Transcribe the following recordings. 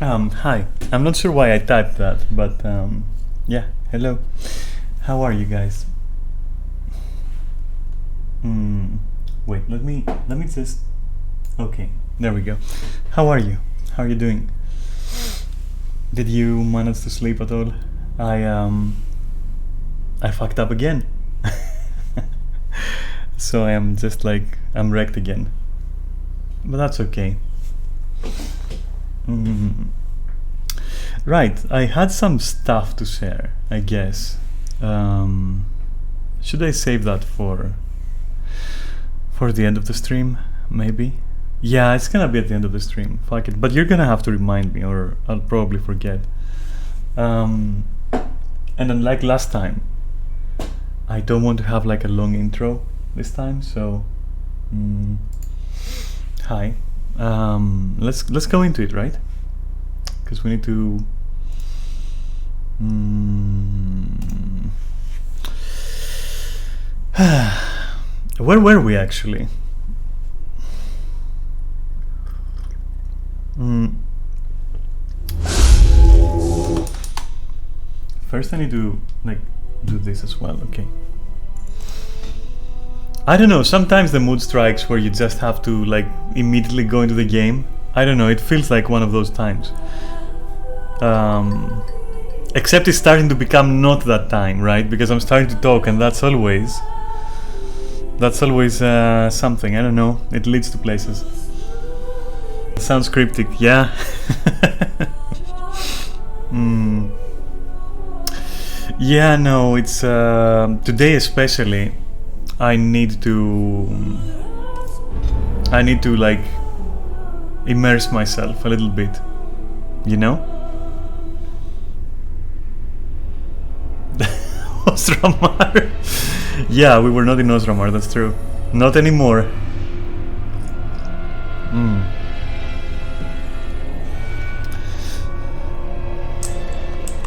Hi. I'm not sure why I typed that, but yeah. Hello. How are you guys? Mm, wait. Let me just. Okay. There we go. How are you? How are you doing? Did you manage to sleep at all? I fucked up again. So I am just like I'm wrecked again. But that's okay. Mm. Right. I had some stuff to share, I guess. Um, should I save that for the end of the stream? Maybe. Yeah, it's gonna be at the end of the stream. Fuck it. But you're gonna have to remind me, or I'll probably forget. Um, and unlike last time, I don't want to have like a long intro this time. So, hi. Let's go into it, right? Because we need to. Where were we actually? First, I need to like do this as well. Okay. I don't know. Sometimes the mood strikes where you just have to like immediately go into the game. I don't know. It feels like one of those times. Except it's starting to become not that time, right? Because I'm starting to talk, and that's always something. I don't know. It leads to places. It sounds cryptic, yeah. Yeah, no, it's today especially. I need to like immerse myself a little bit, you know. Osramar. Yeah, we were not in Osramar, that's true. Not anymore.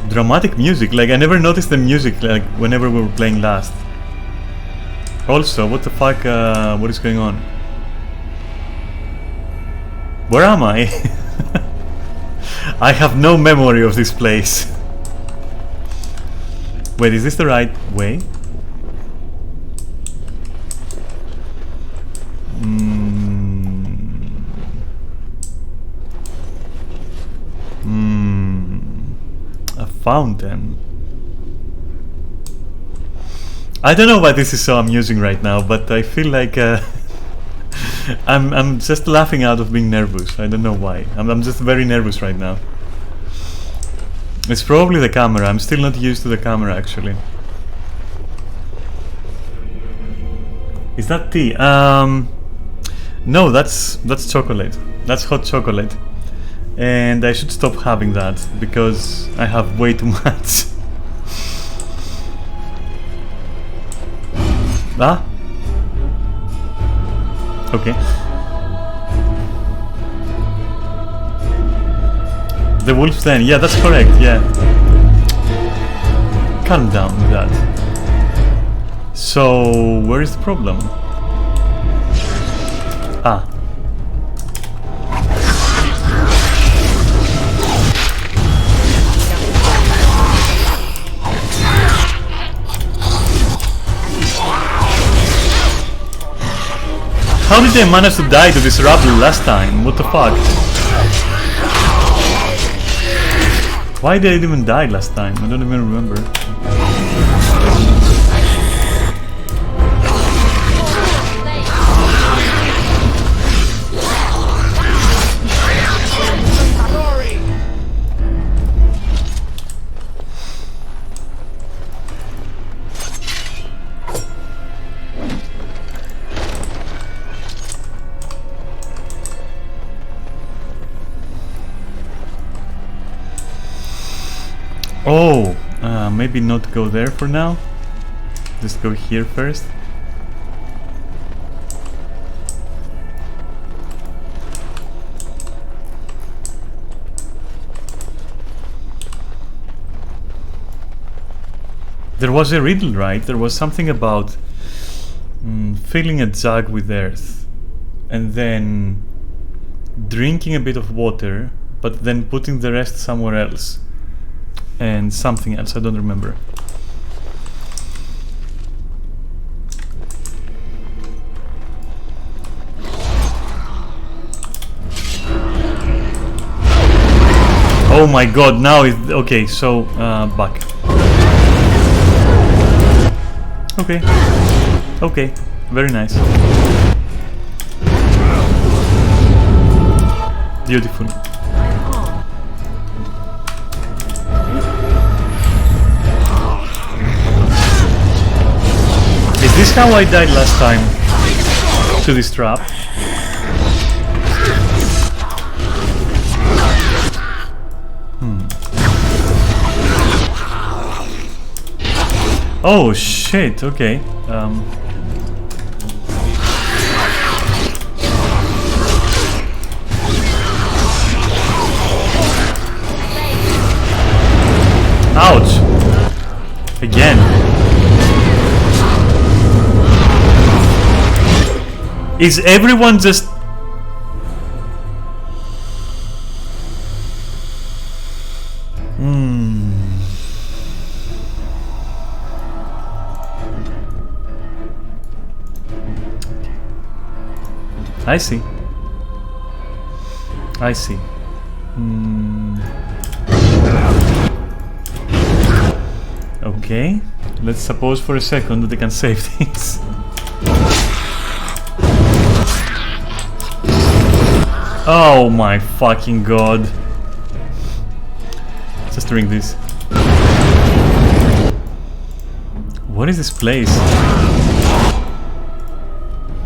Dramatic music, like I never noticed the music like whenever we were playing last. Also, what the fuck, what is going on? Where am I? I have no memory of this place. Wait, is this the right way? A fountain. I don't know why this is so amusing right now, but I feel like I'm just laughing out of being nervous. I don't know why. I'm just very nervous right now. It's probably the camera. I'm still not used to the camera actually. Is that tea? No, that's chocolate. That's hot chocolate. And I should stop having that because I have way too much. Ah? Okay. The wolf's den, yeah, that's correct, yeah. Calm down with that. So, where is the problem? Ah. How did they manage to die to this rubble last time? What the fuck? Why did they even die last time? I don't even remember. Oh, maybe not go there for now. Just go here first. There was a riddle, right? There was something about filling a jug with earth and then drinking a bit of water but then putting the rest somewhere else. And something else, I don't remember. Oh my god, now it's... Okay, so, back. Okay. Okay, very nice. Beautiful. Is this how I died last time? To this trap? Oh shit, okay. Ouch! Again. Is everyone just... I see. I see. Okay, let's suppose for a second that they can save things. Oh my fucking god. Just drink this. What is this place?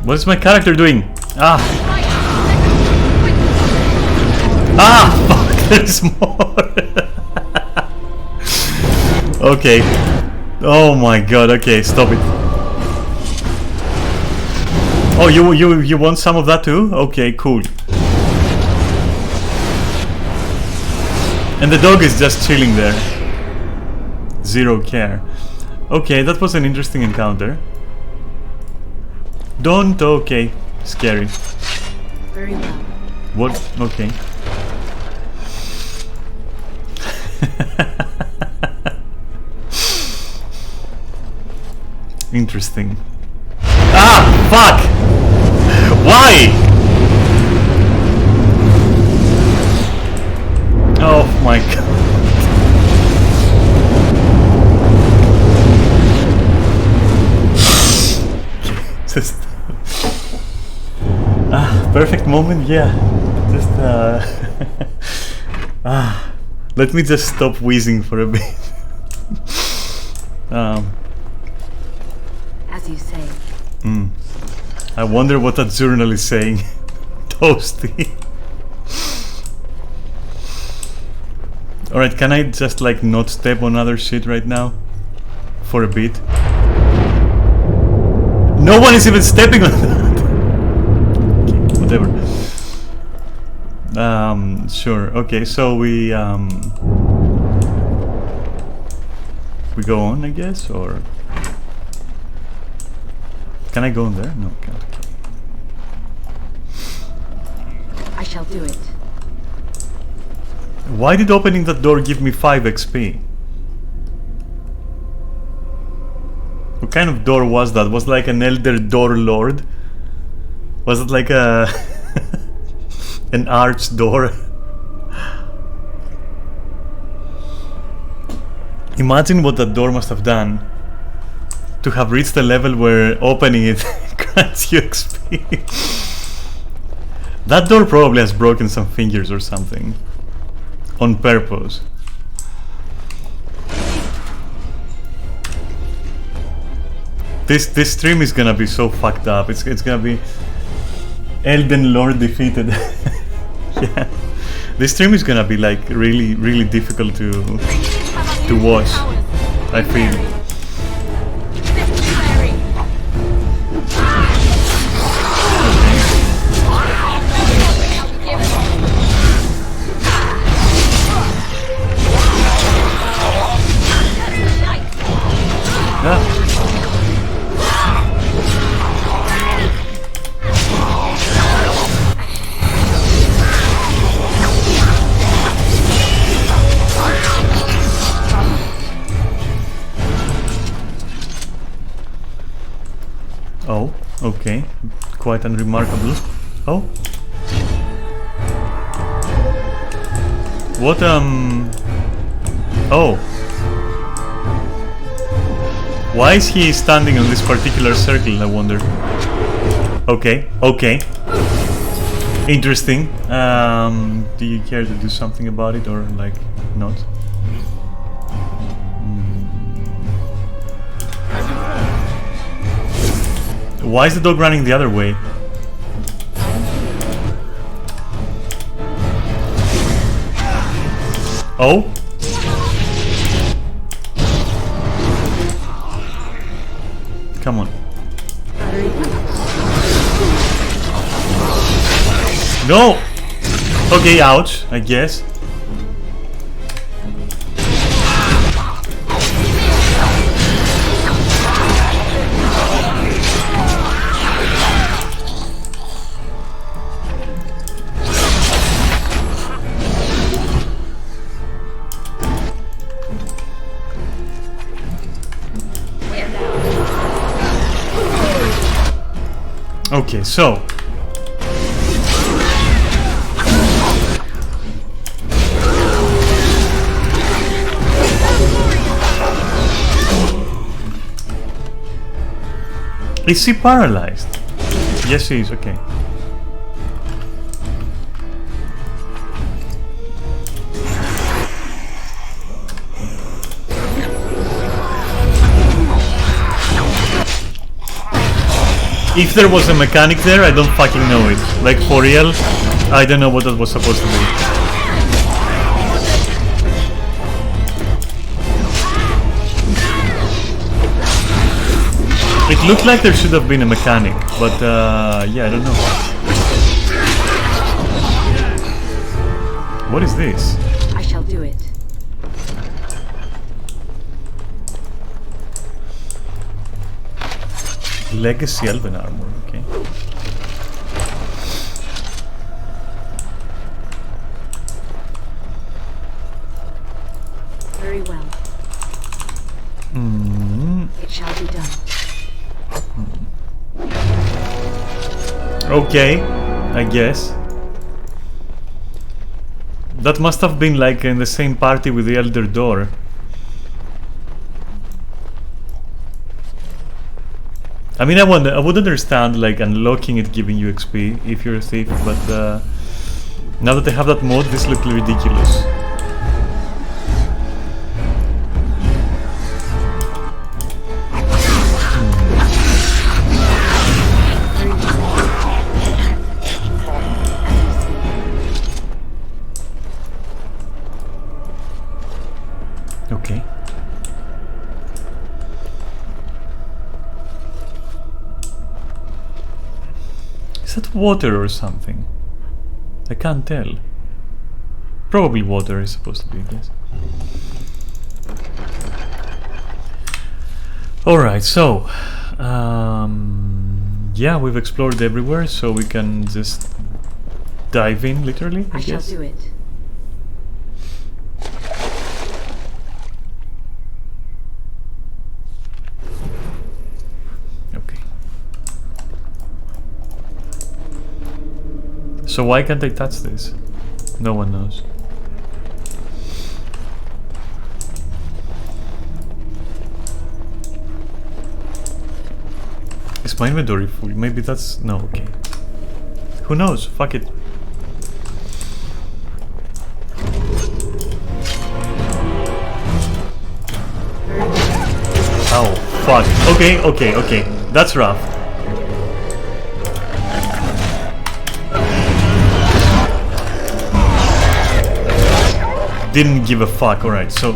What is my character doing? Ah! Ah! Fuck, there's more! Okay. Oh my god, okay, stop it. Oh, you want some of that too? Okay, cool. And the dog is just chilling there. Zero care. Okay, that was an interesting encounter. Don't... Okay. Scary. Very well. What? Okay. Interesting. Ah! Fuck! Why? Oh my god. Just... perfect moment, yeah. Just let me just stop wheezing for a bit. As you say. I wonder what that journal is saying. Toasty. Alright, can I just like not step on other shit right now? For a bit? No one is even stepping on that! Okay, whatever. Sure, okay, so we go on, I guess, or... Can I go in there? No, can't. I shall do it. Why did opening that door give me 5 XP? What kind of door was that? Was it like an Elder Door Lord? Was it like a... an arch door? Imagine what that door must have done to have reached the level where opening it grants you XP. That door probably has broken some fingers or something. On purpose. This stream is gonna be so fucked up. It's gonna be Elden Lord defeated. Yeah. This stream is gonna be like really difficult to watch, I feel. quite unremarkable. Oh. What, oh. Why is he standing on this particular circle, I wonder? Okay, okay. Interesting. Do you care to do something about it or, like, not? Why is the dog running the other way? Oh? Come on. No! Okay, ouch, I guess. Okay, so is she paralyzed? Yes, she is. Okay. If there was a mechanic there, I don't fucking know it. Like, for real, I don't know what that was supposed to be. It looked like there should have been a mechanic, but yeah, I don't know. What is this? I shall do it. Legacy Elven armor, okay. Very well. It shall be done. Okay, I guess. That must have been like in the same party with the Elder Door. I mean, I would understand like unlocking it giving you XP if you're a thief, but now that they have that mod, this looks ridiculous. Okay. Is that water or something? I can't tell. Probably water is supposed to be, I guess. Alright, so yeah, we've explored everywhere, so we can just dive in, literally, I guess. Shall do it. Okay. So why can't I touch this? No one knows. Is my inventory full? Maybe that's... no, okay. Who knows? Fuck it. Oh, fuck. Okay, okay, okay. That's rough. Didn't give a fuck, alright, so...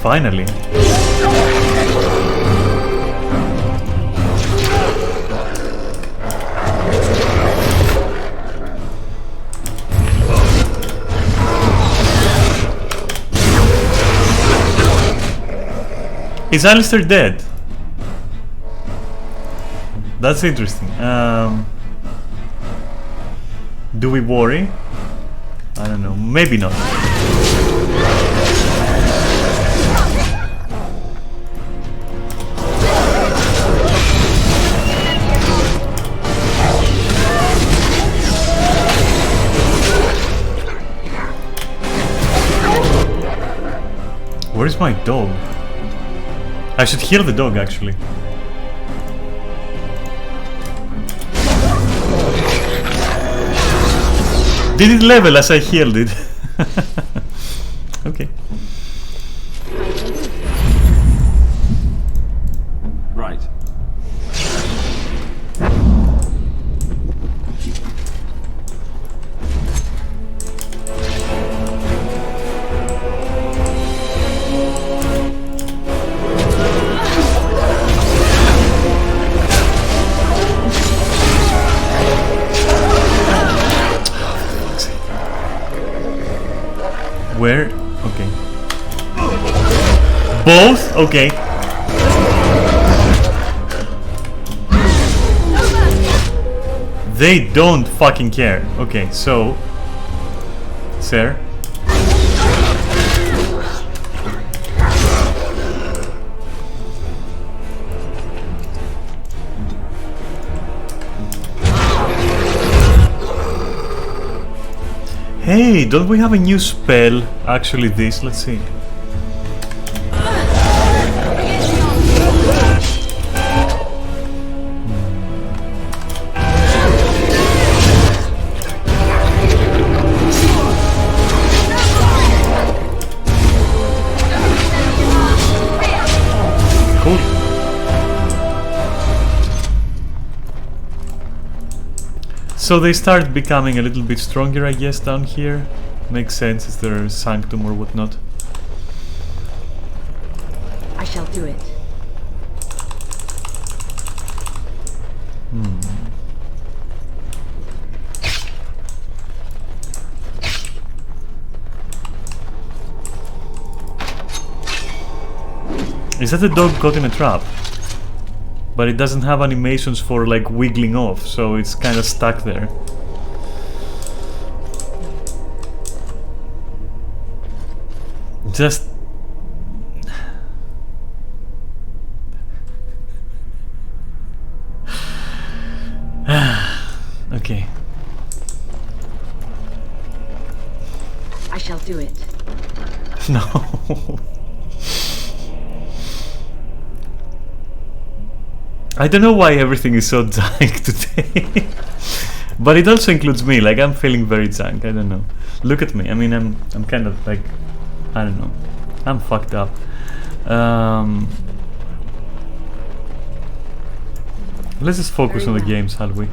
finally. Is Alistair dead? That's interesting. Do we worry? I don't know. Maybe not. Where is my dog? I should heal the dog, actually. Did it level as I healed it? Okay. Right. Where? Okay. Both? Okay. They don't fucking care. Okay, so... Sir? Hey, don't we have a new spell? Actually this, let's see. Cool. So they start becoming a little bit stronger, I guess, down here. Makes sense, it's their sanctum or whatnot. I shall do it. Is that the dog caught in a trap? But it doesn't have animations for like wiggling off, so it's kind of stuck there. Just... Okay. I shall do it. No. I don't know why everything is so jank today. But it also includes me, like I'm feeling very jank, I don't know. Look at me, I mean I'm kind of like, I don't know. I'm fucked up. Let's just focus on the game, shall we?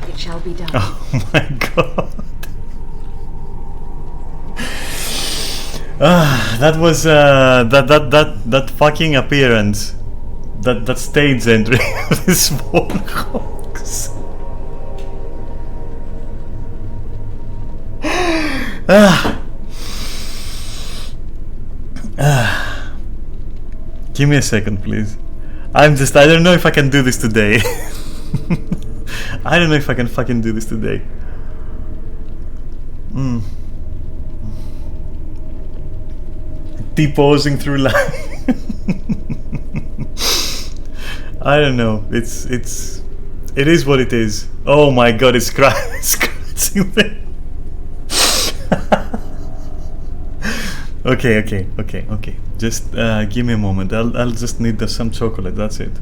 It shall be done. Oh my god. That was that fucking appearance. That stage entry of this warhawks. Give me a second, please. I don't know if I can do this today. I don't know if I can fucking do this today. Deposing through life. I don't know. It is what it is. Oh my god, it's scratching there. Okay. Just give me a moment. I'll just need some chocolate. That's it.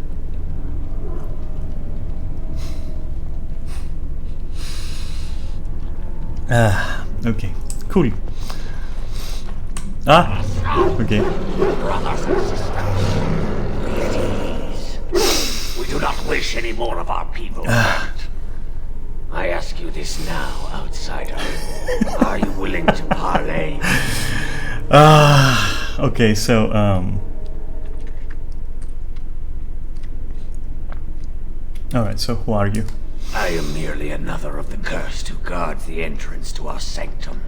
Okay, cool. Okay. Brothers and sisters, we do not wish any more of our people. I ask you this now, outsider. Are you willing to parley? Okay, so alright, so who are you? I am merely another of the cursed who guards the entrance to our sanctum.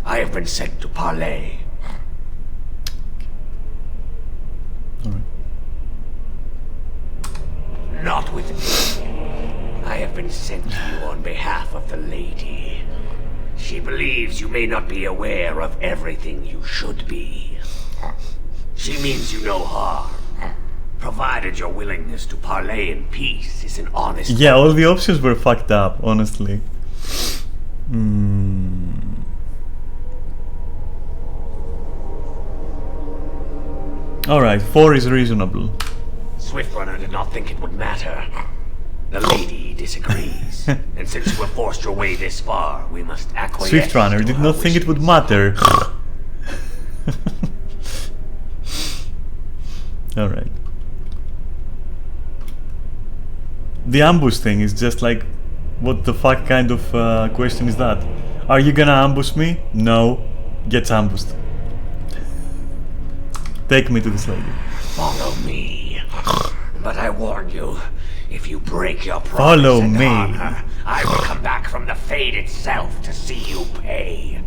I have been sent to parley. Alright. Not with me. I have been sent to you on behalf of the lady. She believes you may not be aware of everything you should be. She means you no harm. provided your willingness to parley in peace is an honest... Yeah, all the options were fucked up, honestly. Alright, 4 is reasonable. Swiftrunner did not think it would matter. The lady disagrees. And since you have forced your way this far, we must acquiesce. Swiftrunner to did her not think it would wishes. matter. Alright. The ambush thing is just like, what the fuck kind of question is that? Are you gonna ambush me? No. Gets ambushed. Take me to this lady. Follow me. But I warn you, if you break your promise Follow and me. harm her, I will come back from the Fade itself to see you pay.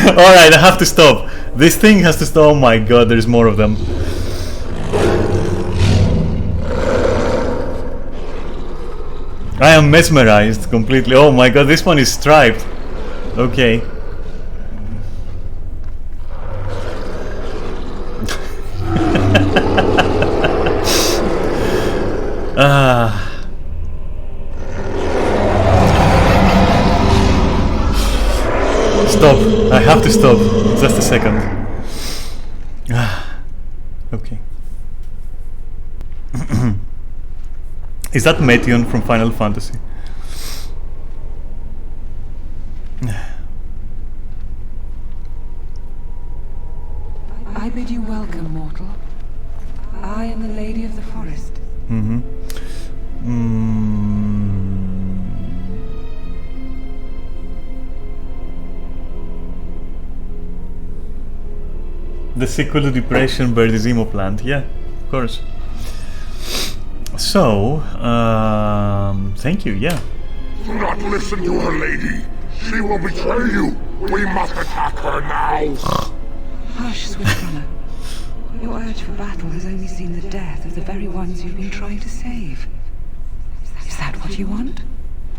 Alright, I have to stop. This thing has to stop. Oh my god, there's more of them. I am mesmerized completely. Oh my god, this one is striped. Okay. Stop. I have to stop. Just a second. Okay. Is that Meteon from Final Fantasy? I bid you welcome, mortal. I am the Lady of the Forest. The sequel to Depression Berdizimo plant, yeah, of course. So, thank you, yeah. Do not listen to her, lady. She will betray you. We must attack her now. Hush, Swiftrunner. Your urge for battle has only seen the death of the very ones you've been trying to save. Is that what you want?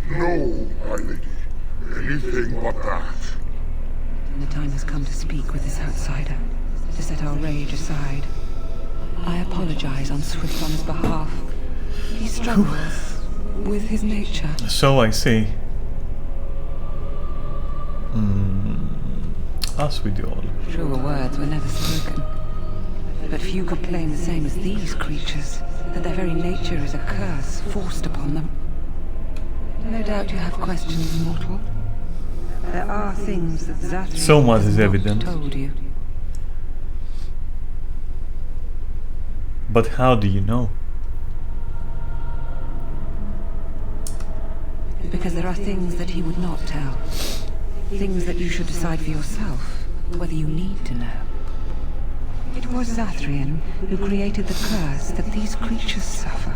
No, my lady. Anything but that. And the time has come to speak with this outsider, to set our rage aside. I apologize on Swiftrunner's behalf. He struggles with his nature. So I see. As we do all. Truer words were never spoken. But few could claim the same as these creatures, that their very nature is a curse forced upon them. No doubt you have questions, mortal. There are things that Zathriel So much has is not evident. told you. But how do you know? Because there are things that he would not tell. Things that you should decide for yourself, whether you need to know. It was Zathriel who created the curse that these creatures suffer.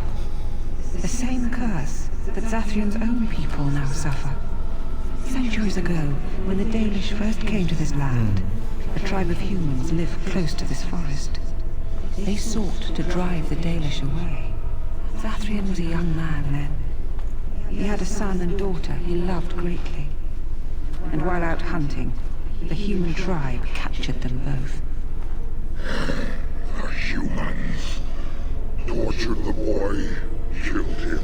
The same curse that Zathriel's own people now suffer. Centuries ago, when the Dalish first came to this land, a tribe of humans lived close to this forest. They sought to drive the Dalish away. Zathriel was a young man then. He had a son and daughter he loved greatly. And while out hunting, the human tribe captured them both. The humans tortured the boy, killed him.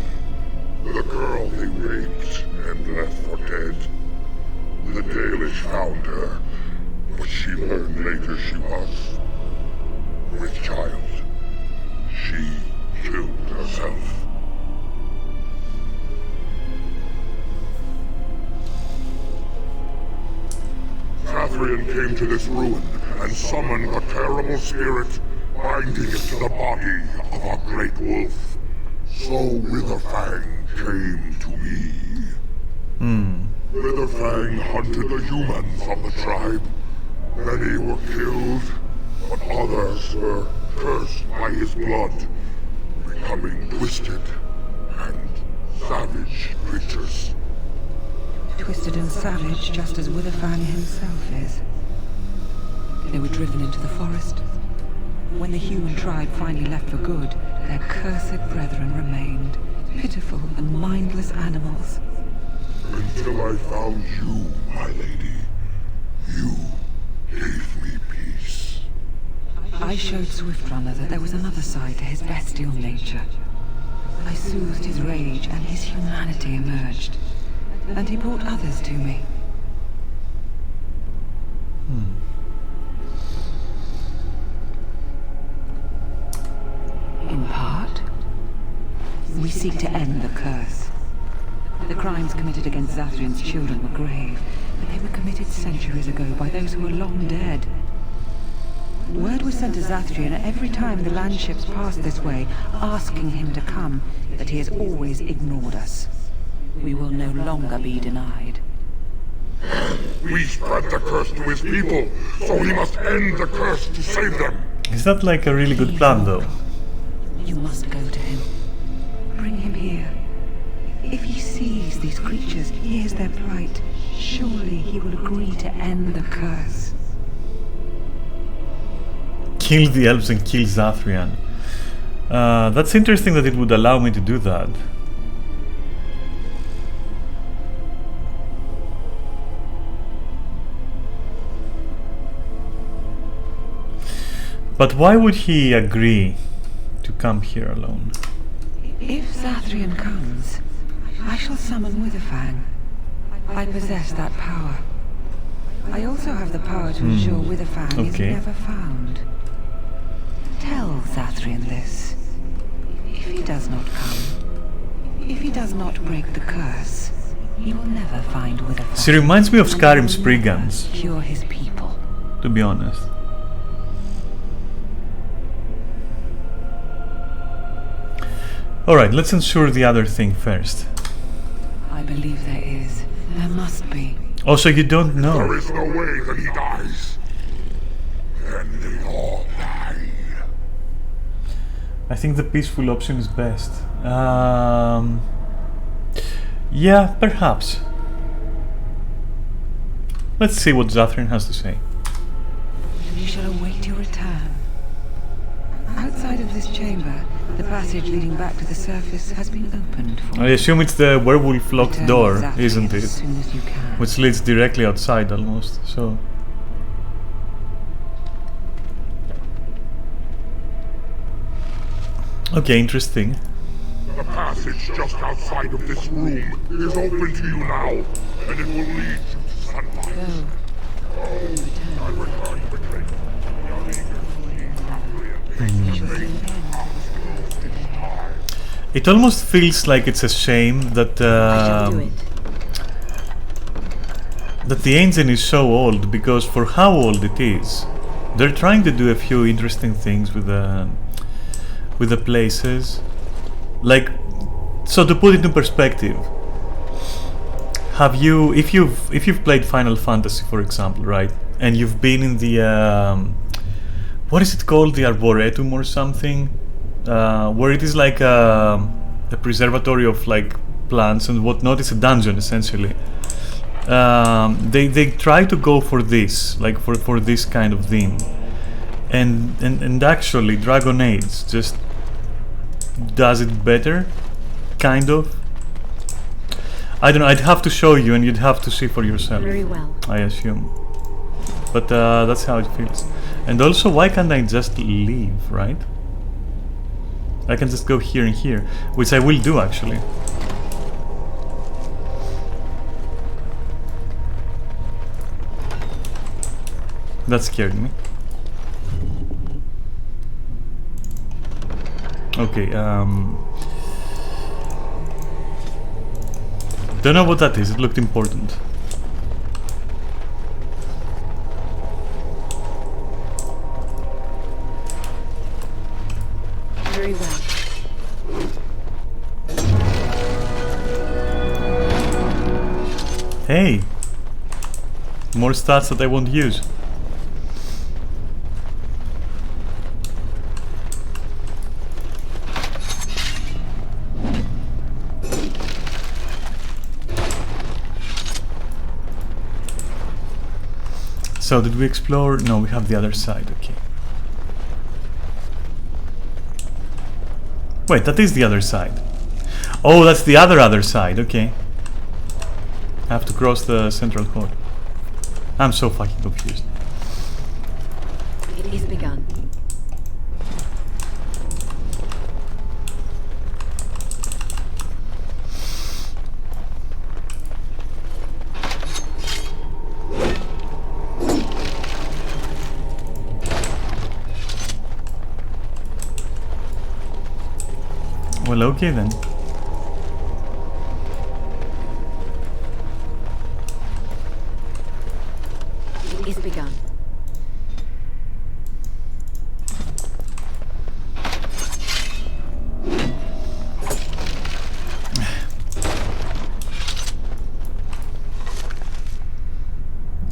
The girl they raped and left for dead. The Dalish found her, but she learned later she was with child. She killed herself. Zathriel came to this ruin and summoned a terrible spirit, binding it to the body of a great wolf. So Witherfang came to me. Witherfang hunted the humans of the tribe. Many were killed, but others were cursed by his blood, becoming twisted and savage creatures. Twisted and savage, just as Witherfang himself is. They were driven into the forest. When the human tribe finally left for good, their cursed brethren remained, pitiful and mindless animals. Until I found you, my lady. You gave me peace. I showed Swiftrunner that there was another side to his bestial nature. I soothed his rage and his humanity emerged. And he brought others to me. In part, we seek to end the curse. The crimes committed against Zathrian's children were grave, but they were committed centuries ago by those who are long dead. Word was sent to Zathrian every time the landships passed this way, asking him to come, but he has always ignored us. We will no longer be denied. We spread the curse to his people, so he must end the curse to save them. Is that like a really good plan, though? You must go to him. Bring him here. If he sees these creatures, hears their plight, surely he will agree to end the curse. Kill the elves and kill Zathrian. That's interesting that it would allow me to do that. But why would he agree to come here alone? If Zathrian comes, I shall summon Witherfang. I possess that power. I also have the power to ensure Witherfang is Okay. never found. Tell Zathrian this. If he does not come, if he does not break the curse, he will never find Witherfang. She reminds me of And he Skyrim's will brigands, never cure his people. to be honest. Alright, let's ensure the other thing first. I believe there is. There must be. Also, you don't There know. is no way that he dies. Then they all die. I think the peaceful option is best. Yeah, perhaps. Let's see what Zathrian has to say. We shall await your return. Outside of this chamber, the passage leading back to the surface has been opened for I assume it's the werewolf locked Return door, Zathrian isn't as it? soon as you can. Which leads directly outside almost, so... Okay, interesting. The passage just outside of this room is open to you now, and it will lead you to sunlight. Go. I return quickly. Your eager fleeing It almost feels like it's a shame that I shall do it. that the engine is so old, because for how old it is, they're trying to do a few interesting things with the places. Like, so to put it in perspective, have you, if you've played Final Fantasy, for example, right, and you've been in the what is it called, the Arboretum or something, where it is like a preservatory of like plants and whatnot. It's a dungeon essentially. They try to go for this, like for this kind of theme, and actually Dragon Age just does it better, kind of. I don't know, I'd have to show you and you'd have to see for yourself. Very well. I assume. But that's how it feels. And also, why can't I just leave, right? I can just go here and here, which I will do actually. That scared me. Okay, don't know what that is, it looked important. Very well. Hey! More stats that I won't use. So, did we explore? No, we have the other side, okay. Wait, that is the other side. Oh, that's the other side, okay. I have to cross the central hall. I'm so fucking confused. It is begun. Well, okay then. It is begun.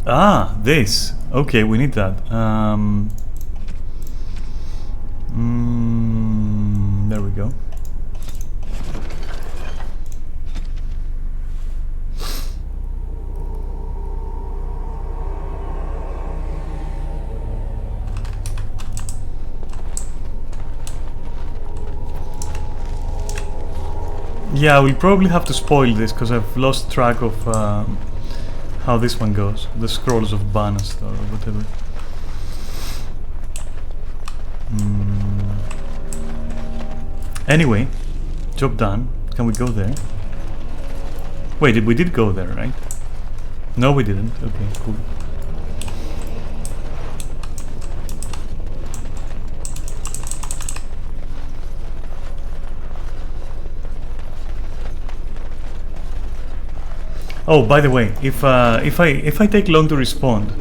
Ah, this. Okay, we need that. There we go. Yeah, we'll probably have to spoil this because I've lost track of how this one goes. The Scrolls of Banast or whatever. Anyway, job done. Can we go there? Wait, we did go there, right? No, we didn't. Okay, cool. Oh, by the way, if I take long to respond,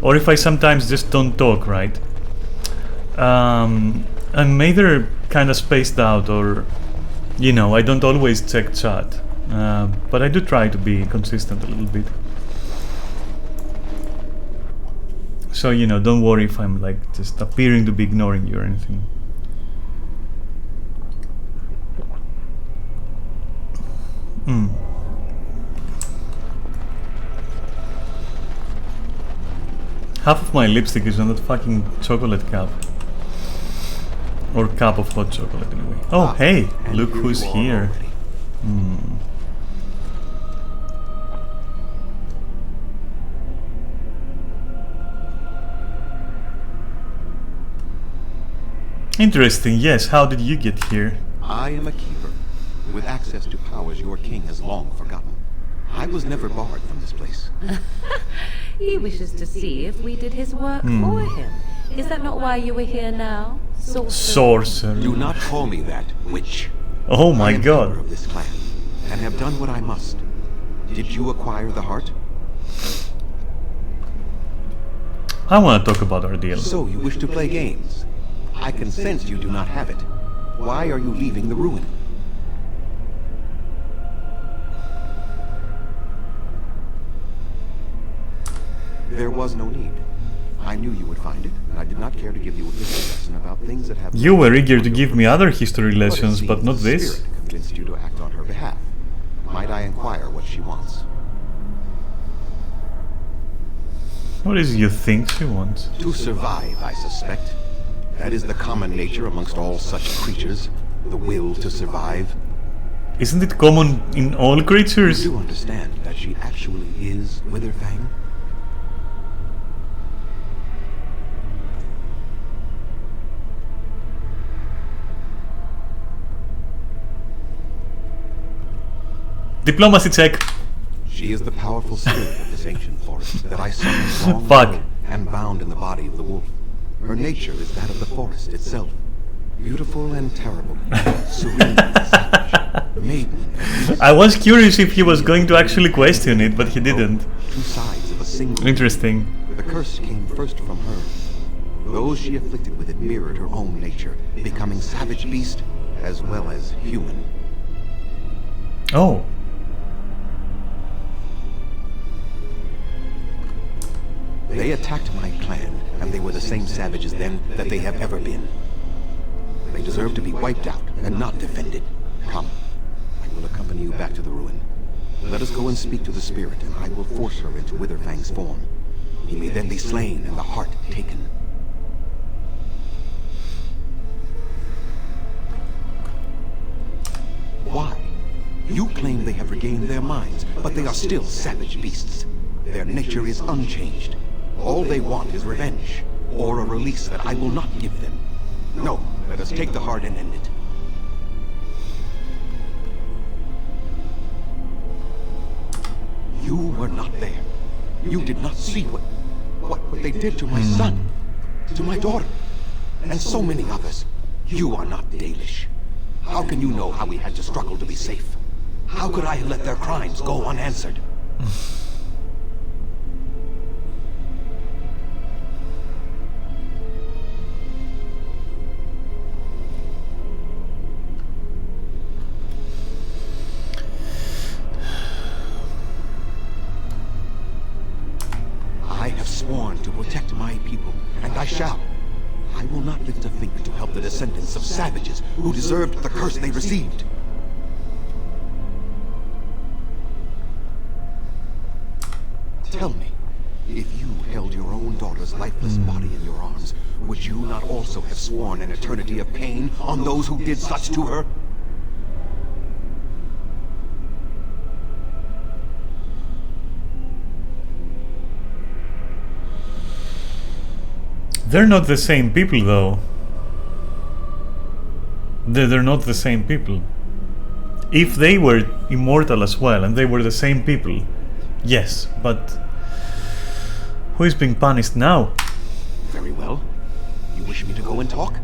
or if I sometimes just don't talk, right? I'm either kind of spaced out, or you know, I don't always check chat, but I do try to be consistent a little bit. So you know, don't worry if I'm like just appearing to be ignoring you or anything. Half of my lipstick is on that fucking chocolate cup. Or cup of hot chocolate, anyway. Oh, hey! Look who's here. Interesting, yes. How did you get here? I am a keeper, with access to powers your king has long forgotten. I was never barred from this place. He wishes to see if we did his work for him. Is that not why you were here now? Sorcerer. Do not call me that, witch. Oh my I am god. keeper of this clan, and have done what I must. Did you acquire the heart? I want to talk about our deal. So you wish to play games? I can sense you do not have it. Why are you leaving the ruin? There was no need. I knew you would find it, and I did not care to give you a history lesson about things that have... You were eager to give me other history lessons, but not the this. Spirit convinced you to act on her behalf. Might I inquire what she wants? What is it you think she wants? To survive, I suspect. That is the common nature amongst all such creatures. The will to survive. Isn't it common in all creatures? You do understand that she actually is Witherfang? Diplomacy check. She is the powerful spirit of this ancient forest that I summoned long Fuck. ago and bound in the body of the wolf. Her nature is that of the forest itself. Beautiful and terrible. Serene and savage. Maiden. I was curious if he was going to actually question it, but he didn't. Two sides of a single... Interesting. The curse came first from her. Those she afflicted with it mirrored her own nature, becoming savage beast as well as human. Oh. They attacked my clan, and they were the same savages then that they have ever been. They deserve to be wiped out and not defended. Come, I will accompany you back to the ruin. Let us go and speak to the spirit, and I will force her into Witherfang's form. He may then be slain and the heart taken. Why? You claim they have regained their minds, but they are still savage beasts. Their nature is unchanged. All they want is revenge. or a release that I will not give them. No, let us take the heart and end it. You were not there. You did not see what they did to my son, to my daughter, and so many others. You are not Dalish. How can you know how we had to struggle to be safe? How could I let their crimes go unanswered? I have sworn to protect my people, and I shall. I will not lift a finger to help the descendants of savages who deserved the curse they received. Tell me, if you held your own daughter's lifeless body in your arms, would you not also have sworn an eternity of pain on those who did such to her? They're not the same people, though. They're not the same people. If they were immortal as well, and they were the same people, yes, but who is being punished now? Very well. You wish me to go and talk?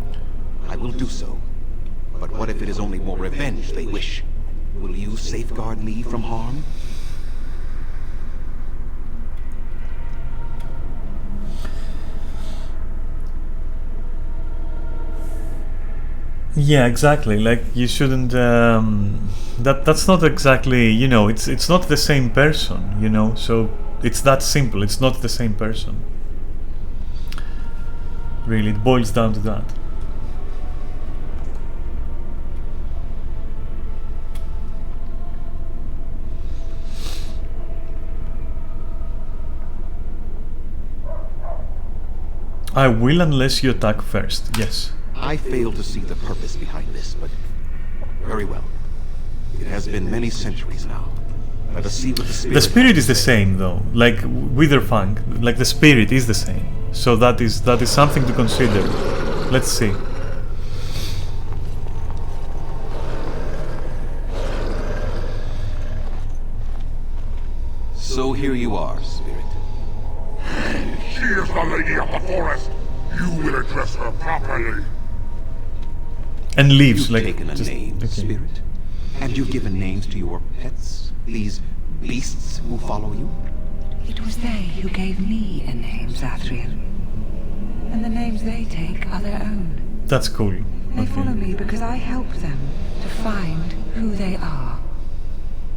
I will do so. But what if it is only more revenge they wish? Will you safeguard me from harm? Yeah, exactly. Like, you shouldn't. That's not exactly. You know, it's not the same person. You know, so it's that simple. It's not the same person. Really, it boils down to that. I will, unless you attack first. Yes. I fail to see the purpose behind this, but very well. It has been many centuries now. Let us see what the spirit... The spirit is the same, though. Like Witherfang, like the spirit is the same. So that is something to consider. Let's see. So here you are, spirit. She is the lady of the forest. You will address her properly. And leaves, You've like... taken a name, spirit. And you've given names to your pets, these beasts who follow you? It was they who gave me a name, Zathriel. And the names they take are their own. That's cool. They follow me because I help them to find who they are.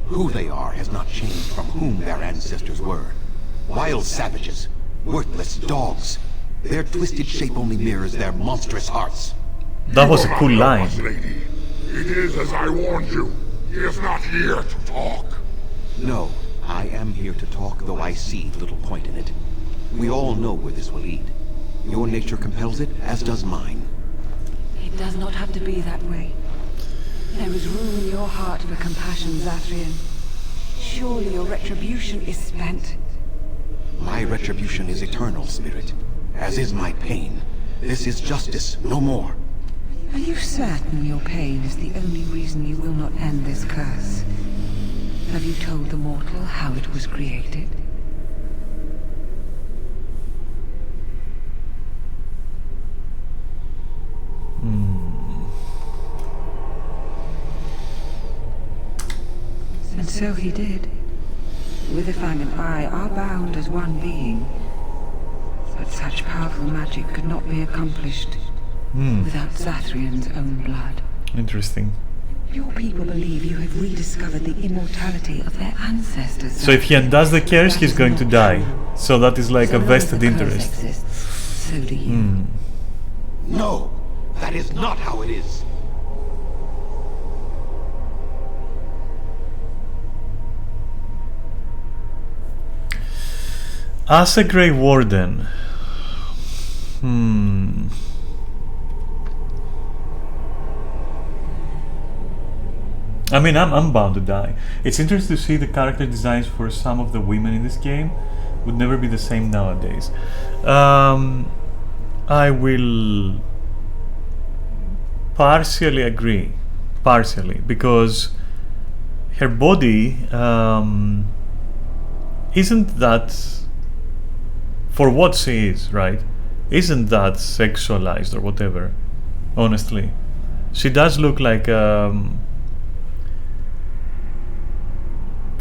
Who they are has not changed from whom their ancestors were. Wild savages, worthless dogs. Their twisted shape only mirrors their monstrous hearts. That was a cool line. Lady. It is as I warned you. He is not here to talk. No, I am here to talk, though I see little point in it. We all know where this will lead. Your nature compels it, as does mine. It does not have to be that way. There is room in your heart for compassion, Zathriel. Surely your retribution is spent. My retribution is eternal, spirit. As is my pain. This is justice, no more. Are you certain your pain is the only reason you will not end this curse? Have you told the mortal how it was created? And so he did. Witherfang and I are bound as one being. But such powerful magic could not be accomplished without Zathrian's own blood. Interesting. Your people believe you have rediscovered the immortality of their ancestors. So if he undoes the curse, he's going to die. So that is like So a long as vested the curse interest. exists, so do you. No, that is not how it is. As a Grey Warden, I mean, I'm bound to die. It's interesting to see the character designs for some of the women in this game would never be the same nowadays. I will partially agree. Partially, because her body isn't that, for what she is, right? Isn't that sexualized or whatever, honestly. She does look like a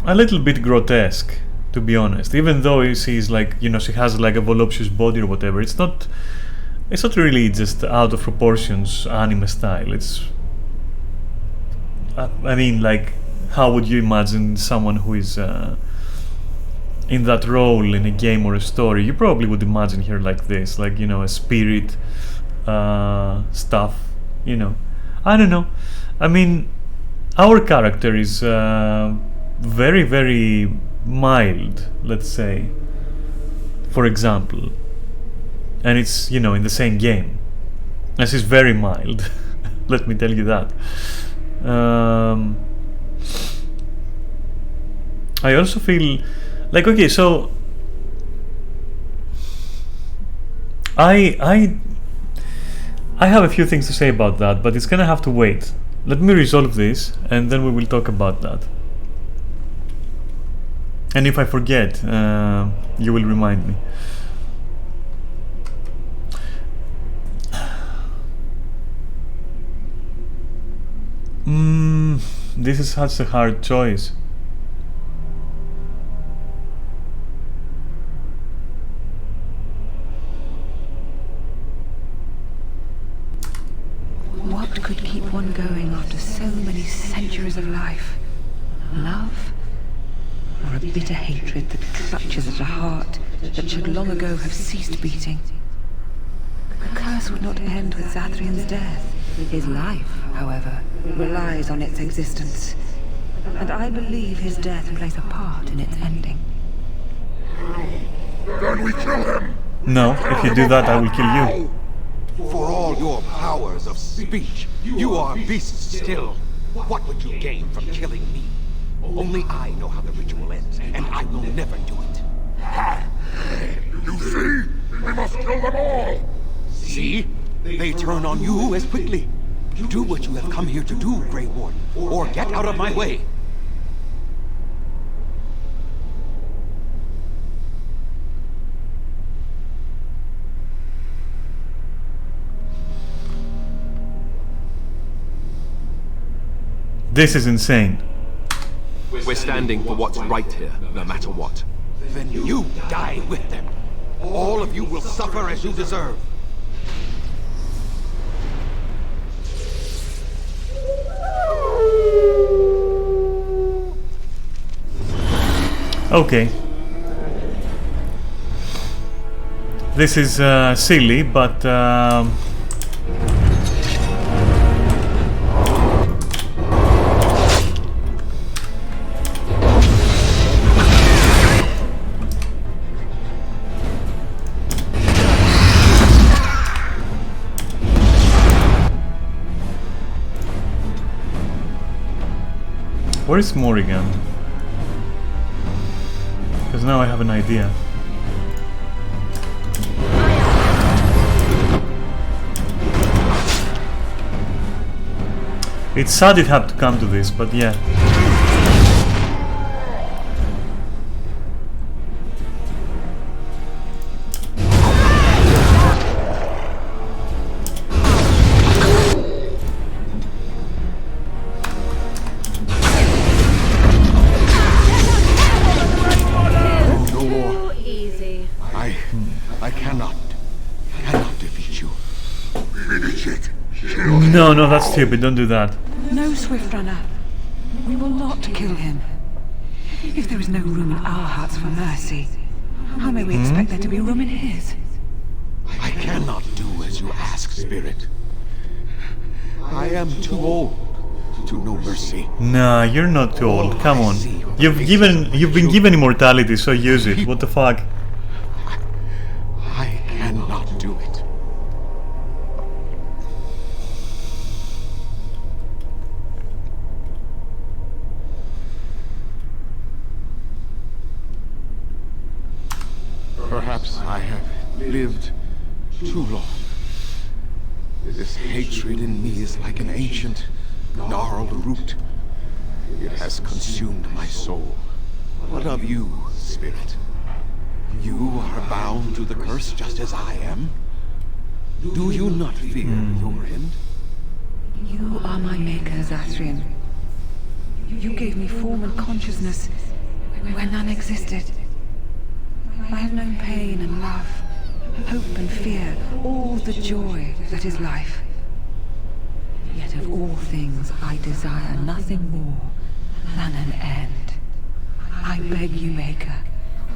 little bit grotesque, to be honest. Even though she's like, you know, she has like a voluptuous body or whatever, it's not really just out of proportions anime style. It's I mean, like, how would you imagine someone who is in that role in a game or a story? You probably would imagine her like this, like, you know, a spirit stuff, you know. I don't know. I mean, our character is very, very mild, let's say, for example. And it's, you know, in the same game. And she's very mild. Let me tell you that. I also feel like, okay, so I have a few things to say about that, but it's gonna have to wait. Let me resolve this, and then we will talk about that. And if I forget, you will remind me. This is such a hard choice. What could keep one going after so many centuries of life? Love? Or a bitter hatred that clutches at a heart that should long ago have ceased beating? The curse would not end with Zathrian's death. His life, however, relies on its existence. And I believe his death plays a part in its ending. Then we kill him! No, if you do that, I will kill you. For all your powers of speech, you are beasts still. What would you gain from killing me? Only I know how the ritual ends, and I will never do it. You see? We must kill them all! See? They turn on you as quickly. Do what you have come here to do, Grey Warden, or get out of my way. This is insane. We're standing for what's right here, no matter what. Then you die with them. All of you will suffer as you deserve. Okay. This is silly, but where is Morrigan? Because now I have an idea. It's sad it had to come to this, but yeah. No, that's stupid. Don't do that. No, Swift Runner. We will not kill him. If there is no room in our hearts for mercy, how may we expect there to be room in his? I cannot do as you ask, Spirit. I am too old to know mercy. Nah, you're not too old. Come on. You've been given immortality, so use it. What the fuck? I cannot do it. Perhaps I have lived Too long. This hatred in me is like an ancient, gnarled root. It has consumed my soul. What of you, spirit? You are bound to the curse just as I am? Do you not fear your end? You are my maker, Zathrian. You gave me form and consciousness where none existed. I have known pain and love, hope and fear, all the joy that is life. Yet of all things I desire nothing more than an end. I beg you, Maker,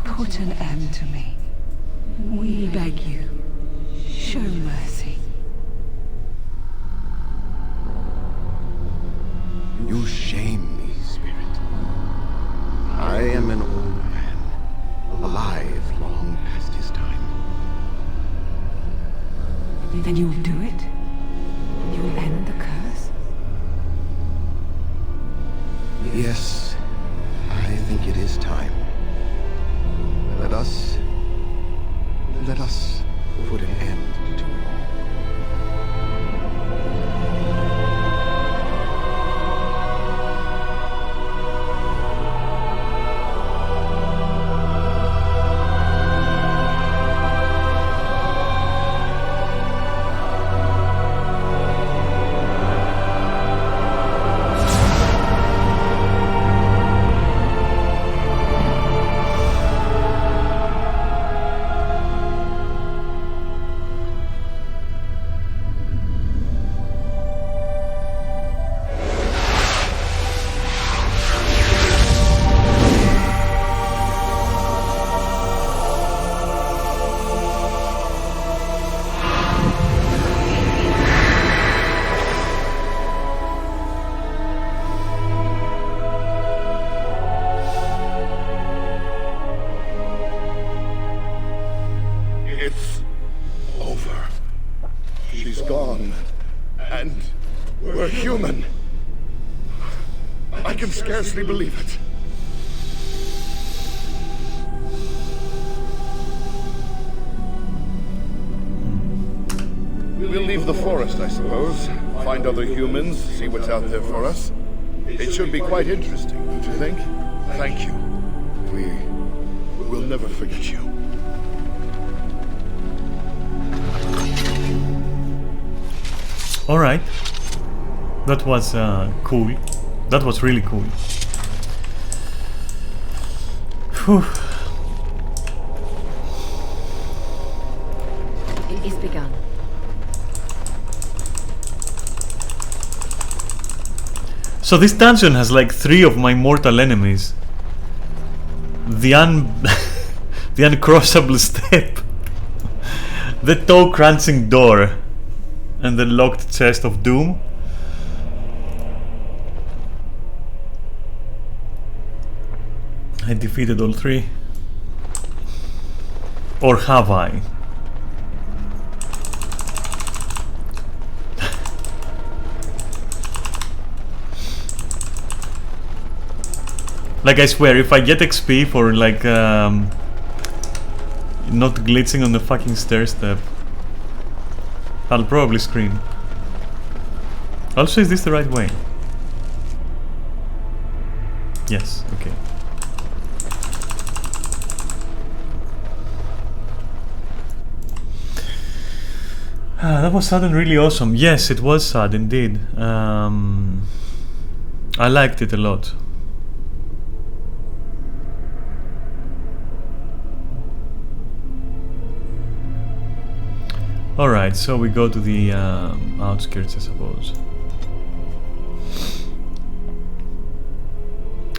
put an end to me. We beg you, show mercy. You shame me, spirit. I am an old man, alive long past his time. Then you'll do it? You'll end the curse? Yes, I think it is time. Let us put an end to it all. It's over. She's gone. And we're human. I can scarcely believe it. We'll leave the forest, I suppose. Find other humans, see what's out there for us. It should be quite interesting, don't you think? Thank you. We'll never forget you. Alright. That was cool. That was really cool. Whew. It is begun. So this dungeon has like 3 of my mortal enemies. The the uncrossable step, the toe crunching door, and the locked chest of doom. I defeated all 3. Or have I? Like, I swear, if I get XP for like not glitching on the fucking stair step, I'll probably scream. Also, is this the right way? Yes, okay. That was sad and really awesome. Yes, it was sad indeed. I liked it a lot. Alright, so we go to the outskirts, I suppose.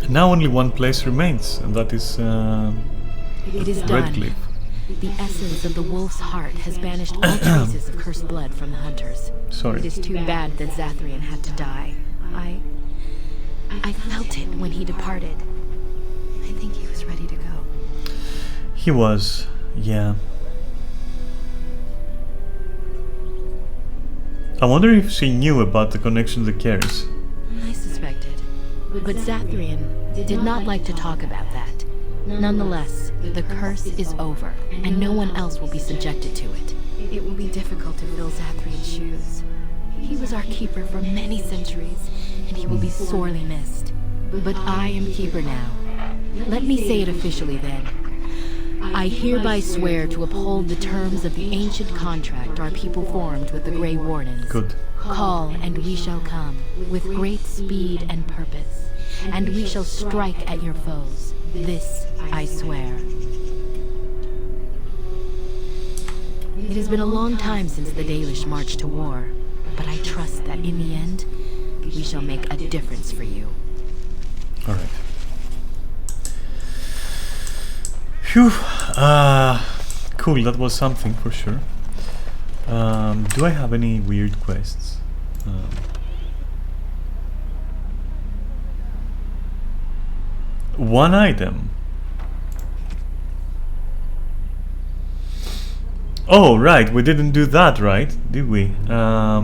Now only one place remains, and that is It is Red done. Cliff. The essence of the wolf's heart has banished all traces of cursed blood from the hunters. Sorry. It is too bad that Zathrian had to die. I felt it when he departed. I think he was ready to go. He was, yeah. I wonder if she knew about the connection to the Cares. I suspected. But Zathrian did not like to talk about that. Nonetheless, the curse is over, and no one else will be subjected to it. It will be difficult to fill Zathrian's shoes. He was our keeper for many centuries, and he will be sorely missed. But I am keeper now. Let me say it officially then. I hereby swear to uphold the terms of the ancient contract our people formed with the Grey Wardens. Good. Call, and we shall come, with great speed and purpose, and we shall strike at your foes. This I swear. It has been a long time since the Dalish marched to war, but I trust that in the end, we shall make a difference for you. Alright. Phew. Cool, that was something for sure. Do I have any weird quests? One item. Oh, right, we didn't do that, right? Did we? Now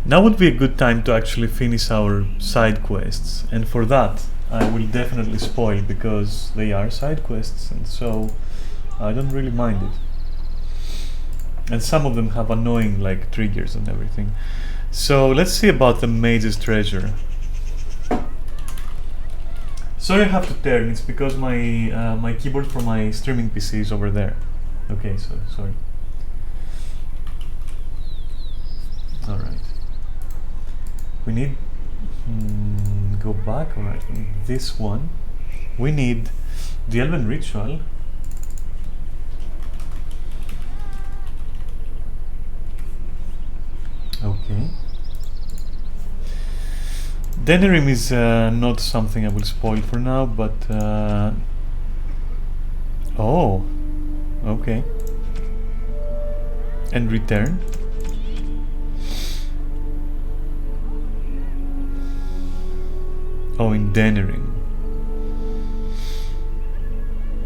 would be a good time to actually finish our side quests, and for that I will definitely spoil because they are side quests, and so I don't really mind it. And some of them have annoying like triggers and everything. So let's see about the Mage's Treasure. Sorry I have to turn, it's because my my keyboard for my streaming PC is over there. Okay, so sorry. Alright. We need go back, alright. This one. We need the Elven Ritual. Okay. Denerim is not something I will spoil for now, but oh, okay. And return. Oh, in Denerim.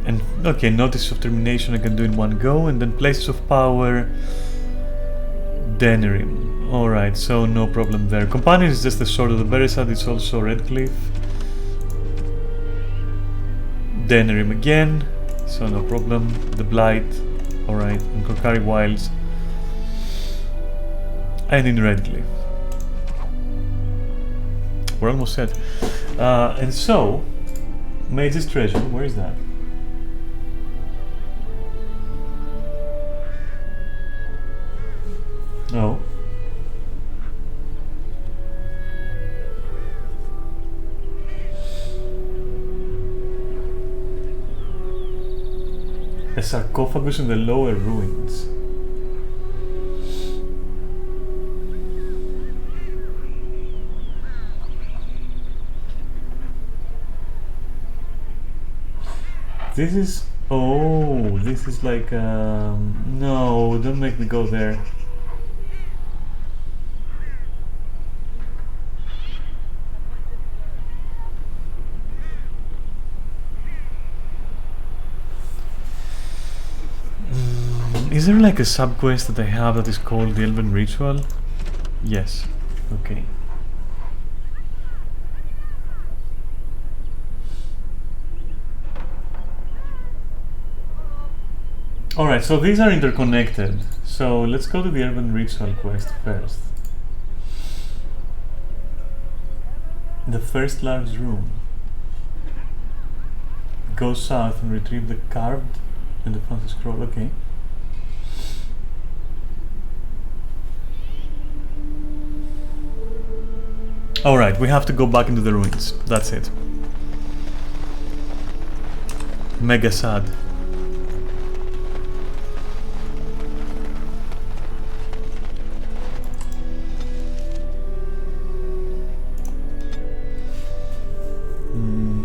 And okay, Notice of Termination I can do in one go, and then Places of Power, Denerim. Alright, so no problem there. Companion is just the Sword of the Beresad, it's also Redcliffe. Denerim again, so no problem. The Blight, alright, and Korkari Wilds. And in Redcliffe. We're almost set. And so, Mage's Treasure, where is that? No. A sarcophagus in the lower ruins. This is... oh, this is like... no, don't make me go there. Is there like a sub-quest that I have that is called the Elven Ritual? Yes. Okay. Alright, so these are interconnected. So let's go to the Elven Ritual quest first. The first large room. Go south and retrieve the carved and the front scroll. Okay. Alright, we have to go back into the ruins. That's it. Mega sad.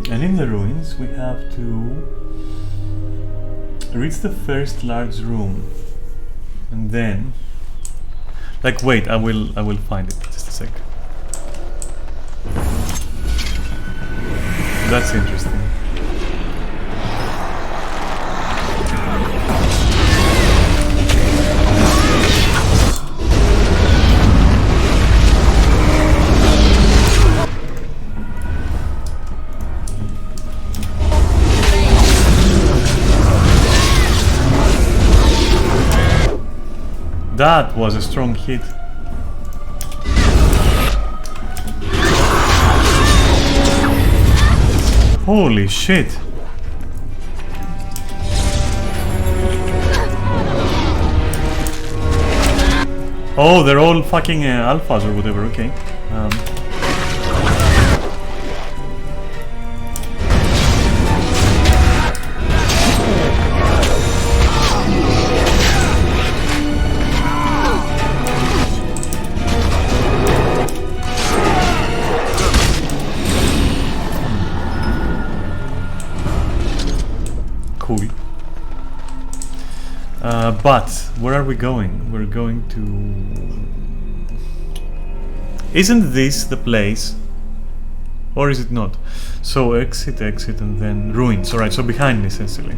And in the ruins we have to reach the first large room. And then... like, wait, I will find it. Just a sec. That's interesting. That was a strong hit. Holy shit. Oh, they're all fucking alphas or whatever, okay. Cool. But where are we going? We're going to... Isn't this the place? Or is it not? So exit, exit, and then ruins. Alright, so behind me essentially.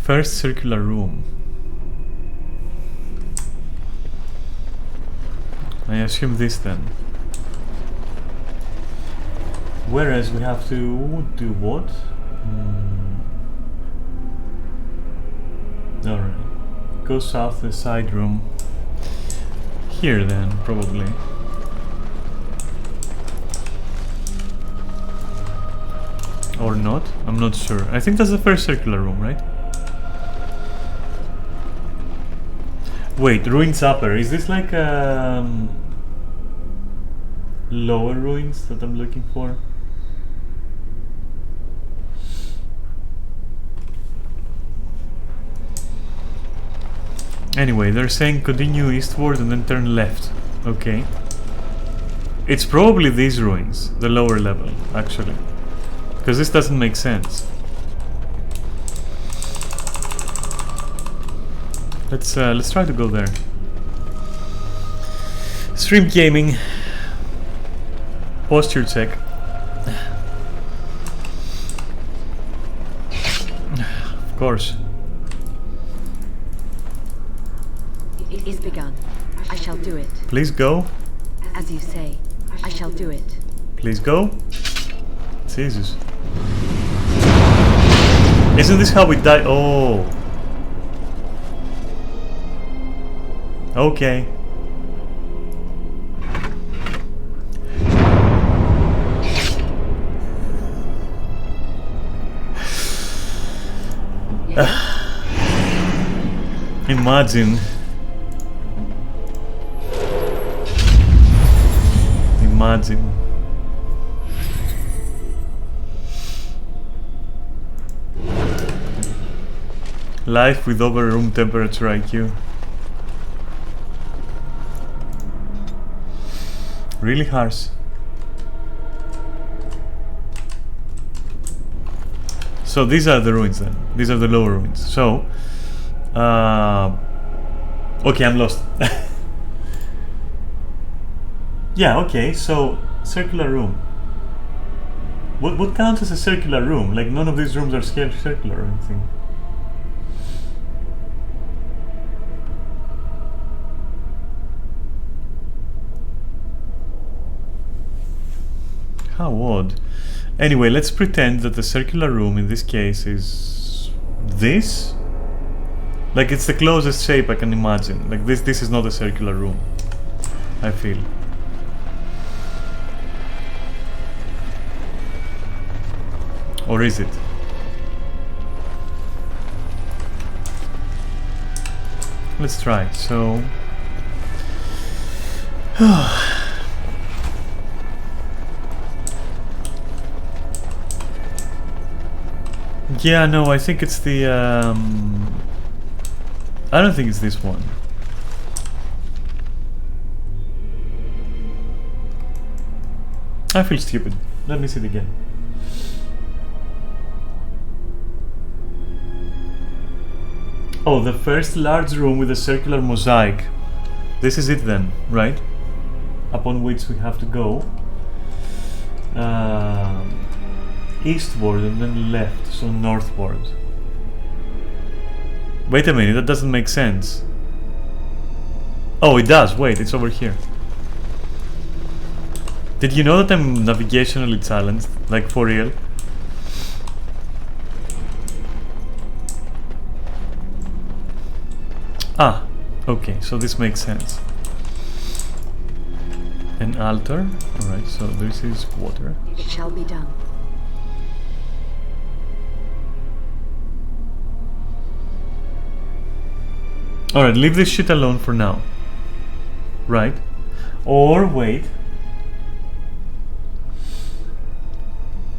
First circular room. I assume this then. Whereas we have to do what? Alright. Go south the side room. Here then, probably. Or not? I'm not sure. I think that's the first circular room, right? Wait, ruins upper. Is this like lower ruins that I'm looking for? Anyway, they're saying continue eastward and then turn left. Okay. It's probably these ruins, the lower level, actually. Because this doesn't make sense. Let's try to go there. Stream gaming. Posture check. Of course. It is begun. I shall do it. Please go. As you say, I shall do it. Please go. Jesus. Isn't this how we die? Oh. Okay. Imagine. Imagine. Life with over room temperature IQ. Really harsh. So these are the ruins then. These are the lower ruins. So, okay, I'm lost. Yeah, okay. So circular room. What counts as a circular room? Like none of these rooms are circular or anything. How odd. Anyway, let's pretend that the circular room in this case is this. Like it's the closest shape I can imagine. Like this is not a circular room, I feel. Or is it? Let's try. So yeah, no, I think it's the I don't think it's this one. I feel stupid. Let me see it again. Oh, the first large room with a circular mosaic. This is it then, right? Upon which we have to go eastward and then left, so northward. Wait a minute, that doesn't make sense. Oh, it does. Wait, it's over here. Did you know that I'm navigationally challenged? Like, for real? Ah, okay, so this makes sense. An altar. Alright, so this is water. It shall be done. Alright, leave this shit alone for now. Right? Or wait.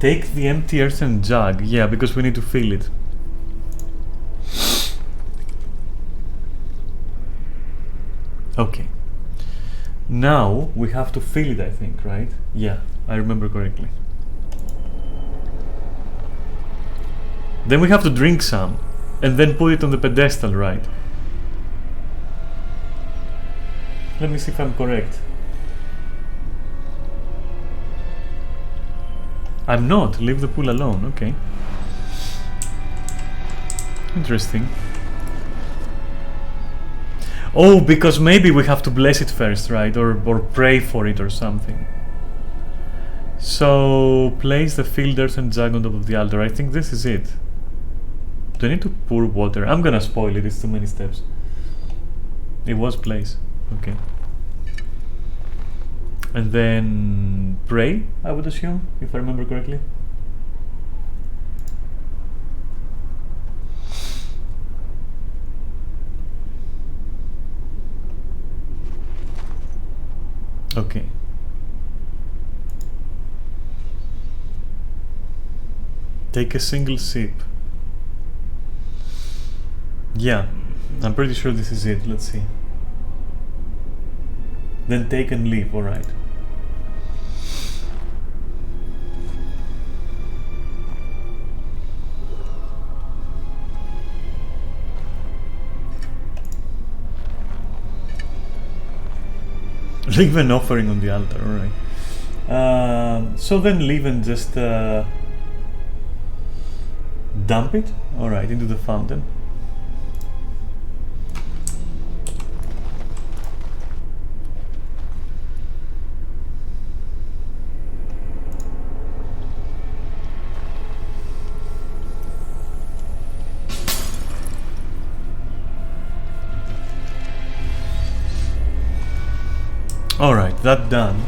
Take the empty earthen jug. Yeah, because we need to fill it. Okay. Now we have to fill it, I think, right? Yeah, I remember correctly. Then we have to drink some and then put it on the pedestal, right? Let me see if I'm correct. I'm not. Leave the pool alone. Okay. Interesting. Oh, because maybe we have to bless it first, right? Or pray for it or something. So, place the filled earthen jug on top of the altar. I think this is it. Do I need to pour water? I'm gonna spoil it. It's too many steps. It was place. Okay. And then pray, I would assume, if I remember correctly. Okay. Take a single sip. Yeah, I'm pretty sure this is it. Let's see. Then take and leave, alright. Leave an offering on the altar, alright. So then leave and just dump it, alright, into the fountain. Alright, that done.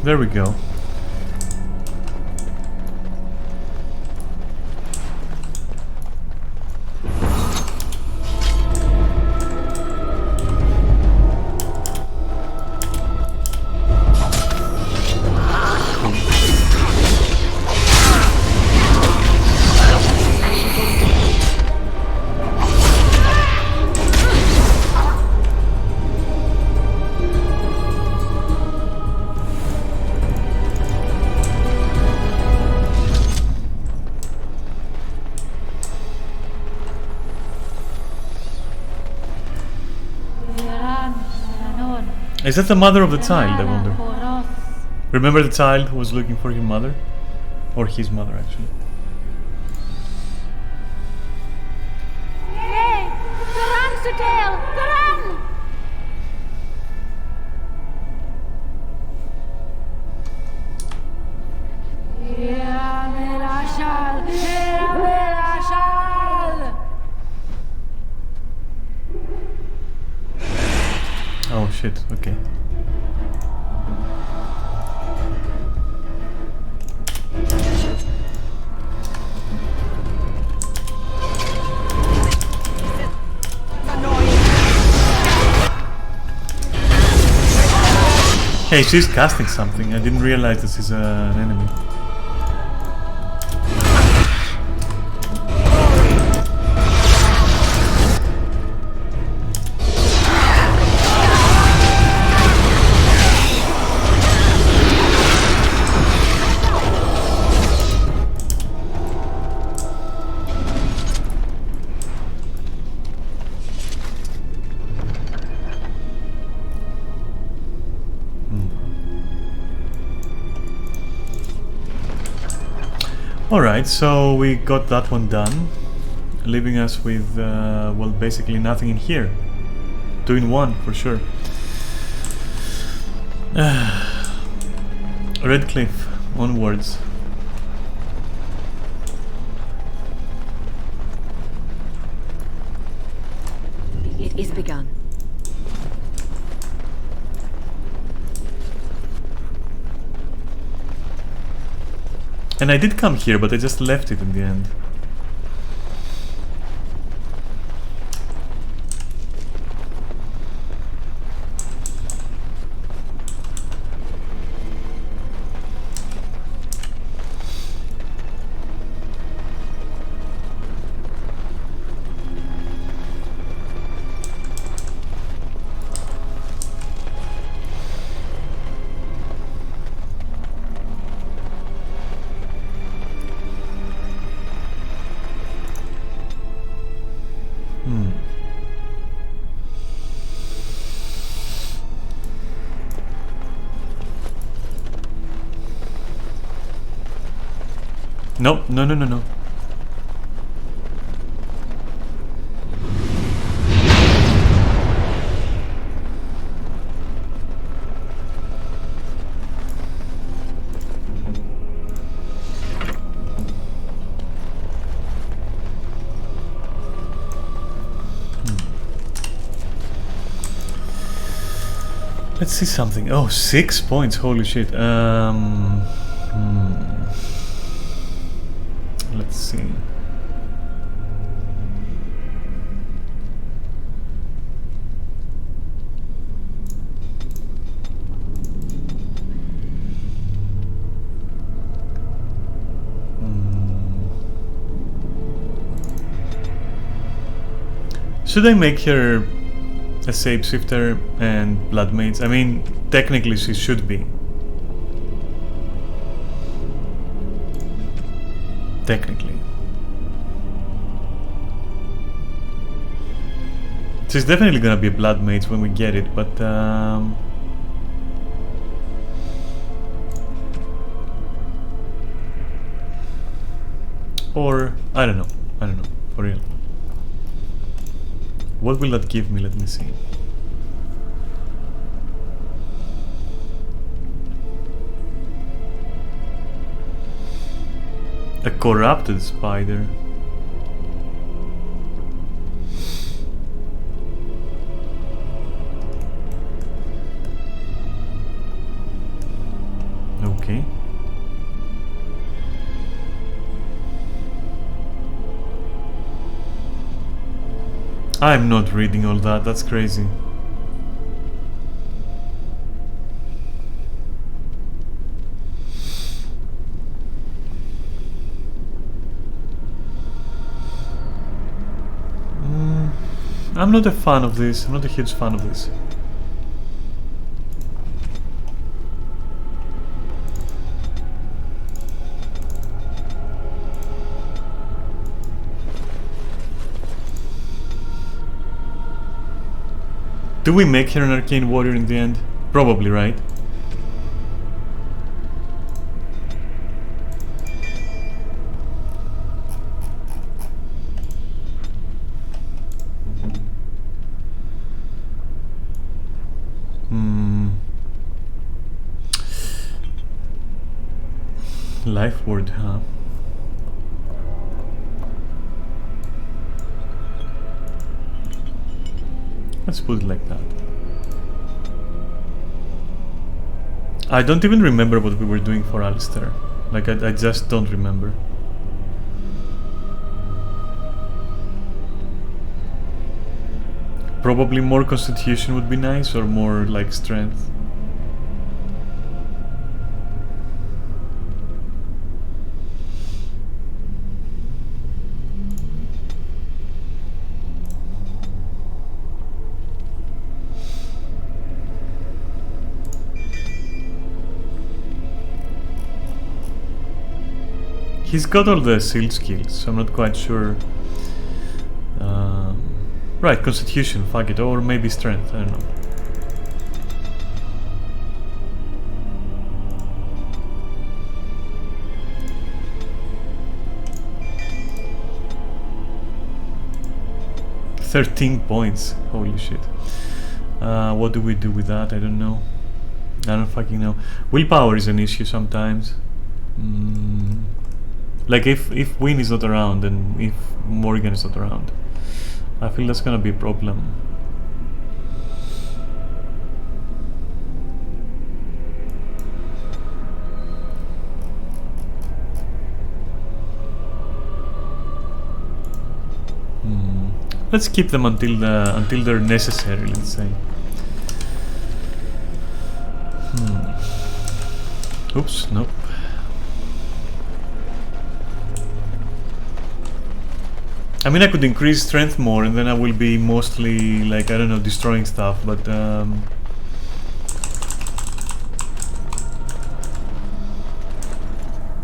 There we go. Is that the mother of the child, I wonder? Remember the child who was looking for his mother? Or his mother, actually. Oh shit, okay. Hey, she's casting something. I didn't realize this is an enemy. Alright, so we got that one done, leaving us with, well, basically nothing in here. 2 in 1, for sure. Red Cliff, onwards. It is begun. And I did come here, but I just left it in the end. No, no, no, no, no. Let's see something. Oh, 6 points. Holy shit. Let's see. Should I make her a shapeshifter and blood mage? I mean, technically she should be. Technically. She's definitely gonna be a blood mage when we get it, but or I don't know, for real. What will that give me? Let me see. A corrupted spider. Okay. I'm not reading all that, that's crazy. I'm not a fan of this, I'm not a huge fan of this. Do we make her an arcane warrior in the end? Probably, right? Life word, huh? Let's put it like that. I don't even remember what we were doing for Alistair. Like, I just don't remember. Probably more constitution would be nice, or more like strength. He's got all the shield skills, so I'm not quite sure. Right, constitution, fuck it, or maybe strength, I don't know. 13 points. Holy shit. What do we do with that? I don't know. I don't fucking know. Willpower is an issue sometimes. Like if Wynne is not around and if Morgan is not around, I feel that's gonna be a problem. Let's keep them until they're necessary. Let's say. Oops, nope. I mean, I could increase strength more, and then I will be mostly like, I don't know, destroying stuff. But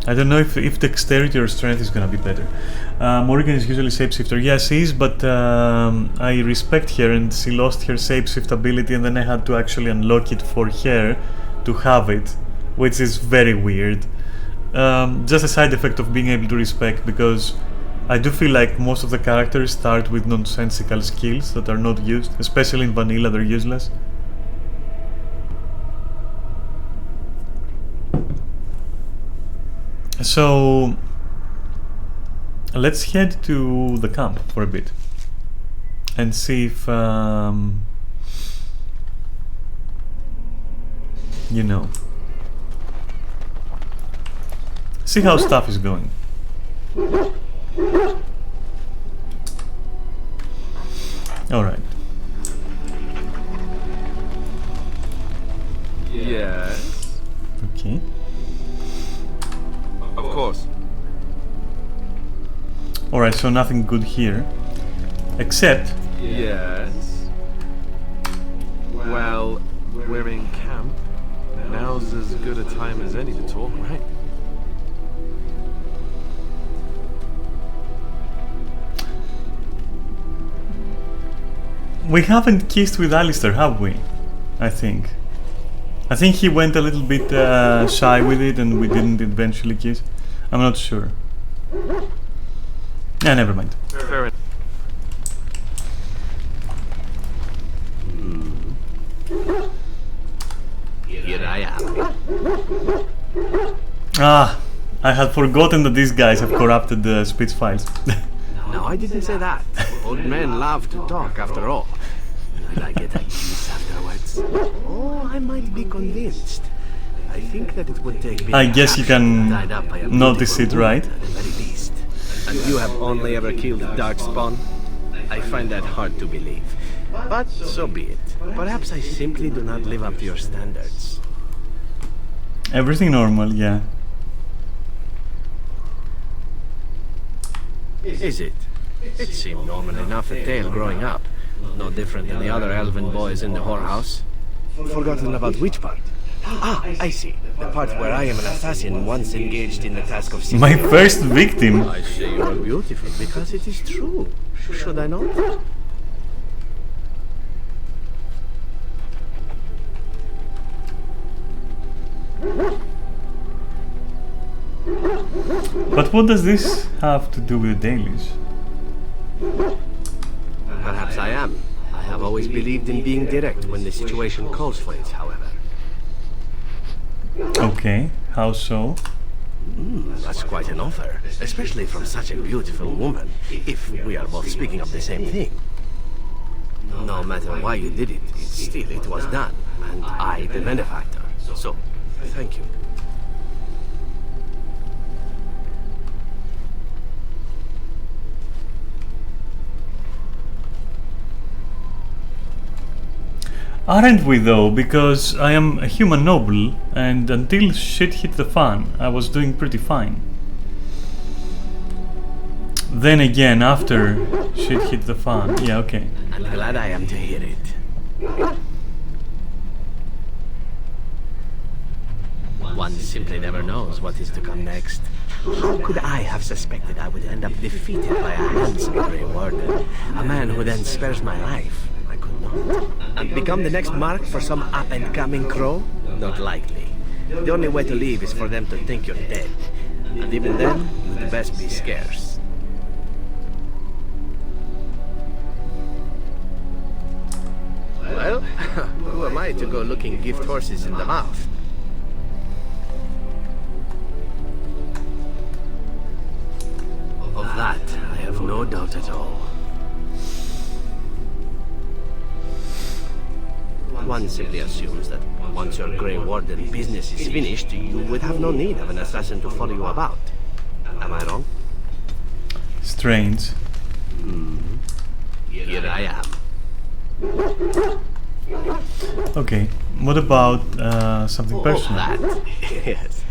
I don't know if dexterity or strength is gonna be better. Morgan is usually shapeshifter. Yes, she is, but I respect her, and she lost her shapeshift ability, and then I had to actually unlock it for her to have it, which is very weird. Just a side effect of being able to respect, because I do feel like most of the characters start with nonsensical skills that are not used, especially in vanilla, they're useless. So let's head to the camp for a bit and see if you know, see how stuff is going. All right. Yes. Okay. Of course. All right. So nothing good here, except. Yes. Well, we're in camp. Now's as good a time as any to talk, right? We haven't kissed with Alistair, have we? I think he went a little bit shy with it, and we didn't eventually kiss. I'm not sure. Yeah, never mind. Fair enough. Here I am. Ah, I had forgotten that these guys have corrupted the speech files. No, I didn't say that. Old men love to talk, after all. Will I get a kiss afterwards? Oh, I might be convinced. I think that it would take me. I guess you can tied up by a notice it, beautiful right? woman, at the very least. And you have only ever killed Darkspawn? I find that hard to believe. But so be it. Perhaps I simply do not live up to your standards. Everything normal, yeah. Is it? It seemed normal enough at Tale growing up. No different than the other elven boys in the whorehouse. Forgotten about which part? Ah, I see. The part where I am an assassin once engaged in the task of... My first victim. I say you are beautiful because it is true. Should I not? But what does this have to do with the dailies? Perhaps I am. I have always believed in being direct when the situation calls for it, however. Okay, how so? That's quite an offer, especially from such a beautiful woman, if we are both speaking of the same thing. No matter why you did it, still it was done, and I the benefactor. So, thank you. Aren't we though? Because I am a human noble, and until shit hit the fan, I was doing pretty fine. Then again, after shit hit the fan, yeah, okay. I'm glad I am to hear it. One simply never knows what is to come next. How could I have suspected I would end up defeated by a handsome Grey Warden? A man who then spares my life? I could not. And become the next mark for some up-and-coming crow? Not likely. The only way to leave is for them to think you're dead. And even then, you'd best be scarce. Well, who am I to go looking gift horses in the mouth? Of that, I have no doubt at all. One simply assumes that once your Grey Warden business is finished, you would have no need of an assassin to follow you about. Am I wrong? Strange. Here I am. Okay, what about something personal? That? Yes.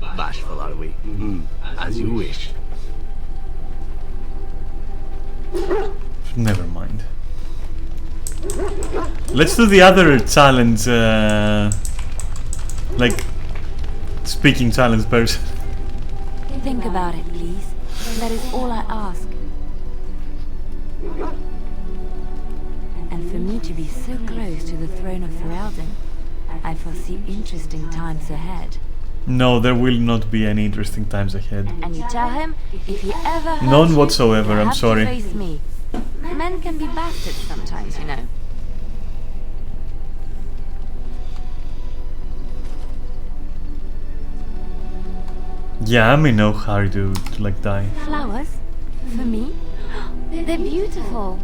Bashful, are we? As you wish. Never mind. Let's do the other challenge, like speaking challenge person. Think about it, please. That is all I ask. And for me to be so close to the throne of Ferelden, I foresee interesting times ahead. No, there will not be any interesting times ahead. And you tell him, if he ever hurts None you, whatsoever, you I'm have sorry. to face me. Men can be bastards sometimes, you know. Yeah, I'm in no hurry to like die. Flowers? For me? They're beautiful.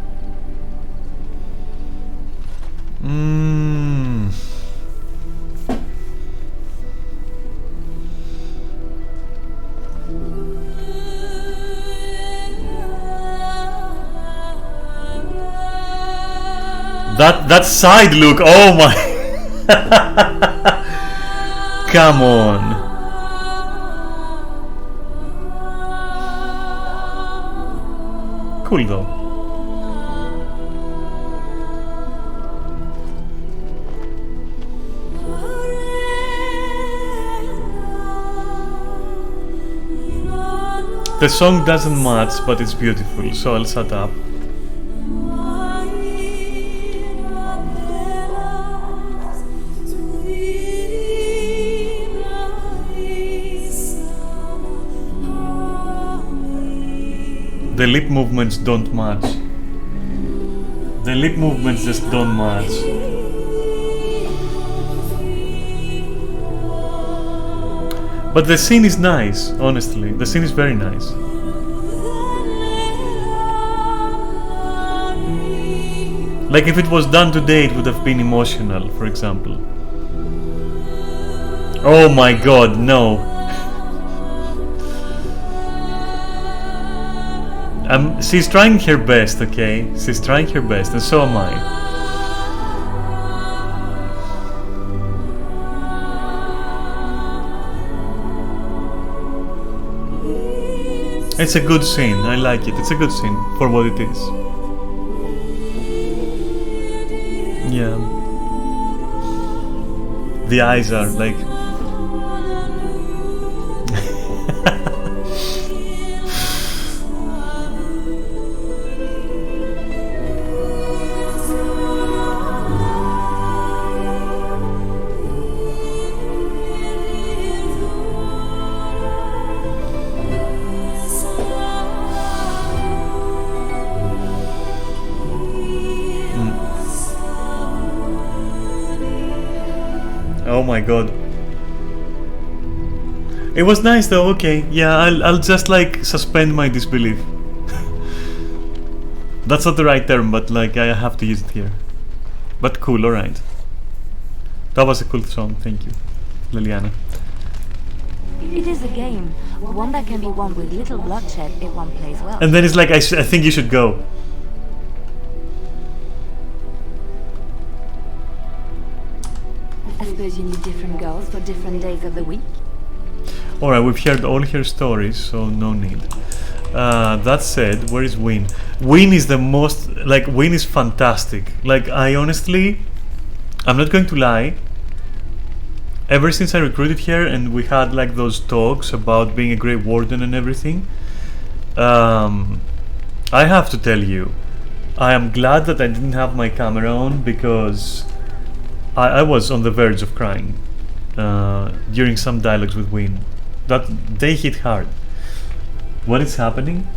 That side look, oh my. Come on. Cool though. The song doesn't match, but it's beautiful, so I'll shut up. The lip movements don't match. The lip movements just don't match. But the scene is nice, honestly. The scene is very nice. Like if it was done today, it would have been emotional, for example. Oh my god, no. She's trying her best, okay? She's trying her best, and so am I. It's a good scene, I like it. It's a good scene for what it is. Yeah. The eyes are like... Oh my god. It was nice though, okay. Yeah, I'll just like suspend my disbelief. That's not the right term, but like I have to use it here. But cool, alright. That was a cool song, thank you, Liliana. It is a game, one that can be won with little bloodshed if one plays well. And then it's like, I think you should go. I suppose you need different girls for different days of the week. Alright, we've heard all her stories, so no need. That said, where is Win? Win is the most, like, Win is fantastic. Like, I honestly, I'm not going to lie, ever since I recruited her and we had like those talks about being a Grey Warden and everything, I have to tell you, I am glad that I didn't have my camera on, because I was on the verge of crying during some dialogues with Win. That they hit hard. What is happening?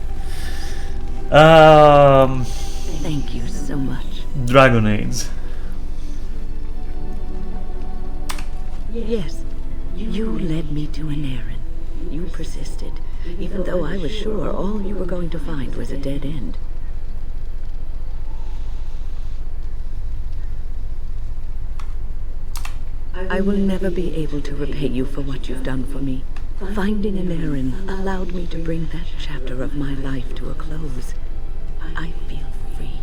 Thank you so much. Dragon Age. Yes. You led me to an errand. You persisted, even though I was sure all you were going to find was a dead end. I will never be able to repay you for what you've done for me. Finding an errand allowed me to bring that chapter of my life to a close. I feel free.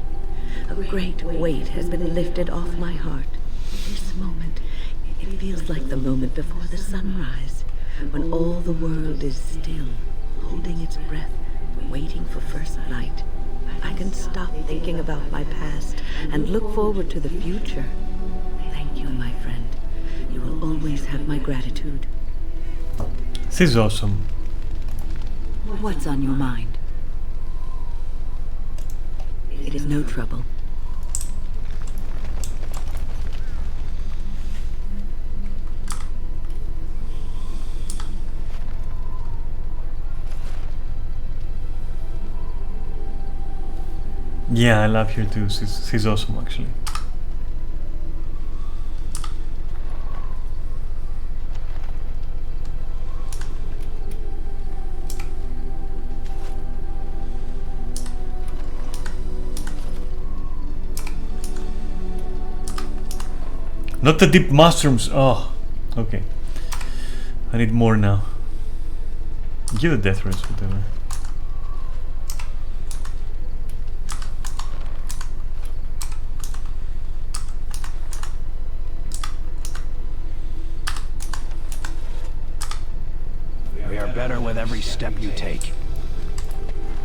A great weight has been lifted off my heart. This moment, it feels like the moment before the sunrise, when all the world is still, holding its breath, waiting for first light. I can stop thinking about my past and look forward to the future. Thank you, my friend. You will always have my gratitude. This is awesome. What's on your mind? It is no trouble. Yeah, I love her too. She's awesome, actually. Not the deep mushrooms. Oh, okay. I need more now. Give the death race, whatever. We are better with every step you take.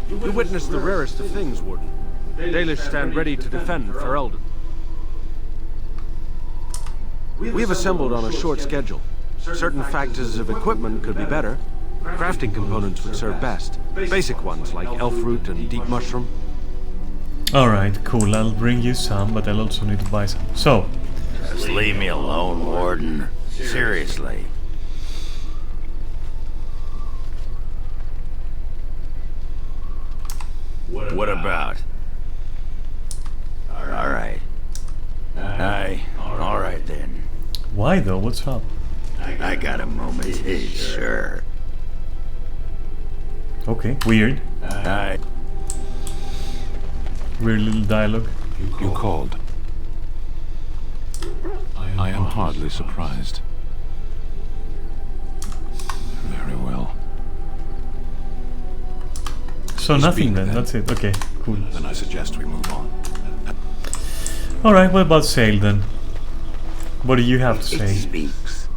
You witnessed the rarest of things, Warden. Dalish stand ready to defend for Eldon. We have assembled on a short schedule. Certain factors of equipment could be better. Crafting components would serve best. Basic ones like elf root and deep mushroom. Alright, cool. I'll bring you some, but I'll also need to buy some. So. Just leave me alone, Warden. Seriously. What about? Alright. Alright then. Why though? What's up? I got a moment, sure. Okay, weird. Weird little dialogue. You called. I am hardly surprised. Very well. So nothing then, that's it. Okay, cool. Then I suggest we move on. Alright, what about Sail then? What do you have to say? It speaks.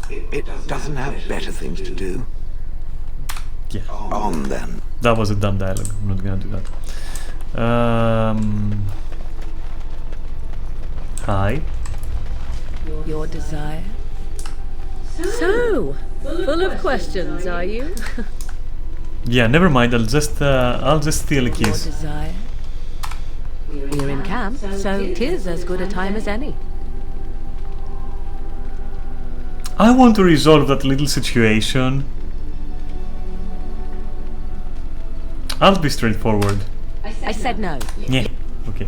It doesn't have better things to do. Yeah. On then. That was a dumb dialogue. I'm not gonna do that. Hi. Your desire? So, full of questions, are you? Yeah, never mind. I'll just steal a Your kiss. desire? We're in camp, so 'tis as good a time as any. I want to resolve that little situation. I'll be straightforward. I said no. Yeah. Okay.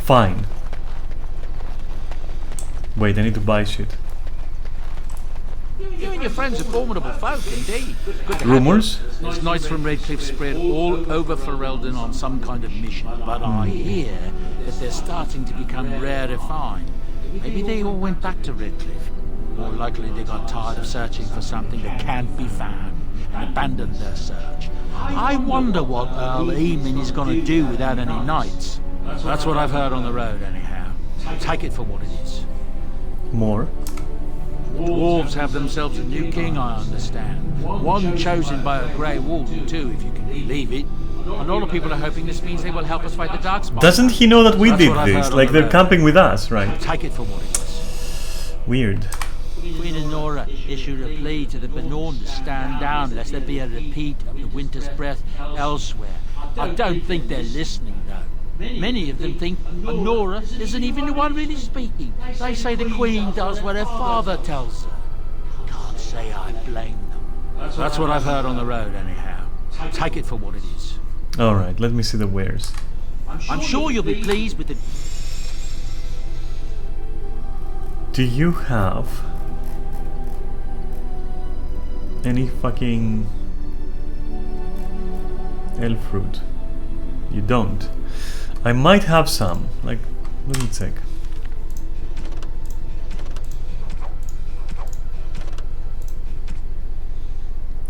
Fine. Wait, I need to buy shit. You and your friends are formidable folk, indeed. Good to Rumors? have you. It's nice from Redcliffe spread all over Ferelden on some kind of mission, but I hear that they're starting to become rarefied. Maybe they all went back to Redcliffe. More likely they got tired of searching for something that can't be found and abandoned their search. I wonder what Earl Eamon is going to do without any knights. That's what I've heard on the road, anyhow. Take it for what it is. More? Dwarves have themselves a new king, I understand. One chosen by a Grey Warden, too, if you can believe it. And all the people are hoping this means they will help us fight the Darkspawn. Doesn't he know that we That's did what I've this? heard Like on the they're road. camping with us, right? Take it for what it is. Weird. Queen Honora issued a plea to the Benorn to stand down lest there be a repeat of the Winter's Breath elsewhere. I don't think they're listening, though. Many of them think Honora isn't even the one really speaking. They say the Queen does what her father tells her. Can't say I blame them. That's what I've heard on the road, anyhow. Take it for what it is. Alright, let me see the wares. I'm sure you'll be pleased with the... Do you have any fucking elf fruit? You don't. I might have some. Like, let me check.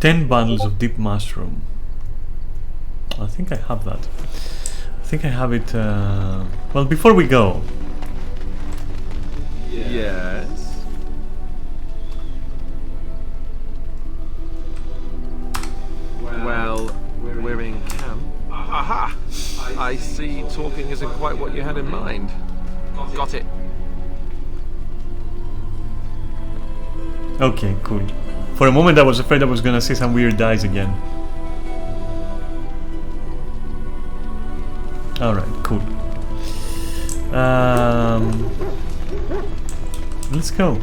$10 bundles of deep mushroom. I think I have that. I think I have it. Well, before we go. Yes. Well, we're in camp. Aha! I see talking isn't quite what you had in mind. Got it. Okay, cool. For a moment I was afraid I was gonna see some weird eyes again. Alright, cool. Let's go.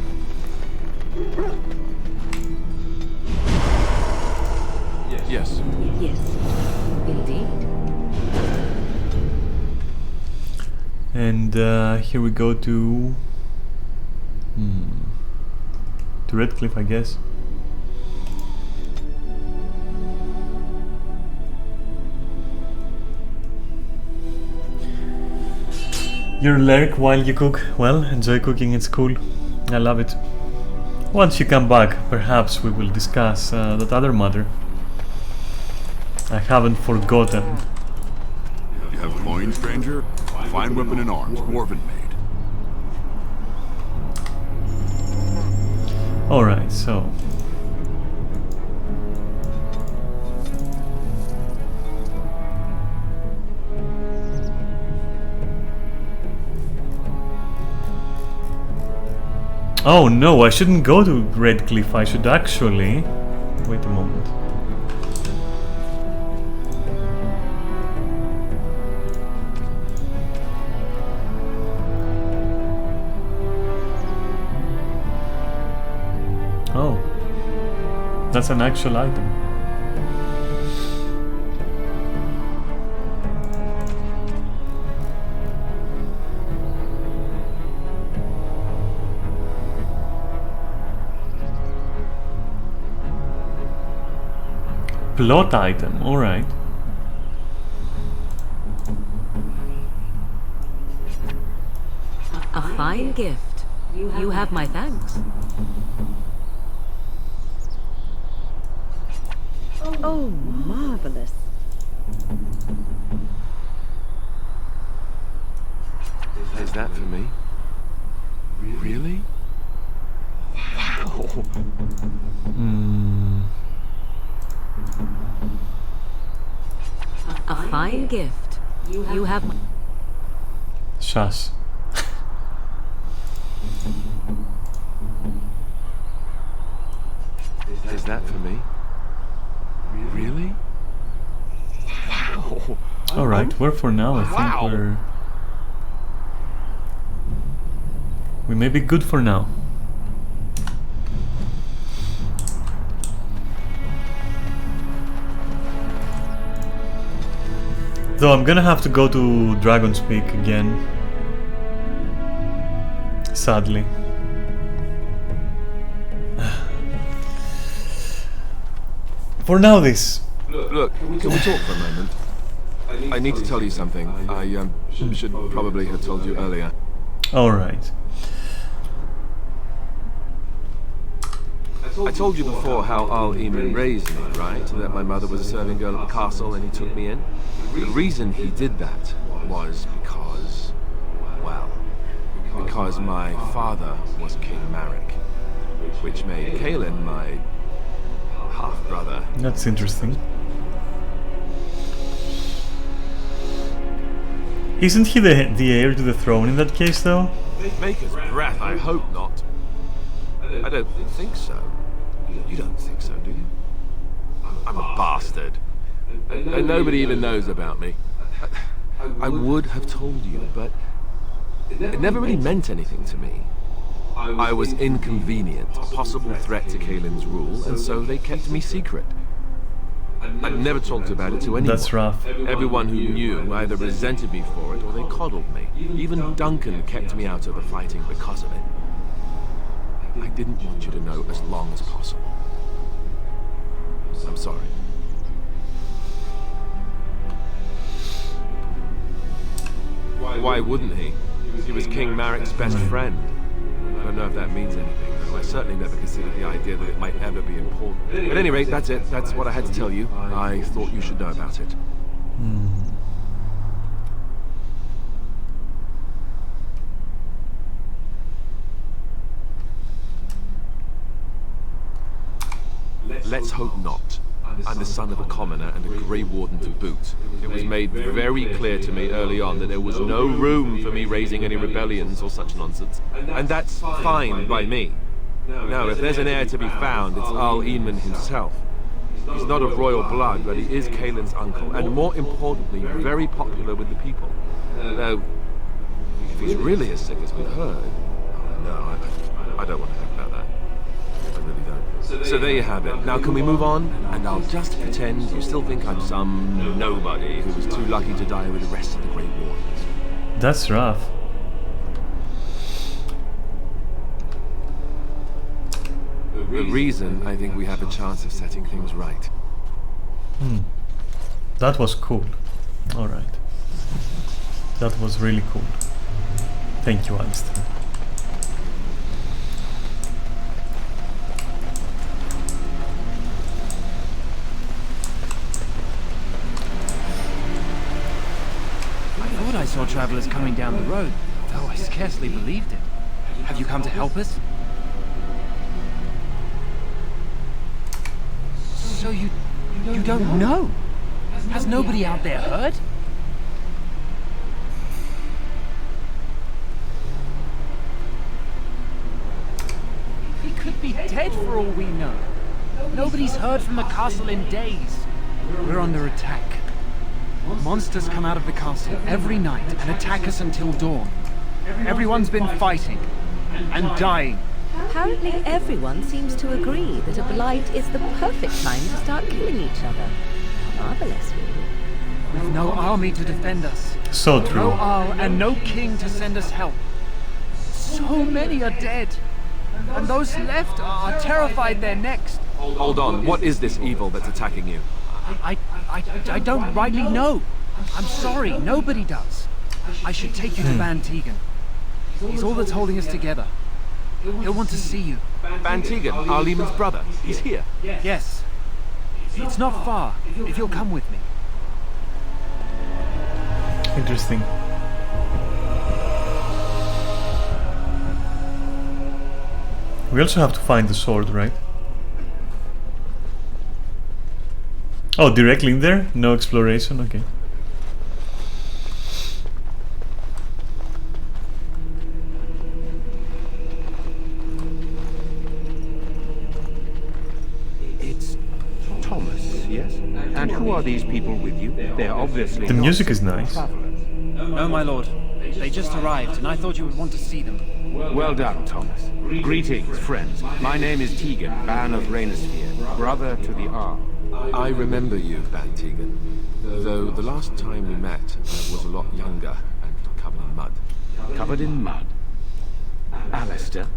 Yes. Yes, indeed. And here we go to Redcliffe, I guess. You're lyric while you cook. Well, enjoy cooking, it's cool. I love it. Once you come back, perhaps we will discuss that other matter. I haven't forgotten. You have coin, stranger? Fine weapon and arms, dwarven made. Alright, so. Oh no, I shouldn't go to Redcliffe, I should actually... Wait a moment. Oh. That's an actual item. Plot item, alright. A fine gift. You have my thanks. Oh, marvelous. Is that for me? Really? Wow. A fine gift. You have my... Shush. Is that for me? Really? Wow. Alright, we're for now, I think we may be good for now. Though I'm gonna have to go to Dragon's Peak again. Sadly. For now this. Look, can we talk for a moment? I need to tell you something. I should probably have told you earlier. Alright. I told you before how Al Eamon raised me, right? That my mother was a serving girl at the castle and he took me in. The reason he did that was because, well, because my father was King Marek, which made Kaelin my half-brother. That's interesting. Isn't he the heir to the throne in that case, though? Maker's breath, I hope not. I don't think so. You don't think so, do you? I'm a bastard. And nobody even knows about me. I would have told you, but it never really meant anything to me. I was inconvenient, a possible threat to Kaelin's rule, and so they kept me secret. I'd never talked about it to anyone. That's rough. Everyone who knew either resented me for it or they coddled me. Even Duncan kept me out of the fighting because of it. I didn't want you to know as long as possible. I'm sorry. Why wouldn't he? He was King Marek's best friend. I don't know if that means anything, though. I certainly never considered the idea that it might ever be important. But at any rate, that's it. That's what I had to tell you. I thought you should know about it. Let's hope not. I'm the son of a commoner and a Grey Warden to boot. It was made very clear to me early on that there was no room for me raising any rebellions or such nonsense. And that's fine by me. Now, if there's an heir to be found, it's Al Eamon himself. He's not of royal blood, but he is Kaelin's uncle, and more importantly, very popular with the people. Now, if he's really as sick as we've heard, no, I don't want to think about that. I really don't. So there you have it. Now can we move on? And I'll just pretend you still think I'm some nobody who was too lucky to die with the rest of the Grey Wardens. That's rough. The reason I think we have a chance of setting things right. That was cool. Alright. That was really cool. Thank you, Alistair. I saw travelers coming down the road, though I scarcely believed it. Have you come to help us? So you don't know? Has nobody out there heard? He could be dead for all we know. Nobody's heard from the castle in days. We're under attack. Monsters come out of the castle every night and attack us until dawn. Everyone's been fighting and dying. Apparently everyone seems to agree that a blight is the perfect time to start killing each other. Marvelous, really. With no army to defend us. So true. No Arl and no king to send us help. So many are dead. And those left are terrified they're next. Hold on, what is this evil that's attacking you? I don't rightly know. I'm sorry, nobody does. I should take you to Ban Tegan. He's all that's holding us together. He'll want to see you. Ban Tegan, Al Eamon's brother. He's here. Yes. It's not far, if you'll come with me. Interesting. We also have to find the sword, right? Oh, directly in there? No exploration? Okay. It's Thomas, yes? And who are these people with you? They're obviously The music is nice. No, my lord. They just arrived, and I thought you would want to see them. Well done, Thomas. Greetings, friends. My name is Tegan, Ban of Rainersphere, brother to the Arl. I remember you, Ban Tegan. Though the last time we met, I was a lot younger and covered in mud. Covered in mud? Alistair?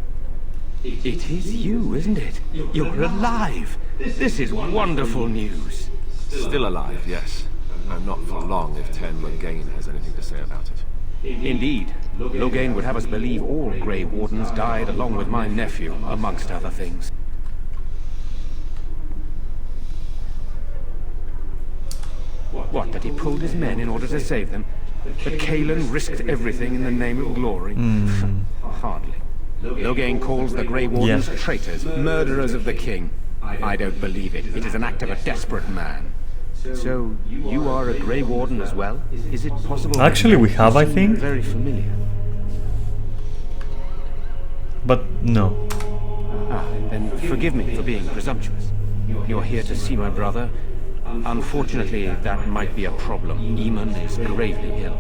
It is you, isn't it? You're alive! This is wonderful news. Still alive, yes. And not for long if Ten Loghain has anything to say about it. Indeed. Loghain would have us believe all Grey Wardens died along with my nephew, amongst other things. What, that he pulled his men in order to save them? That Kaelin risked everything in the name of glory? Hardly. Loghain calls the Grey Wardens traitors, murderers of the king. I don't believe it. It is an act of a desperate man. So, you are a Grey Warden as well? Is it possible? Actually, we have, I think. Very familiar. But no. Then forgive me for being presumptuous. You're here to see my brother. Unfortunately, that might be a problem. Eamon is gravely ill.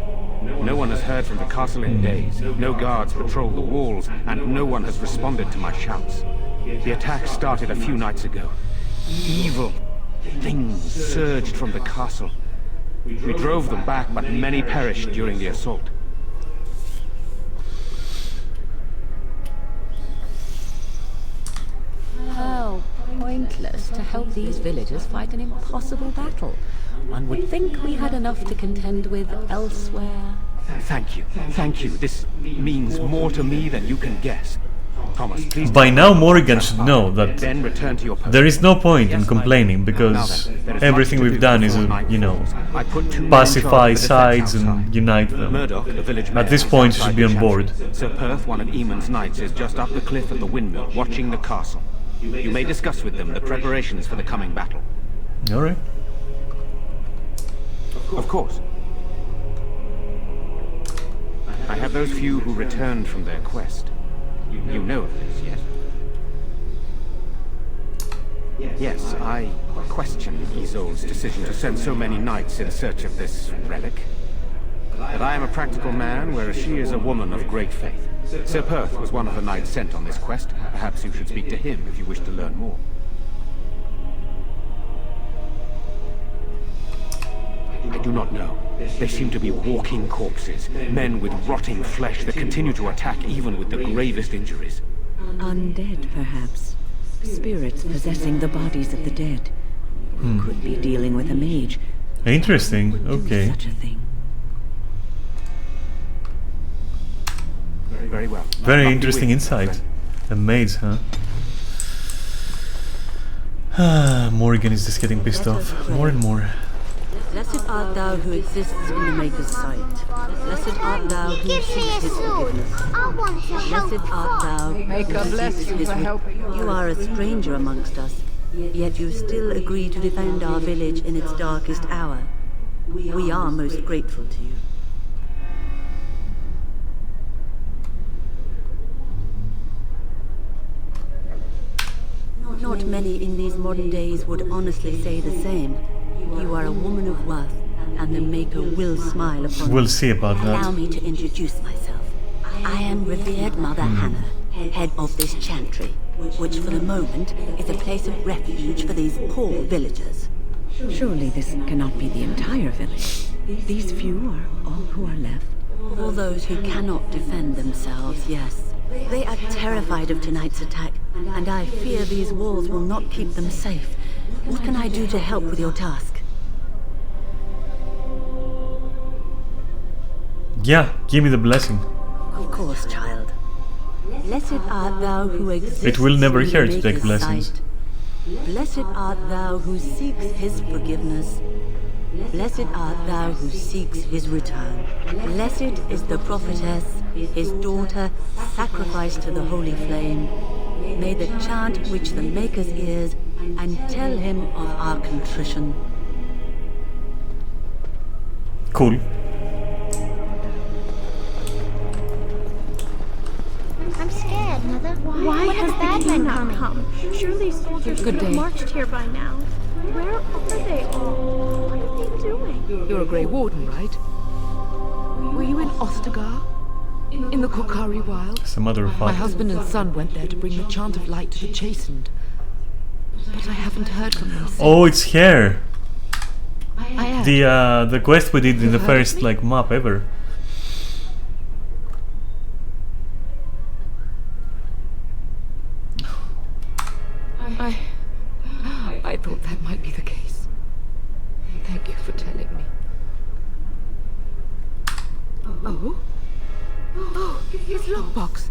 No one has heard from the castle in days. No guards patrol the walls, and no one has responded to my shouts. The attack started a few nights ago. Evil. Things surged from the castle. We drove them back, but many perished during the assault. How pointless to help these villagers fight an impossible battle. One would think we had enough to contend with elsewhere. Thank you. Thank you. This means more to me than you can guess. Thomas, please. By now Morrigan should know that then return to your post. there is no point in complaining, because everything we've done is, you know, pacify sides and unite them. Murdoch, the village At this point you should be on board. Sir Perth, one of Eamon's knights, is just up the cliff at the windmill, watching the castle. You may discuss with them the preparations for the coming battle. Alright. Of course. I have those few who returned from their quest. You know of this, yes? Yes, I question Isolde's decision to send so many knights in search of this relic. But I am a practical man, whereas she is a woman of great faith. Sir Perth was one of the knights sent on this quest. Perhaps you should speak to him if you wish to learn more. I do not know. They seem to be walking corpses, men with rotting flesh that continue to attack even with the gravest injuries. Undead, perhaps. Spirits possessing the bodies of the dead. Could be dealing with a mage. Interesting, okay. Such a thing. Very well. Very interesting insight. A mage, huh? Morrigan is just getting pissed off more and more. Blessed art thou who exists in the Maker's sight. Blessed art thou who seeks his forgiveness. Blessed art thou Maker bless you for helping. You are a stranger amongst us, yet you still agree to defend our village in its darkest hour. We are most grateful to you. Not many in these modern days would honestly say the same. You are a woman of worth, and the Maker will smile upon you. We'll see about that. Allow me to introduce myself. I am revered Mother Hannah, head of this chantry, which for the moment is a place of refuge for these poor villagers. Surely this cannot be the entire village. These few are all who are left. All those who cannot defend themselves, yes. They are terrified of tonight's attack, and I fear these walls will not keep them safe. What can I do to help with your task? Yeah, give me the blessing. Of course, child. Blessed art thou who exists. It will never in the hurt to take Maker's blessings. sight. Blessed art thou who seeks his forgiveness. Blessed art thou who seeks his return. Blessed is the prophetess, his daughter, sacrificed to the holy flame. May the chant reach the Maker's ears and tell him of our contrition. Cool. I'm scared, Mother. Why has bad men not come? Surely soldiers would have marched here by now. Where are they all? What are they doing? You're a Grey Warden, right? Were you in Ostagar? In the Kokari Wild? Some other My husband and son went there to bring the chant of light to the chastened. But I haven't heard from them since. Oh, it's here. I am. The quest we did in the first map ever. I thought that might be the case. Thank you for telling me. Oh? Oh, his lockbox.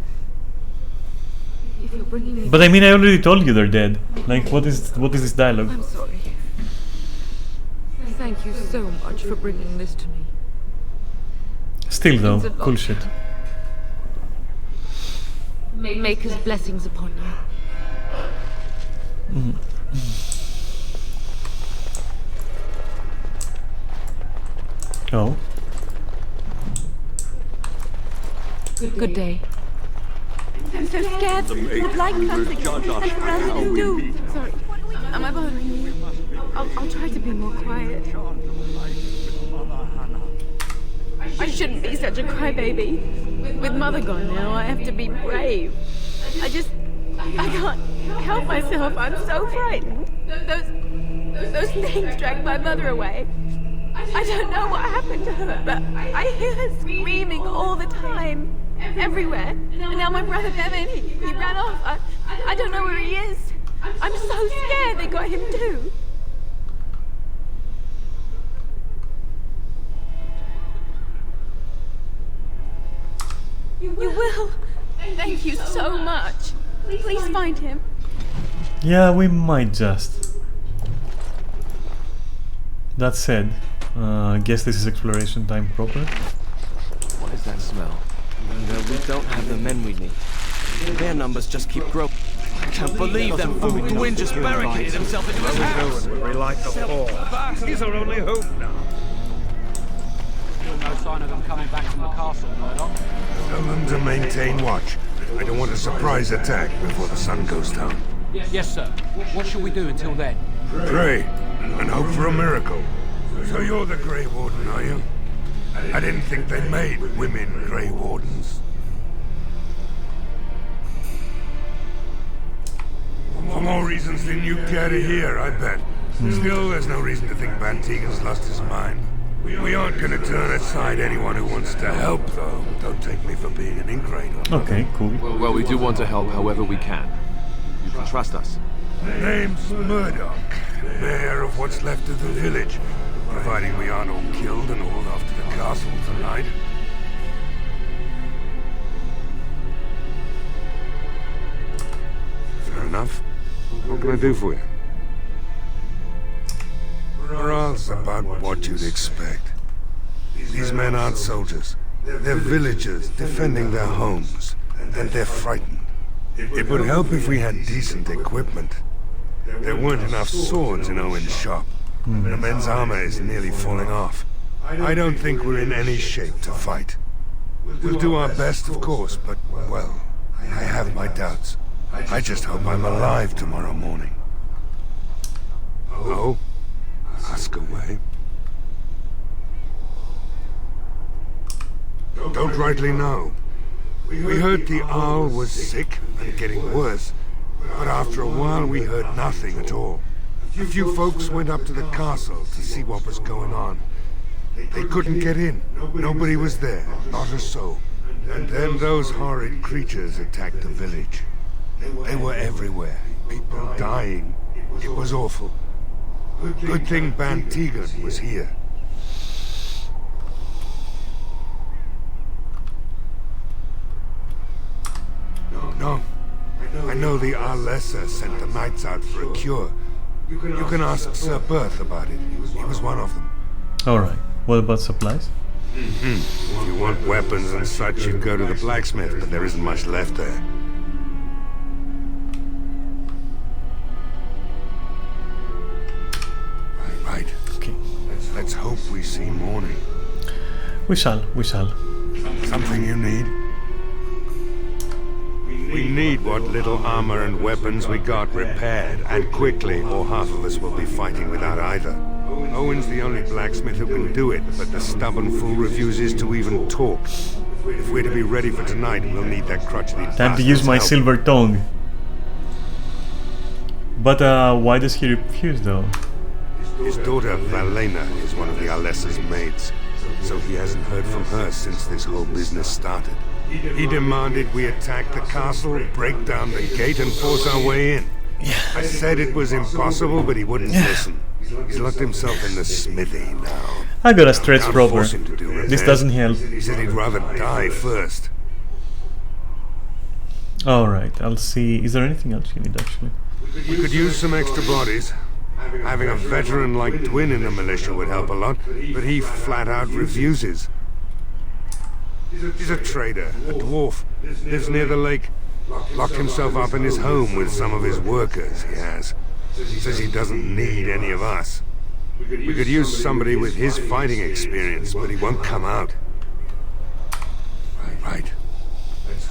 If you're bringing me... But I mean, I already told you they're dead. Like, what is this dialogue? I'm sorry. Thank you so much for bringing this to me. Still though, cool shit. Maker's blessings upon you. Oh. Good day. I'm so scared. The blind comes again. And rather than do. Sorry. Am I bothering you? I'll try to be more quiet. I shouldn't be such a crybaby. With Mother gone now, I have to be brave. I can't help myself. I'm so frightened. Those things dragged my mother away. I don't know what happened to her, but I hear her screaming all the time, everywhere. And now my brother Bevan, he ran off. I don't know where he is. I'm so scared they got him too. You will? Thank you so much. Please find him. Yeah, we might just. That said, I guess this is exploration time proper. What is that smell? No, we don't have the men we need. Their numbers just keep growing. I can't believe that fool Gwyn just barricaded himself into his house. We relight the fall. He's our only hope now. Still no sign of them coming back from the castle, Murdoch. Tell them to maintain watch. I don't want a surprise attack before the sun goes down. Yes, sir. What should we do until then? Pray and hope for a miracle. So you're the Grey Warden, are you? I didn't think they made women Grey Wardens. For more reasons than you care to hear, I bet. Still, there's no reason to think Van Tegan's lost his mind. We aren't going to turn aside anyone who wants to help, though. Don't take me for being an ingrate. Okay, cool. Well, we do want to help however we can. You can trust us. Name's Murdoch, mayor of what's left of the village, providing we aren't all killed and hauled off to the castle tonight. Fair enough. What can I do for you? Morale's about what you'd expect. These men aren't soldiers. They're villagers defending their homes, and they're frightened. It would help if we had decent equipment. There weren't enough swords in Owen's shop. The men's armor is nearly falling off. I don't think we're in any shape to fight. We'll do our best, of course, but, well, I have my doubts. I just hope I'm alive tomorrow morning. Oh? Ask away. Don't rightly know. We heard the owl was sick and getting worse, but after a while we heard nothing at all. A few folks went up to the castle to see what was going on. They couldn't get in. Nobody was there, not a soul. And then those horrid creatures attacked the village. They were everywhere, people dying. It was awful. Good thing Van Tegan was here. No. I know the Arlessa sent the knights out for a cure. You can ask Sir Berth about it. He was one of them. Alright, what about supplies? If you want weapons and such, you go to the blacksmith, but there isn't much left there. Right. Okay. Let's hope we see morning. We shall. Something you need? We need what little armor and weapons we got repaired, and quickly, or half of us will be fighting without either. Owen's the only blacksmith who can do it, but the stubborn fool refuses to even talk. If we're to be ready for tonight, we'll need that crotchety Time to use my silver tongue. But why does he refuse though? His daughter, Valena, is one of the Alessa's maids, so he hasn't heard from her since this whole business started. He demanded we attack the castle, break down the gate, and force our way in. I said it was impossible, but he wouldn't listen. He's locked himself in the smithy now. I gotta stretch proper. Force him to do This doesn't help. He said he'd rather die first. Alright, I'll see. Is there anything else you need actually? We could use some extra bodies. Having a veteran like Dwin in the militia would help a lot, but he flat out refuses. He's a trader, a dwarf, lives near the lake. Locked himself up in his home with some of his workers, he has. Says he doesn't need any of us. We could use somebody with his fighting experience, but he won't come out. Right.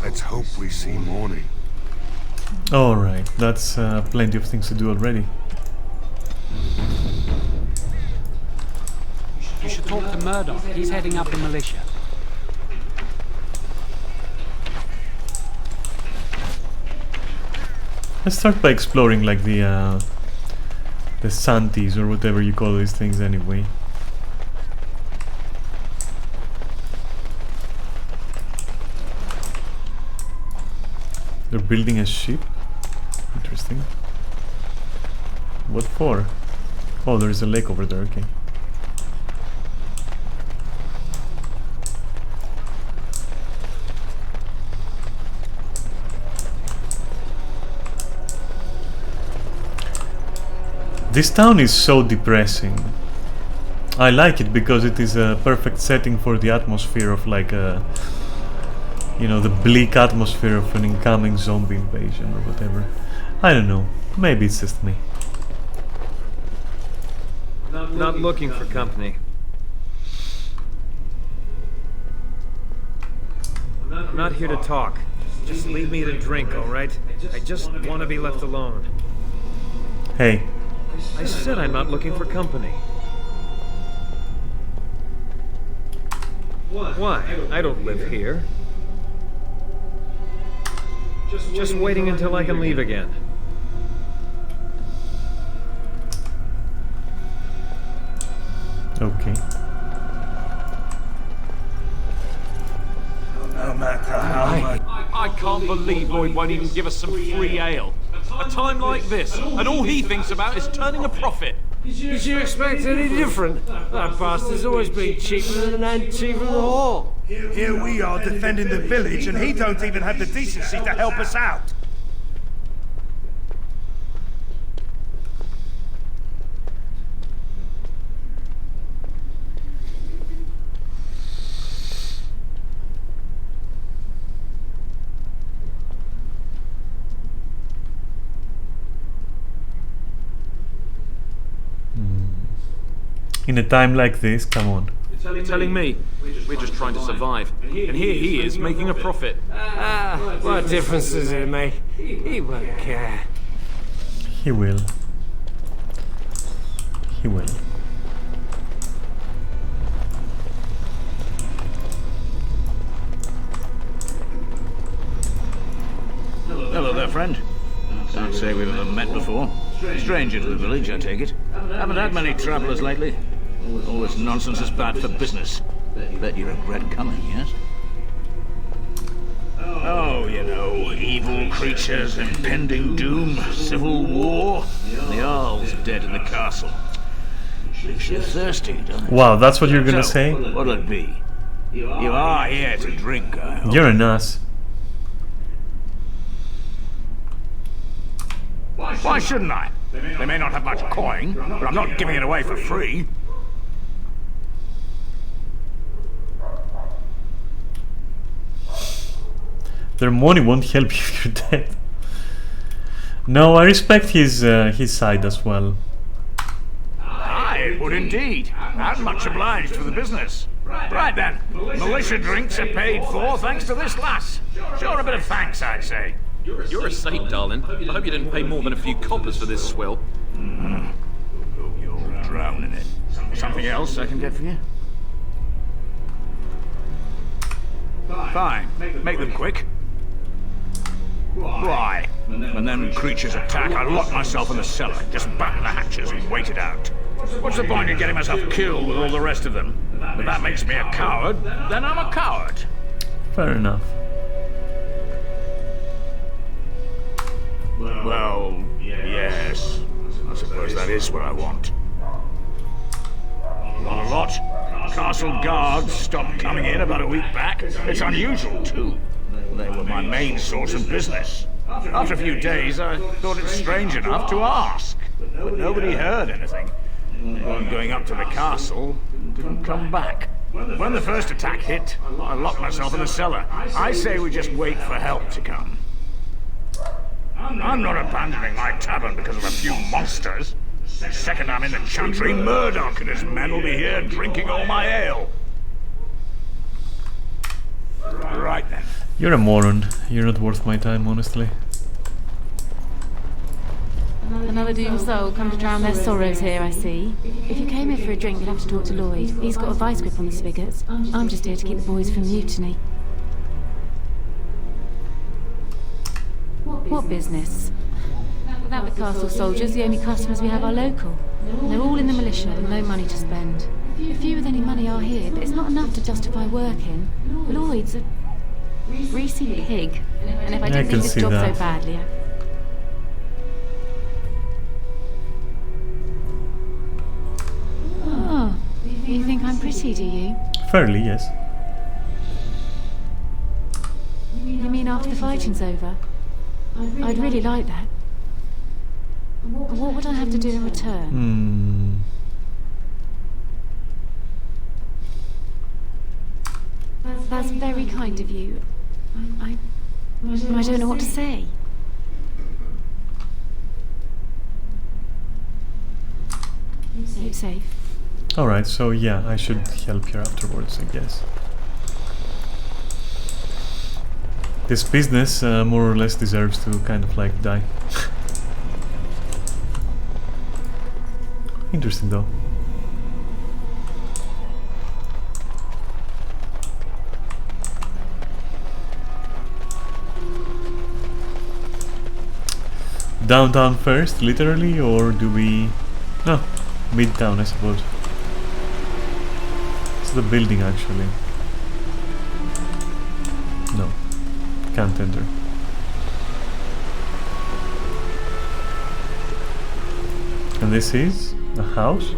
Let's hope we see morning. Alright, that's plenty of things to do already. You should talk to Murdoch. He's heading up the militia. Let's start by exploring like the The Santis, or whatever you call these things anyway. They're building a ship. Interesting. What for? Oh, there's a lake over there, okay. This town is so depressing. I like it because it is a perfect setting for the atmosphere of like a, you know, the bleak atmosphere of an incoming zombie invasion or whatever. I don't know. Maybe it's just me. Not looking for company. I'm not here to talk. Just leave me to drink, all right? I just want to be left alone. Hey. I said I'm not looking for company. Why? I don't live here. Just waiting until I can leave again. Okay. No matter how much... I can't believe Lloyd won't even give us some free ale. A time like this, and all he thinks about is turning a profit. Did you expect any different? That bastard's always been cheaper than an antique from the hall. Here we are defending the village, and he don't even have the decency to help us out. In a time like this, come on. You're telling me we're just trying to survive, and here he is making a profit. What difference does it make? He won't care. He will. He will. Hello there, friend. Can't say we've ever met before. Stranger to the village, I take it. Haven't had many travellers lately. All this nonsense is bad for business. Bet you regret coming, yes? Oh, you know, evil creatures, impending doom, civil war, and the Earl's dead in the castle. Makes you thirsty, doesn't it? Wow, that's what you're gonna say? What'll it be? You are here to drink, I hope. You're an ass. Why shouldn't I? They may not have much coin, but I'm not giving it away for free. Their money won't help you if you're dead. No, I respect his side as well. It would indeed. I'm much obliged for the business. Right then, militia drinks are paid for thanks to this lass. Sure, a bit of thanks, I'd say. You're a saint, darling. I hope you didn't pay more than a few coppers for this swill. You'll drown in it. Something else I can get for you? Fine. Make them quick. Why? When them creatures attack, I lock myself in the cellar, just batten the hatches and wait it out. What's the point in getting myself killed with all the rest of them? If that makes me a coward, then I'm a coward. Fair enough. Well, yes. I suppose that is what I want. Not a lot. Castle guards stopped coming in about a week back. It's unusual, too. They were my main source of business. After a few days, I thought it strange enough to ask. But nobody heard anything. Anyone going up to the castle didn't come back. When the first attack hit, I locked myself in the cellar. I say we just wait for help to come. I'm not abandoning my tavern because of a few monsters. The second I'm in the chantry, Murdoch and his men will be here drinking all my ale. Right then. You're a moron. You're not worth my time, honestly. Another doomed soul come to drown their sorrows here, I see. If you came here for a drink, you'd have to talk to Lloyd. He's got a vice grip on the spigots. I'm just here to keep the boys from mutiny. What business? Without the castle soldiers, the only customers we have are local. And they're all in the militia with no money to spend. The few with any money are here, but it's not enough to justify working. Lloyd's a greasy pig. And if I didn't think this job so badly, Oh, you think I'm pretty, do you? Fairly, yes. You mean after the fighting's over? I'd really like that. What would I have to do in return? That's very kind of you. I don't know what to say. You're safe. Alright, so yeah, I should help her afterwards, I guess. This business more or less deserves to kind of like die. Interesting though. Downtown first, literally, or do we... No, midtown I suppose. It's the building actually. No, can't enter. And this is a house?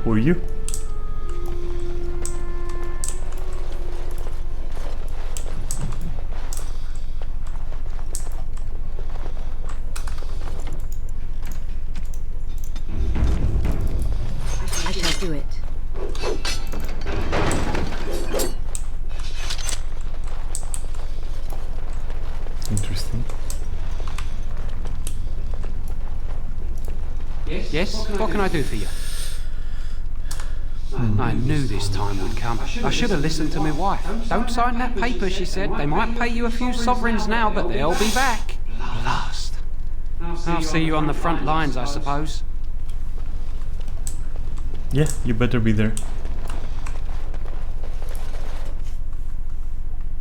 Who are you? I shall do it. Interesting. Yes? What can I do for you? I knew this time would come. I should have listened to my wife. Don't sign that paper, she said. They might pay you a few sovereigns now, but they'll be back. At last. I'll see you on the front lines, I suppose. Yeah, you better be there.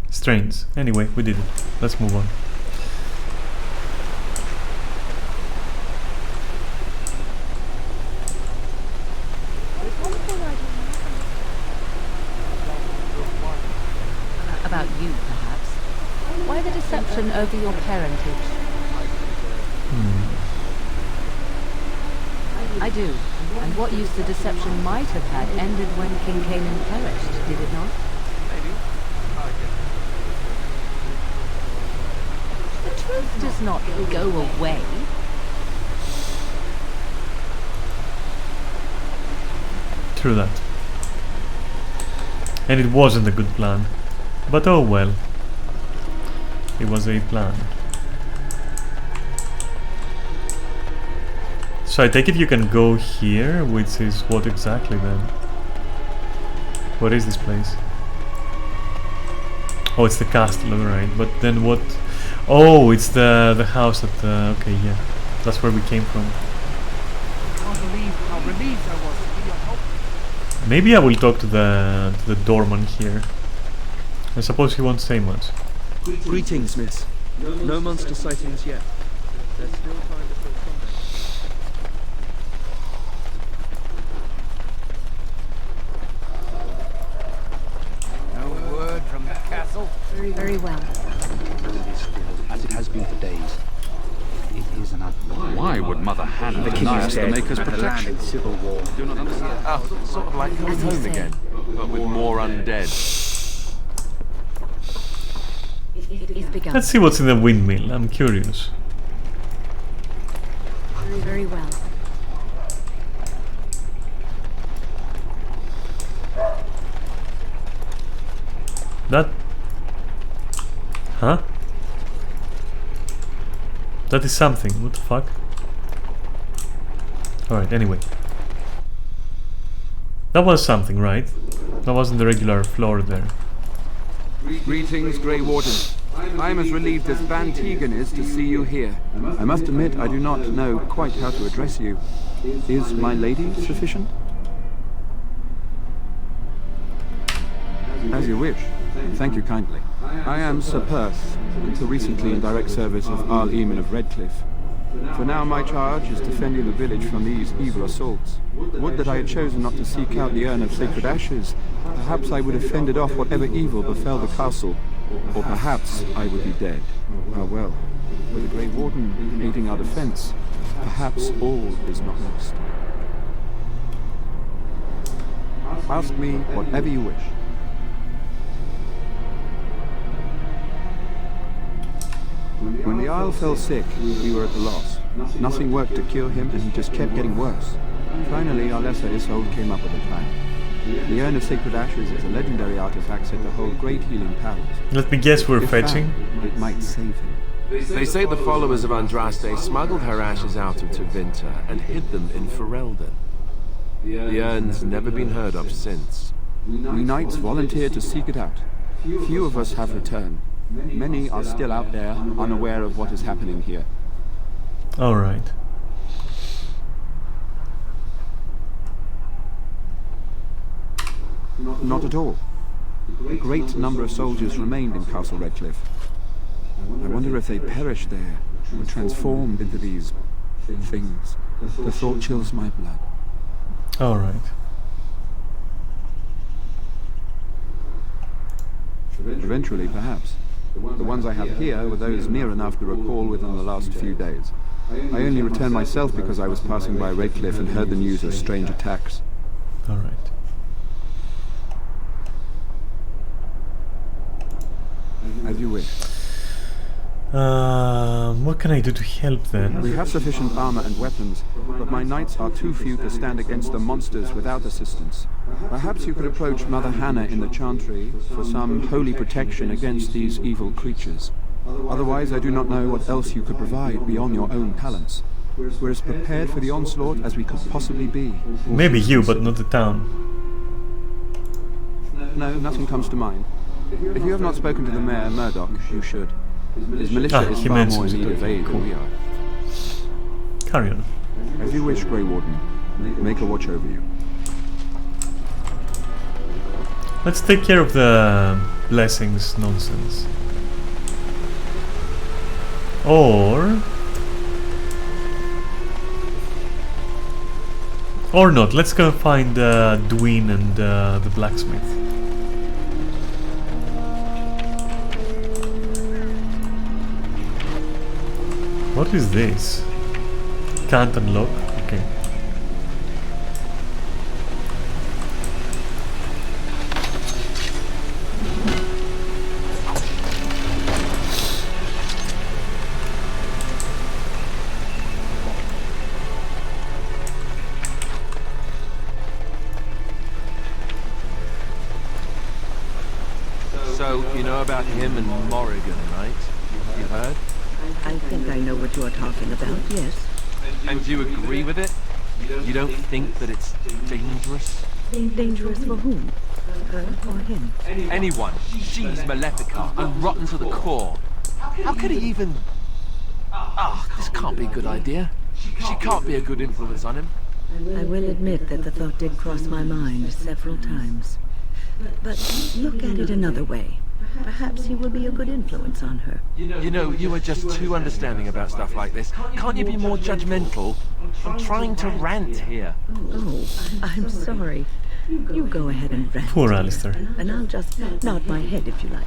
Strains. Anyway, we did it. Let's move on. About you, perhaps. Why the deception over your parentage? I do. And what use the deception might have had ended when King Canaan perished, did it not? The truth does not go away. True that. And it wasn't a good plan. But oh well. It was a plan. So I take it you can go here, which is what exactly then? What is this place? Oh, it's the castle, alright. But then what? Oh, it's the house that... okay, yeah. That's where we came from. I can't believe how relieved I was to be your help. Maybe I will talk to the doorman here. I suppose he won't say much. Greetings, miss. No monster sightings yet. There's still time before Sunday. No word from the castle? Very well. As it has been for days. It is an Why would Mother Hannah the king deny is us the dead, Maker's and the land protection? in civil war. Do not understand. Oh, sort of like coming home again, but with more undead. It's begun. Let's see what's in the windmill. I'm curious. Very well. That... Huh? That is something. What the fuck? Alright, anyway. That was something, right? That wasn't the regular floor there. Greetings, Grey Warden. I am as relieved as Van Tegan is to see you here. I must admit I do not know quite how to address you. Is my lady sufficient? As you wish. Thank you kindly. I am Sir Perth, until recently in direct service of Arl Eamon of Redcliffe. For now, my charge is defending the village from these evil assaults. Would that I had chosen not to seek out the urn of sacred ashes. Perhaps I would have fended off whatever evil befell the castle. Or perhaps I would be dead. Ah well, with the Grey Warden aiding our defense, perhaps all is not lost. Ask me whatever you wish. When the Isle fell sick, we were at a loss. Nothing worked to cure him, and he just kept getting worse. Finally, our lesser Isolde came up with a plan. The Urn of Sacred Ashes is a legendary artifact said to hold great healing powers. Let me guess, we're fetching? It might save him. They say the followers of Andraste smuggled her ashes out of Tevinter and hid them in Ferelden. The urn's never been heard of since. We knights volunteered to seek it out. Few of us have returned. Many are still out there, unaware of what is happening here. Alright. Not at all. A great number of soldiers remained in Castle Redcliffe. I wonder if they perished there, were transformed into these things. The thought chills my blood. Alright. Eventually, perhaps. The ones I have here were those near enough to recall within the last few days. I only returned myself because I was passing by Redcliffe and heard the news of strange attacks. Alright. As you wish. What can I do to help then? We have sufficient armor and weapons, but my knights are too few to stand against the monsters without assistance. Perhaps you could approach Mother Hannah in the Chantry for some holy protection against these evil creatures. Otherwise, I do not know what else you could provide beyond your own talents. We're as prepared for the onslaught as we could possibly be. Maybe you, but not the town. No, nothing comes to mind. If you have not spoken to the Mayor, Murdoch, you should. His militia is far more in need of aid than we are. Carry on. As you wish, Grey Warden. Make a watch over you. Let's take care of the blessings nonsense. Or not. Let's go find Dwyn and the blacksmith. What is this? Can't unlock? Okay. So, you know about him and Morrigan, right? You heard? I think I know what you're talking about, yes. And do you agree with it? You don't think that it's dangerous? Dangerous for whom? Her or him? Anyone. She's Malefica and rotten to the core. How could he even... this can't be a good idea. She can't be a good influence on him. I will admit that the thought did cross my mind several times. But look at it another way. Perhaps he will be a good influence on her. You know, you are just too understanding about stuff like this. Can't you be more judgmental? I'm trying to rant here. Oh, I'm sorry. You go ahead and rant. Poor Alistair. And I'll just nod my head if you like.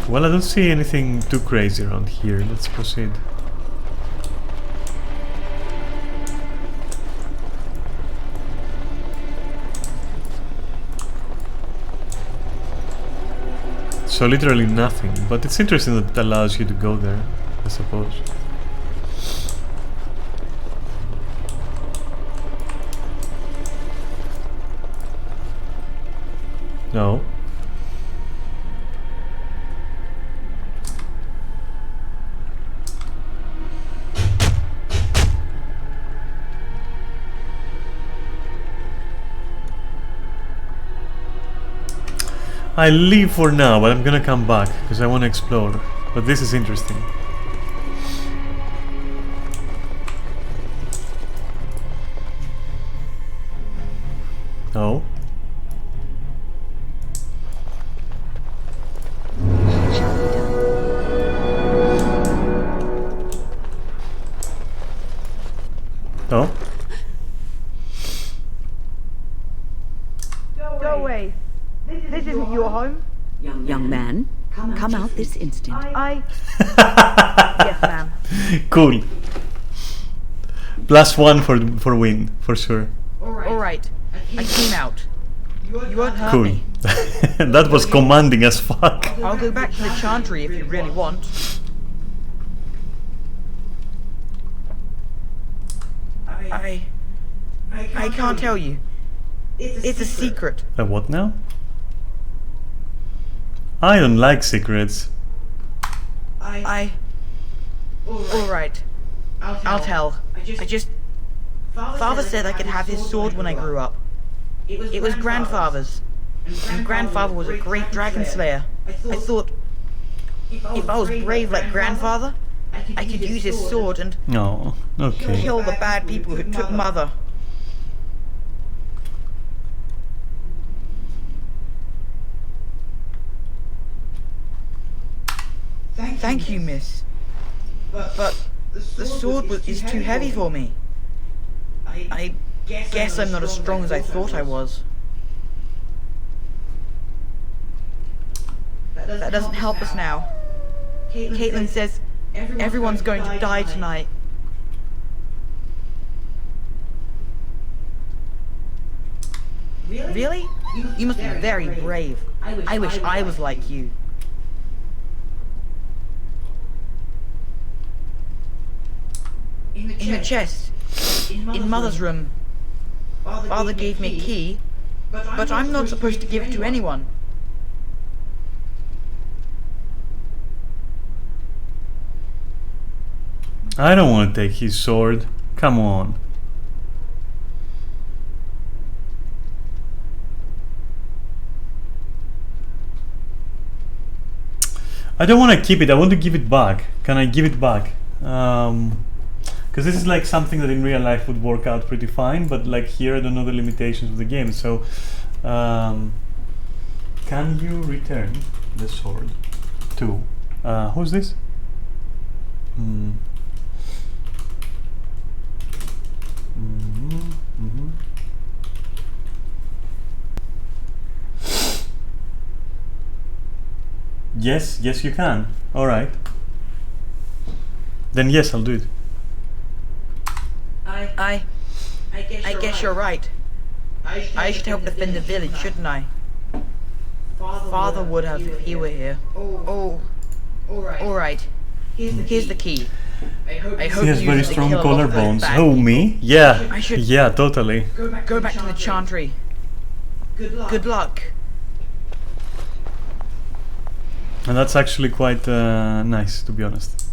Well, I don't see anything too crazy around here. Let's proceed. So literally nothing, but it's interesting that it allows you to go there, I suppose. No. I leave for now, but I'm gonna come back because I want to explore. But this is interesting. Oh. Oh. Go away. This isn't your home. Young man, come out this instant. Yes, ma'am. Cool. +1 for win, for sure. All right. I came out. You won't hurt Cool. me. That was commanding as fuck. I'll go back to the chantry if you really want. I can't tell you. It's a secret. A what now? I don't like secrets. All right. I'll tell. Father said I could have his sword when I grew up. It was grandfather's. And grandfather was a great dragon slayer. I thought, if I was brave like grandfather, I could use his sword and No, okay. kill the bad people who took mother. Thank you, miss. But the sword is too heavy for me. I guess I'm not as strong as I thought I was. That doesn't help us now. Caitlin says everyone's going to die tonight. Really? You must be very brave. I wish I was like you. In the chest, in Mother's room. Father gave me a key, but I'm not supposed to give it to anyone. I don't want to take his sword. Come on. I don't want to keep it. I want to give it back. Can I give it back? Because this is like something that in real life would work out pretty fine, but like here I don't know the limitations of the game. So, can you return the sword to who's this? Yes, yes you can. Alright. Then yes, I'll do it. I guess you're right. I should help defend the village, shouldn't I? Father would have if he were here. Oh, alright. Here's the key. I hope he has you very use it to strong kill a lot of those collarbones. bad Oh, people. me? Yeah. I should Yeah, totally. go back to the chantry. Good luck. And that's actually quite nice, to be honest.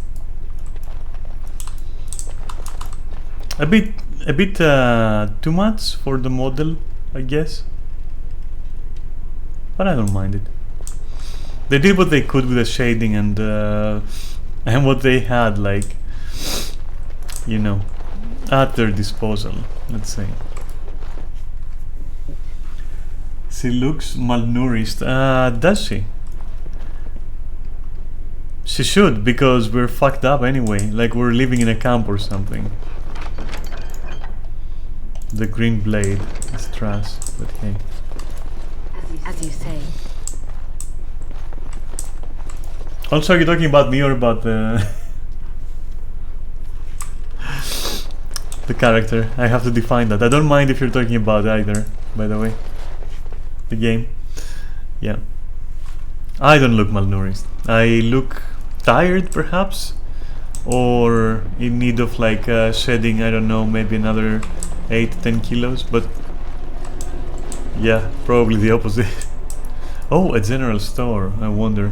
A bit too much for the model, I guess. But I don't mind it. They did what they could with the shading and what they had, like, you know, at their disposal, let's say. She looks malnourished. Does she? She should, because we're fucked up anyway. Like we're living in a camp or something. The green blade is trash, but hey. As you say. Also, are you talking about me or about the the character? I have to define that. I don't mind if you're talking about either, by the way. The game. Yeah. I don't look malnourished. I look tired, perhaps, or in need of like shedding, I don't know, maybe another 8-10 kilos, but yeah, probably the opposite. Oh, a general store, I wonder.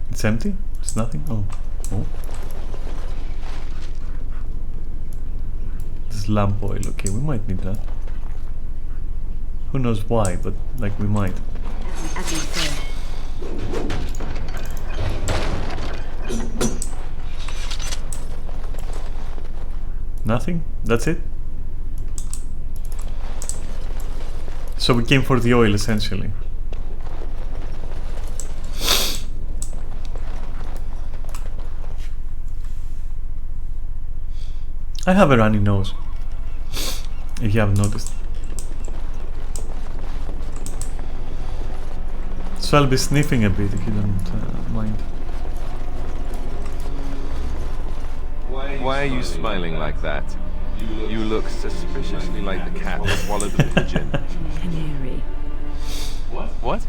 It's empty? It's nothing? Oh. Oh. This lamp oil, okay, we might need that. Who knows why, but like we might. As you say. Nothing? That's it? So we came for the oil, essentially. I have a runny nose, if you haven't noticed. So I'll be sniffing a bit, if you don't mind. Why are you smiling like that? You look suspiciously like the cat that swallowed the pigeon. Canary. What?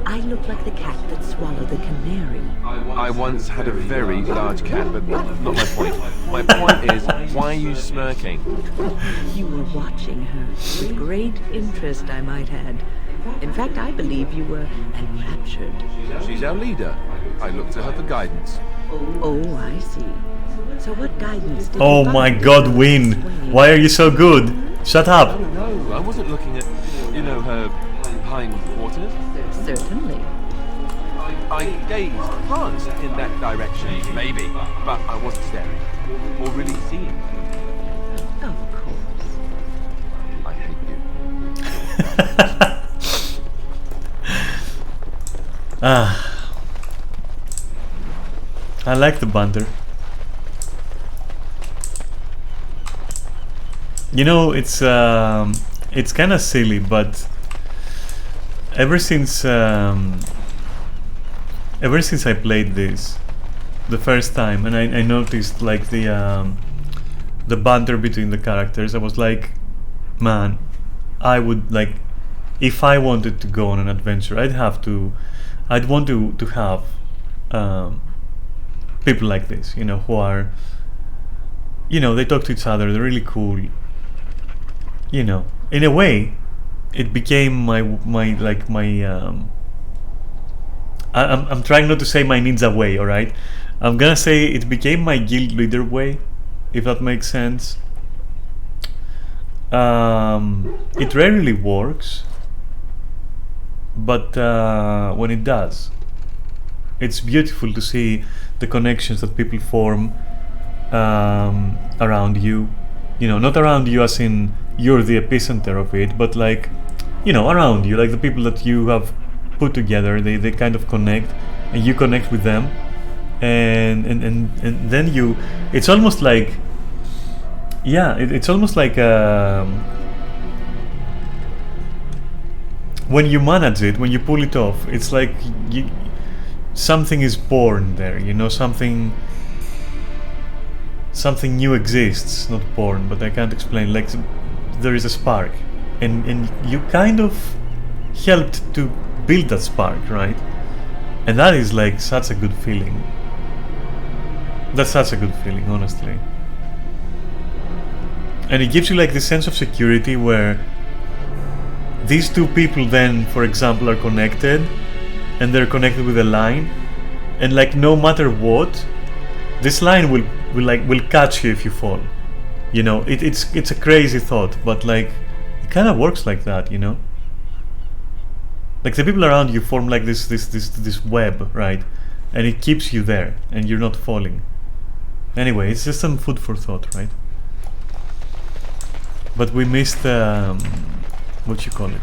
I look like the cat that swallowed the canary. I once had a very large cat, but not my point. My point is, why are you smirking? You were watching her with great interest, I might add. In fact, I believe you were enraptured. She's our leader. I look to her for guidance. Oh, I see. So what guidance did Oh my god, Win! Why are you so good? Shut up! No, I wasn't looking at, her hindquarters. Certainly. I gazed, glanced in that direction, maybe, but I wasn't staring, or really seeing. Of course. I hate you. I like the banter. It's kind of silly, but ever since I played this the first time, and I noticed like the banter between the characters, I was like, man, I would like, if I wanted to go on an adventure, I'd want to have people like this, who are, they talk to each other, they're really cool. In a way, it became my I'm trying not to say my ninja way, alright? I'm gonna say it became my guild leader way, if that makes sense. It rarely works, but when it does, it's beautiful to see the connections that people form around you. Not around you as in you're the epicenter of it, but like, around you, like the people that you have put together, they kind of connect, and you connect with them, and then it's almost like, it's almost like when you manage it, when you pull it off, it's like something is born there, something new exists, not born, but I can't explain, like there is a spark, and you kind of helped to build that spark, right? And that is like such a good feeling. That's such a good feeling, honestly. And it gives you like this sense of security where these two people then, for example, are connected, and they're connected with a line, and like no matter what, this line will catch you if you fall. It's a crazy thought, but like it kind of works like that, Like the people around you form like this web, right? And it keeps you there, and you're not falling. Anyway, it's just some food for thought, right? But we missed what you call it?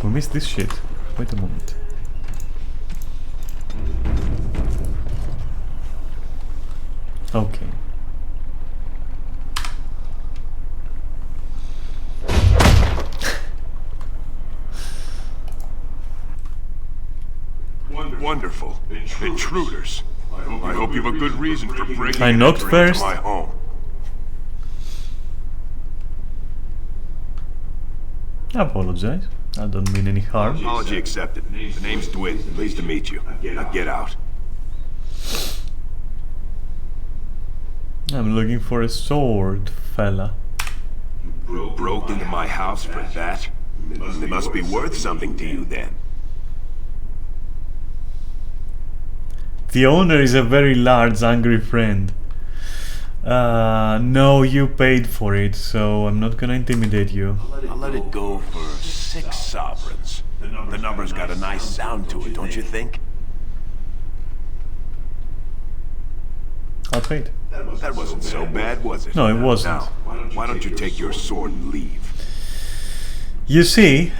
We missed this shit. Wait a moment. Okay. Wonderful. Intruders. I hope you have a good reason for breaking I knocked into first. my home. I apologize. I don't mean any harm. Apology accepted. The name's Dwin. Pleased to meet you. Now get out. I'm looking for a sword, fella. You broke into my house for that? They must be worth something to you then. The owner is a very large, angry friend. No, you paid for it, so I'm not gonna intimidate you. I'll let it go for 6 sovereigns. The number's got a nice sound to it, don't you think? I'll trade. That wasn't so bad, was it? No, it wasn't. Now, why don't you take your sword and leave? You see,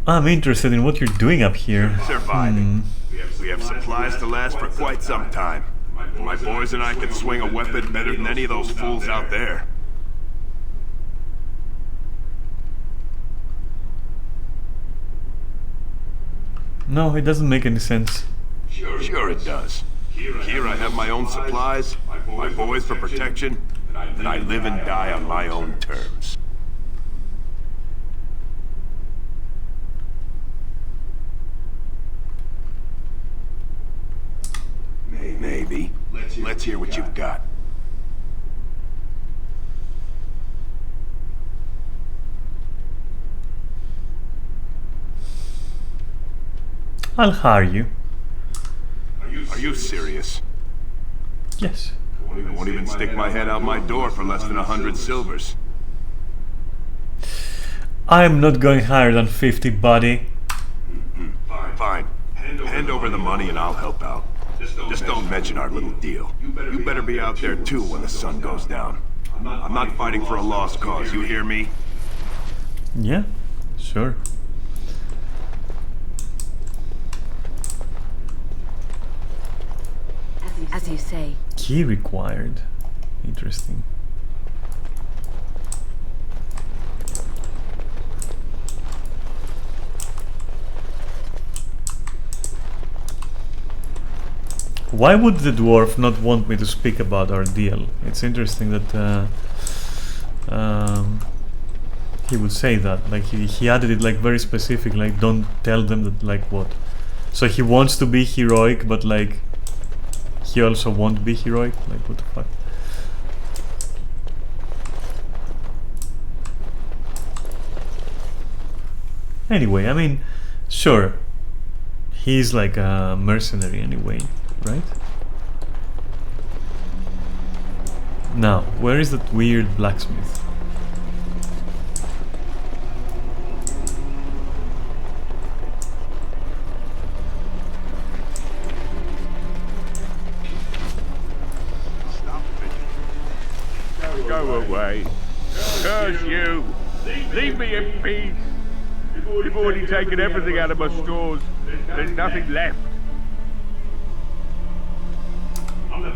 I'm interested in what you're doing up here. Surviving. We have supplies to last for quite some time. My boys and I can swing a weapon better than any of those fools out there. No, it doesn't make any sense. Sure it does. Here I have my own supplies, my boys for protection, and I live and die on my own terms. Maybe. Let's hear what you've got. I'll hire you. Are you serious? Yes. I won't even stick my head out my door for less than 100 silvers. I'm not going higher than 50, buddy. Fine. Hand over the money and I'll help out. Just don't mention our little deal. You better be out there too when the sun goes down. I'm not fighting for a lost cause, you hear me? Yeah, sure. As you say. Key required. Interesting. Why would the dwarf not want me to speak about our deal? It's interesting that he would say that. Like he added it like very specific. Like don't tell them that. Like what? So he wants to be heroic, but like he also won't be heroic. Like what the fuck? Anyway, I mean, sure. He's like a mercenary anyway. Right? Now, where is that weird blacksmith? Go away. Curse you. Leave me in peace. You've already taken everything out of my stores. There's nothing left.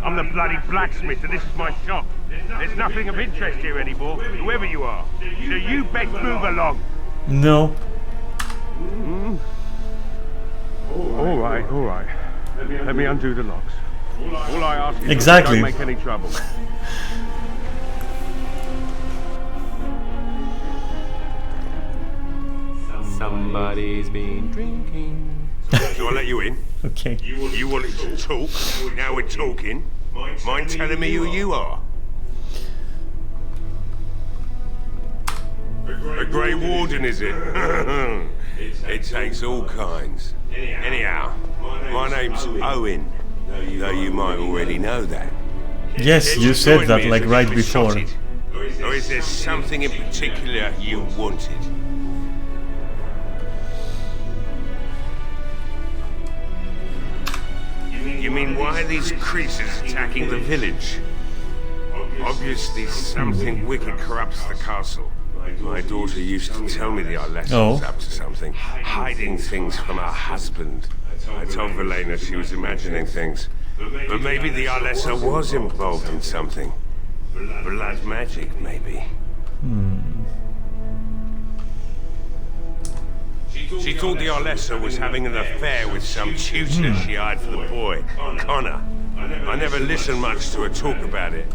I'm the bloody blacksmith, and this is my shop. There's nothing of interest here anymore, whoever you are. So you best move along. No. All right. Let me undo the locks. All I ask is exactly. Don't make any trouble. Somebody's been drinking. So I'll let you in. Okay. You wanted to talk, now we're talking. Mind telling me who you are? A Grey Warden, is it? It takes all kinds. Anyhow, my name's Owen, though you might already know that. Yes, you said that like right before. Or is there something in particular you wanted? You mean why are these creatures attacking the village? Obviously something wicked corrupts the castle. My daughter used to tell me the Arlessa was up to something, hiding things from her husband. I told Velena she was imagining things. But maybe the Arlessa was involved in something. Blood magic, maybe. She thought the Arlessa was having an affair with some tutor she hired for the boy, Connor. I never listened much to her talk about it,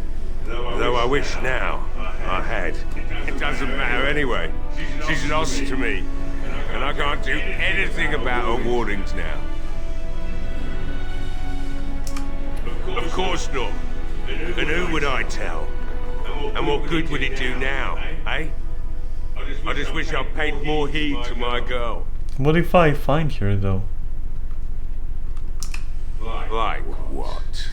though I wish now I had. It doesn't matter anyway. She's lost to me, and I can't do anything about her warnings now. Of course not. And who would I tell? And what good would it do now, eh? I just wish I paid more heed to my girl. What if I find her though? Like what?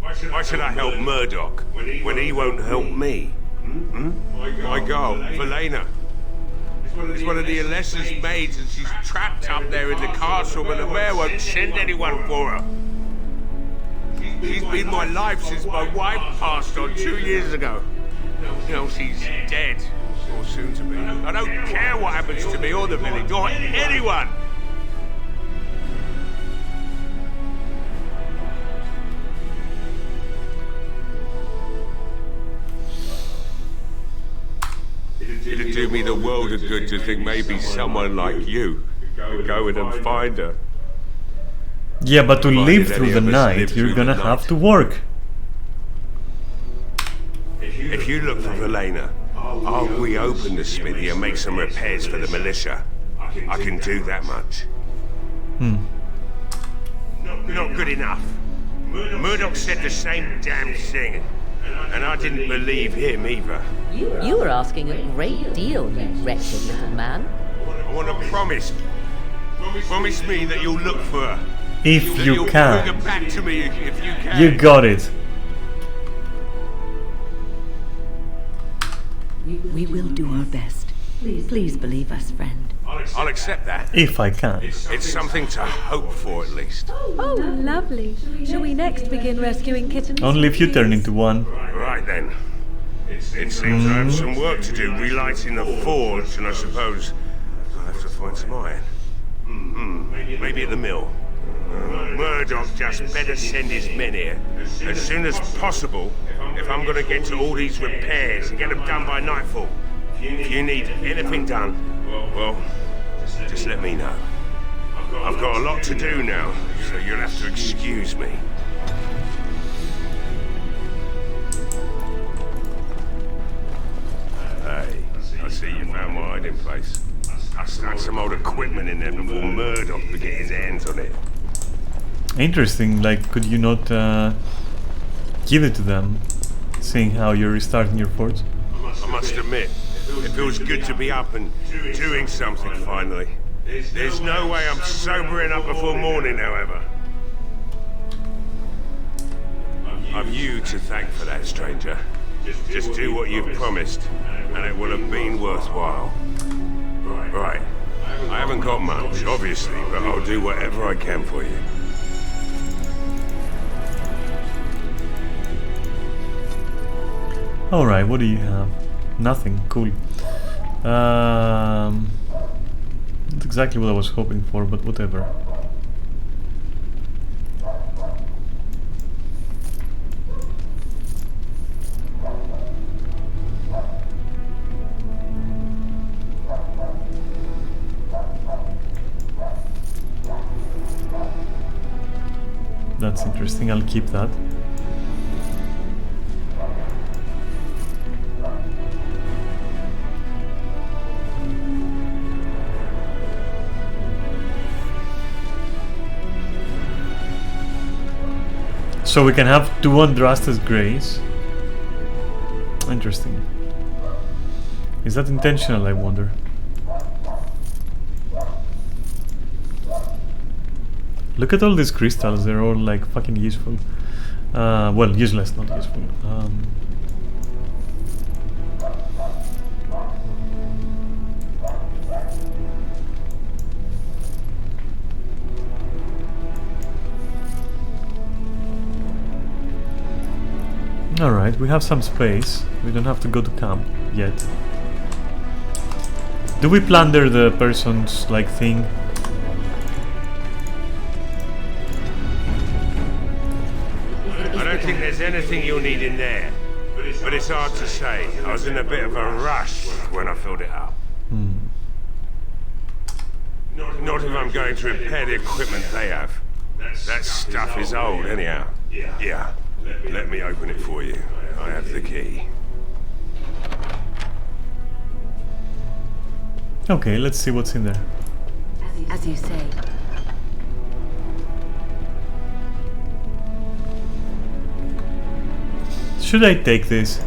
Why should I help Murdoch when he won't help me? My girl, Velena. It's one of the Alessa's maids, and she's trapped up there in the castle, but the mayor won't send anyone for her. She's been my life since my wife passed on 2 years ago. You know, she's dead, or soon to be. I don't care what happens to me or the village, or anyone! It'd do me the world of good to think maybe someone like you could go in and find her. Yeah, but to live through the night, you're gonna have to work. If you look for Velena, I'll reopen the smithy and make some repairs for the militia. I can do that much. Not good enough. Murdoch said the same damn thing, and I didn't believe him either. You were asking a great deal, you wretched little man. I want to promise. Promise me that you'll look for her. If you can. Bring her back to me if you can. You got it. We will do our best. Please believe us, friend. I'll accept that. If I can. It's something to hope for, at least. Oh, lovely. Shall we next begin rescuing kittens? Only if you turn into one. Right then. It seems I have some work to do relighting the forge, and I suppose I'll have to find some iron. Maybe at the mill. Murdoch just better send his men here as soon as possible if I'm going to get to all these repairs and get them done by nightfall. If you need anything done, well, just let me know. I've got a lot to do now, so you'll have to excuse me. Hey, I see you found my hiding place. I stuck some old equipment in there before Murdoch could get his hands on it. Interesting, like, could you not give it to them, seeing how you're restarting your forge? I must admit, it feels good to be up and doing something finally. There's no way I'm sobering up before morning, however. I've you to thank for that, stranger. Just do what you've promised, and it will have been worthwhile. Right. I haven't got much, obviously, but I'll do whatever I can for you. Alright, what do you have? Nothing. Cool. Not exactly what I was hoping for, but whatever. That's interesting, I'll keep that. So we can have two Andrastas Greys. Interesting. Is that intentional, I wonder? Look at all these crystals, they're all like fucking useful. Well, useless, not useful. Alright, we have some space. We don't have to go to camp yet. Do we plunder the person's like thing? I don't think there's anything you'll need in there, but it's hard to say. I was in a bit of a rush when I filled it up. Not if I'm going to repair the equipment they have. That stuff is old anyhow. Yeah. Let me open it for you. I have the key. Okay, let's see what's in there. As you say. Should I take this?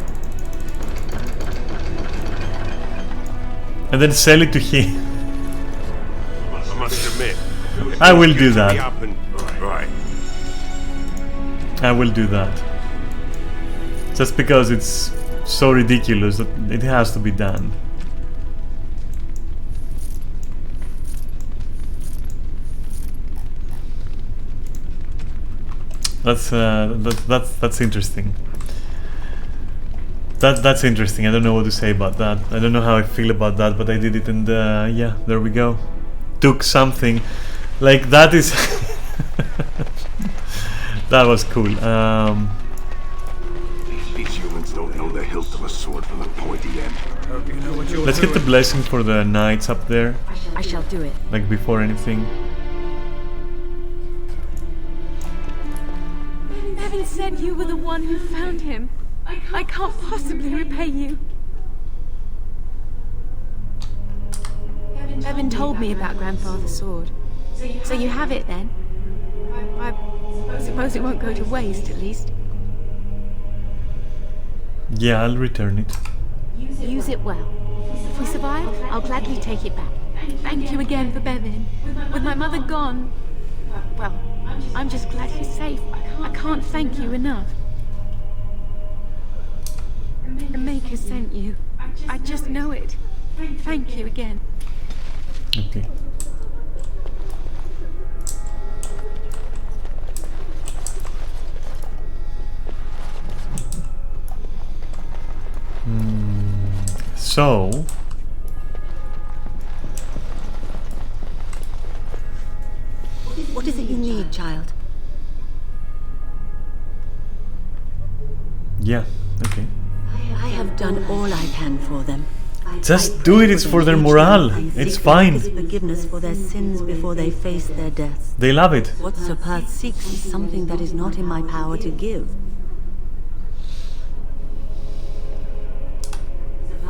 And then sell it to him? I must admit, I will do that. Right. I will do that. Just because it's so ridiculous that it has to be done. That's interesting. That's interesting. I don't know what to say about that. I don't know how I feel about that, but I did it, and yeah, there we go. Took something like that is that was cool. These humans don't know the hilt of a sword from the pointy end. Let's get the blessing for the knights up there. I shall do it. Like before anything. Bevan said you were the one who found him. I can't possibly repay you. Bevan told me about Grandfather's sword. So you have it then? I suppose it won't go to waste, at least. Yeah, I'll return it. Use it well. If we survive, I'll gladly take it back. Thank you again for Bevan. With my mother gone, well, I'm just glad he's safe. I can't thank you enough. The Maker sent you. I just know it. Thank you again. Okay. So what is it you need, child? yeah, okay. I have done all I can for them. Just do it, it's for their morale. It's fine. Forgiveness for their sins before they face their deaths. They love it. What Sir Perth seeks is something that is not in my power to give.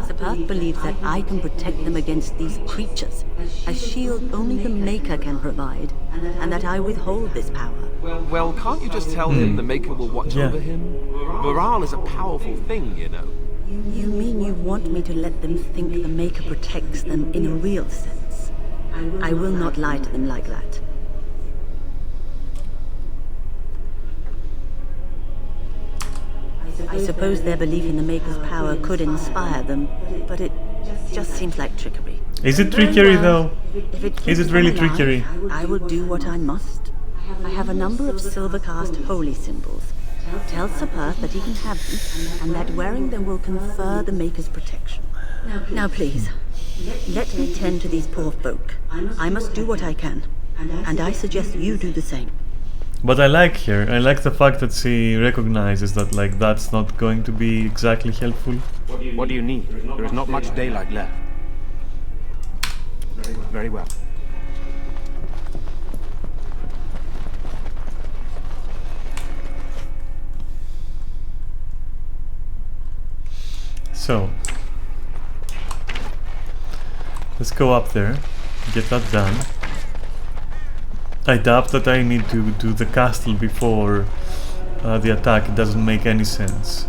Sir Perth believes that I can protect them against these creatures, a shield only the Maker can provide, and that I withhold this power. Well, can't you just tell him the Maker will watch over him? Morale is a powerful thing, you know. You mean you want me to let them think the Maker protects them in a real sense? I will not lie to them like that. I suppose their belief in the Maker's power could inspire them, but it just seems like trickery. Is it trickery though? Is it really trickery? I will do what I must. I have a number of silver-cast holy symbols. Tell Sir Perth that he can have them, and that wearing them will confer the Maker's protection. Now please, let me tend to these poor folk. I must do what I can, and I suggest you do the same. But I like the fact that she recognizes that like that's not going to be exactly helpful. What do you need? There is not much daylight left. Very well. So let's go up there, get that done. I doubt that I need to do the castle before the attack. It doesn't make any sense.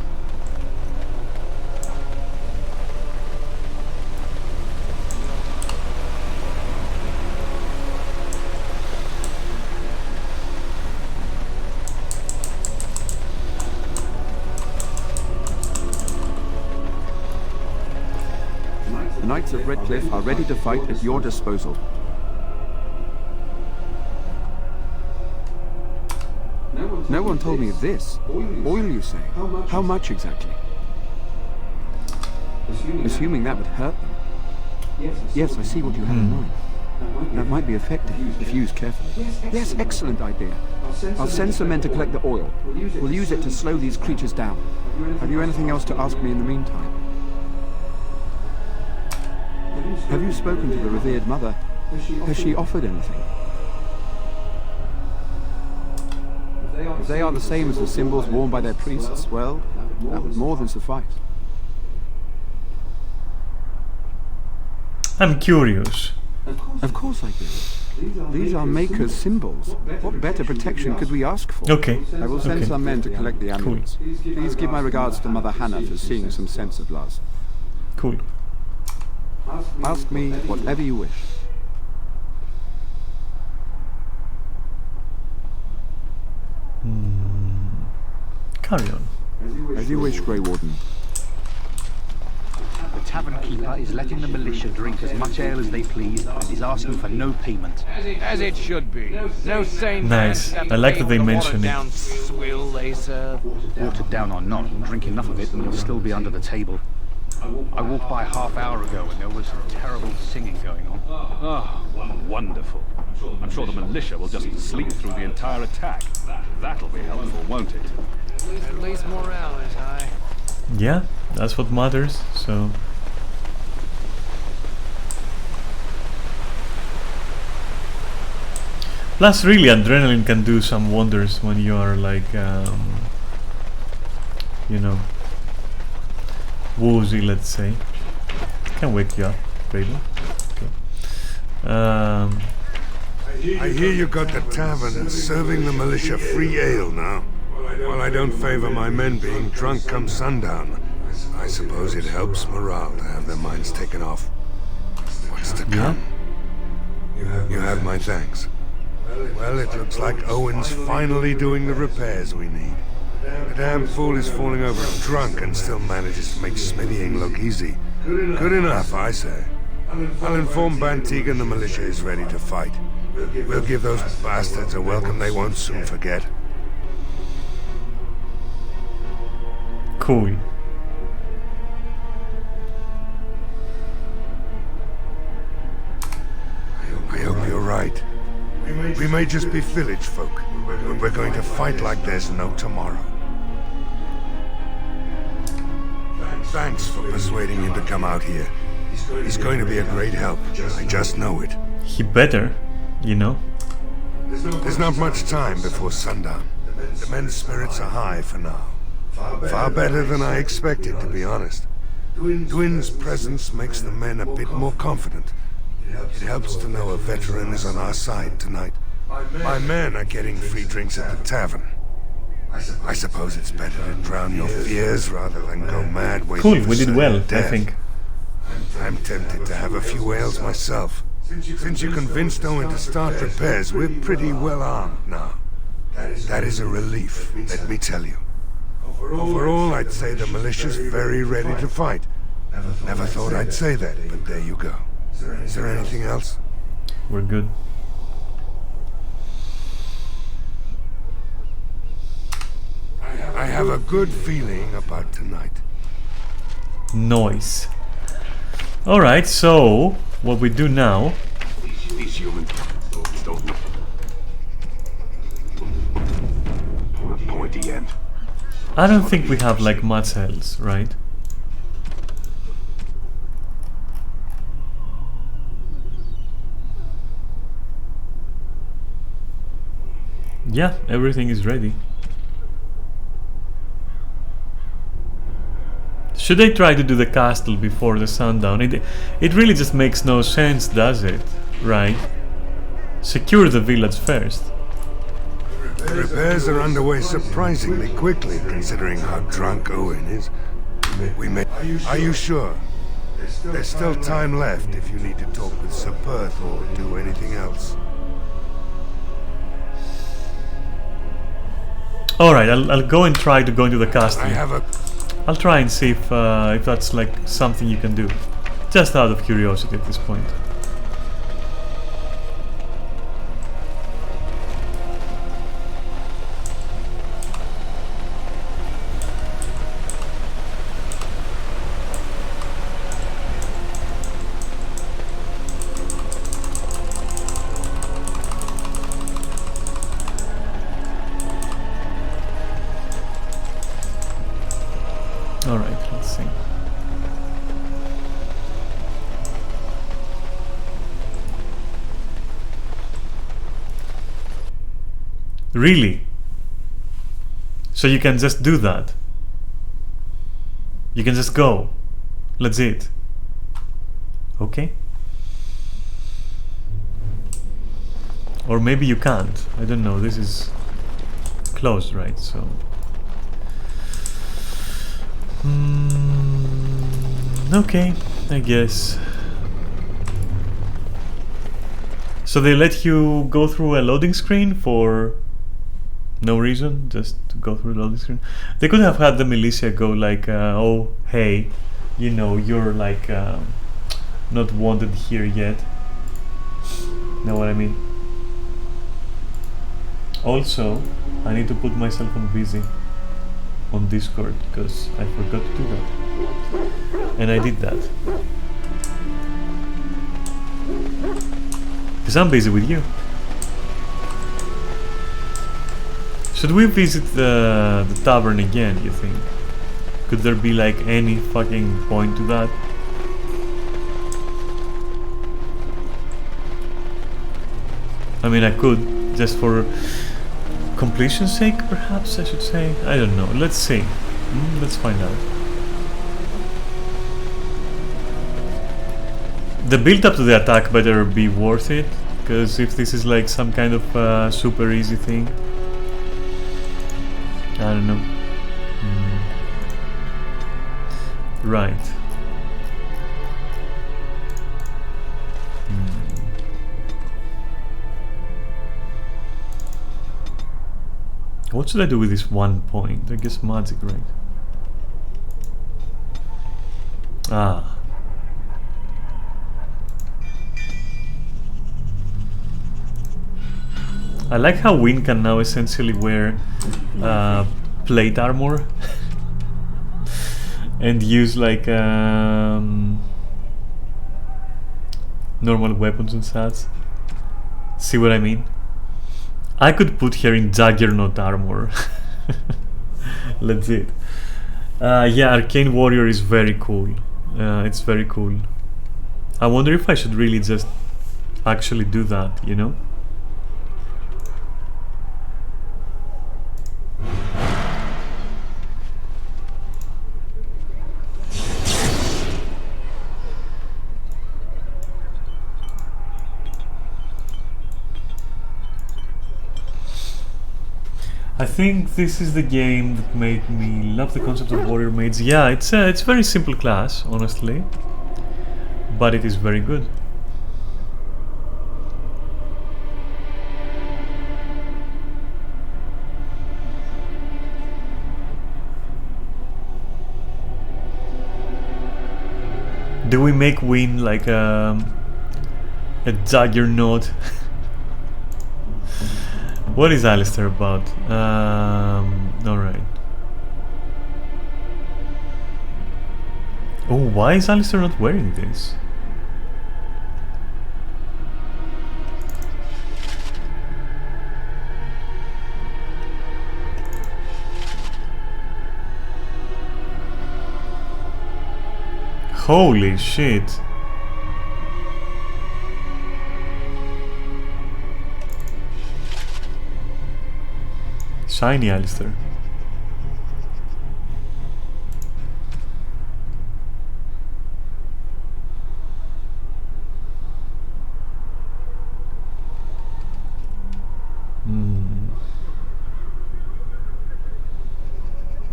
The Knights of Redcliffe are ready to fight at your disposal. No one told me of this. Oil, you say? How much exactly? Assuming that would hurt them. Yes, I see what you have in mind. That might be effective, if used carefully. Yes, excellent idea. I'll send some men to collect the oil. We'll use it to slow these creatures down. Have you anything else to ask me in the meantime? Have you spoken to the revered mother? Has she offered anything? If they are the same as the symbols worn by their priests, well, that would more than suffice. I'm curious. Of course I do. These are Maker's symbols. What better protection could we ask for? Okay. I will send some men to collect the amulets. Cool. Please give my regards to Mother Hannah for seeing some sense at last. Cool. Ask me whatever you wish. Carry on. As you wish, Grey Warden. tavern keeper is letting the militia drink as much ale as they please and is asking for no payment. As it should be. No sane Nice. man I like that they mention it. down swill they serve. Watered down or not, drink enough of it and you'll still be under the table. I walked by a half hour ago and there was some terrible singing going on. Oh, wonderful. I'm sure the militia will just sleep through the entire attack. That'll be helpful, won't it? At least morale is high. Yeah, that's what matters, so... Plus, really, adrenaline can do some wonders when you are like, you know, woozy, let's say. Can wake you up, baby. Okay. I hear you got the tavern serving the militia free ale now. Well, I don't favor my men being drunk come sundown. I suppose it helps morale to have their minds taken off what's to come. You have my thanks. Well, it looks like Owen's finally doing the repairs we need. The damn fool is falling over drunk and still manages to make smithying look easy. Good enough, I say. I'll inform Bantig and the militia is ready to fight. We'll give those bastards a welcome they won't soon forget. Cool. I hope you're right. We may just be village folk, but we're going to fight like there's no tomorrow. Thanks for persuading him to come out here. He's going to be a great help. I just know it. He better, you know. There's not much time before sundown. The men's spirits are high for now. Far better than I expected, to be honest. Dwin's presence makes the men a bit more confident. It helps to know a veteran is on our side tonight. My men are getting free drinks at the tavern. I suppose it's better to drown your fears rather than go mad waiting Cool, for we did certain well, death. I think. I'm tempted to have a few ales myself. Since you convinced Owen to start repairs, we're pretty well armed now. That is a relief, let me tell you. Overall, I'd say the militia's very ready to fight. Never thought I'd say that, but there you go. Is there anything else? We're good. I have a good feeling about tonight. Nice. Alright, so what we do now... These humans don't know. Pointy end. I don't think we have like much else, right? Yeah, everything is ready. Should I try to do the castle before the sundown? It really just makes no sense, does it? Right? Secure the village first. The repairs are underway surprisingly quickly, considering how drunk Owen is. Are you sure? There's still time left if you need to talk with Sir Perth or do anything else. Alright, I'll go and try to go into the castle. I'll try and see if that's like something you can do. Just out of curiosity at this point. Alright, let's see. Really? So you can just do that? You can just go? Legit? Okay. Or maybe you can't. I don't know. This is closed, right? So... okay, I guess. So they let you go through a loading screen for no reason, just to go through a loading screen. They could have had the militia go like, oh, hey, you know, you're like not wanted here yet. Know what I mean? Also, I need to put myself on busy on Discord because I forgot to do that, and I did that because I'm busy with you. Should we visit the tavern again, you think? Could there be like any fucking point to that? I mean, I could, just for completion's sake, perhaps I should say. I don't know. Let's see. Let's find out. The build up to the attack better be worth it, because if this is like some kind of super easy thing, I don't know. Right. What should I do with this 1 point? I guess magic, right? Ah. I like how Wynn can now essentially wear plate armor and use like normal weapons and such. See what I mean? I could put her in Juggernaut armor. Legit. Yeah, Arcane Warrior is very cool. It's very cool. I wonder if I should really just actually do that, you know? I think this is the game that made me love the concept of warrior maids. Yeah, it's a very simple class, honestly, but it is very good. Do we make Wynn like a juggernaut? What is Alistair about? Alright. Oh, why is Alistair not wearing this? Holy shit. Shiny Alistair.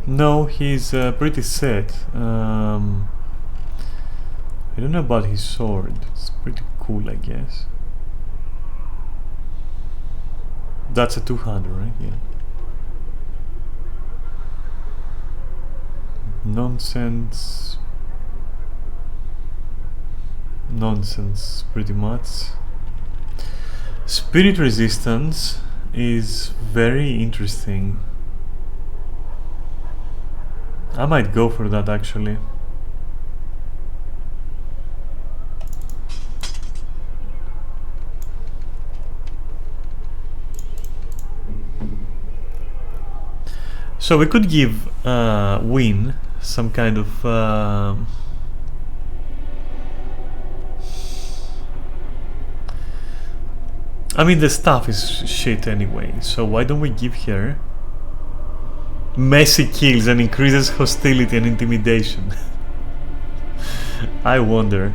No, he's pretty set. I don't know about his sword. It's pretty cool, I guess. That's a two-hander, right? Yeah. Nonsense. Nonsense, pretty much. Spirit resistance is very interesting. I might go for that, actually. So we could give Wynn some kind of I mean, the stuff is shit anyway, so why don't we give her messy kills and increases hostility and intimidation? I wonder.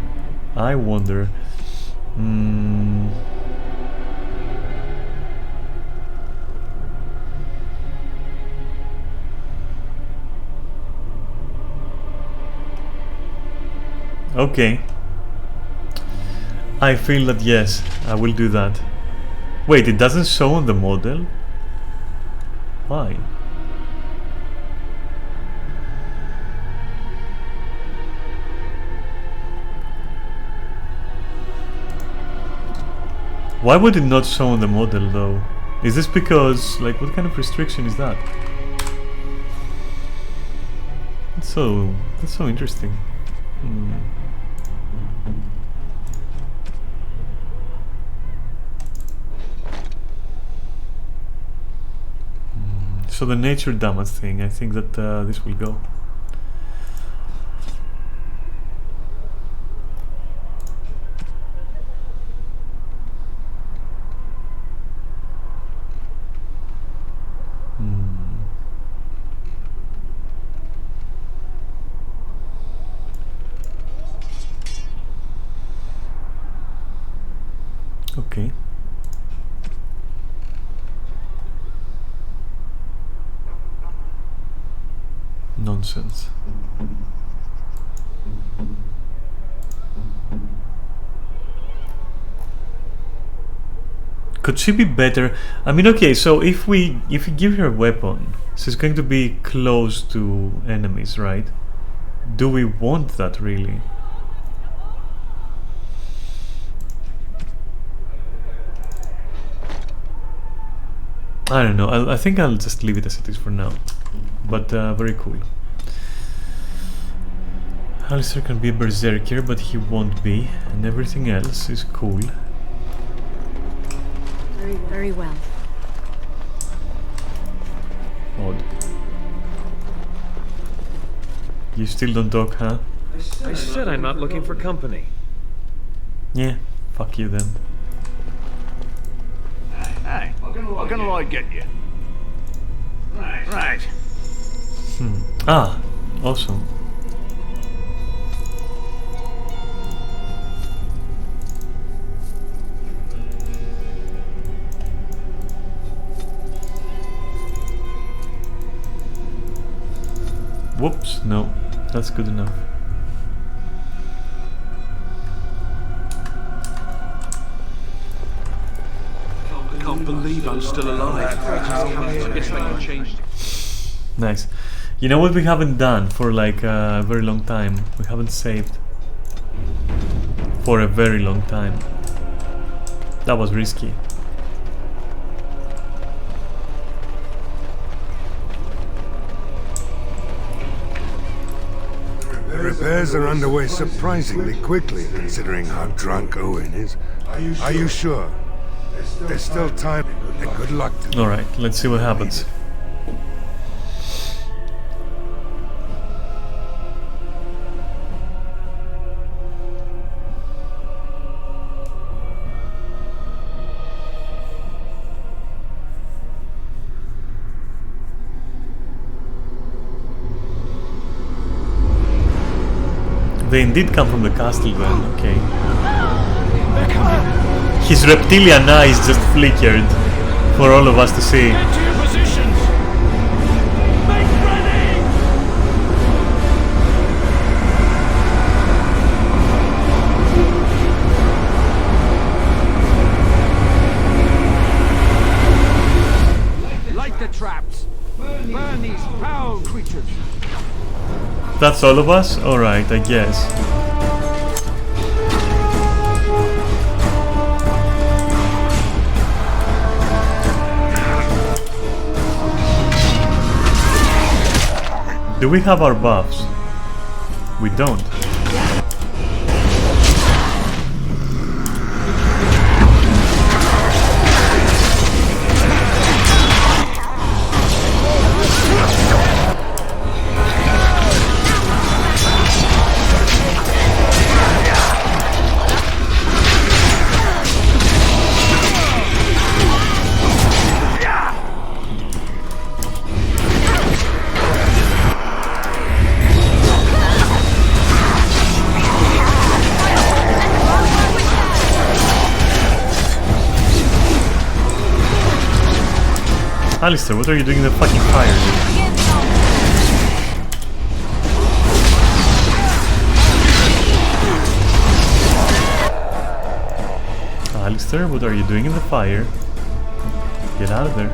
Okay. I feel that yes, I will do that. Wait, it doesn't show on the model? Why? Why would it not show on the model though? Is this because, like, what kind of restriction is that? That's so interesting. So the nature damage thing, I think that this will go. Okay. Nonsense. Could she be better? I mean, okay, so if we give her a weapon, she's going to be close to enemies, right? Do we want that really? I don't know. I think I'll just leave it as it is for now. But very cool. Alistair can be a berserker, but he won't be, and everything else is cool. Very well. Odd. You still don't talk, huh? I said I'm not looking for company. Yeah, fuck you then. Hey, what can I get you? Right. Ah, awesome. Whoops, no, that's good enough. I can't believe I'm still alive. I guess they can change. Nice. You know what we haven't done for like a very long time? We haven't saved for a very long time. That was risky. The repairs are underway surprisingly quickly, considering how drunk Owen is. Are you sure? There's still time, and good luck to you. Alright, let's see what happens. They indeed come from the castle then, okay. His reptilian eyes just flickered for all of us to see. Get to your positions! Make ready! Light the traps! Burn these foul creatures! That's all of us? Alright, I guess. Do we have our buffs? We don't. Alistair, what are you doing in the fucking fire? Alistair, what are you doing in the fire? Get out of there.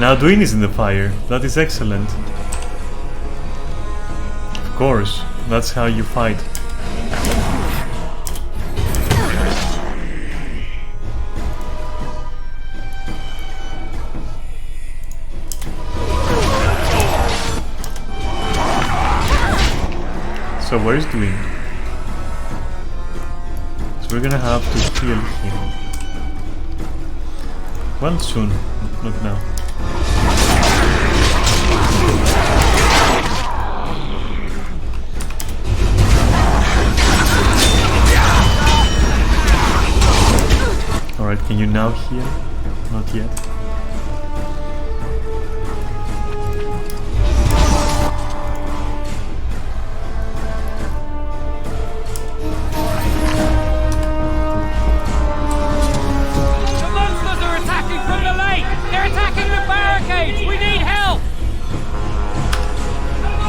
now Dwayne is in the fire. That is excellent. Of course, that's how you fight. So where's Dwayne? So we're gonna have to heal him. Well, soon, not now. Alright, can you now heal? Not yet. We need help!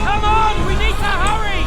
Come on, we need to hurry!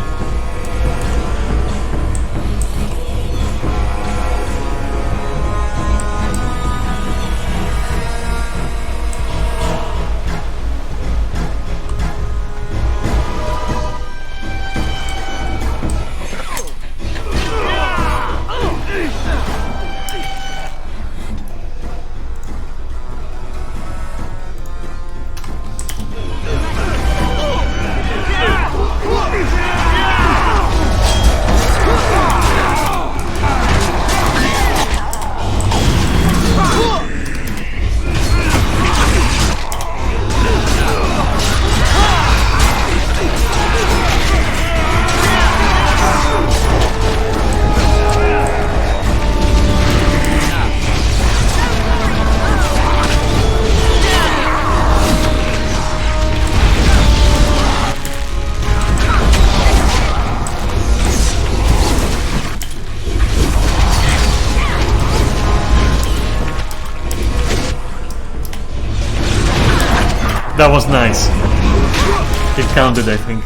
That was nice. It counted, I think.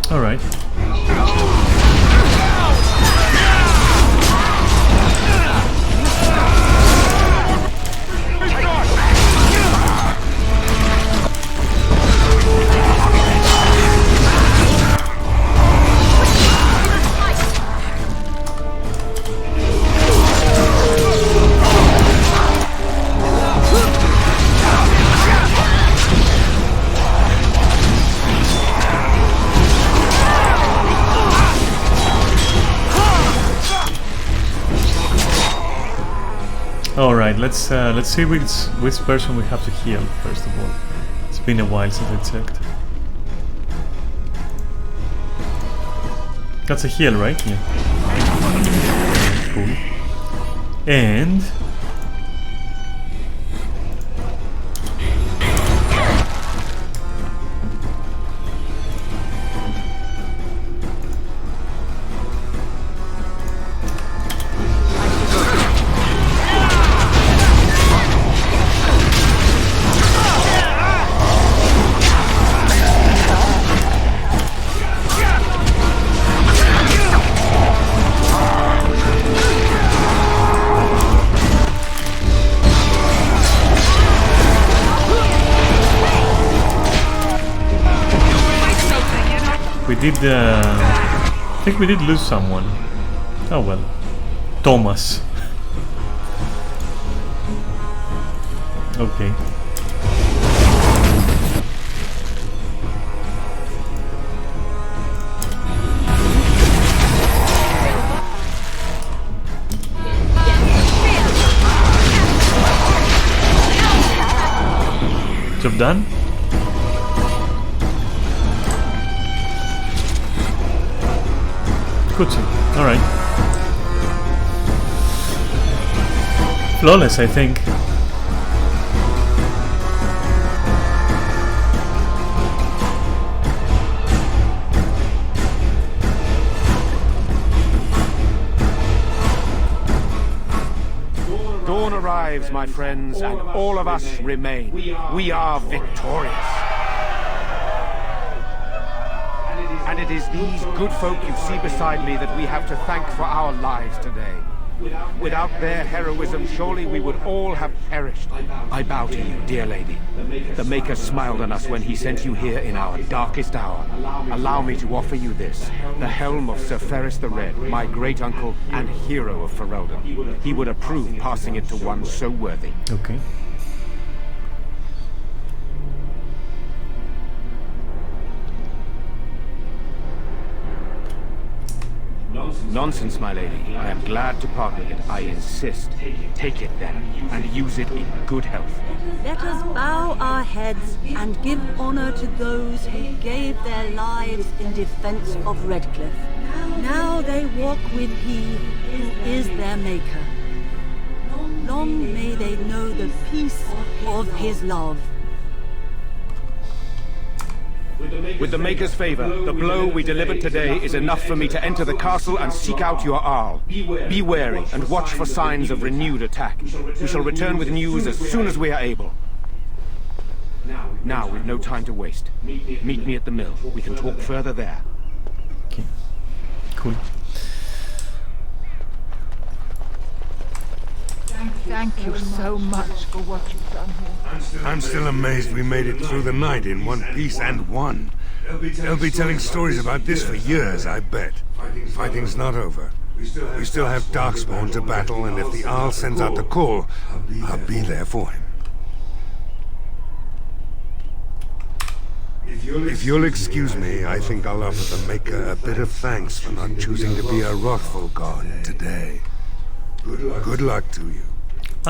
Alright. Alright, let's see which person we have to heal first of all. It's been a while since I checked. That's a heal, right? Yeah. Cool. And we did, I think we did lose someone. Oh well. Thomas. Okay. Job done? Good. Alright. Flawless, I think. arrives, my friends, and all of us remain. We are victorious. And it is these good folk you see beside me that we have to thank for our lives today. Without their heroism, surely we would all have perished. I bow to you, dear lady. The Maker smiled on us when he sent you here in our darkest hour. Allow me to offer you this, the helm of Sir Ferris the Red, my great-uncle and hero of Ferelden. He would approve passing it to one so worthy. Okay. Nonsense, my lady. I am glad to part with it. I insist. Take it then, and use it in good health. Let us bow our heads and give honor to those who gave their lives in defense of Redcliffe. Now they walk with He who is their Maker. Long may they know the peace of His love. With the Maker's favor, the blow we delivered today is enough for me to enter the castle and seek out your Arl. Be wary and watch for signs of renewed attack. We shall return with news as soon as we are able. Now, we've no time to waste. Meet me at the mill. We can talk further there. Okay. Cool. Thank you so much for what you've done here. I'm still amazed we made it through the night in one piece and won. They'll be telling stories about this for years, I bet. Fighting's not over. We still have Darkspawn to battle, and if the Arl sends out the call, I'll be there for him. If you'll excuse me, I think I'll offer the Maker a bit of thanks for not choosing to be a wrathful god today. Good luck to you.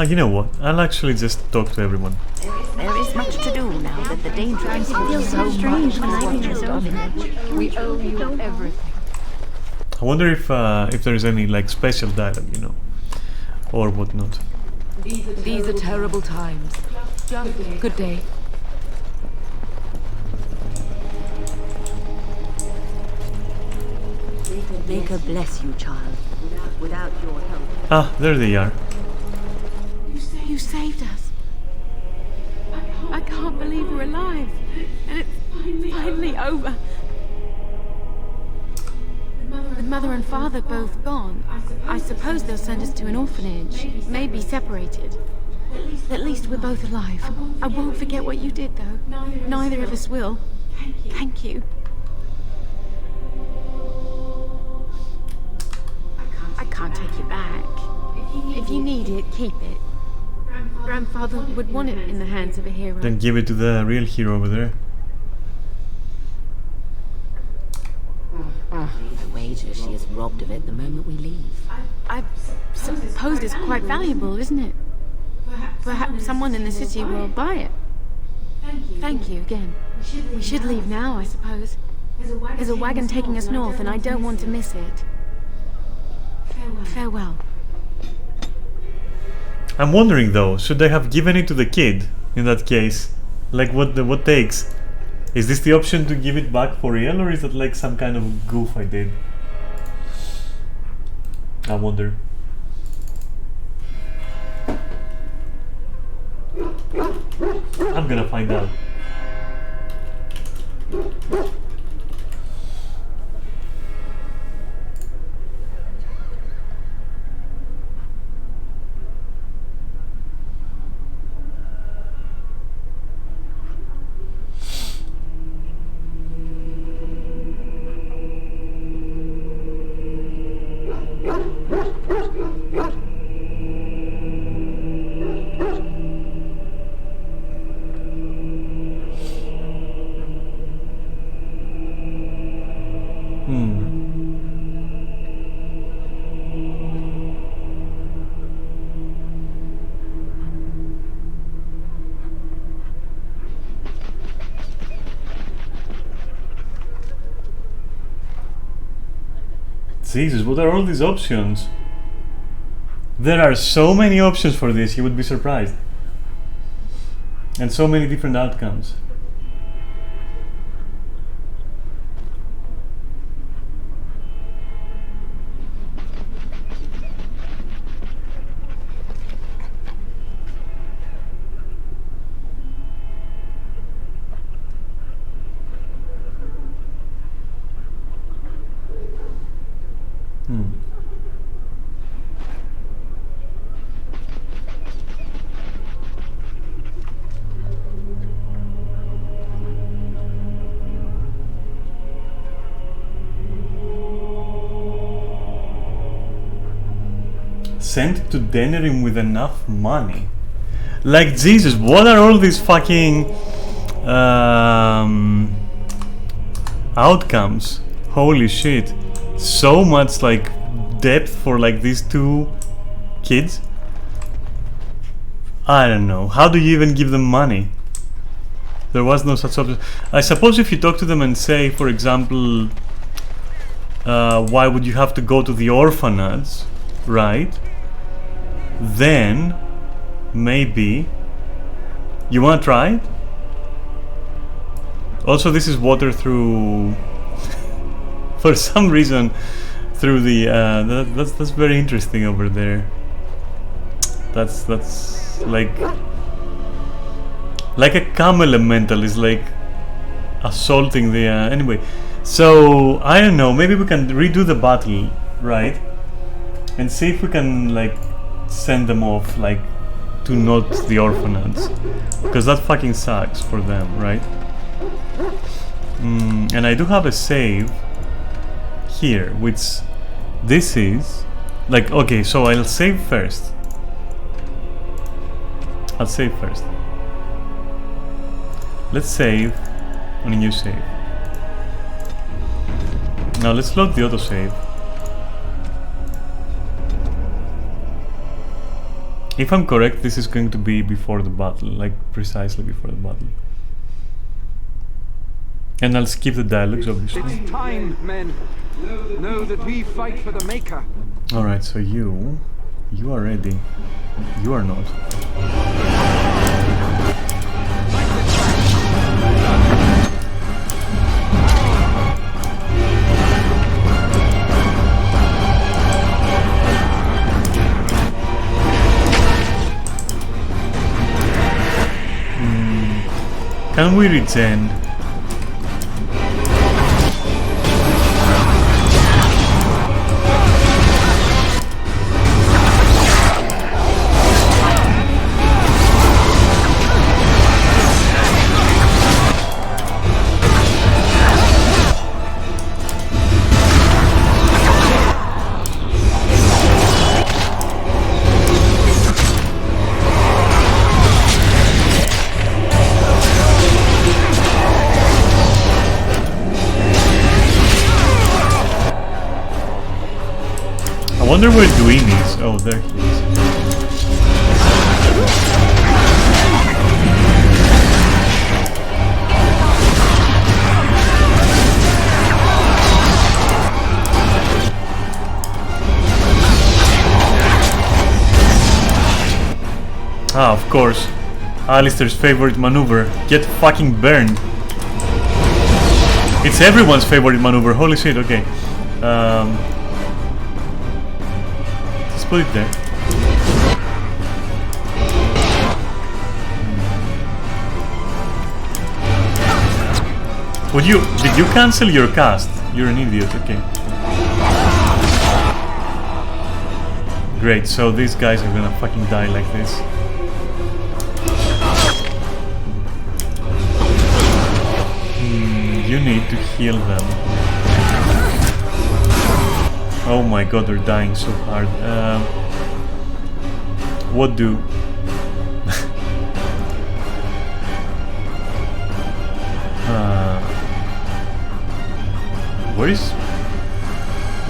You know what? I'll actually just talk to everyone. There is much to do now that the danger is feels so strange when I think it's We owe you everything. I wonder if there's any like special dialogue, you know, or whatnot. These are terrible times. Good day. Maker bless you, child. Without your help. Ah, there they are. You saved us. I can't believe we're alive. And it's finally over. The mother and father both gone. I suppose they'll send us to an orphanage. Maybe separated. At least we're both alive. I won't forget what you did, though. Neither of us will. Thank you. I can't take it back. If you need it, keep it. Grandfather would want it in the hands of a hero. Then give it to the real hero over there. I wager she is robbed of it the moment we leave. I suppose it's quite valuable, isn't it? Perhaps someone in the city will buy it. Thank you again. We should leave now, I suppose. There's a wagon taking us north and I don't want to miss it. Farewell. I'm wondering though, should they have given it to the kid in that case? Like what takes? Is this the option to give it back for real, or is it like some kind of goof I did? I wonder. I'm gonna find out. Jesus, what are all these options? There are so many options for this, you would be surprised. And so many different outcomes. sent to Denerim with enough money. Like, Jesus, what are all these fucking outcomes? Holy shit. So much, like, depth for, like, these two kids. I don't know. How do you even give them money? There was no such option. I suppose if you talk to them and say, for example, why would you have to go to the orphanage, right? Then maybe you want to try it. Also, this is water through for some reason through the that's very interesting over there. That's like a camel elemental is like assaulting the anyway. So I don't know, maybe we can redo the battle, right? And see if we can like send them off, like to not the orphanage, because that fucking sucks for them, right? And I do have a save here, which this is like, okay, so I'll save first. I'll save first. Let's save on a new save. Now let's load the autosave. If I'm correct, this is going to be before the battle, like precisely before the battle. And I'll skip the dialogues, obviously. It's time, men. Know that we fight for the Maker. Alright, so you are ready. You are not. Can we regen? I wonder where Dwayne is. Oh, there he is. Ah, of course. Alistair's favorite maneuver. Get fucking burned. It's everyone's favorite maneuver. Holy shit, okay. Put it there. Did you cancel your cast? You're an idiot, okay. Great, so these guys are gonna fucking die like this. You need to heal them. Oh my god, they're dying so hard. What do?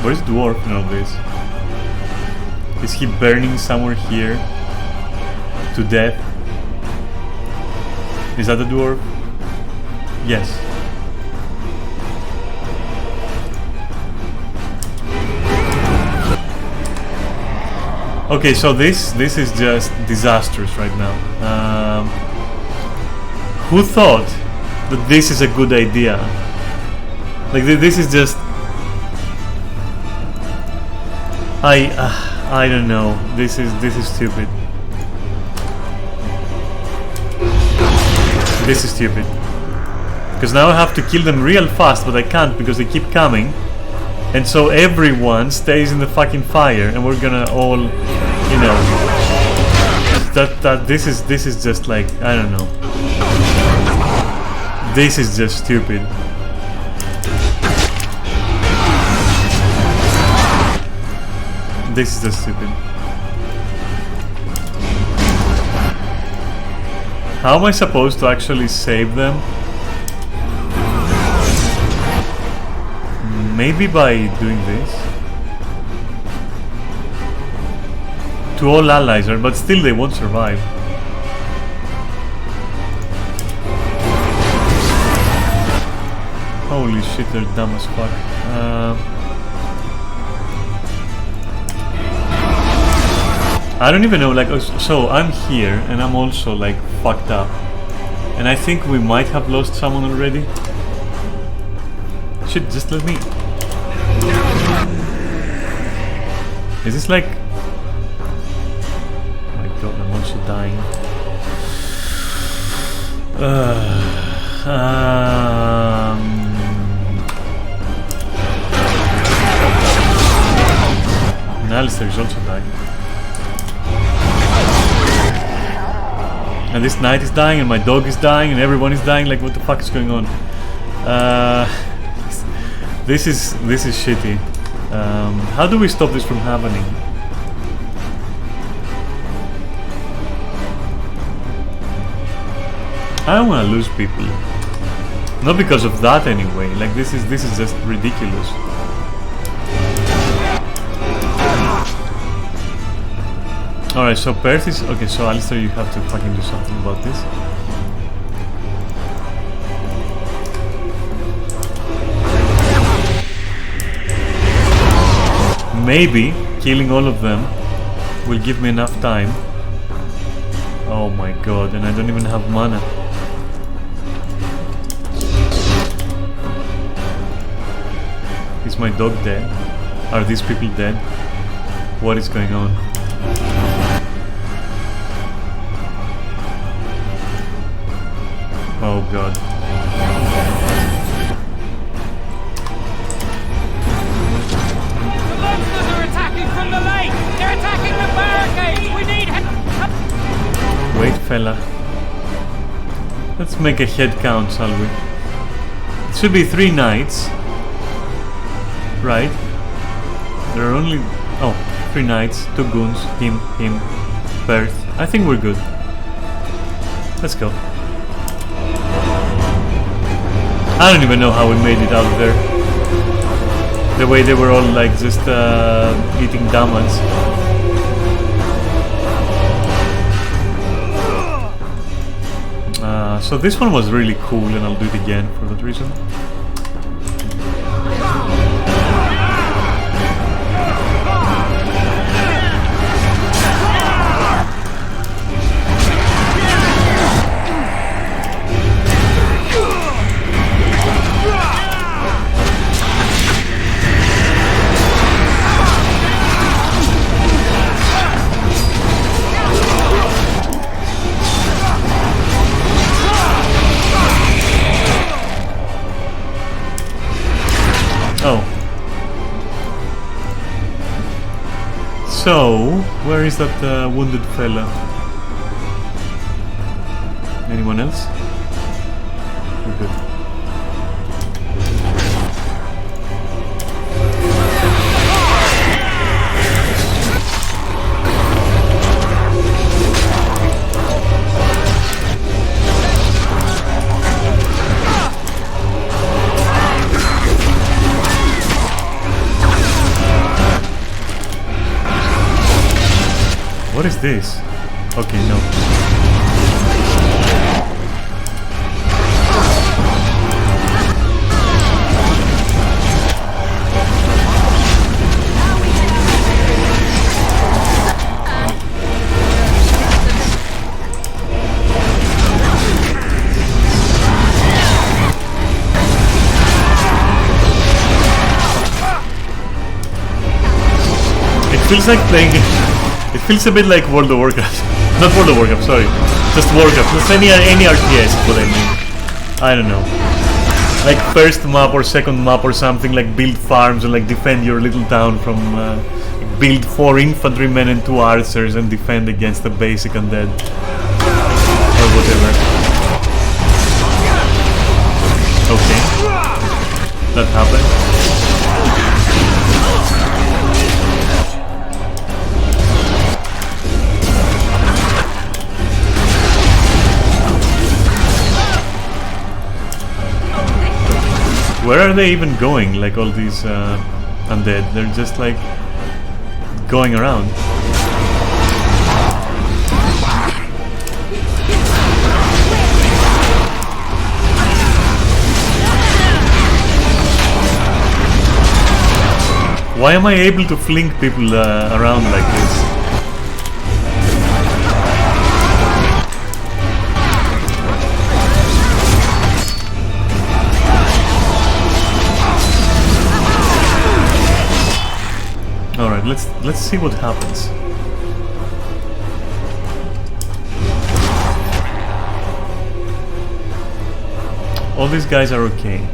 Where's Dwarf in all this? Is he burning somewhere here to death? Is that the Dwarf? Yes. Okay, so this is just disastrous right now. Who thought that this is a good idea? Like this is just I don't know. This is stupid. This is stupid. Because now I have to kill them real fast, but I can't because they keep coming. And so everyone stays in the fucking fire, and we're gonna all, you know, this is just like, I don't know. This is just stupid. This is just stupid. How am I supposed to actually save them? Maybe by doing this. To all allies, but still they won't survive. Holy shit, they're dumb as fuck. I don't even know, like, so I'm here and I'm also like fucked up. And I think we might have lost someone already. Shit, just let me... Is this like... Oh my god, I'm also dying. And Alistair is also dying. And this knight is dying, and my dog is dying, and everyone is dying. Like, what the fuck is going on? This is shitty. How do we stop this from happening? I don't want to lose people. Not because of that anyway. Like, this is just ridiculous. Alright, so Perth is... Okay, so Alistair, you have to fucking do something about this. Maybe killing all of them will give me enough time. Oh my god, and I don't even have mana. Is my dog dead? Are these people dead? What is going on? Oh god. The monsters are attacking from the lake! They're attacking the barricades! We need help! Wait, fella. Let's make a head count, shall we? It should be 3 knights. Right? There are only... Oh, 3 knights, 2 goons, him, Perth. I think we're good. Let's go. I don't even know how we made it out of there. The way they were all like just eating damage. So this one was really cool, and I'll do it again for that reason. So, where is that wounded fella? Anyone else? We're good. What is this? Okay, no. It feels like playing... It feels a bit like World of Warcraft. Not World of Warcraft, sorry. Just Warcraft. Just any RTS is what I mean. I don't know. Like first map or second map or something, like build farms and like defend your little town from... build 4 infantrymen and 2 archers and defend against the basic undead. Or whatever. Okay. That happened. Where are they even going? Like all these undead, they're just like going around. Why am I able to fling people around like this? Alright, let's see what happens. All these guys are okay.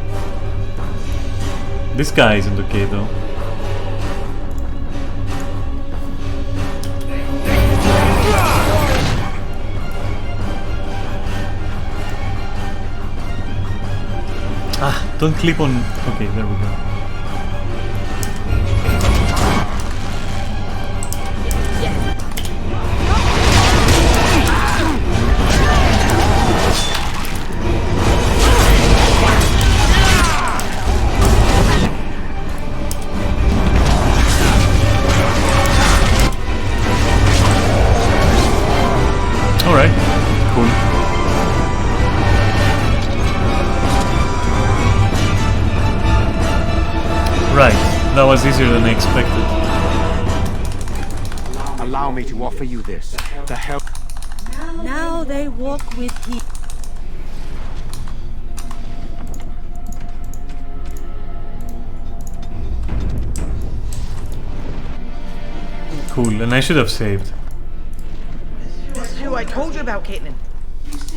This guy isn't okay though. Ah, don't clip on... Okay, there we go. Alright, cool. Right, that was easier than I expected. Allow me to offer you this. The help. Now they walk with he. Cool, and I should have saved. This is who I told you about, Caitlin.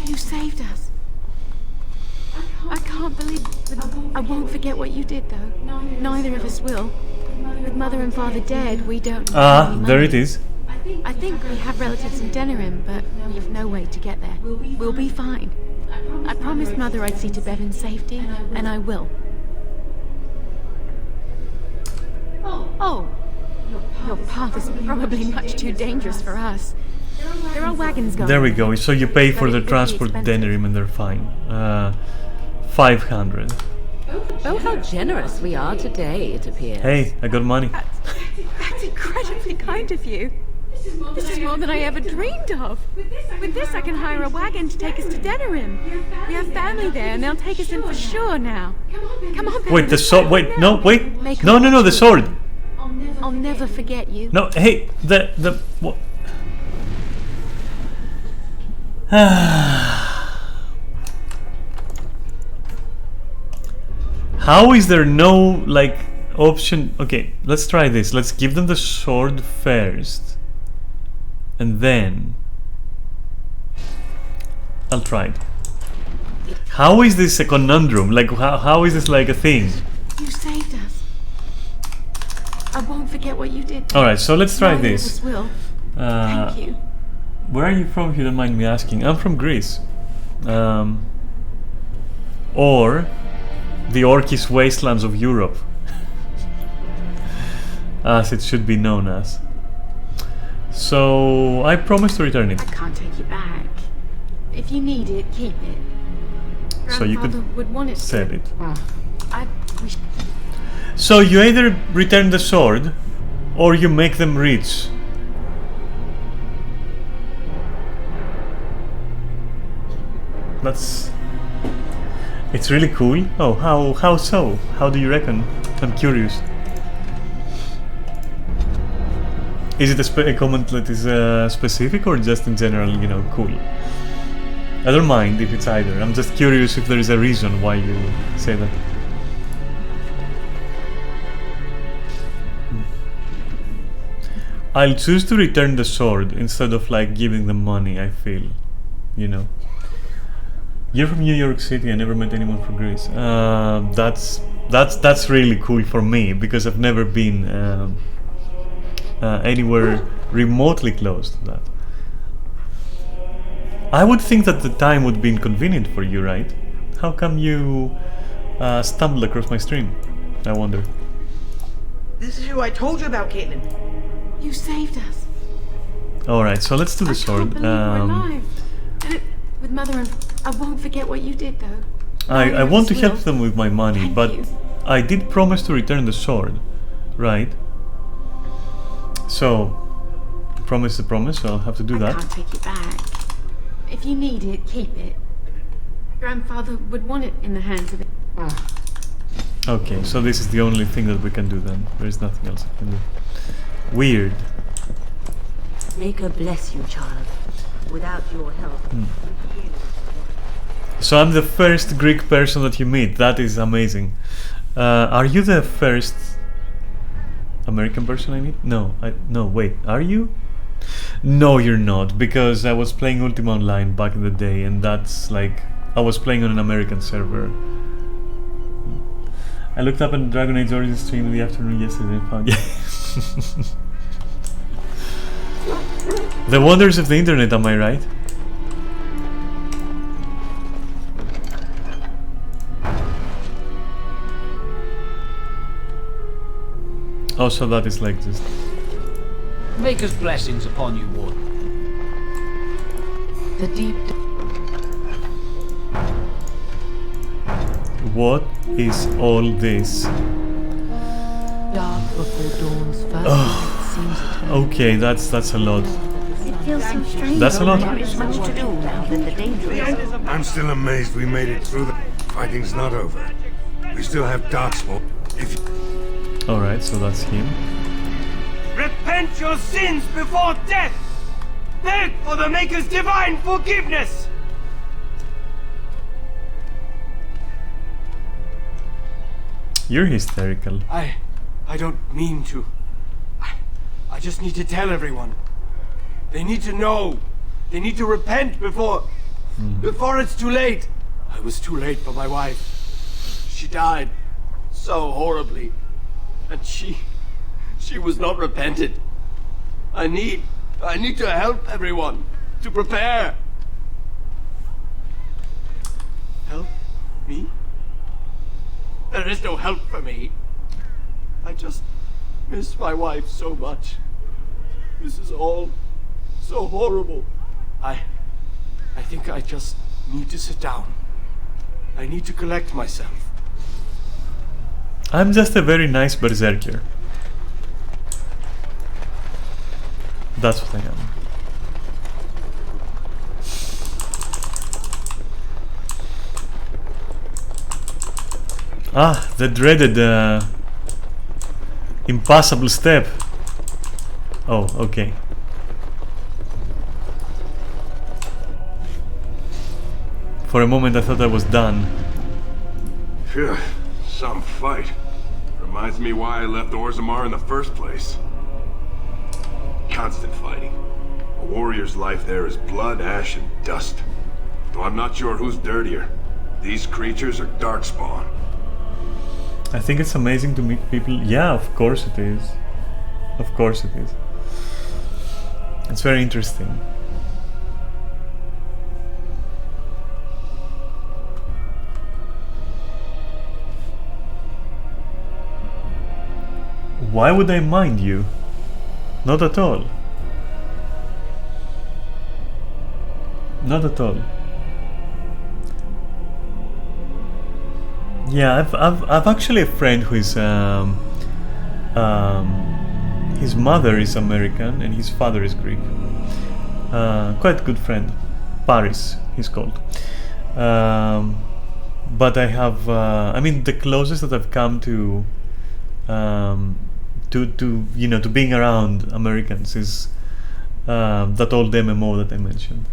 You saved us. I can't believe it. I won't forget what you did, though. Neither of us will. With Mother and Father dead, we don't have any money. There it is. I think we have relatives in Denerim, but we've no way to get there. We'll be fine. I promised Mother I'd see to Bevan's safety, and I will. Oh. Your path is probably much too dangerous for us. There are wagons going. There we go. So you pay for the transport Denerim and they're fine. 500. Oh, how generous we are today, it appears. Hey, I got money. That's incredibly kind of you. This is more than I ever dreamed of. With this, I can hire a wagon to take us to Denerim. We have family there, and they'll take us in for sure now. Come on, wait, the sword. Wait, no, wait. No, the sword. I'll never forget you. No, hey, the what? How is there no like option? Okay, let's try this. Let's give them the sword first, and then I'll try it. How is this a conundrum? Like, how is this like a thing? You saved us. I won't forget what you did. All right, so let's try this. Will. Thank you. Where are you from, if you don't mind me asking? I'm from Greece. Or the Orcish wastelands of Europe, as it should be known as. So I promise to return it. I can't take it back. If you need it, keep it. So you would want it sell it. I wish. So you either return the sword, or you make them rich. It's really cool. Oh, how so? How do you reckon? I'm curious. Is it a comment that is specific or just in general, you know, cool? I don't mind if it's either. I'm just curious if there is a reason why you say that. I'll choose to return the sword instead of like giving them money, I feel. You know. You're from New York City. I never met anyone from Greece. That's really cool for me because I've never been anywhere remotely close to that. I would think that the time would be inconvenient for you, right? How come you stumbled across my stream? I wonder. This is who I told you about, Caitlin. You saved us. Alright, so let's do the sword. We're alive. With Mother and I won't forget what you did, though. I want to help them with my money, but I did promise to return the sword, right? So, promise is a promise, so I'll have to do that. I can't take it back. If you need it, keep it. Grandfather would want it in the hands of it. Okay, so this is the only thing that we can do then. There is nothing else I can do. Weird. Maker bless you, child. Without your help. So I'm the first Greek person that you meet. That is amazing. Are you the first American person I meet? No, no. Wait, are you? No, you're not, because I was playing Ultima Online back in the day, and that's like I was playing on an American server. I looked up on Dragon Age Origins stream in the afternoon yesterday and found the wonders of the internet, am I right? Oh, so that is like just... Maker's blessings upon you, Warden. The deep... What is all this? Dark before dawn's first light seems eternal. Okay, that's a lot. It feels so strange. That's a lot. There is much to do now that the danger is over. I'm still amazed we made it through. The fighting's not over. We still have Darkspawn. If Alright, so that's him. Repent your sins before death! Beg for the Maker's divine forgiveness! You're hysterical. I don't mean to. I just need to tell everyone. They need to know. They need to repent before it's too late. I was too late for my wife. She died so horribly. And she was not repented. I need to help everyone to prepare. Help me? There is no help for me. I just miss my wife so much. This is all so horrible. I think I just need to sit down. I need to collect myself. I'm just a very nice berserker. That's what I am. Ah, the dreaded impossible step. Oh, okay. For a moment I thought I was done. Phew, some fight. Reminds me why I left Orzammar in the first place. Constant fighting. A warrior's life there is blood, ash, and dust. Though I'm not sure who's dirtier. These creatures are darkspawn. I think it's amazing to meet people. Yeah, of course it is. Of course it is. It's very interesting. Why would I mind you? Not at all. Not at all. Yeah, I've actually a friend who is his mother is American and his father is Greek. Quite a good friend, Paris he's called. But I have, I mean, the closest that I've come to you know, to being around Americans is that old MMO that I mentioned.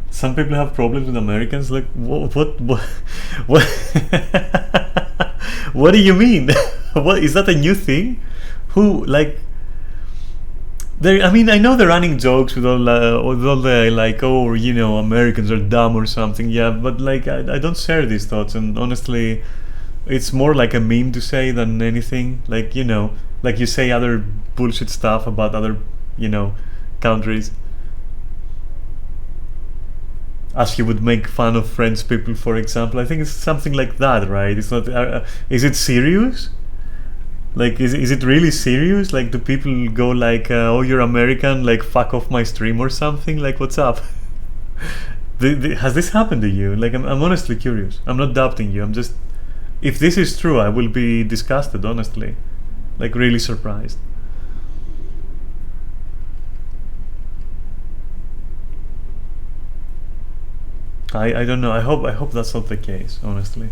Some people have problems with Americans. Like, what what do you mean? What is that a new thing? Who, like, there? I mean, I know they're running jokes with all the like, oh, you know, Americans are dumb or something. Yeah, but like, I don't share these thoughts, and honestly, it's more like a meme to say than anything. Like, you know, like you say other bullshit stuff about other, you know, countries. As you would make fun of French people, for example. I think it's something like that, right? It's not. Is it serious? Like, is it really serious? Like, do people go like, "Oh, you're American, like fuck off my stream" or something? Like, what's up? Has this happened to you? Like, I'm honestly curious. I'm not doubting you. I'm just, if this is true, I will be disgusted, honestly. Like, really surprised. I don't know. I hope that's not the case, honestly.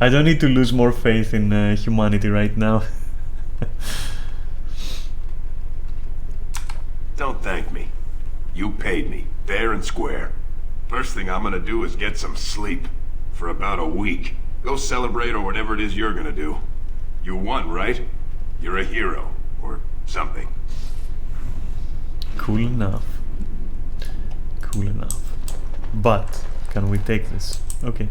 I don't need to lose more faith in humanity right now. Don't thank me. You paid me, fair and square. First thing I'm gonna do is get some sleep. For about a week. Go celebrate or whatever it is you're gonna do. You won, right? You're a hero. Or something. Cool enough. Cool enough. But, can we take this? Okay.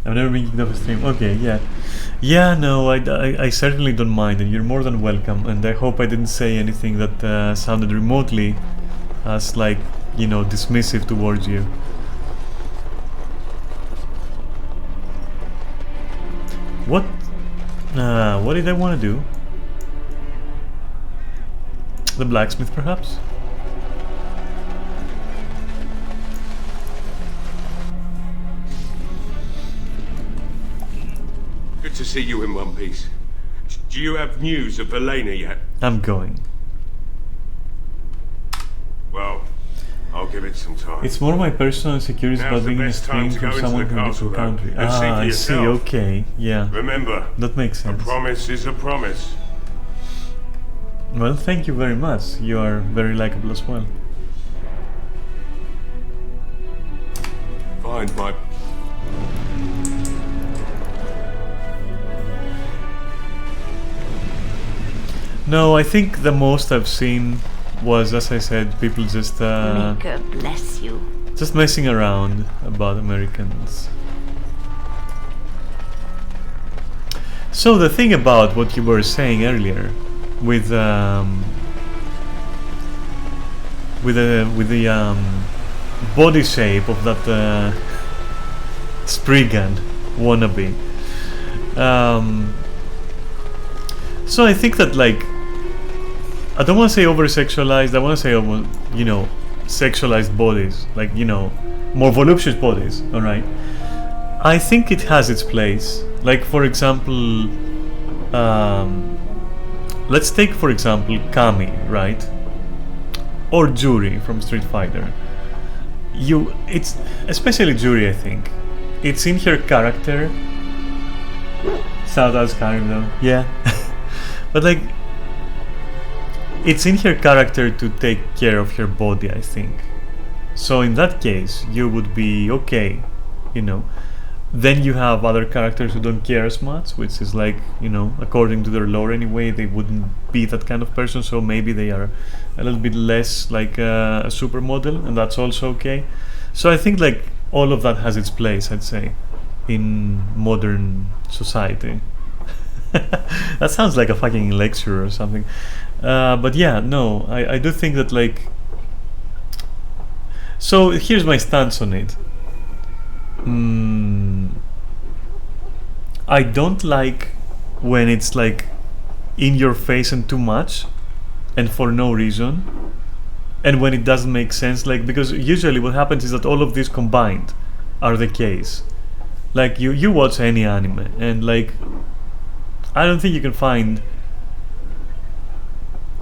I've never been kicked off a stream. Okay, yeah. Yeah, no, I certainly don't mind, and you're more than welcome, and I hope I didn't say anything that sounded remotely as, like, you know, dismissive towards you. What did I want to do? The blacksmith, perhaps? Good to see you in one piece. Do you have news of Elena yet? I'm going. Well, I'll give it some time. It's more my personal insecurities about being in a stream from someone from a different country. Ah, I see, okay, yeah. Remember, that makes sense. A promise is a promise. Well, thank you very much. You are very likable as well. Find my... No, I think the most I've seen was, as I said, people just May God bless you. Just messing around about Americans. So the thing about what you were saying earlier, with the body shape of that Spriggan wannabe. So I think that, like, I don't want to say over-sexualized, I want to say, you know, sexualized bodies, like, you know, more voluptuous bodies, alright? I think it has its place. Like, for example, let's take, for example, Kami, right? Or Juri from Street Fighter. It's, especially Juri, I think, it's in her character. Shout out Skyrim though, yeah. But, like, it's in her character to take care of her body, I think. So in that case, you would be okay, you know. Then you have other characters who don't care as much, which is like, you know, according to their lore anyway, they wouldn't be that kind of person, so maybe they are a little bit less like a supermodel, and that's also okay. So I think, like, all of that has its place, I'd say, in modern society. That sounds like a fucking lecture or something. But yeah, no, I do think that, like... So here's my stance on it. I don't like when it's, like, in your face and too much and for no reason, and when it doesn't make sense, like, because usually what happens is that all of these combined are the case. Like, you watch any anime and, like, I don't think you can find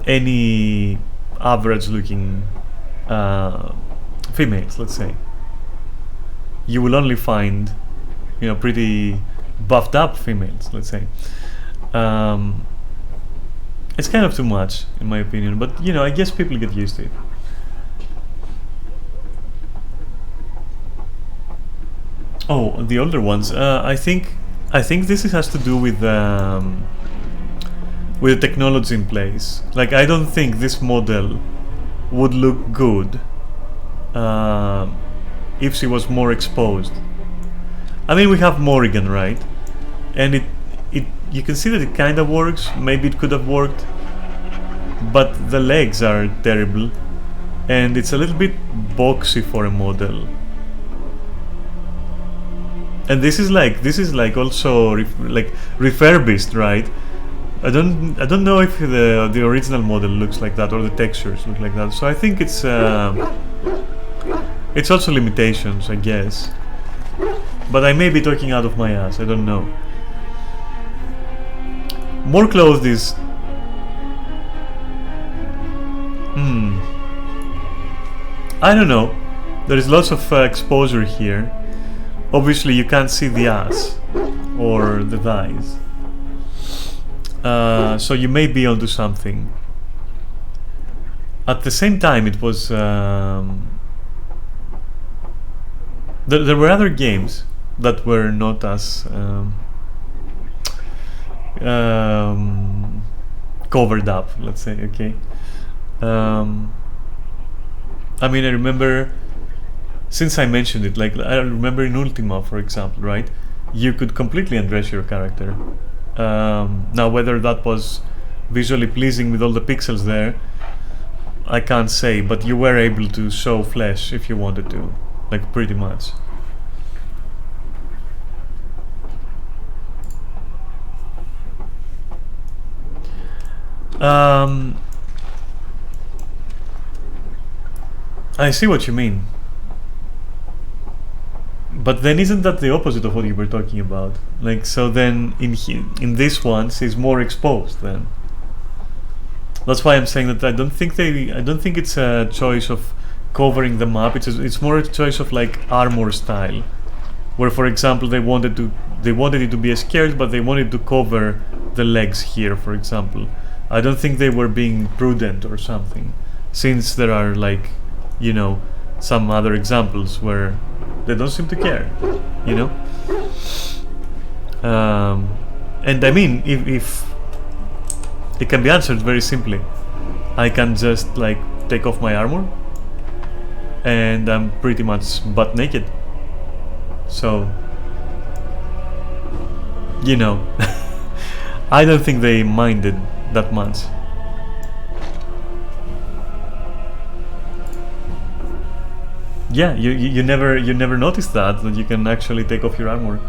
any average looking females, let's say. You will only find, you know, pretty buffed up females, let's say. It's kind of too much, in my opinion, but, you know, I guess people get used to it. Oh, the older ones. I think this has to do with the technology in place. Like, I don't think this model would look good if she was more exposed. I mean, we have Morrigan, right? And it you can see that it kind of works. Maybe it could have worked, but the legs are terrible, and it's a little bit boxy for a model. And this is like also like refurbished, right? I don't know if the original model looks like that or the textures look like that. So I think it's also limitations, I guess. But I may be talking out of my ass. I don't know. More clothes is. I don't know. There is lots of exposure here. Obviously, you can't see the ass or the thighs. So you may be onto something. At the same time, it was there were other games that were not as covered up, let's say. Okay. I mean, I remember, since I mentioned it, like I remember in Ultima, for example, right? You could completely undress your character. Now, whether that was visually pleasing with all the pixels there, I can't say, but you were able to show flesh if you wanted to, like pretty much. I see what you mean. But then isn't that the opposite of what you were talking about? Like, so then in this one she's more exposed then. That's why I'm saying that I don't think it's a choice of covering them up. It's more a choice of like armor style. Where for example they wanted it to be a skirt, but they wanted to cover the legs here, for example. I don't think they were being prudent or something. Since there are like, you know, some other examples where they don't seem to care, you know. And I mean, if it can be answered very simply, I can just like take off my armor, and I'm pretty much butt naked. So, you know, I don't think they minded that much. Yeah, you never noticed that you can actually take off your armor.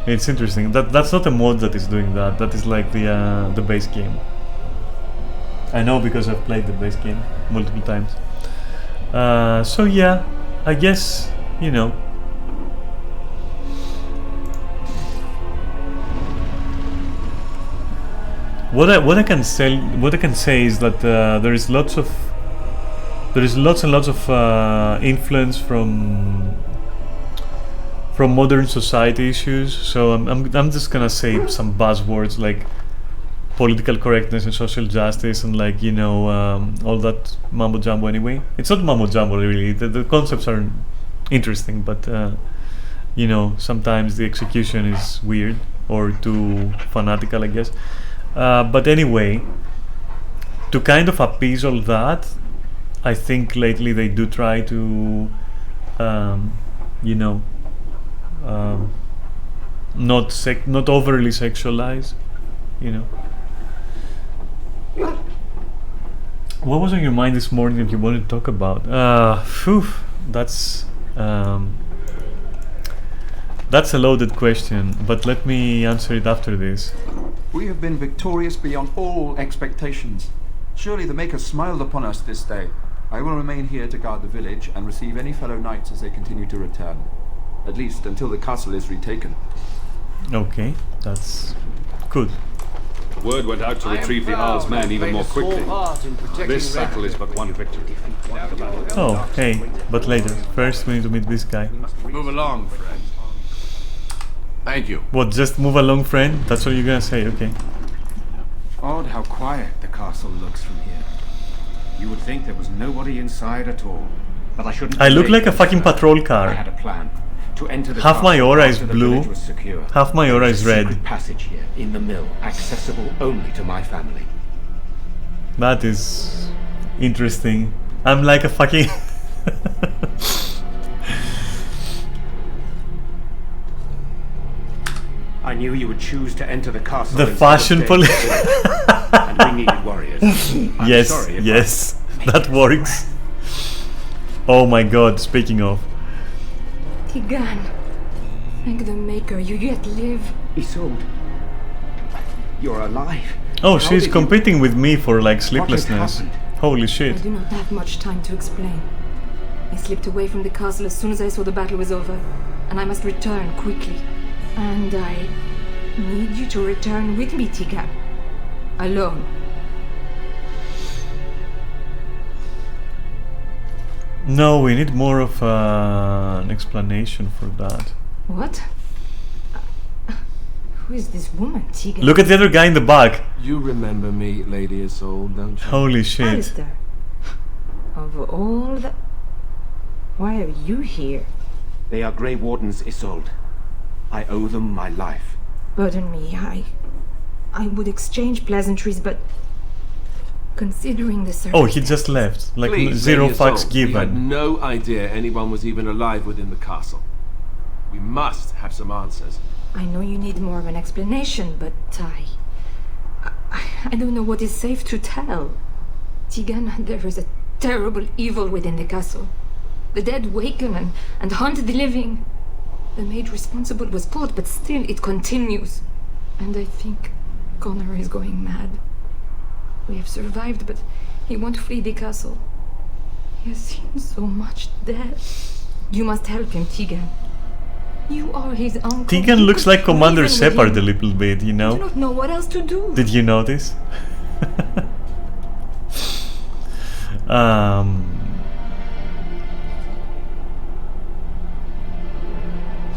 It's interesting. That's not a mod that is doing that. That is like the base game. I know because I've played the base game multiple times. So yeah, I guess, you know. What I can say is that there is lots and lots of influence from modern society issues. So I'm just gonna say some buzzwords like political correctness and social justice and like, you know, all that mambo jumbo. Anyway, it's not mambo jumbo really. The concepts are interesting, but you know, sometimes the execution is weird or too fanatical, I guess. But anyway, to kind of appease all that, I think lately they do try to, you know, not overly sexualize, you know. What was on your mind this morning that you wanted to talk about? That's a loaded question, but let me answer it after this. We have been victorious beyond all expectations. Surely the Maker smiled upon us this day. I will remain here to guard the village and receive any fellow knights as they continue to return. At least until the castle is retaken. Okay, that's good. Word went out to retrieve the Arl's men even more quickly. This battle is but one victory. Oh, hey, but later. First we need to meet this guy. Move along, friend. Thank you. What, just move along, friend? That's what you're gonna say, okay. Odd how quiet the castle looks from here. You would think there was nobody inside at all. But I shouldn't. I look like a fucking patrol car. I had a plan. To enter the half my aura is after the blue, village was secure. half my aura is red. Secret passage here in the mill, accessible only to my family. That is interesting. I'm like a fucking I knew you would choose to enter the castle. The fashion police. And we needed warriors. Yes, yes, that works. Oh my god, speaking of. Tigan, thank the Maker you yet live. Isolde, You're alive. Oh, How she's did you- competing with me for like What sleeplessness. had happened? Holy I shit. do not have much time to explain. I slipped away from the castle as soon as I saw the battle was over, and I must return quickly. And I need you to return with me, Tika. Alone. No, we need more of an explanation for that. What? Who is this woman, Tika? Look at the other guy in the back. You remember me, Lady Isolde, don't you? Holy shit. Alistair. Of all the... Why are you here? They are Grey Wardens, Isolde. I owe them my life. Pardon me, I would exchange pleasantries, but... Considering the Oh, he circumstances... just left. Like Please, zero Lady fucks Isolde, we had given. no idea anyone was even alive within the castle. We must have some answers. I know you need more of an explanation, but I don't know what is safe to tell. Tigan, there is a terrible evil within the castle. The dead waken and haunt the living. The maid responsible was caught, but still it continues. And I think Connor is going mad. We have survived, but he won't flee the castle. He has seen so much death. You must help him, Tigan. You are his uncle. Tegan You looks could like Commander reason with Shepard a him. little bit, you I do know? not know what else to do. Did you notice?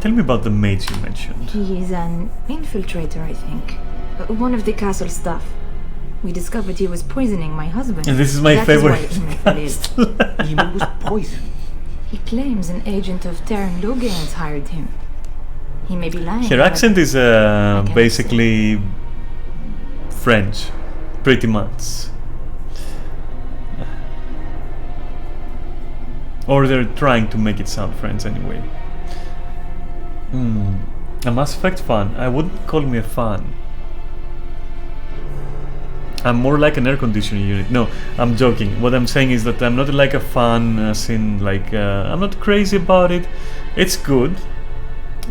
Tell me about the mage you mentioned. He is an infiltrator, I think. One of the castle staff. We discovered he was poisoning my husband. And this is my That favorite. Is why Emil fell ill. Emil was poisoned. He claims an agent of Terran Logains hired him. He may be lying. Her but accent is cannot basically French, pretty much. Or they're trying to make it sound French anyway. A Mass Effect fan? I wouldn't call me a fan. I'm more like an air conditioning unit. No, I'm joking. What I'm saying is that I'm not like a fan as in like I'm not crazy about it. It's good.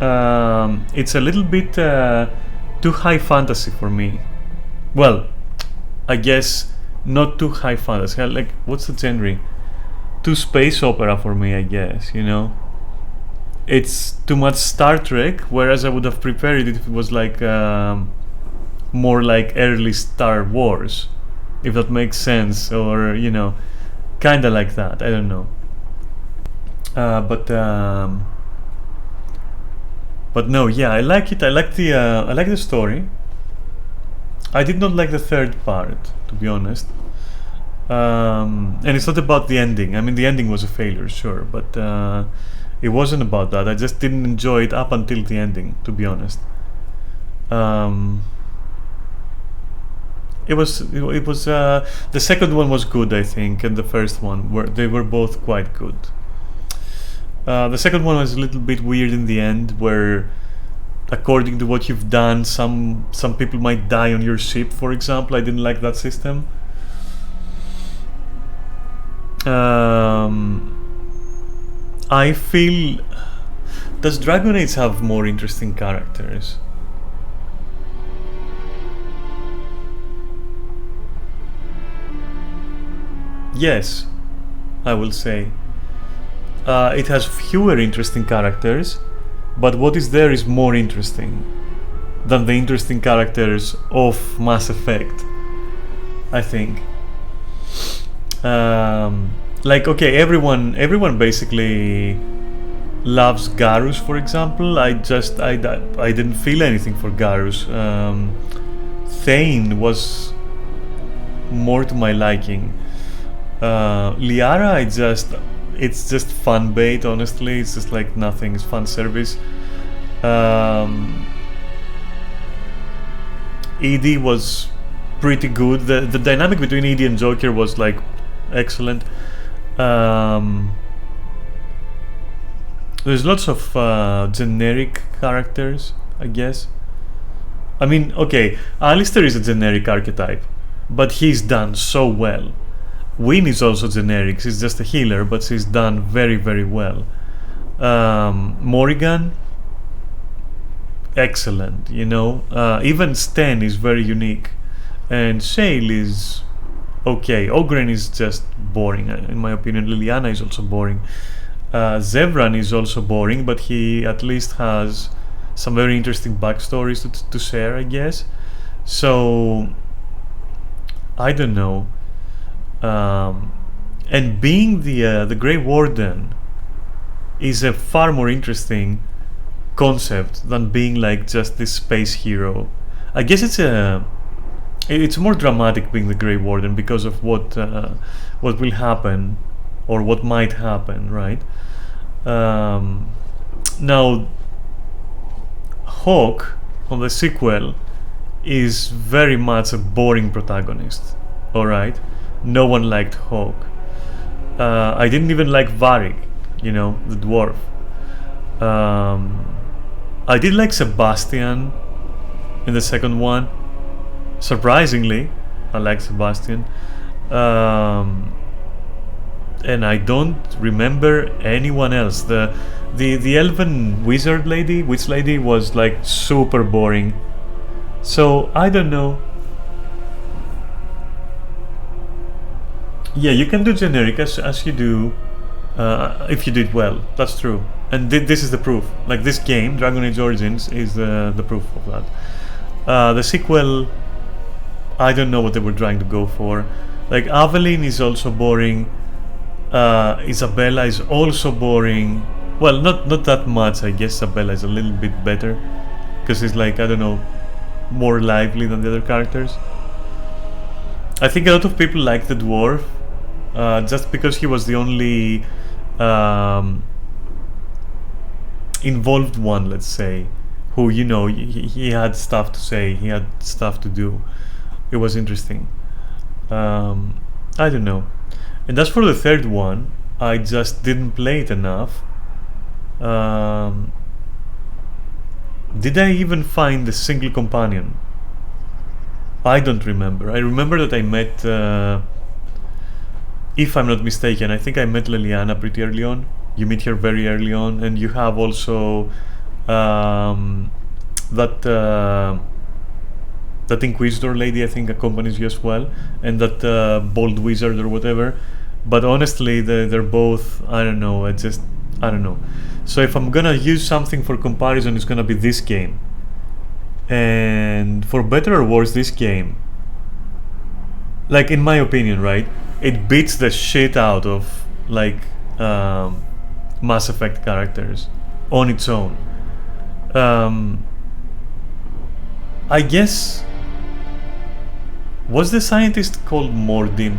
It's a little bit too high fantasy for me. Well, I guess not too high fantasy. Like, what's the genre? Too space opera for me, I guess, you know? It's too much Star Trek, whereas I would have prepared it if it was like more like early Star Wars, if that makes sense, or, you know, kinda like that. I don't know. But no, yeah, I like it. I like the story. I did not like the third part, to be honest. And it's not about the ending. I mean, the ending was a failure, sure, but it wasn't about that. I just didn't enjoy it up until the ending, to be honest. It was the second one was good, I think, and the first one they were both quite good. The second one was a little bit weird in the end, where according to what you've done, some people might die on your ship, for example. I didn't like that system. I feel, does Dragon Age have more interesting characters? Yes, I will say. It has fewer interesting characters, but what is there is more interesting than the interesting characters of Mass Effect, I think. Like, okay, everyone basically loves Garrus, for example. I didn't feel anything for Garrus. Thane was more to my liking. Liara, it's just fun bait, honestly. It's just like nothing, it's fun service. Edie was pretty good. The dynamic between Edie and Joker was like excellent. There's lots of generic characters, I guess. I mean, okay, Alistair is a generic archetype, but he's done so well. Wynne is also generic, she's just a healer, but she's done very, very well. Morrigan, excellent, you know. Even Sten is very unique, and Shale is okay. Ogren is just boring, in my opinion. Liliana is also boring. Zevran is also boring, but he at least has some very interesting backstories to share, I guess. So I don't know. And being the Grey Warden is a far more interesting concept than being like just this space hero. I guess it's more dramatic being the Grey Warden because of what will happen or what might happen, right? Now, Hawk on the sequel is very much a boring protagonist. All right, no one liked Hawk. I didn't even like Varric, you know, the dwarf. I did like Sebastian in the second one. Surprisingly, I like Sebastian. And I don't remember anyone else. The elven witch lady was like super boring. So I don't know. Yeah, you can do generic as you do if you do it well. That's true. And this is the proof. Like this game, Dragon Age Origins, is the proof of that. The sequel, I don't know what they were trying to go for. Like Aveline is also boring. Isabella is also boring. Well, not that much, I guess. Isabella is a little bit better because it's like, I don't know, more lively than the other characters. I think a lot of people like the dwarf just because he was the only involved one, let's say, who, you know, he had stuff to say, he had stuff to do. It was interesting. I don't know. And as for the third one, I just didn't play it enough. Did I even find a single companion? I don't remember. I remember that I met, if I'm not mistaken, I think I met Liliana pretty early on. You meet her very early on, and you have also that Inquisitor lady, I think, accompanies you as well, and that bold wizard or whatever. But honestly, they're both, I don't know, I don't know. So if I'm gonna use something for comparison, it's gonna be this game. And for better or worse, this game, like in my opinion, right, it beats the shit out of like Mass Effect characters on its own. I guess, was the scientist called Mordin?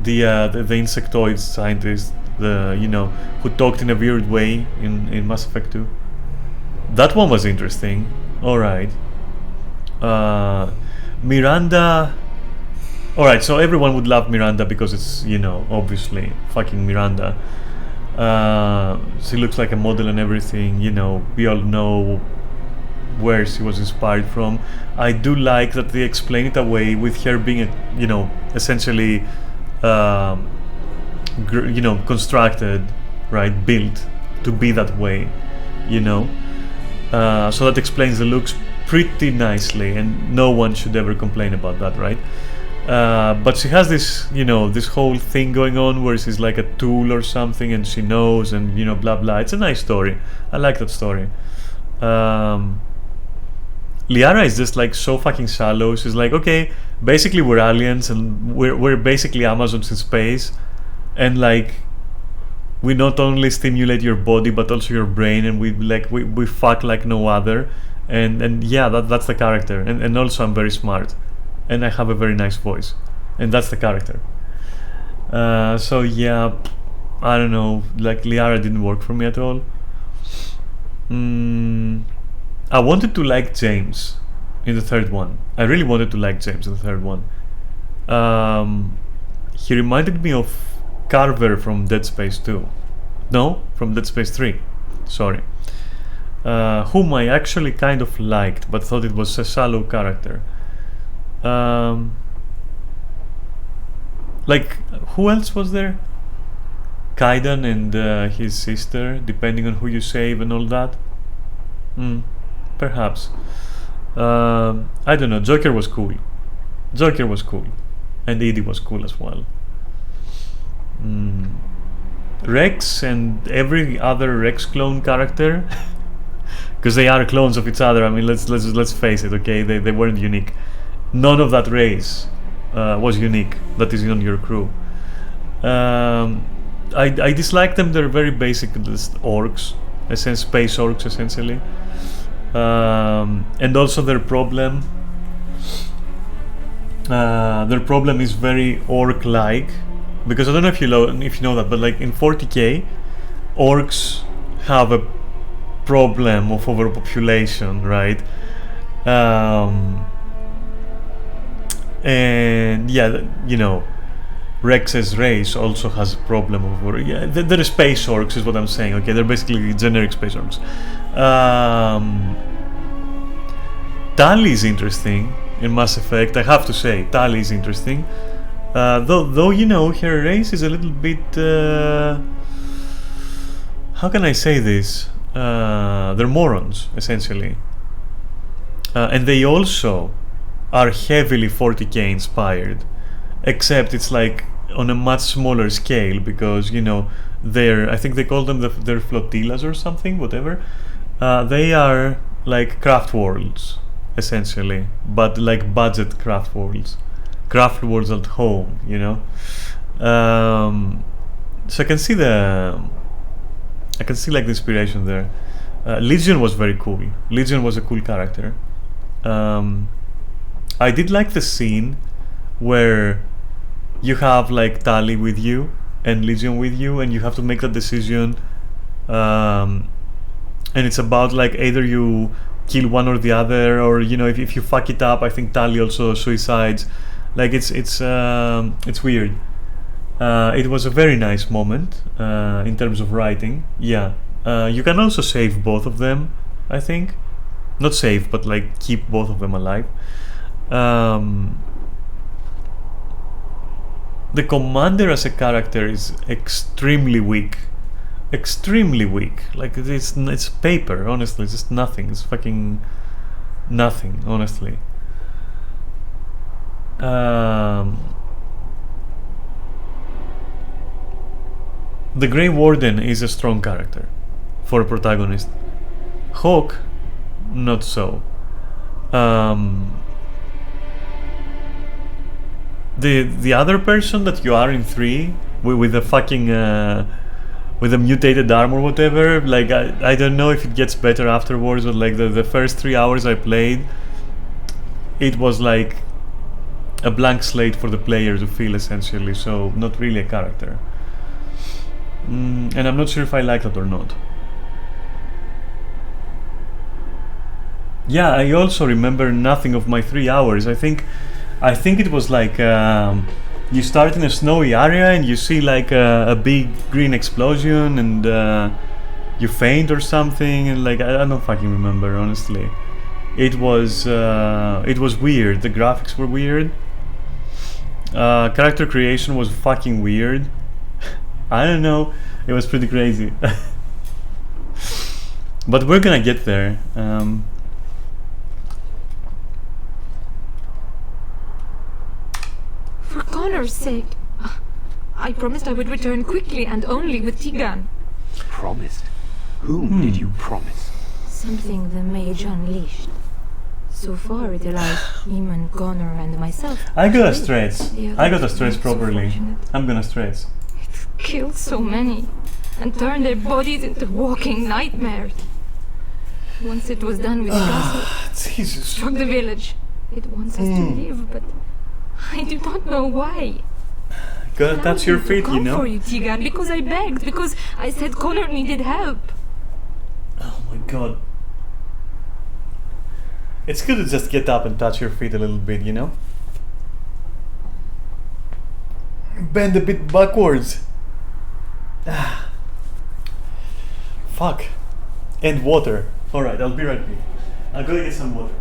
The insectoid scientist, who talked in a weird way in Mass Effect 2. That one was interesting. Alright. Miranda. Alright, so everyone would love Miranda because it's, obviously fucking Miranda. She looks like a model and everything, we all know where she was inspired from. I do like that they explain it away with her being essentially constructed, right, built to be that way, so that explains the looks pretty nicely, and no one should ever complain about that, right? But she has this, this whole thing going on where she's like a tool or something, and she knows, and blah blah. It's a nice story. I like that story. Liara is just like so fucking shallow. She's like, okay, basically we're aliens and we're basically Amazons in space, and like we not only stimulate your body but also your brain, and we fuck like no other, and yeah, that's the character, and also I'm very smart and I have a very nice voice, and that's the character. So yeah, I don't know, like Liara didn't work for me at all. I wanted to like James in the third one. I really wanted to like James in the third one. He reminded me of Carver from Dead Space 2. No, from Dead Space 3. Sorry. Whom I actually kind of liked, but thought it was a shallow character. Like, who else was there? Kaidan and his sister, depending on who you save and all that. perhaps. I don't know. Joker was cool. And Edie was cool as well. Rex and every other Rex clone character, because they are clones of each other. I mean, let's face it. Okay, they weren't unique. None of that race was unique. That is on your crew. I dislike them. They're very basic orcs, space orcs essentially. And also their problem is very orc-like, because I don't know if you know that, but like in 40k, orcs have a problem of overpopulation, right? And yeah, you know, Rex's race also has a problem of they're space orcs, is what I'm saying. Okay, they're basically generic space orcs. Tali is interesting in Mass Effect. I have to say, Tali is interesting. Though you know, her race is a little bit. How can I say this? They're morons, essentially, and they also are heavily 40k inspired, except it's like on a much smaller scale, because you know I think they call them their flotillas or something, whatever. They are like craft worlds, essentially, but like budget craft worlds at home, you know. So I can see like the inspiration there. Legion was very cool. Legion was a cool character. I did like the scene where you have like Tali with you and Legion with you, and you have to make that decision, and it's about like either you kill one or the other, or you know, if you fuck it up, I think Tali also suicides. Like it's weird. It was a very nice moment in terms of writing. Yeah, you can also save both of them, I think. Not save, but like keep both of them alive. The commander as a character is extremely weak. Like it's paper, honestly. It's just nothing. It's fucking nothing, honestly. The Grey Warden is a strong character for a protagonist. Hawk, not so. The other person that you are in 3 with the fucking with the mutated arm or whatever, like I don't know if it gets better afterwards, but like the first 3 hours I played, it was like a blank slate for the player to feel, essentially, so not really a character. And I'm not sure if I like that or not. Yeah, I also remember nothing of my 3 hours. I think it was like you start in a snowy area and you see like a big green explosion and you faint or something, and like I don't fucking remember, honestly. It was weird. The graphics were weird. Character creation was fucking weird. I don't know. It was pretty crazy. But we're gonna get there. For Connor's sake, I promised I would return quickly and only with Tigan. Promised? Whom did you promise? Something the mage unleashed. So far it allows Eamon, Connor and myself. I got a stretch. Properly. I'm gonna stretch. It's killed so many and turned their bodies into walking nightmares. Once it was done with the castle, Jesus. struck the village. It wants us to leave, but I do not know why. Gotta touch your feet, you know. For you, Tigan, because I begged, because I said Connor needed help. Oh my god. It's good to just get up and touch your feet a little bit, you know? Bend a bit backwards. Fuck. And water. Alright, I'll be right back. I'll go get some water.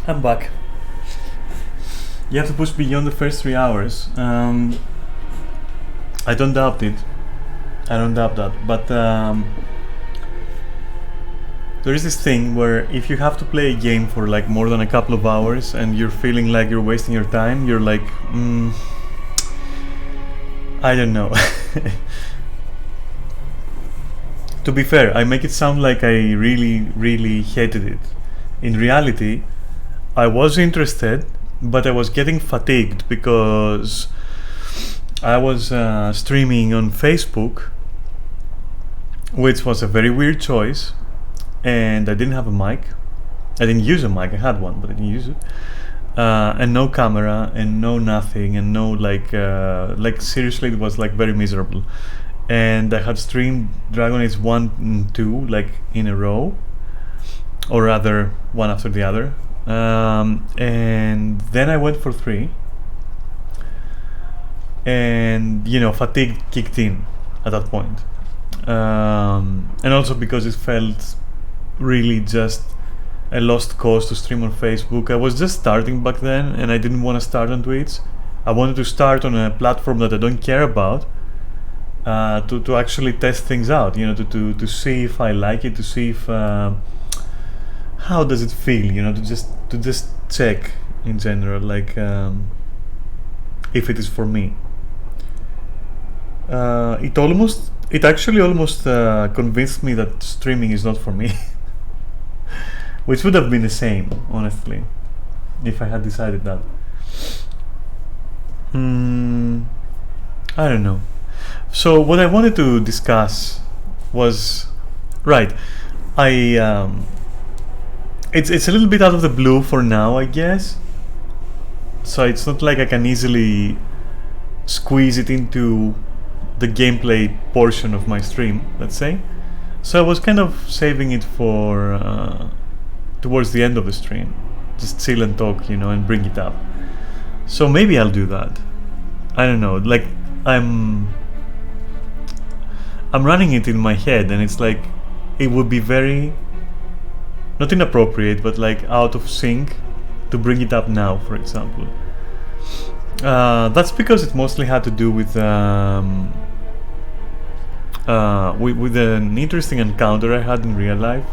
I'm back. You have to push beyond the first 3 hours. I don't doubt it. I don't doubt that. But there is this thing where if you have to play a game for like more than a couple of hours and you're feeling like you're wasting your time, you're like, I don't know. To be fair, I make it sound like I really, really hated it. In reality, I was interested, but I was getting fatigued because I was streaming on Facebook, which was a very weird choice, and I didn't have a mic. I didn't use a mic. I had one, but I didn't use it. And no camera, and no nothing, and no like seriously, it was like very miserable. And I had streamed Dragon Age 1 and 2 like in a row, or rather one after the other, and then I went for 3, and you know, fatigue kicked in at that point, and also because it felt really just a lost cause to stream on Facebook. I was just starting back then, and I didn't want to start on Twitch. I wanted to start on a platform that I don't care about, to actually test things out, you know, to see if I like it, to see if how does it feel, you know, to just check in general, like if it is for me. It actually almost convinced me that streaming is not for me, which would have been the same, honestly, if I had decided that. I don't know. So what I wanted to discuss was, right, it's a little bit out of the blue for now, I guess. So it's not like I can easily squeeze it into the gameplay portion of my stream, let's say. So I was kind of saving it for towards the end of the stream, just chill and talk, you know, and bring it up. So maybe I'll do that. I don't know, like I'm running it in my head, and it's like it would be very, not inappropriate, but like out of sync to bring it up now, for example. That's because it mostly had to do with an interesting encounter I had in real life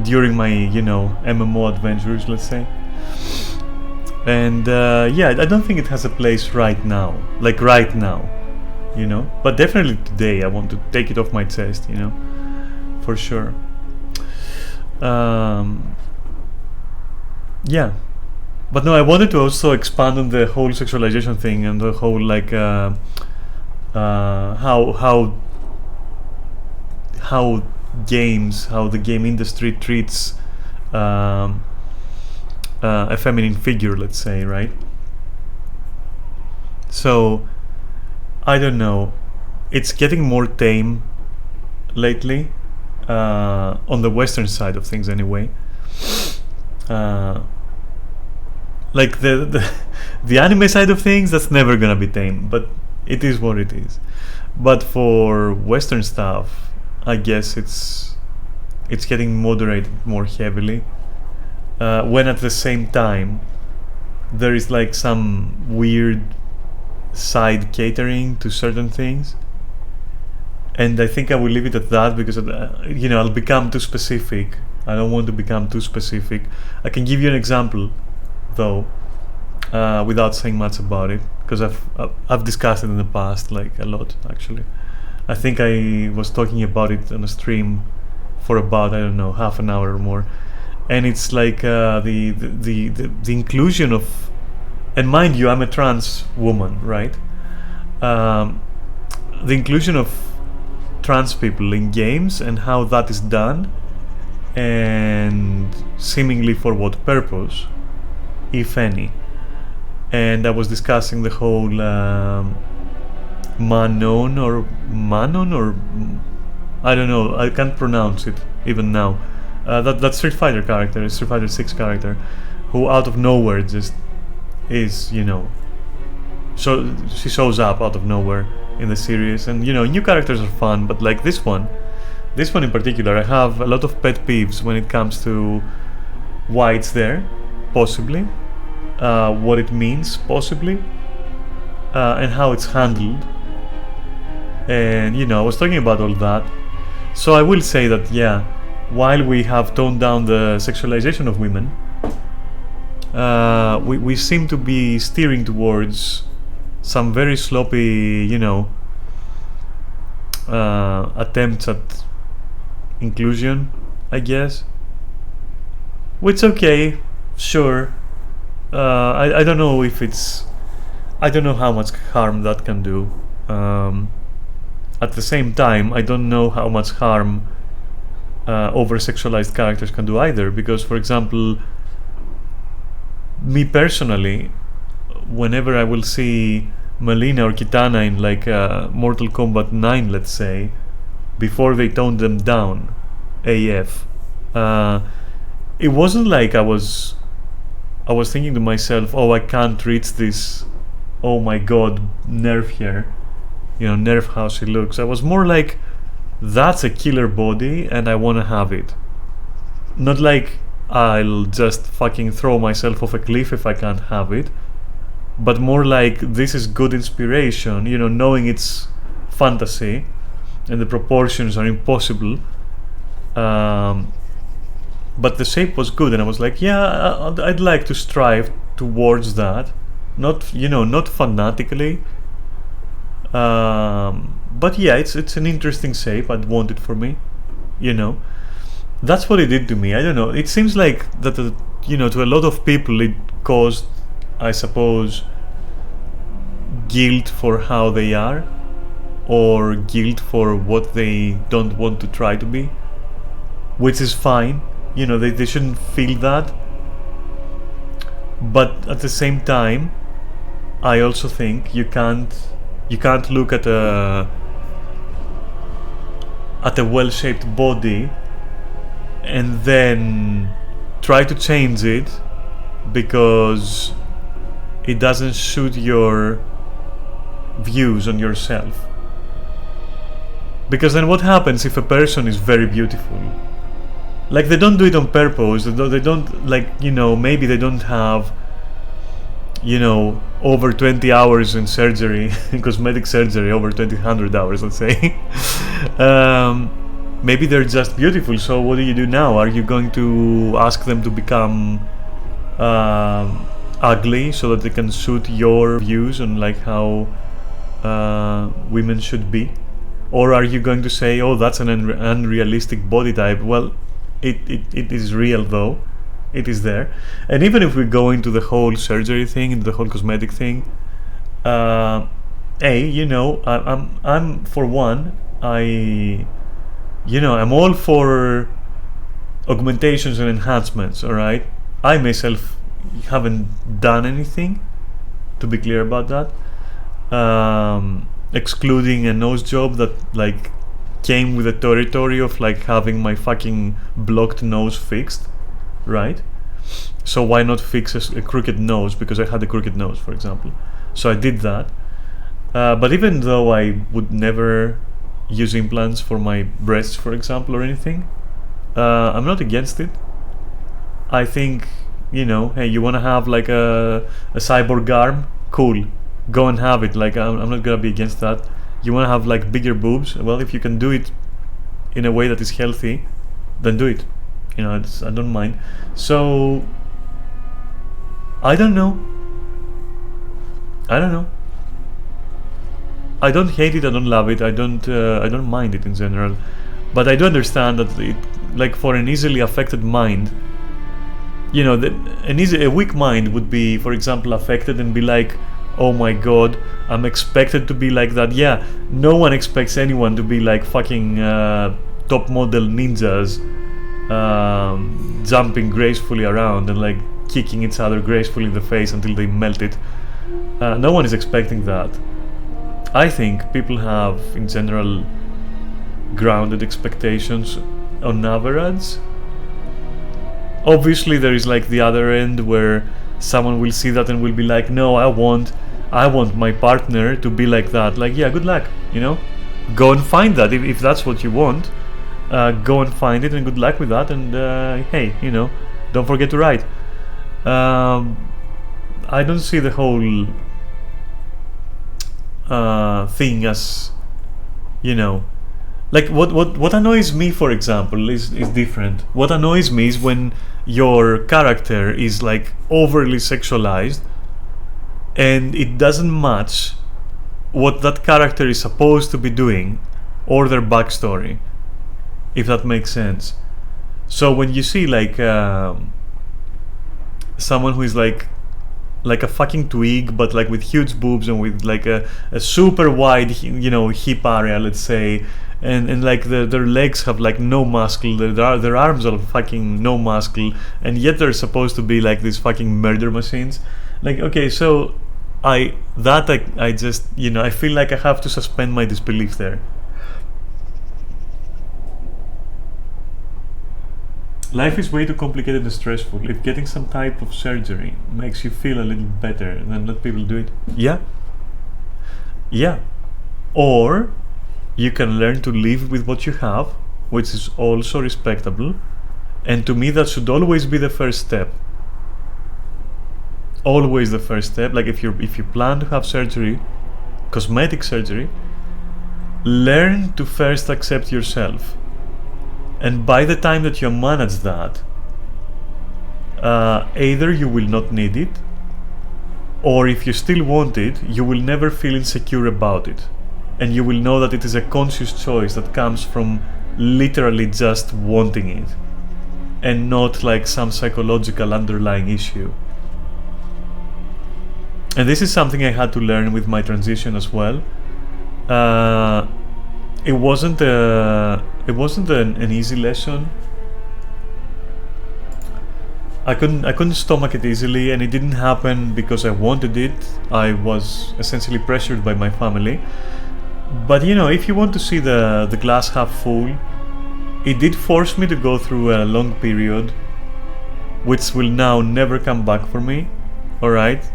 during my, you know, MMO adventures, let's say. And yeah, I don't think it has a place right now, like right now, you know, but definitely today I want to take it off my chest, you know, for sure. Yeah, but no, I wanted to also expand on the whole sexualization thing and the whole like how the game industry treats a feminine figure, let's say, right? So I don't know, it's getting more tame lately, on the Western side of things anyway. Like the anime side of things, that's never gonna be tame, but it is what it is. But for Western stuff, I guess it's getting moderated more heavily, when at the same time there is like some weird side catering to certain things. And I think I will leave it at that because, you know, I'll become too specific. I don't want to become too specific. I can give you an example, though, without saying much about it, because I've discussed it in the past, like a lot, actually. I think I was talking about it on a stream for about, I don't know, half an hour or more. And it's like the inclusion of, and mind you, I'm a trans woman, right? The inclusion of trans people in games and how that is done, and seemingly for what purpose, if any. And I was discussing the whole Manon or I don't know, I can't pronounce it even now. That Street Fighter character, Street Fighter 6 character, who out of nowhere just is, you know, so she shows up out of nowhere in the series. And you know, new characters are fun, but like this one in particular, I have a lot of pet peeves when it comes to why it's there, possibly, what it means, possibly, and how it's handled. And I was talking about all that. So I will say that, yeah, while we have toned down the sexualization of women, we seem to be steering towards some very sloppy, attempts at inclusion, I guess. Which, okay, sure. I don't know if it's... I don't know how much harm that can do. At the same time, I don't know how much harm over-sexualized characters can do either, because, for example, me personally, whenever I will see Melina or Kitana in like Mortal Kombat 9, let's say, before they toned them down AF, it wasn't like I was thinking to myself, oh, I can't reach this, oh my god, nerf here, nerf how she looks. I was more like, that's a killer body and I want to have it. Not like I'll just fucking throw myself off a cliff if I can't have it, but more like, this is good inspiration, knowing it's fantasy and the proportions are impossible, but the shape was good, and I was like, yeah, I'd like to strive towards that, not not fanatically, but yeah, it's an interesting shape. I'd want it for me, that's what it did to me. I don't know, it seems like that to a lot of people it caused, I suppose, guilt for how they are, or guilt for what they don't want to try to be, which is fine. They shouldn't feel that, but at the same time, I also think you can't look at a well-shaped body and then try to change it because it doesn't suit your views on yourself. Because then what happens if a person is very beautiful? Like, they don't do it on purpose, they don't like, maybe they don't have, over 20 hours in surgery, cosmetic surgery, over 200 hours, let's say. Maybe they're just beautiful, so what do you do now? Are you going to ask them to become ugly so that they can suit your views on like how women should be? Or are you going to say, oh, that's an unrealistic body type? Well, it is real though, it is there. And even if we go into the whole surgery thing, into the whole cosmetic thing, I'm for one, I'm all for augmentations and enhancements, alright? I myself haven't done anything, to be clear about that, excluding a nose job that like came with the territory of like having my fucking blocked nose fixed, right? So why not fix a crooked nose, because I had a crooked nose, for example. So I did that, but even though I would never use implants for my breasts, for example, or anything, I'm not against it. I think, hey, you want to have like a cyborg arm? Cool, go and have it. Like, I'm not gonna be against that. You want to have like bigger boobs? Well, if you can do it in a way that is healthy, then do it. I don't mind. So I don't know. I don't hate it, I don't love it, I don't mind it in general, but I do understand that it, like, for an easily affected mind, a weak mind would be, for example, affected and be like, oh my god, I'm expected to be like that. Yeah, no one expects anyone to be like fucking top model ninjas, jumping gracefully around and like kicking each other gracefully in the face until they melt it. No one is expecting that. I think people have, in general, grounded expectations on average. Obviously, there is like the other end where someone will see that and will be like, no, I want my partner to be like that. Like, yeah, good luck, go and find that. If that's what you want, go and find it, and good luck with that. And hey, Don't forget to write. I don't see the whole thing as, you know, like what annoys me, for example, is different. What annoys me is when your character is like overly sexualized and it doesn't match what that character is supposed to be doing or their backstory, if that makes sense. So when you see like someone who is like a fucking twig, but like with huge boobs and with like a super wide, you know, hip area, let's say, and like their legs have like no muscle, their arms are fucking no muscle, and yet they're supposed to be like these fucking murder machines. Like, okay, so I just, you know, I feel like I have to suspend my disbelief there. Life is way too complicated and stressful. If getting some type of surgery makes you feel a little better, then let people do it. Yeah. Or you can learn to live with what you have, which is also respectable. And to me, that should always be the first step. Always the first step. Like if you plan to have surgery, cosmetic surgery, learn to first accept yourself. And by the time that you manage that, either you will not need it, or if you still want it, you will never feel insecure about it. And you will know that it is a conscious choice that comes from literally just wanting it, and not like some psychological underlying issue. And this is something I had to learn with my transition as well. It wasn't an easy lesson. I couldn't stomach it easily, and it didn't happen because I wanted it. I was essentially pressured by my family. But you know, if you want to see the glass half full, it did force me to go through a long period, which will now never come back for me. Alright?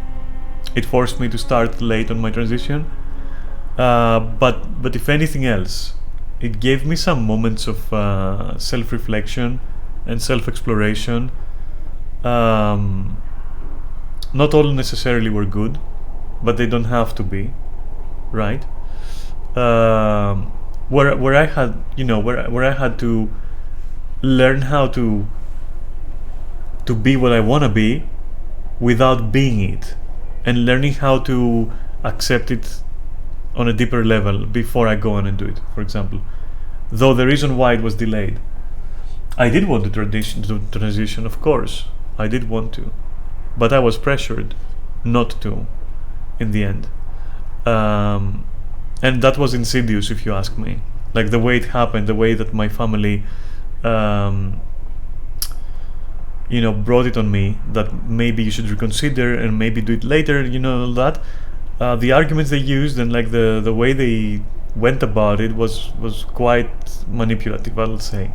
It forced me to start late on my transition. But if anything else, it gave me some moments of self-reflection and self-exploration. Not all necessarily were good, but they don't have to be, right? Where I had, you know, where I had to learn how to be what I wanna be without being it, and learning how to accept it on a deeper level before I go on and do it, for example. Though the reason why it was delayed, I did want to transition, of course, I did want to, but I was pressured not to in the end. And that was insidious, if you ask me. Like the way it happened, the way that my family you know, brought it on me, that maybe you should reconsider and maybe do it later, you know, that the arguments they used and like the way they went about it was quite manipulative, I'll say.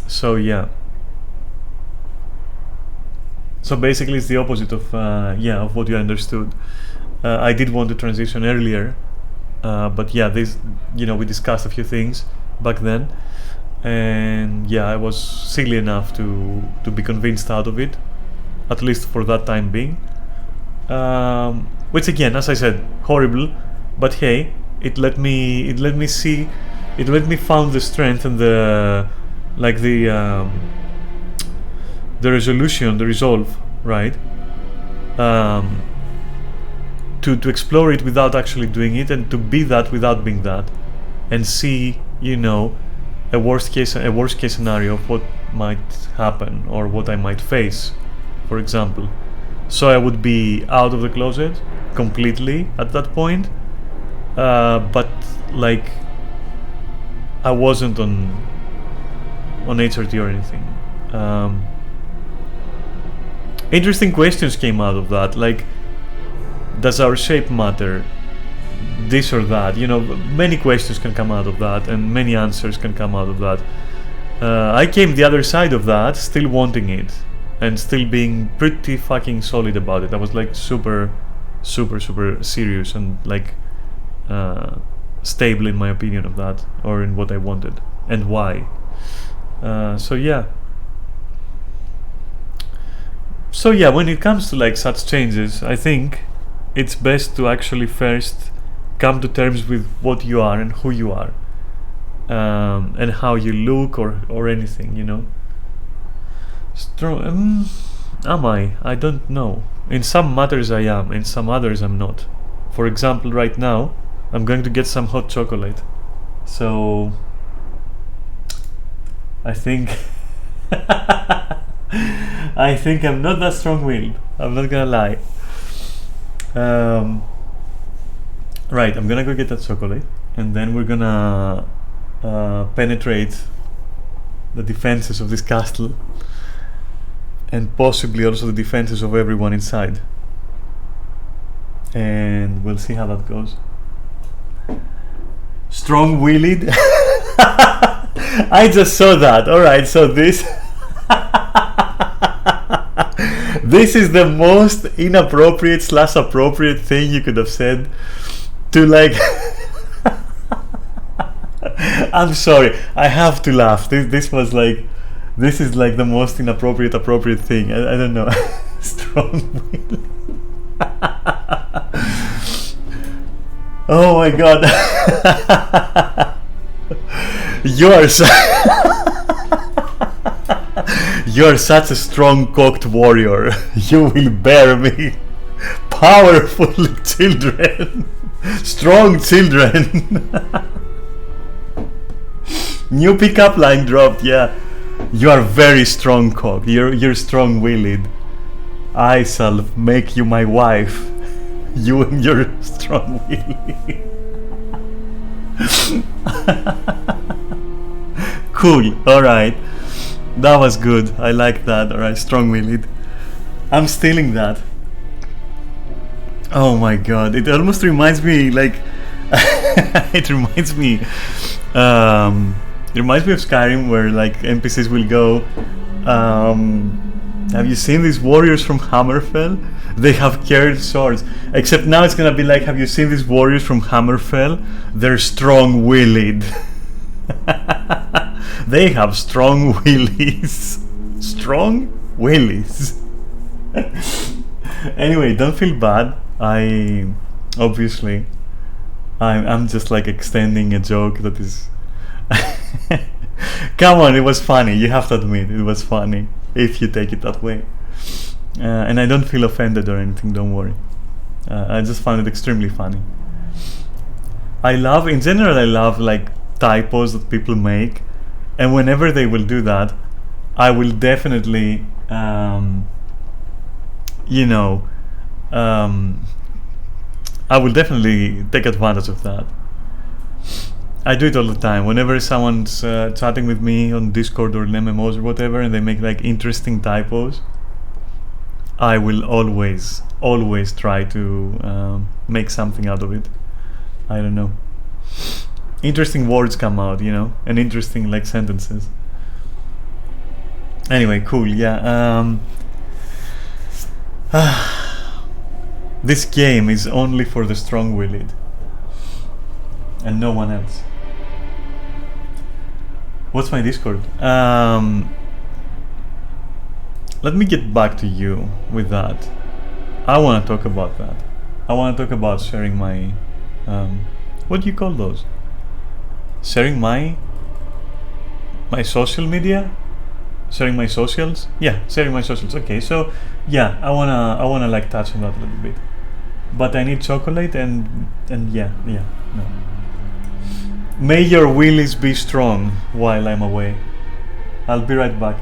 So yeah. So basically it's the opposite of of what you understood. I did want to transition earlier, but yeah, this, you know, we discussed a few things back then, and yeah, I was silly enough to be convinced out of it, at least for that time being. Which again, as I said, horrible, but hey, it let me found the strength and the resolution, the resolve, right? To explore it without actually doing it, and to be that without being that, and see, you know, a worst case scenario of what might happen or what I might face, for example. So I would be out of the closet completely at that point, but like I wasn't on HRT or anything. Interesting questions came out of that, like, does our shape matter? This or that, you know, many questions can come out of that, and many answers can come out of that. I came the other side of that, still wanting it, and still being pretty fucking solid about it. I was like super serious and like stable in my opinion of that, or in what I wanted and why. So yeah. So yeah, when it comes to like such changes, I think it's best to actually first come to terms with what you are and who you are, and how you look or anything, you know. Strong. Am I? I don't know. In some matters I am, in some others I'm not. For example, right now I'm going to get some hot chocolate. So I think I think I'm not that strong-willed. I'm not gonna lie. Right, I'm gonna go get that chocolate, and then we're gonna penetrate the defenses of this castle, and possibly also the defenses of everyone inside. And we'll see how that goes. Strong-willed. I just saw that. Alright, so this this is the most inappropriate / appropriate thing you could have said to like I'm sorry, I have to laugh. This was like, this is like the most inappropriate appropriate thing. I don't know. Strong-willed. Oh my god. You are you are such a strong-cocked warrior. You will bear me. Powerful children. Strong children. New pickup line dropped, yeah. You are very strong-cocked. You're strong-willed. I shall make you my wife. You and your strong-willed. Cool, alright. That was good. I like that. Alright, strong-willed. I'm stealing that. Oh my god. It almost reminds me like it reminds me of Skyrim, where like NPCs will go, have you seen these warriors from Hammerfell? They have carried swords. Except now it's gonna be like, have you seen these warriors from Hammerfell? They're strong-willed. They have strong willies. Strong willies. Anyway, don't feel bad. I'm just like extending a joke that is come on, it was funny. You have to admit it was funny if you take it that way. And I don't feel offended or anything, don't worry. I just found it extremely funny. In general I love like typos that people make, and whenever they will do that, I will definitely I will definitely take advantage of that. I do it all the time. Whenever someone's chatting with me on Discord or in MMOs or whatever, and they make like interesting typos, I will always try to make something out of it. I don't know. Interesting words come out, you know, and interesting like sentences. Anyway, cool. Yeah. This game is only for the strong-willed, and no one else. What's my Discord? Let me get back to you with that. I want to talk about that. I want to talk about sharing my what do you call those? Sharing my social media? Sharing my socials? Yeah, sharing my socials. Okay, so yeah, I wanna like touch on that a little bit. But I need chocolate and yeah, no. May your willies be strong while I'm away. I'll be right back.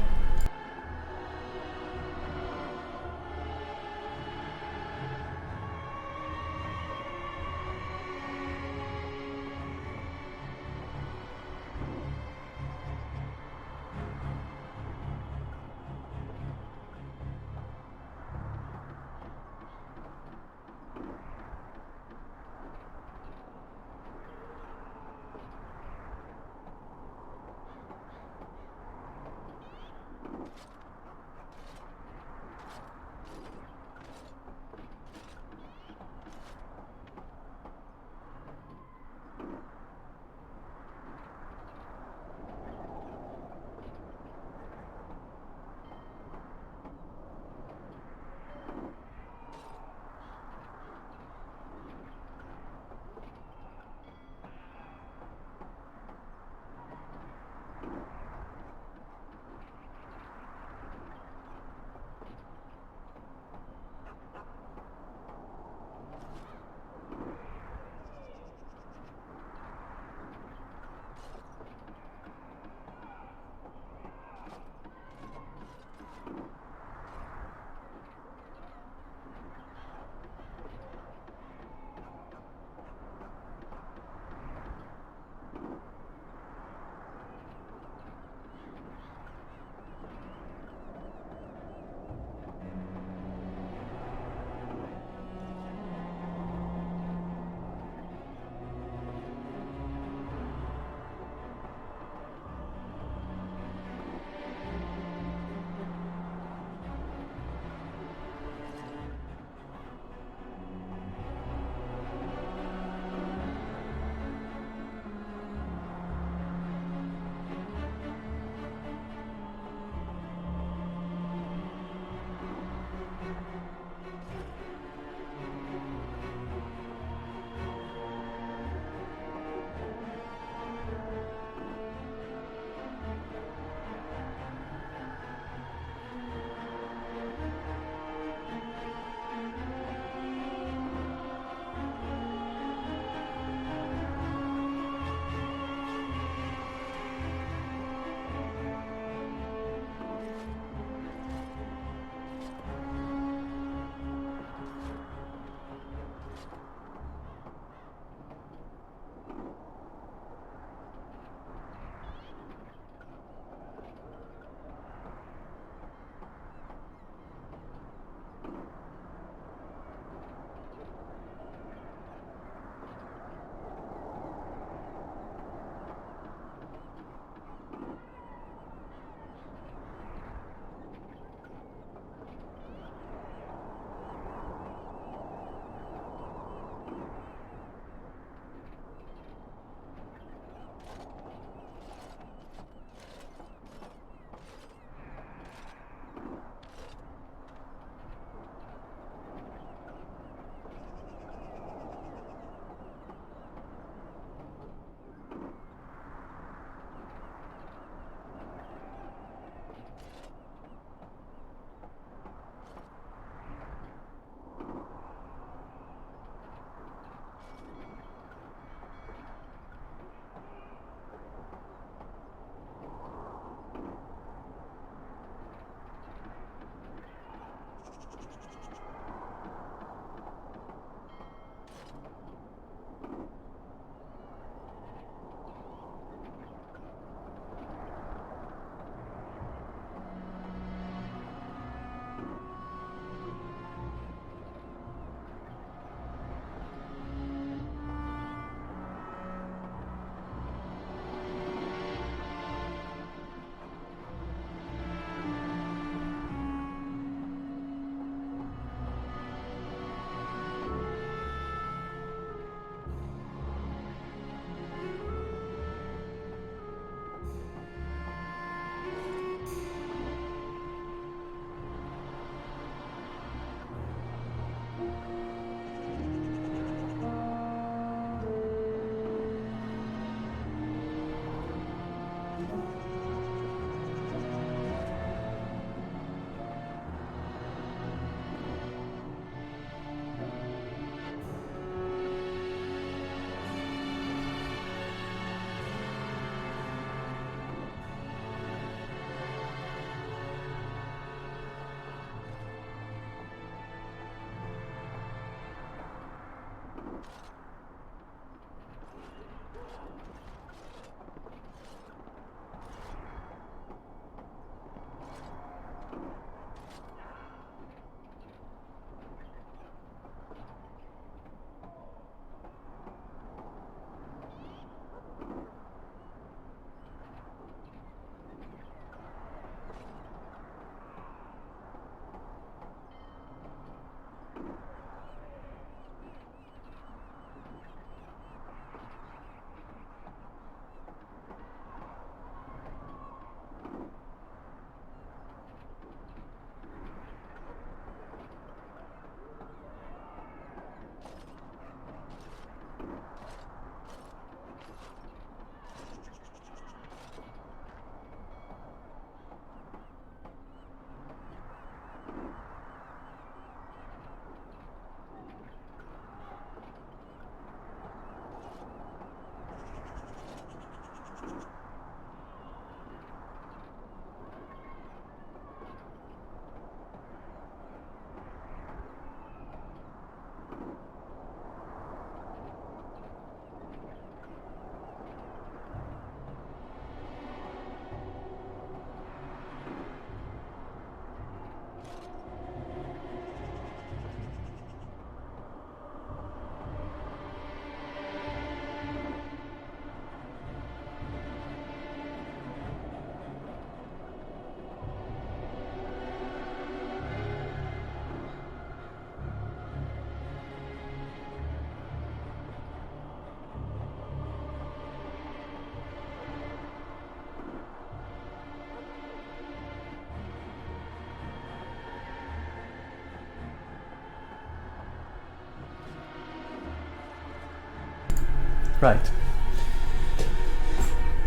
Right.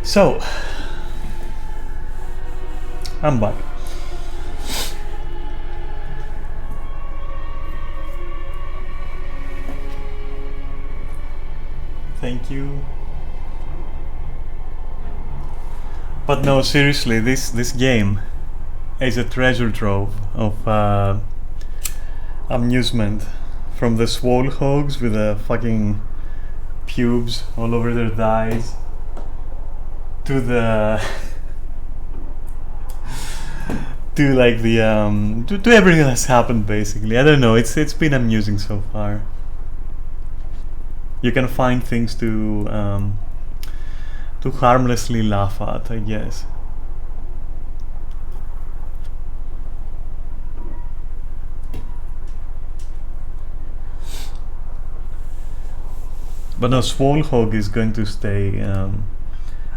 So, I'm back. Thank you. But no, seriously, this game is a treasure trove of amusement. From the swole hogs with the fucking pubes all over their thighs, to the to like the to everything that's happened basically. I don't know, it's been amusing so far. You can find things to harmlessly laugh at, I guess. But no, Swole Hog is going to stay.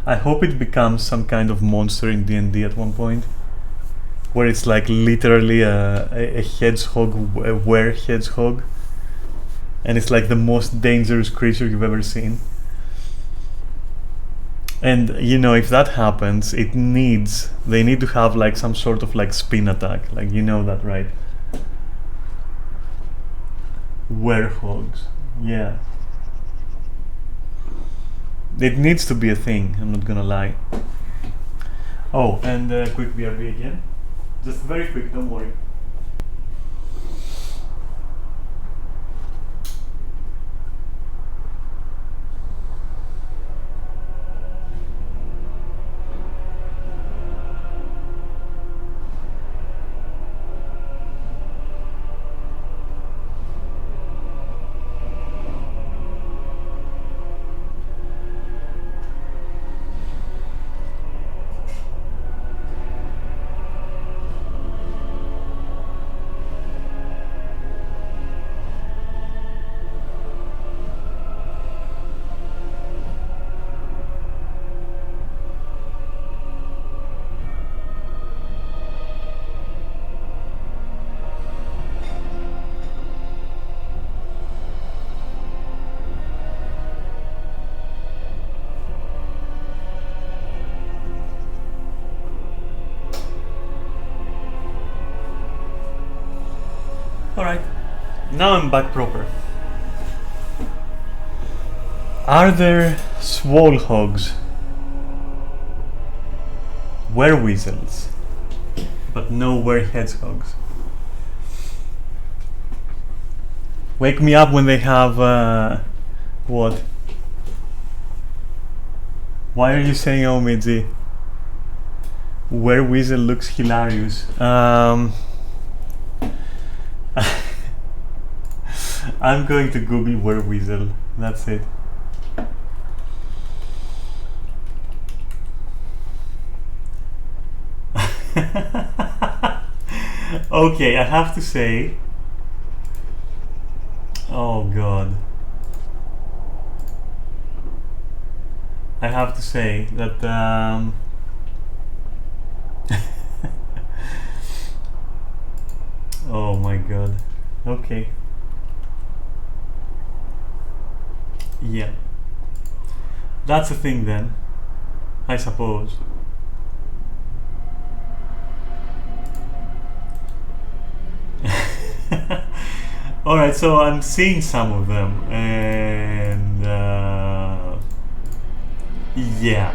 I hope it becomes some kind of monster in D&D at one point, where it's like literally a hedgehog, a were-hedgehog, and it's like the most dangerous creature you've ever seen. And you know, if that happens, they need to have like some sort of like spin attack, like, you know that, right? Werehogs, yeah. It needs to be a thing, I'm not gonna lie. Oh, and quick BRB again. Just very quick, don't worry. Alright, now I'm back proper. Are there swole hogs? Wereweasels, but no were-hedgehogs. Wake me up when they have, what? Why are you saying Omiji? Wereweasel looks hilarious. I'm going to Google wereweasel, that's it. Okay, I have to say, oh god, I have to say that oh my god, okay. Yeah, that's a thing then, I suppose. Alright, so I'm seeing some of them, and yeah.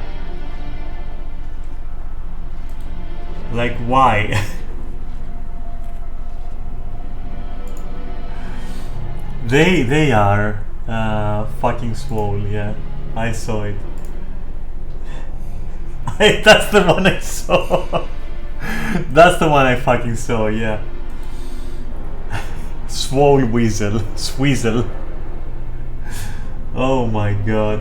Like, why? They are fucking swole, yeah. I saw it. That's the one I saw. That's the one I fucking saw, yeah. Swole weasel. Sweezel. Oh my god.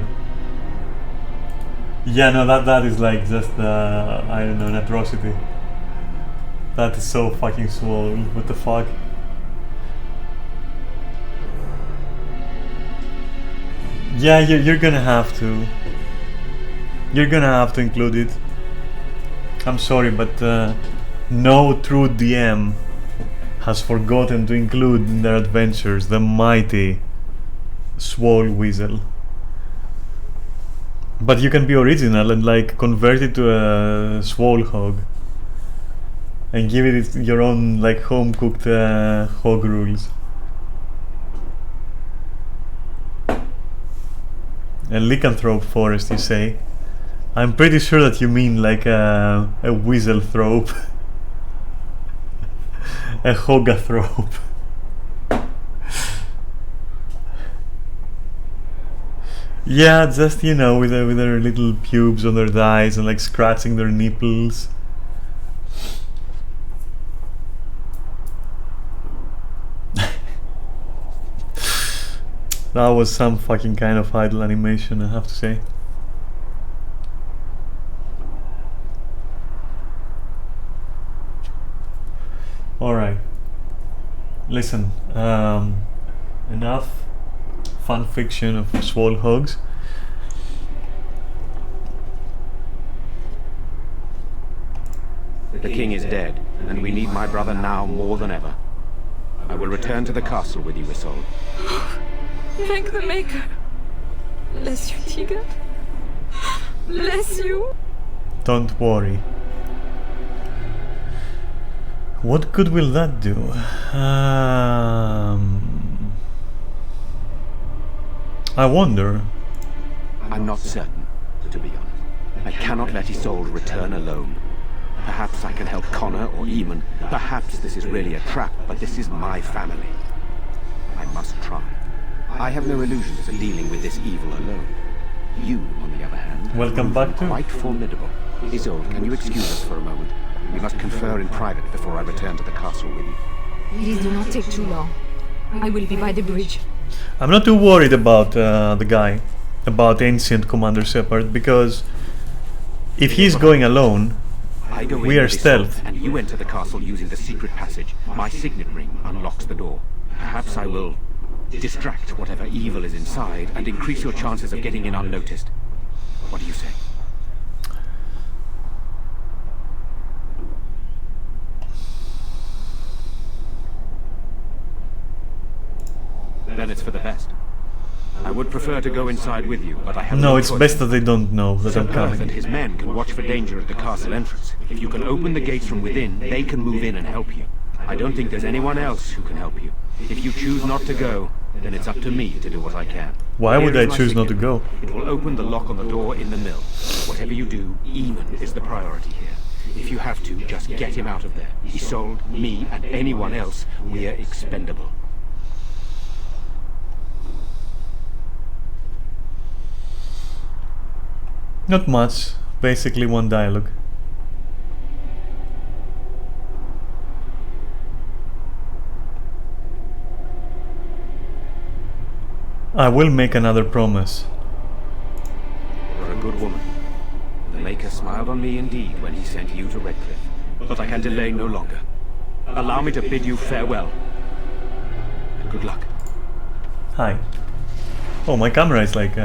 Yeah, no, that is like just, I don't know, an atrocity. That is so fucking swole. What the fuck? Yeah, you're gonna have to. You're gonna have to include it. I'm sorry, but no true DM has forgotten to include in their adventures the mighty swole weasel. But you can be original and like convert it to a swole hog and give it your own like home cooked hog rules. A lycanthrope forest, you say? I'm pretty sure that you mean like a weaselthrope. A hogathrope. Yeah, just, you know, with their little pubes on their thighs and like scratching their nipples. That was some fucking kind of idle animation, I have to say. Alright. Listen, enough fan fiction of swole hogs. The king is dead, and we need my brother now more than ever. I will return to the castle with you, Isolde. Thank the Maker. Bless you, Tiga. Bless you. Don't worry. What good will that do? I wonder. I'm not certain, to be honest. I cannot let Isolde return alone. Perhaps I can help Connor or Eamon. Perhaps this is really a trap, but this is my family. I must try. I have no illusions of dealing with this evil alone. You, on the other hand, welcome back to quite formidable. Isolde, can you excuse us for a moment? We must confer in private before I return to the castle with you. Please do not take too long. I will be by the bridge. I'm not too worried about the guy, about Ancient Commander Shepard, because if he's going alone, we are stealth. And you enter the castle using the secret passage. My signet ring unlocks the door. Perhaps I will distract whatever evil is inside and increase your chances of getting in unnoticed. What do you say? Then it's for the best. I would prefer to go inside with you, but I have no choice. Best that they don't know that I'm coming. And his men can watch for danger at the castle entrance. If you can open the gates from within, they can move in and help you. I don't think there's anyone else who can help you. If you choose not to go, then it's up to me to do what I can. Why would I choose not to go? It will open the lock on the door in the mill. Whatever you do, Eamon is the priority here. If you have to, just get him out of there. Isolde, me, and anyone else, we're expendable. Not much. Basically one dialogue. I will make another promise. You're a good woman. The Maker smiled on me indeed when he sent you to Redcliffe. But I can delay no longer. Allow me to bid you farewell. And good luck. Hi. Oh, my camera is like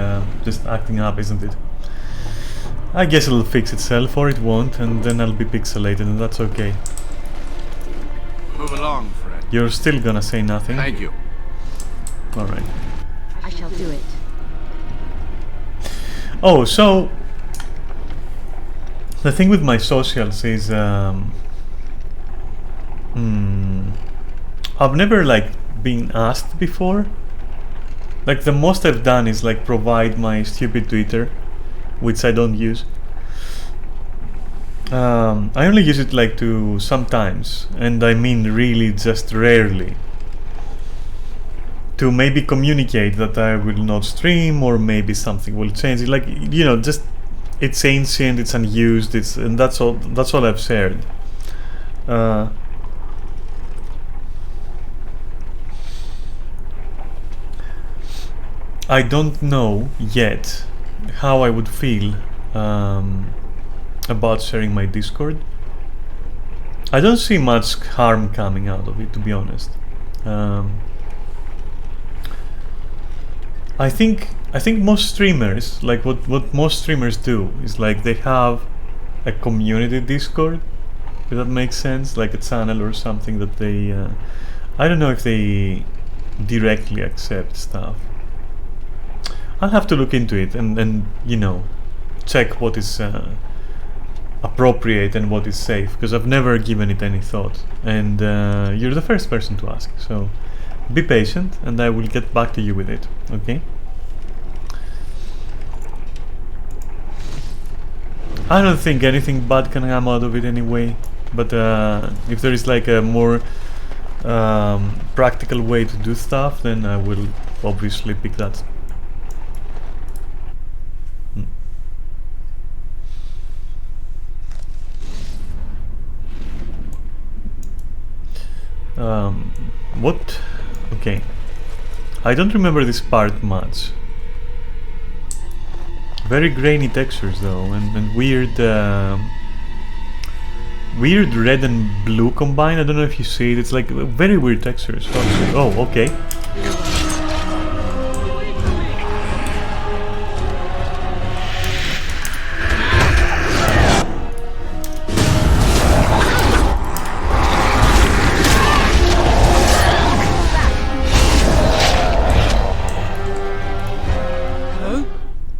just acting up, isn't it? I guess it'll fix itself, or it won't, and then I'll be pixelated, and that's okay. Move along, Fred. You're still gonna say nothing? Thank you. Alright. I shall do it. Oh, so the thing with my socials is I've never like been asked before. Like the most I've done is like provide my stupid Twitter, which I don't use. I only use it like to sometimes, and I mean really just rarely, to maybe communicate that I will not stream, or maybe something will change. Like, you know, just it's ancient, it's unused, and that's all I've shared. I don't know yet how I would feel about sharing my Discord. I don't see much harm coming out of it, to be honest. I think most streamers, like what most streamers do is like they have a community Discord, if that makes sense, like a channel or something that they I don't know if they directly accept stuff. I'll have to look into it and you know, check what is appropriate and what is safe, because I've never given it any thought, and you're the first person to ask, so be patient and I will get back to you with it, okay? I don't think anything bad can come out of it anyway, but if there is like a more practical way to do stuff, then I will obviously pick that. What? Okay. I don't remember this part much. Very grainy textures though, and weird weird red and blue combined. I don't know if you see it. It's like very weird textures. Oh, okay.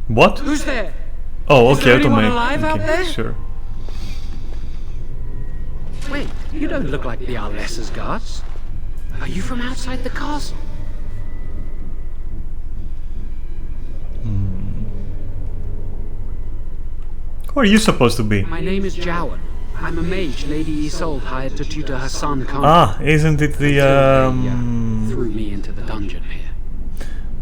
What? Who's there? Oh, Is okay, there anyone automatic. alive out Okay, there? sure. Wait, you don't look like the Arlessa's guards. Are you from outside the castle? Who are you supposed to be? My name is Jowan. I'm a mage Lady Isolde hired to tutor her son Connor. Ah, isn't it the threw me into the dungeon here.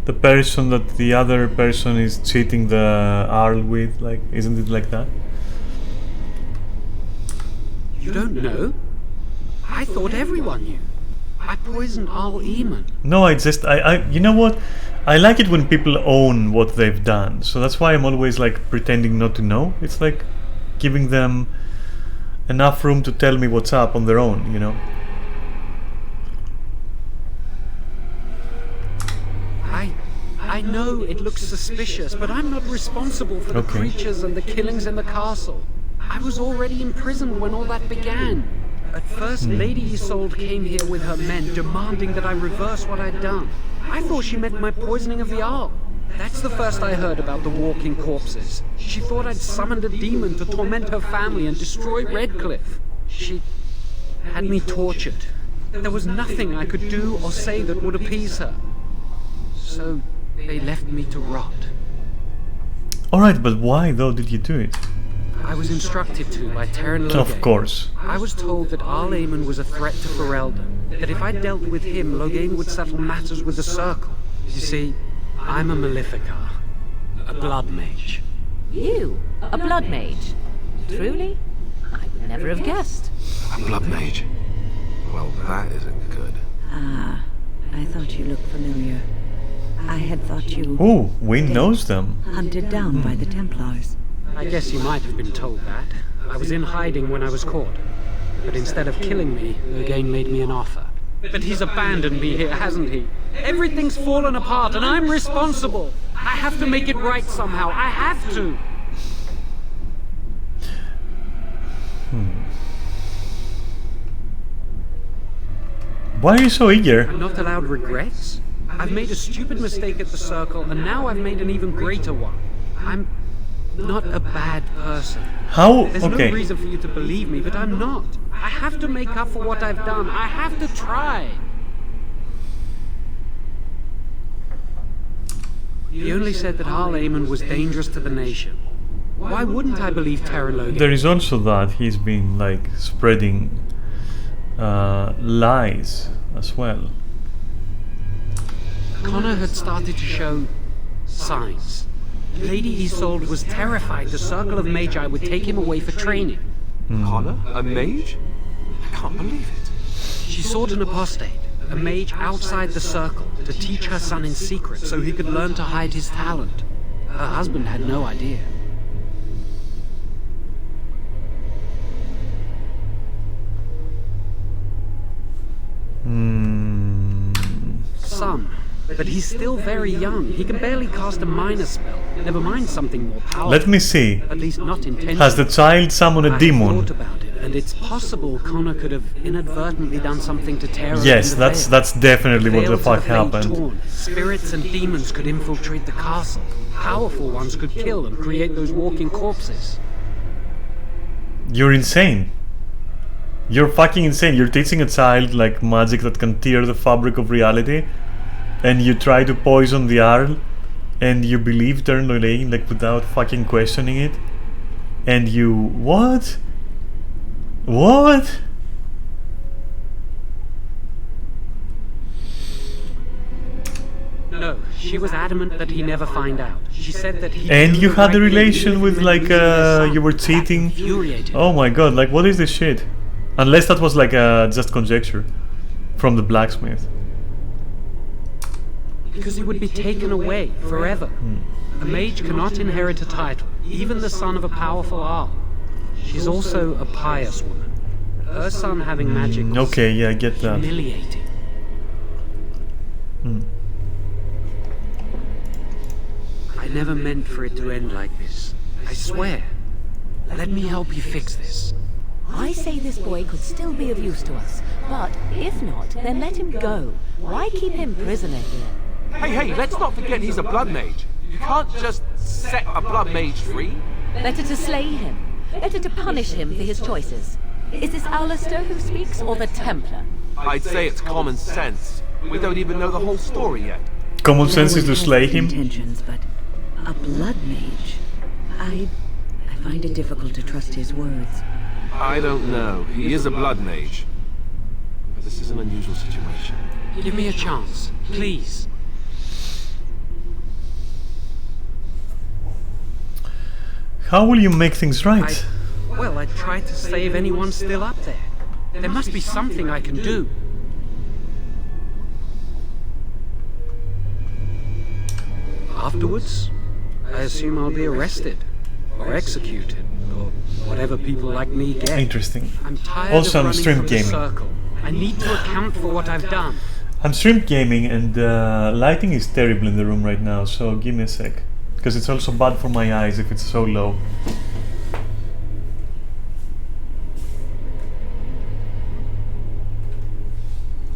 the person that the other person is cheating the Arl with? Like, isn't it like that? You don't know? I thought everyone knew. I poisoned Arl Eamon. No, I you know what? I like it when people own what they've done. So that's why I'm always like pretending not to know. It's like giving them enough room to tell me what's up on their own, you know? I know it looks suspicious, but I'm not responsible for the creatures and the killings in the castle. I was already imprisoned when all that began. At first, Lady Isolde came here with her men, demanding that I reverse what I'd done. I thought she meant my poisoning of the Arl. That's the first I heard about the walking corpses. She thought I'd summoned a demon to torment her family and destroy Redcliffe. She had me tortured. There was nothing I could do or say that would appease her. So they left me to rot. Alright, but why though did you do it? I was instructed to by Terran Loghain. Of course. I was told that Arl Eamon was a threat to Ferelden, that if I dealt with him, Loghain would settle matters with the Circle. You see, I'm a Maleficar, a blood mage. You? A blood mage? Truly? I would never have guessed. A blood mage? Well, that isn't good. Ah, I thought you looked familiar. I had thought you... Ooh, Wynne knows them. Hunted down by the Templars. I guess you might have been told that. I was in hiding when I was caught. But instead of killing me, Loghain made me an offer. But he's abandoned me here, hasn't he? Everything's fallen apart and I'm responsible. I have to make it right somehow. I have to. Why are you so eager? I'm not allowed regrets? I've made a stupid mistake at the Circle, and now I've made an even greater one. I'm not a bad person. How? There's Okay. no reason for you to believe me, but I'm not. I have to make up for what I've done. I have to try. He only said that Arl Eamon was dangerous to the nation. Why wouldn't I believe Terran Loghain? There is also that he's been like spreading lies as well. Connor had started to show signs. Lady Isolde was terrified the Circle of Magi would take him away for training. Connor? A mage? I can't believe it. She sought an apostate, a mage outside the Circle, to teach her son in secret so he could learn to hide his talent. Her husband had no idea. Some. But he's still very young. He can barely cast a minor spell. Never mind something more powerful. Let me see. At least not intentionally. Has the child summoned a demon? I thought about it, and it's possible Connor could have inadvertently done something to Terra. Yes, that's definitely what the fuck happened. Spirits and demons could infiltrate the castle. powerful ones could kill and create those walking corpses. You're insane. You're fucking insane. You're teaching a child like magic that can tear the fabric of reality, and you try to poison the Arl, and you believe Ternolaine like without fucking questioning it, and you what? What? No, she was adamant that he never find out. She said that he... And you had a relation with like you were cheating. Oh my god, like what is this shit? Unless that was like just conjecture from the blacksmith. Because he would be taken away forever. A mage cannot inherit a title, even the son of a powerful Arl. She's also a pious woman. Her son having magic was okay, yeah, I get that. humiliating. I never meant for it to end like this. I swear. Let me help you fix this. I say this boy could still be of use to us, but if not, then let him go. Why keep him prisoner here? Hey, let's not forget he's a blood mage. You can't just set a blood mage free. Better to slay him. Better to punish him for his choices. Is this Alistair who speaks, or the Templar? I'd say it's common sense. We don't even know the whole story yet. Common sense is to slay him. Intentions, but a blood mage. I find it difficult to trust his words. I don't know. He is a blood mage. But this is an unusual situation. Give me a chance, please. How will you make things right? Well, I tried to save anyone still up there. There must be something I can do. Afterwards, I assume I'll be arrested, or executed, or whatever people like me get. Interesting. I'm tired Also, of I'm running stream from the gaming. circle. I need to account for what I've done. I'm stream gaming and lighting is terrible in the room right now, so give me a sec. Because it's also bad for my eyes if it's so low.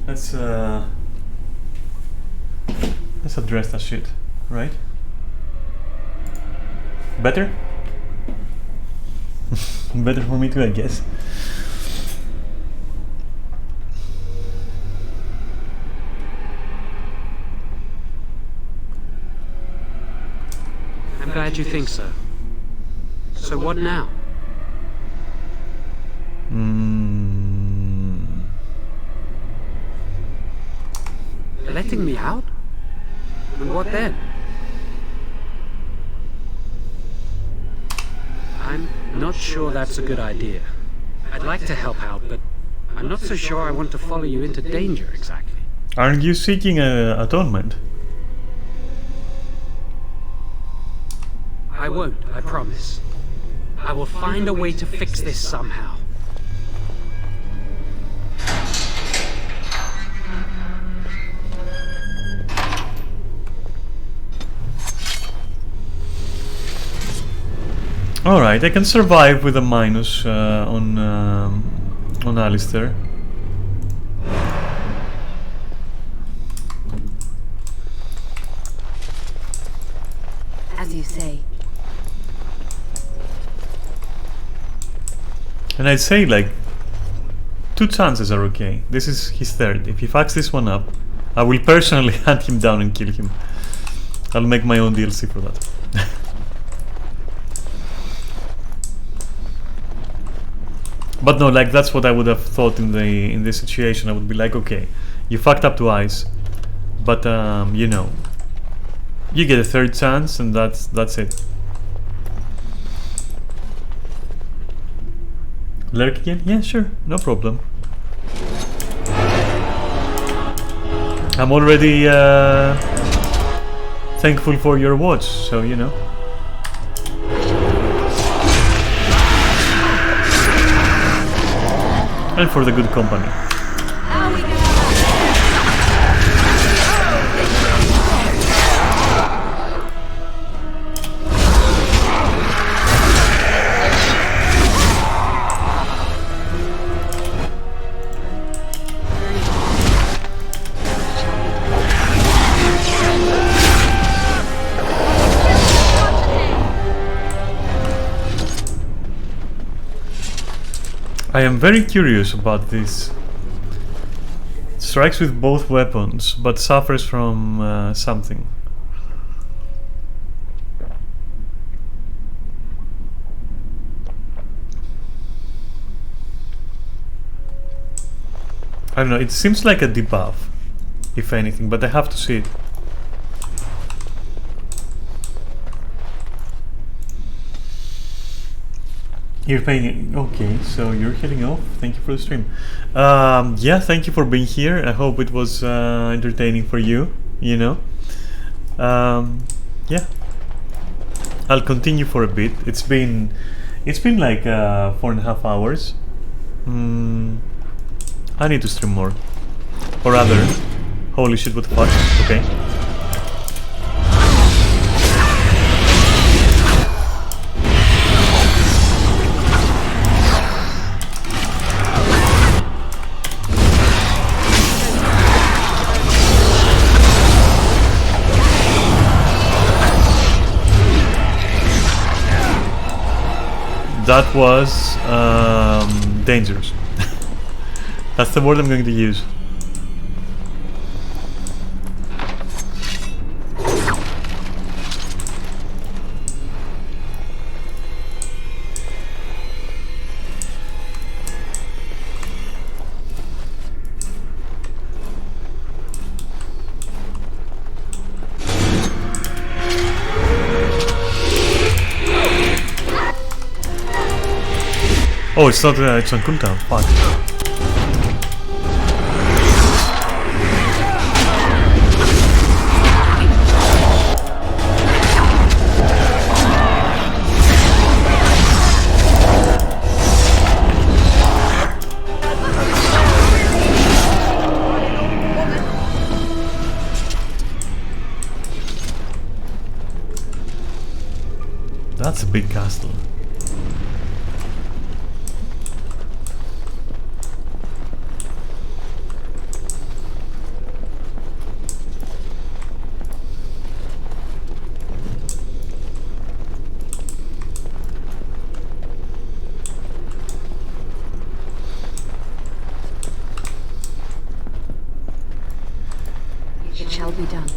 Let's address that shit, right? Better? Better for me too, I guess. I'm glad you think so. So what now? Letting me out? And what then? I'm not sure that's a good idea. I'd like to help out, but I'm not so sure I want to follow you into danger exactly. Aren't you seeking atonement? I won't, I promise. I will find a way to fix this somehow. Alright, I can survive with a minus on Alistair. As you say. And I'd say like 2 chances are okay. This is his third. If he fucks this one up, I will personally hunt him down and kill him. I'll make my own DLC for that. But no, like that's what I would have thought in this situation. I would be like, okay, you fucked up twice, but you know, you get a third chance, and that's it. Lurk again? Yeah, sure, no problem. I'm already thankful for your watch, so you know. And for the good company. I am very curious about this. Strikes with both weapons, but suffers from something. I don't know, it seems like a debuff, if anything, but I have to see it. You're paying. Okay, so you're heading off. Thank you for the stream. Yeah, thank you for being here. I hope it was entertaining for you. You know. Yeah. I'll continue for a bit. It's been like 4.5 hours. I need to stream more, or rather, holy shit! What the fuck? Okay. That was dangerous. That's the word I'm going to use. Oh, it's not, it's on cooldown, fuck. That's a big castle. It shall be done.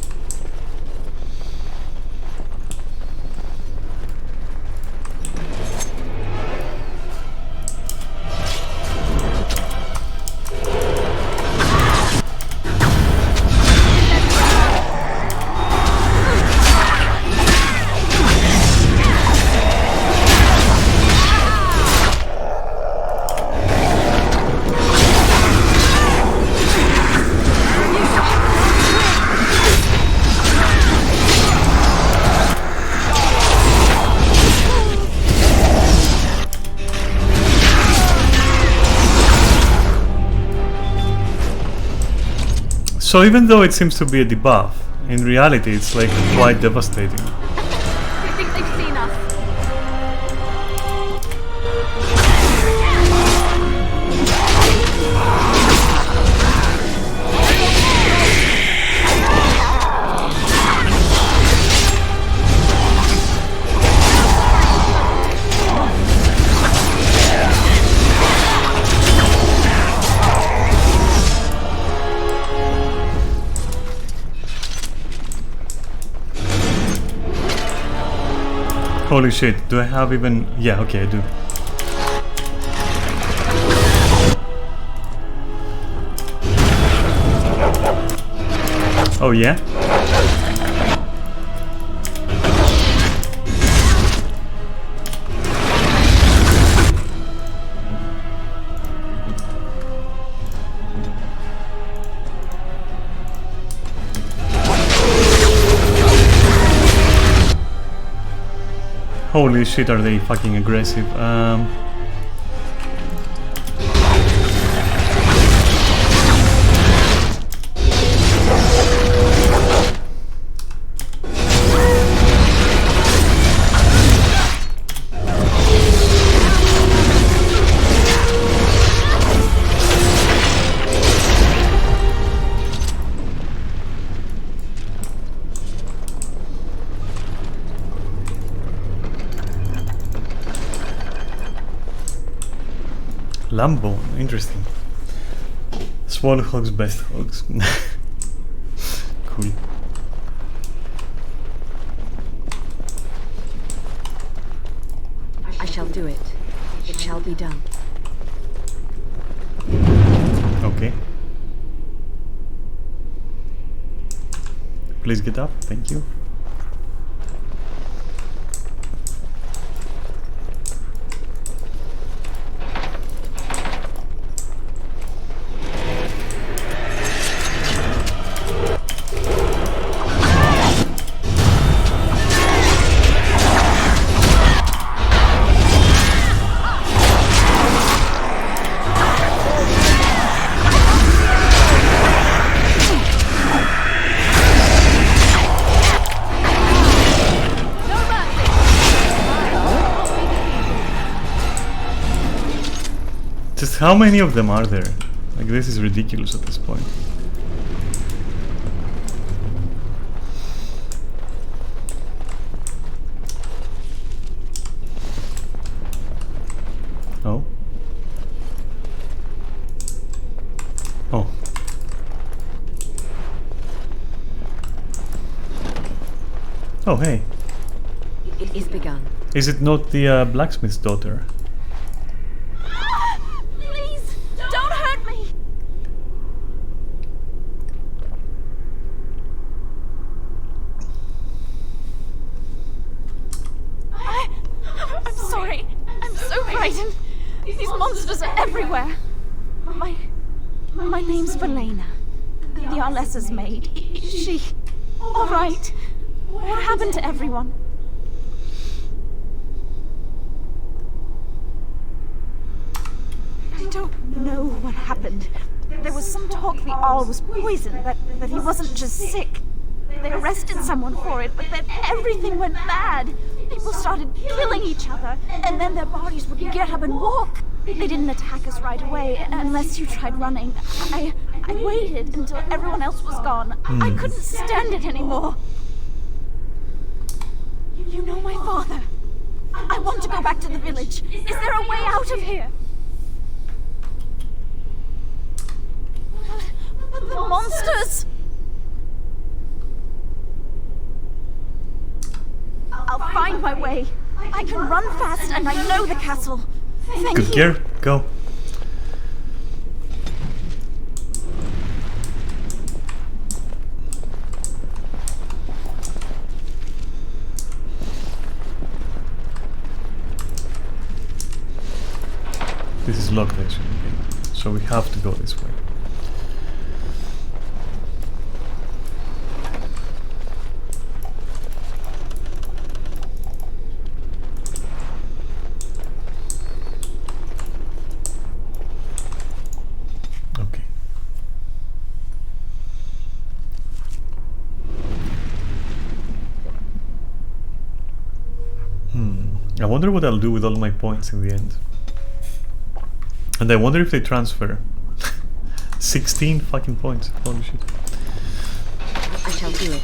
So even though it seems to be a debuff, in reality it's like quite devastating. I think they've seen us. Holy shit, do I have even... Yeah, okay, I do. Oh yeah? Holy shit, are they fucking aggressive. Lambo, interesting. Small hogs, best hogs. Cool. I shall do it. It shall be done. Okay. Please get up, thank you. Just how many of them are there? Like, this is ridiculous at this point. Oh. Oh. Oh, hey. It is begun. Is it not the blacksmith's daughter? Please, don't hurt me! I'm sorry. I'm so frightened. These monsters are everywhere. My name's Valena. The Arlessa's maid. Is she all right? What happened to everyone? I don't know what happened. There was some talk the Arl was poisoned, that he wasn't just sick. They arrested someone for it, but then everything went bad. People started killing each other, and then their bodies would get up and walk. They didn't attack us right away, unless you tried running. I waited until everyone else was gone. I couldn't stand it anymore. You know my father. I want to go back to the village. Is there a way out of here? But the monsters! I'll find my way. I can run fast and I know the castle. Thank you. Good gear, go. This is locked actually, okay. So we have to go this way. Okay. I wonder what I'll do with all my points in the end. And I wonder if they transfer. 16 fucking points. Holy shit. I shall do it.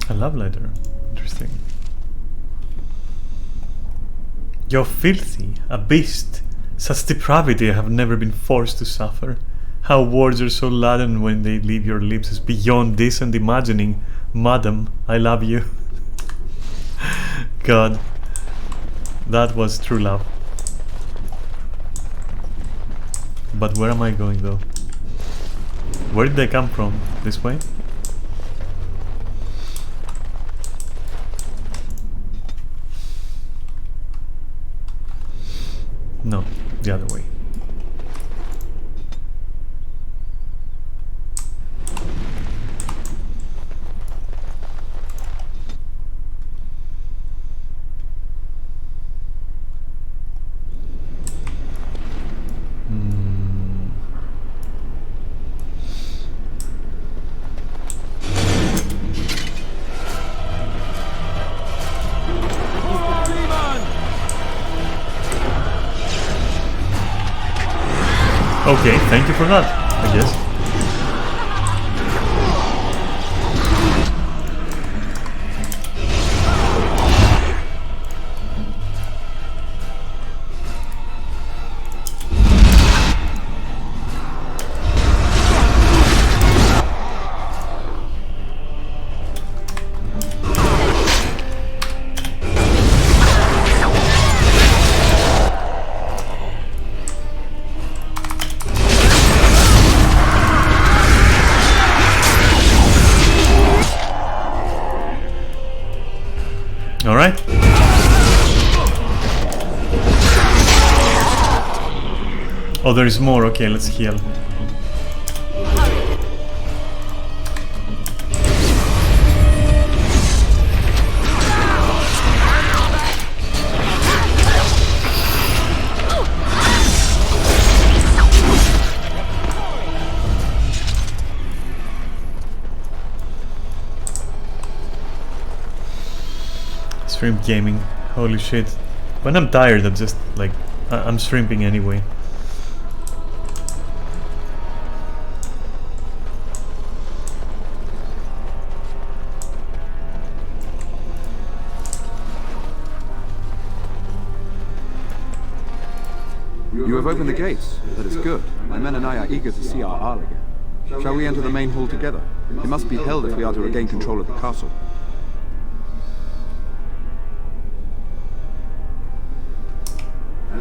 A love letter. Interesting. You're filthy, a beast. Such depravity I have never been forced to suffer. How words are so laden when they leave your lips is beyond decent imagining. Madam, I love you. God. That was true love. But where am I going though? Where did they come from? This way? No, the other way. Okay, thank you for that, I guess. Oh, there is more. Okay, let's heal. Shrimp gaming. Holy shit. When I'm tired, I'm just like... I'm shrimping anyway. You have opened the gates. That is good. My men and I are eager to see our Arl again. Shall we enter the main hall together? It must be held if we are to regain control of the castle.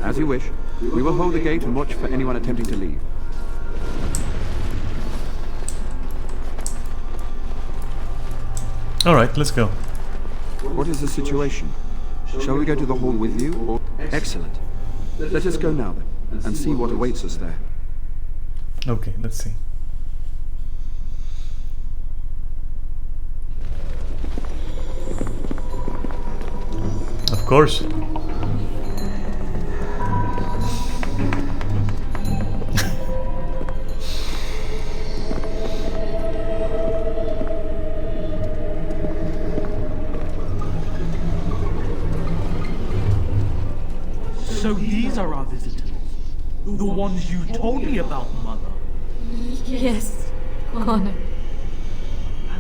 As you wish. We will hold the gate and watch for anyone attempting to leave. Alright, let's go. What is the situation? Shall we go to the hall with you, or... Excellent. Let us go now, then, and see what awaits us there. Okay, let's see. Of course. So these are our visitors? The ones you told me about, Mother? Yes, Connor.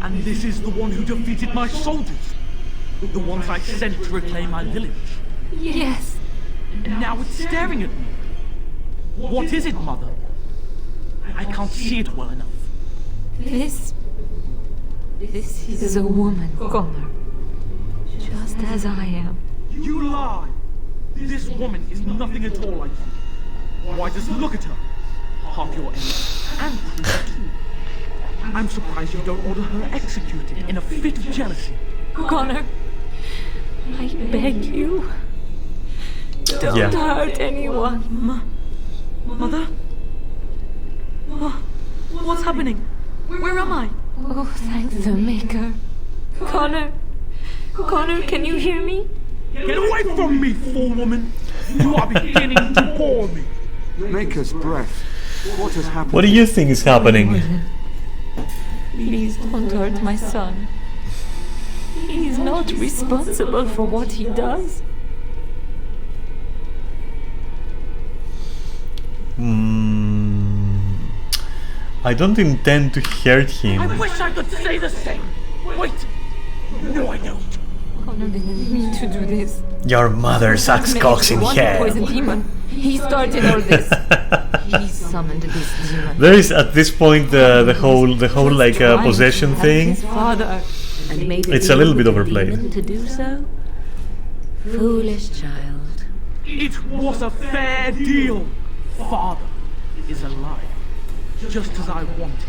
And this is the one who defeated my soldiers? The ones I sent to reclaim my village? Yes. And now it's staring at me. What is it, Mother? I can't see it well enough. This is a woman, Connor. Just as I am. You lie! This woman is nothing at all like you. Why, just look at her. Half your age, and pretty too. I'm surprised you don't order her executed in a fit of jealousy. Connor, I beg you. Don't hurt anyone. Mother? What's happening? Where am I? Oh, thank the Maker. Connor, can you hear me? Get away from me, fool woman! You are beginning to bore me. Maker's breath. What has happened? What do you think is happening? Please don't hurt my son. He's not responsible for what he does. I don't intend to hurt him. I wish I could say the same. Wait. No, I don't. Connor didn't mean to do this. Your mother sucks cocks in hell. Poison demon. He started all this. He summoned this demon. There is at this point the whole like possession thing. Father. And made it's a little bit overplayed. To do so? Foolish child. It was a fair deal. Father is alive, just as I wanted.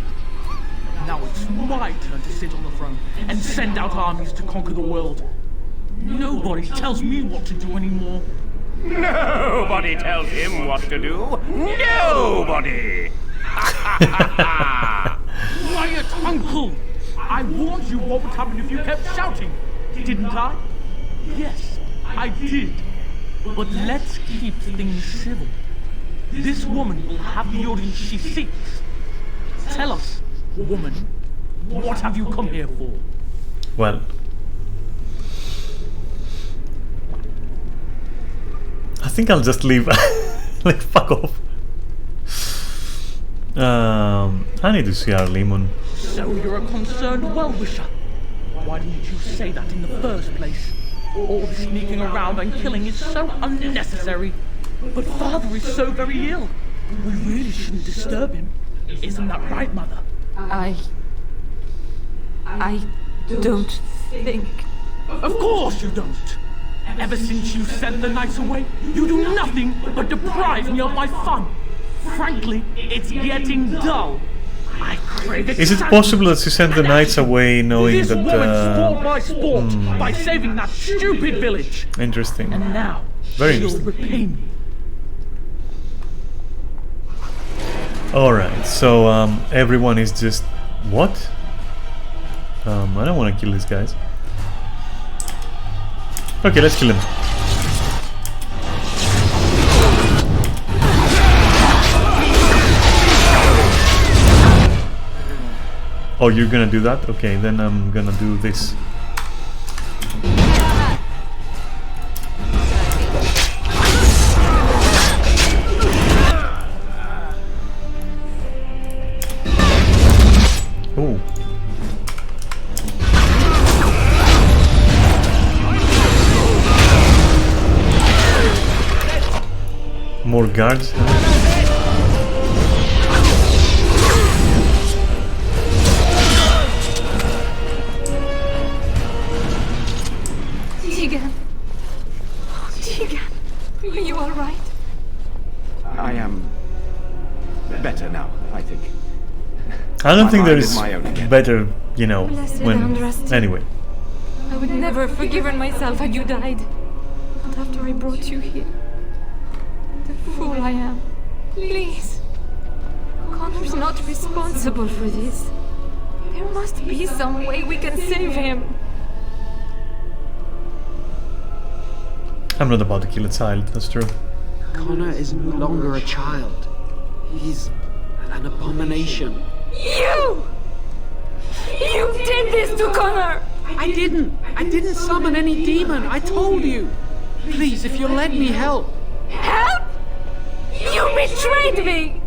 Now it's my turn to sit on the throne and send out armies to conquer the world. Nobody tells me what to do anymore. Nobody tells him what to do. Nobody! Quiet, Uncle! I warned you what would happen if you kept shouting, didn't I? Yes, I did. But let's keep things civil. This woman will have the audience she seeks. Tell us, woman, what have you come here for? Well, I think I'll just leave. Like, fuck off. I need to see our lemon. So you're a concerned well-wisher. Why didn't you say that in the first place? All the sneaking around and killing is so unnecessary. But Father is so very ill. We really shouldn't disturb him. Isn't that right, Mother? I don't think... Of course you don't! Ever since you sent the knights away, you do nothing but deprive me of my fun. Frankly, it's getting dull. I crave it. Is it possible that she sent the knights away knowing this that... woman spoiled my sport by saving that stupid village. Interesting. And now, Very she'll interesting. repay me. Alright, so everyone is just... What? I don't want to kill these guys. Okay, let's kill him. Oh, you're gonna do that? Okay, then I'm gonna do this. Oh. More guards. Tegan. Oh, Tegan. Are you all right? I am better now, I think. I don't My think mind there's is my own again. better, you know, Blessed when... Andraste. Anyway. I would never have forgiven myself had you died. Not after I brought you here. The fool I am. Please. Connor's not responsible for this. There must be some way we can save him. I'm not about to kill a child, that's true. Connor is no longer a child. He's an abomination. You! You did this to Connor! I didn't summon any demon. I told you. Please, if you'll let me help. Help? You betrayed me!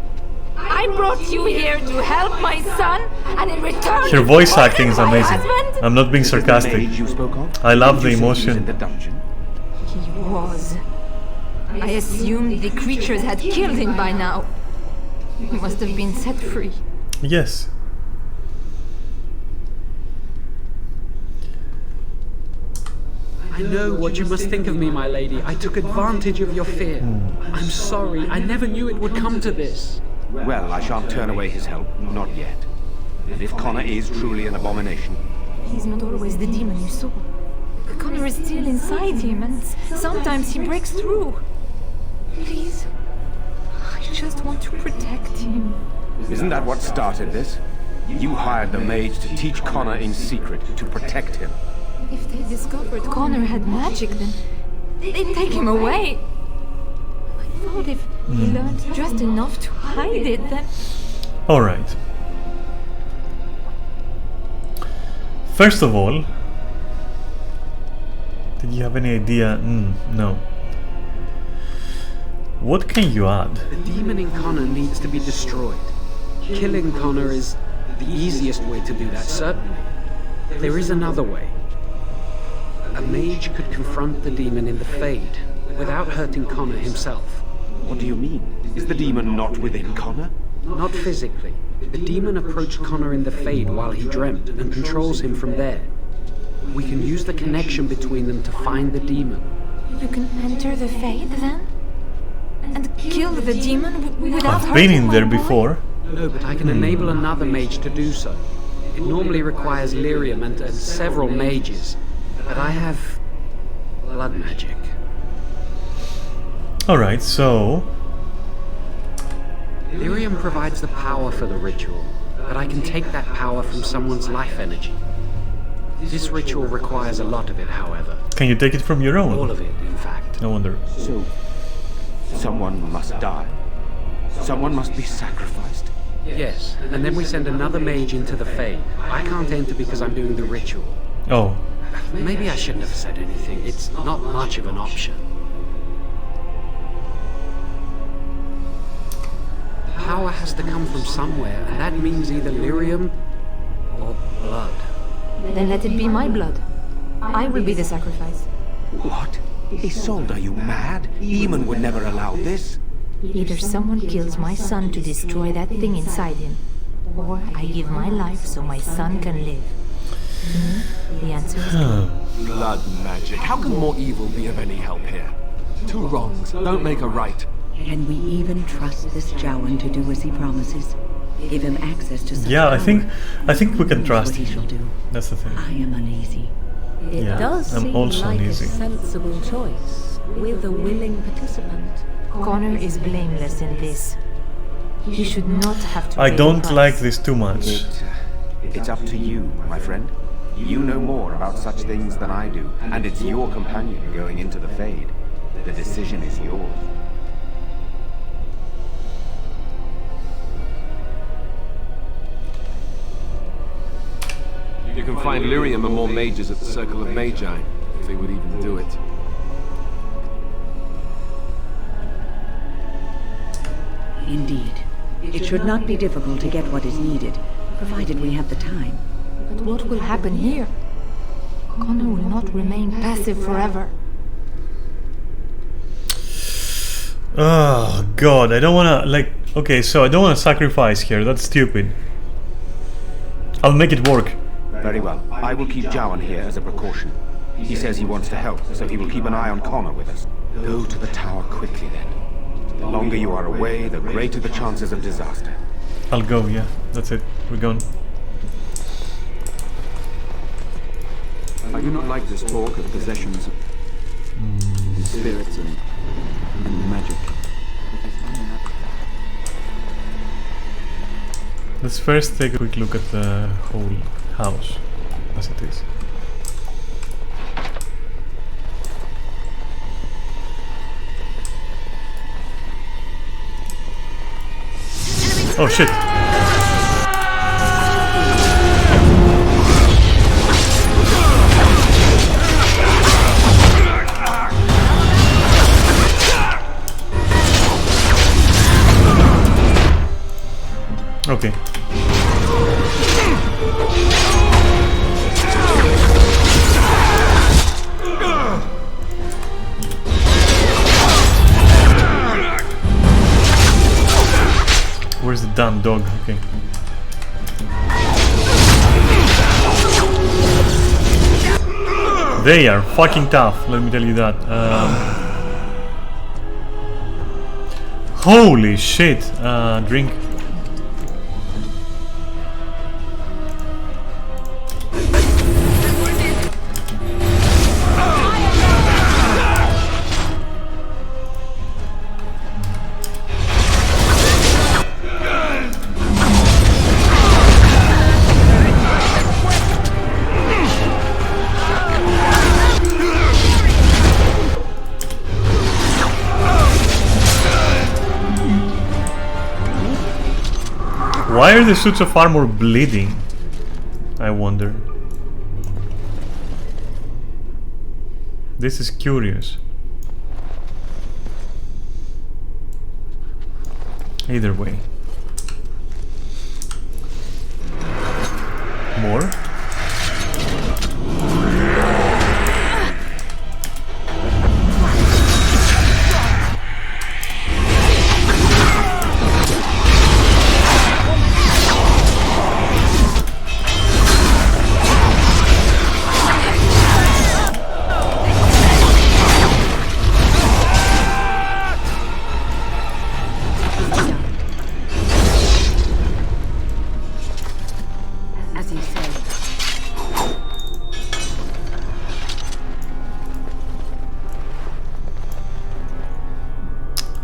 I brought you here to help my son, and in return... Her voice acting is my amazing. husband? I'm not being sarcastic. You spoke of? I love the Did you say he was emotion. in the dungeon? He was. I assumed the creatures had killed him by now. He must have been set free. Yes. I know what you must think of me, my lady. I took advantage of your fear. I'm sorry. I never knew it would come to this. Well, I shan't turn away his help. Not yet. And if Connor is truly an abomination... He's not always the demon you saw. Connor is still inside him, and sometimes he breaks through. Please, I just want to protect him. Isn't that what started this? You hired the mage to teach Connor in secret, to protect him. If they discovered Connor had magic, then they'd take him away. I thought if he learned just enough to hide it, then... Alright. First of all, did you have any idea? No. What can you add? The demon in Connor needs to be destroyed. Killing Connor is the easiest way to do that, certainly. There is another way. A mage could confront the demon in the Fade without hurting Connor himself. What do you mean? Is the demon not within Connor? Not physically. The demon approached Connor in the Fade while he dreamt and controls him from there. We can use the connection between them to find the demon. You can enter the Fade, then? And kill the demon without I've been in there before. No, but I can enable another mage to do so. It normally requires lyrium and several mages. But I have blood magic. Alright, so... Lyrium provides the power for the ritual, but I can take that power from someone's life energy. This ritual requires a lot of it, however. Can you take it from your own? All of it, in fact. No wonder. So, someone must die. Someone must be sacrificed. Yes, and then we send another mage into the Fade. I can't enter because I'm doing the ritual. Oh. Maybe I shouldn't have said anything. It's not much of an option. Power has to come from somewhere, and that means either lyrium or blood. Then let it be my blood. I will be the sacrifice. What? Isolde, are you mad? Eamon would never allow this. Either someone kills my son to destroy that thing inside him, or I give my life so my son can live. The answer is Blood magic. How can more evil be of any help here? Two wrongs don't make a right. Can we even trust this Jowan to do as he promises? Give him access to such Yeah, I power? think we can trust What he him. shall do. That's the thing. I am uneasy. It Yeah, does I'm seem also like uneasy. a sensible choice, with a willing participant. Connor is blameless in this. He should not have to I pay don't the price. like this too much. It's up to you, my friend. You know more about such things than I do, and it's your companion going into the Fade. The decision is yours. You can find lyrium and more mages at the Circle of Magi, if they would even do it. Indeed. It should not be difficult to get what is needed, provided we have the time. But what will happen here? Connor will not remain passive forever. Oh god, I don't wanna, like, okay, so I don't wanna sacrifice here, that's stupid. I'll make it work. Very well. I will keep Jowan here as a precaution. He says he wants to help, so he will keep an eye on Connor with us. Go to the tower quickly then. The longer you are away, the greater the chances of disaster. I'll go, yeah, that's it, we're gone. I do not like this talk of possessions, and spirits and magic. Let's first take a quick look at the whole house as it is. Oh shit! Okay. Where's the damn dog? Okay. They are fucking tough, let me tell you that. Holy shit! Drink. Why are the suits of armor bleeding? I wonder. This is curious. Either way. More?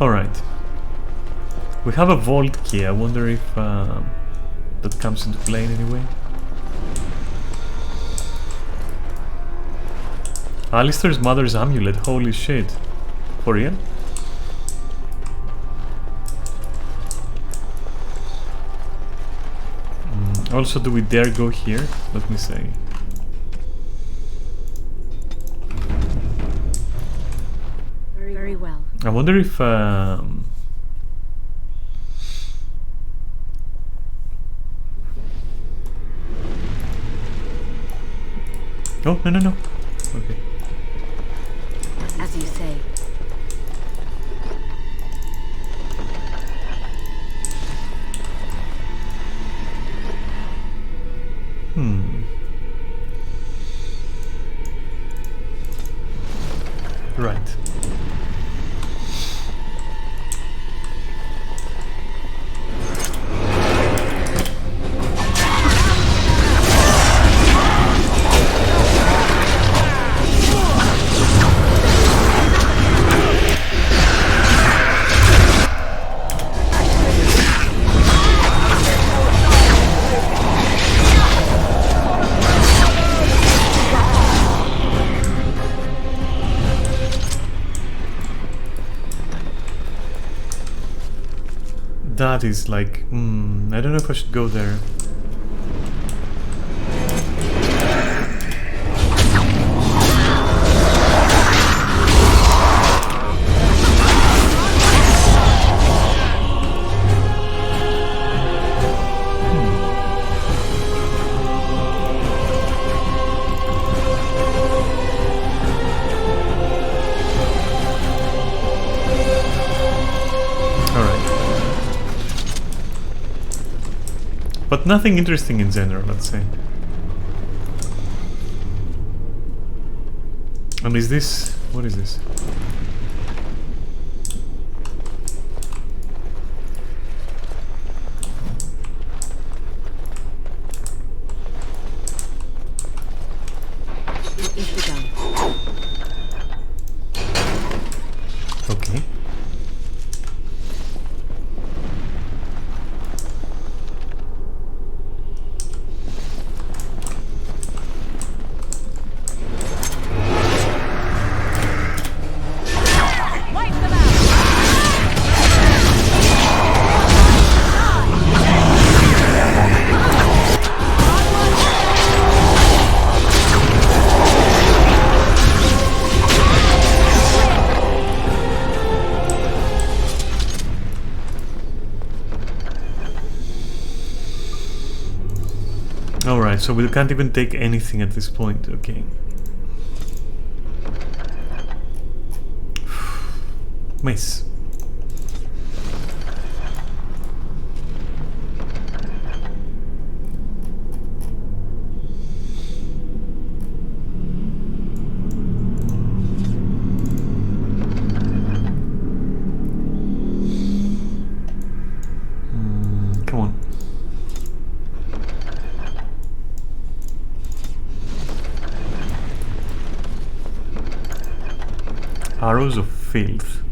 Alright. We have a vault key. I wonder if that comes into play in any way. Alistair's mother's amulet. Holy shit. For real? Also, do we dare go here? Let me see. Very well. I wonder if oh, no. Okay. As you say. Right. that is like... I don't know if I should go there. But nothing interesting in general, let's say. And is this... what is this? Okay. Alright, so we can't even take anything at this point, okay. Miss. Come on. Arrows of filth.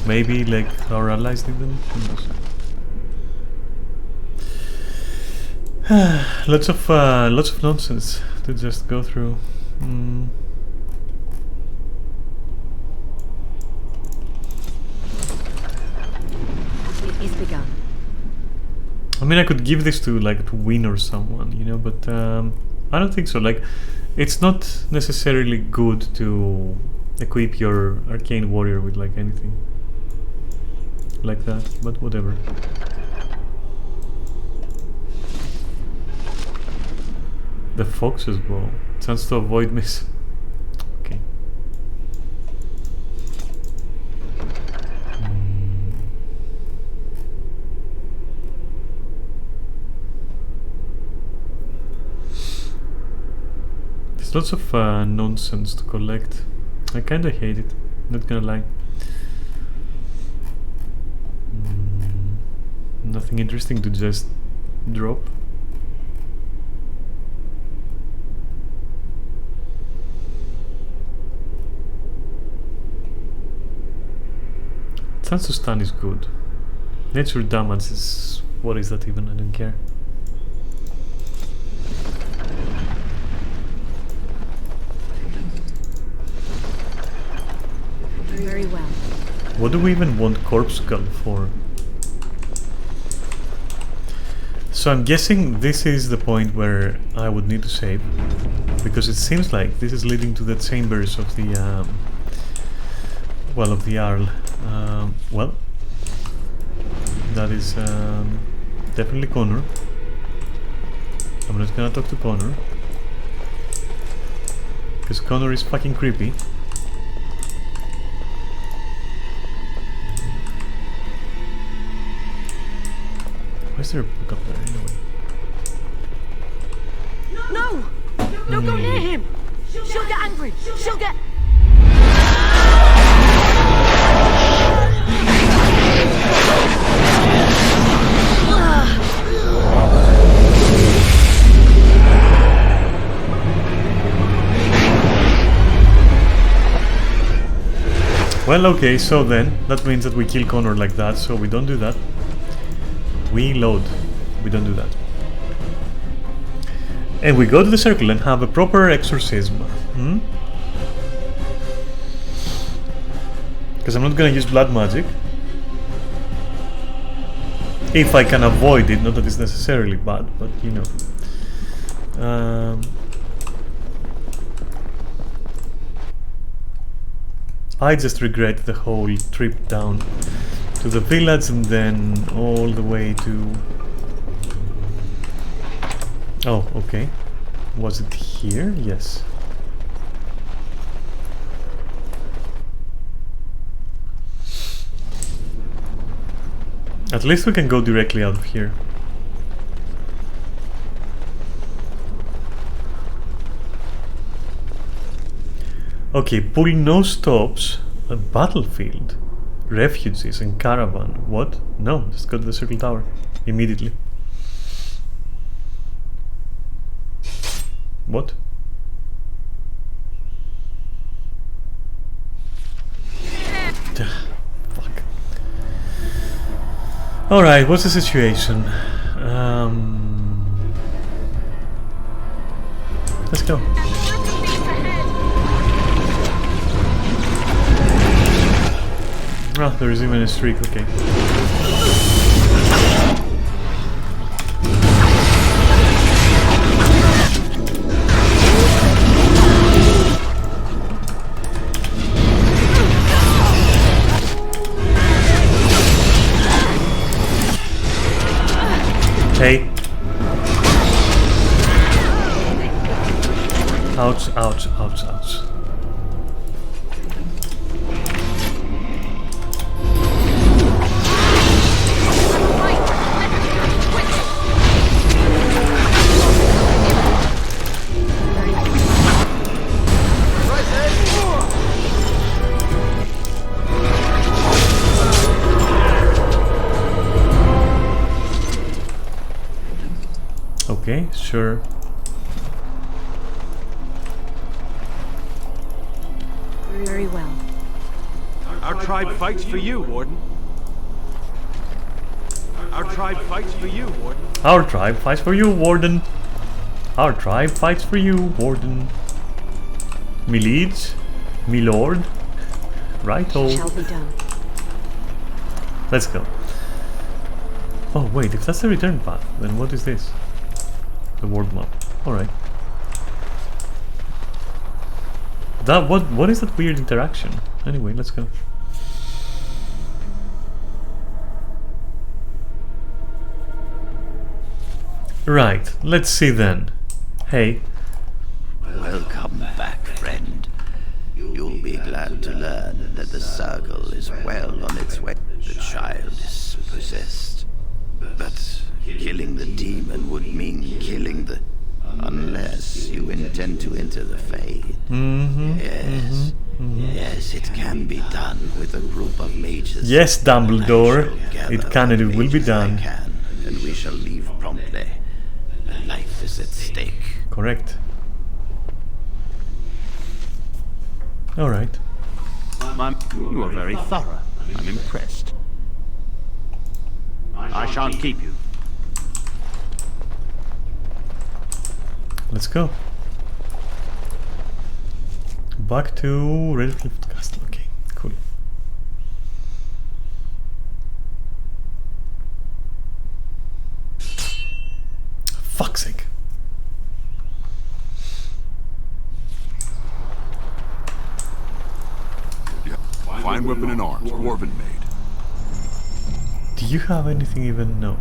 Maybe like our allies did them? Who knows? Lots of nonsense to just go through. It is begun. I mean, I could give this to like to Win or someone, you know, but I don't think so. Like, it's not necessarily good to equip your arcane warrior with like anything like that, but whatever. The fox's bow. Chance to avoid miss. Okay. There's lots of nonsense to collect. I kinda hate it, not gonna lie. Nothing interesting to just drop. Chance to stun is good. Nature damage is... what is that even? I don't care. Very well. What do we even want Corpse Skull for? So I'm guessing this is the point where I would need to save, because it seems like this is leading to the chambers of the well, of the Arl. Well, that is definitely Connor. I'm not gonna talk to Connor, because Connor is fucking creepy. Why is there a book up there anyway? No! Don't go near him! She'll get angry! She'll get... Well, okay, so then that means that we kill Connor like that, so we don't do that. We load. We don't do that. And we go to the circle and have a proper exorcism. Because I'm not gonna use blood magic. If I can avoid it, not that it's necessarily bad, but you know. I just regret the whole trip down to the village and then all the way to... Oh, okay. Was it here? Yes. At least we can go directly out of here. Okay, pull no stops at battlefield, refugees and caravan. What? No, just go to the circle tower immediately. What? Fuck. Alright, what's the situation? Let's go. Oh, there is even a streak, okay. Hey. Ouch, ouch, ouch, ouch. Okay, sure. Very well. Our tribe fights for you, Warden. Our tribe fights for you, Warden. Our tribe fights for you, Warden. Our tribe fights for you, Warden. Me liege, me lord. Right-o. Shall be done. Let's go. Oh wait, if that's the return path, then what is this? The world map. Alright. That what is that weird interaction? Anyway, let's go. Right, let's see then. Hey. Welcome back, friend. You'll be glad to learn that the circle is well on its way. The child is possessed. But killing the demon would mean killing the... Unless you intend to enter the Fade. Yes. Yes, it can be done with a group of mages. Yes, Dumbledore. It can and it will be done. And we shall leave promptly. Life is at stake. Correct. Alright. You are very thorough. I'm impressed. I shan't keep you. Let's go. Back to Redcliffe Castle. Okay, cool. Fuck's sake. Yeah. Fine weapon and arms, dwarven made. Do you have anything even? No.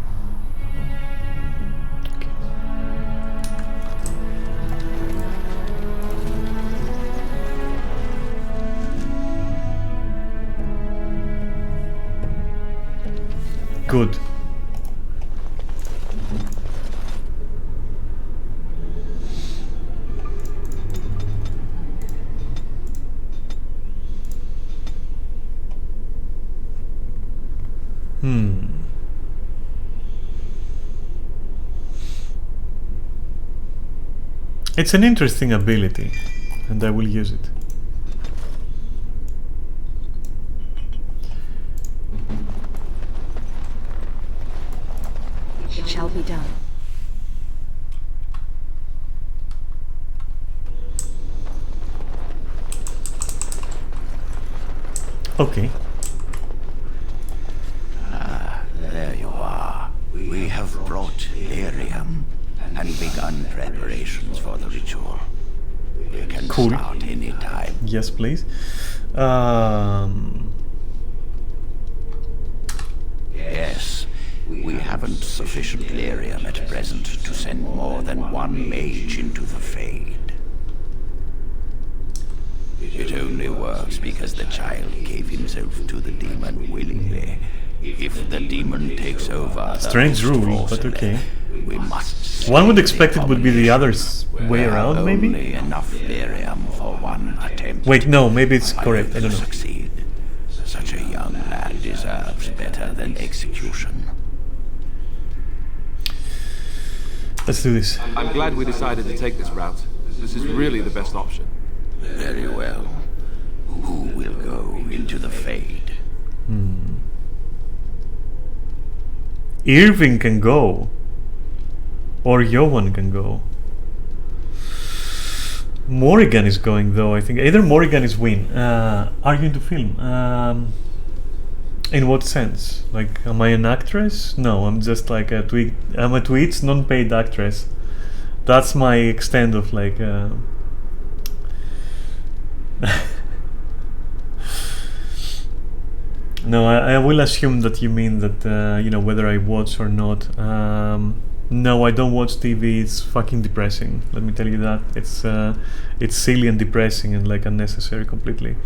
Good. It's an interesting ability, and I will use it. It shall be done. Okay. Ah, there you are. We have brought lyrium and begun preparations for the ritual. We can start any time. Yes, please. Yes, we haven't sufficient lyrium at present to send more than one mage into the Fade. It only works because the child gave himself to the demon willingly. If the demon takes over, strange rule, but okay. We must. One would expect it would be the other way around, maybe. Only enough lyrium for one attempt. Wait, no, maybe it's correct. I don't know. Succeed. Such a young lad deserves better than execution. Let's do this. I'm glad we decided to take this route. This is really the best option. Very well. Who will go into the Fade? Irving can go. Or Johan can go. Morrigan is going though, I think. Either Morrigan is Win. Are you into film? In what sense? Like, am I an actress? No, I'm just like a I'm a Tweets non-paid actress. That's my extent of like No, I will assume that you mean that you know, whether I watch or not. No, I don't watch TV. It's fucking depressing. Let me tell you that. It's silly and depressing and like unnecessary completely.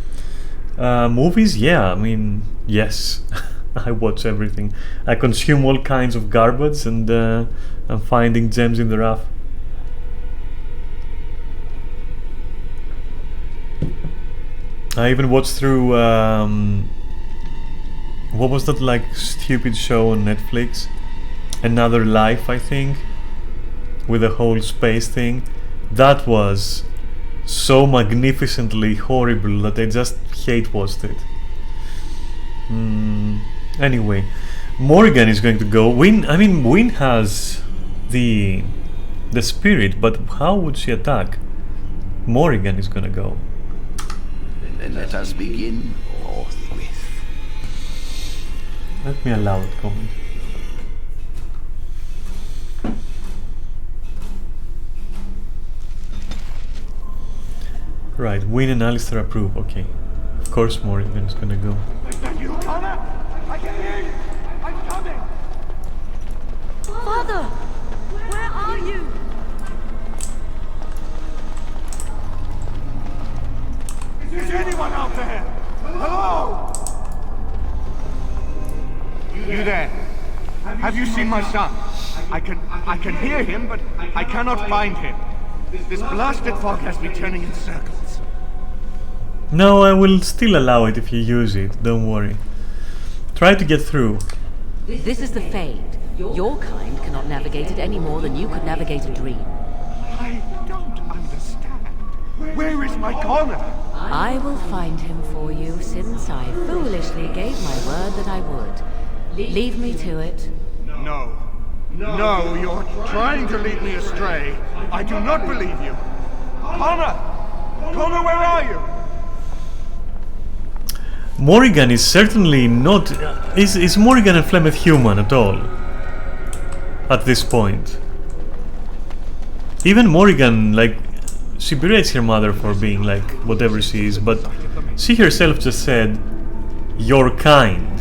Movies, yeah. I mean, yes. I watch everything. I consume all kinds of garbage, and I'm finding gems in the rough. I even watched through what was that like stupid show on Netflix? Another Life, I think, with the whole space thing. That was so magnificently horrible that I just hate watched it. Anyway, Morrigan is going to go. Win has the spirit, but how would she attack? Morrigan is gonna go. Then let us begin forthwith. Let me allow it comment. Right, Win and Alistair approve. Okay, of course Morrigan is gonna go. You, Connor? I can hear you. I'm coming. Father, where are you? Is anyone out there? Hello? You there? Have you seen my son? I can hear him, but I cannot find him. This blasted fog has me turning in circles. No, I will still allow it if you use it. Don't worry. Try to get through. This is the Fade. Your kind cannot navigate it any more than you could navigate a dream. I don't understand. Where is my Connor? I will find him for you, since I foolishly gave my word that I would. Leave me to it. No. No, you're trying to lead me astray. I do not believe you. Connor! Connor, where are you? Morrigan is certainly not... Is Morrigan and Flemeth human at all? At this point. Even Morrigan, like, she berates her mother for being like whatever she is, but she herself just said, "Your kind."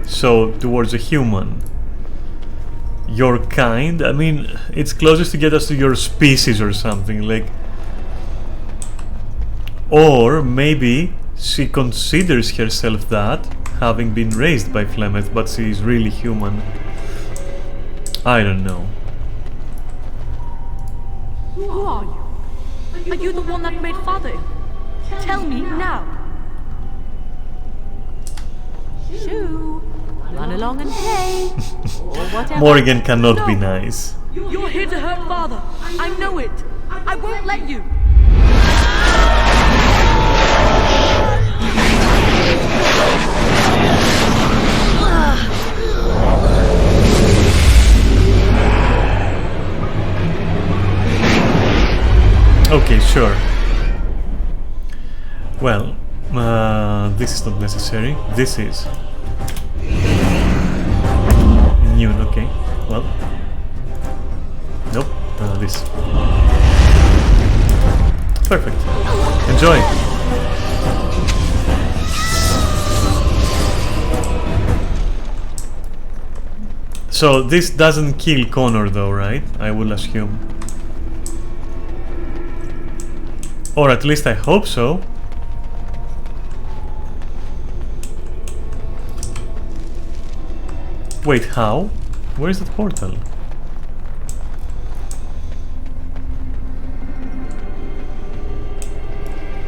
So, towards a human. Your kind? I mean, it's closest to get us to your species or something, like... Or maybe she considers herself that, having been raised by Flemeth, but she is really human. I don't know. Who are you? Are you the one that made Father ill? Tell me now. Shoo! Run along and play. Or whatever. Morrigan cannot be nice. You're here to hurt Father. I know it. I won't let you. Okay, sure. Well, This is not necessary. This is. Immune, okay. Well. Nope, this. Perfect. Enjoy. So this doesn't kill Connor though, right? I will assume. Or at least I hope so. Wait, how? Where is that portal?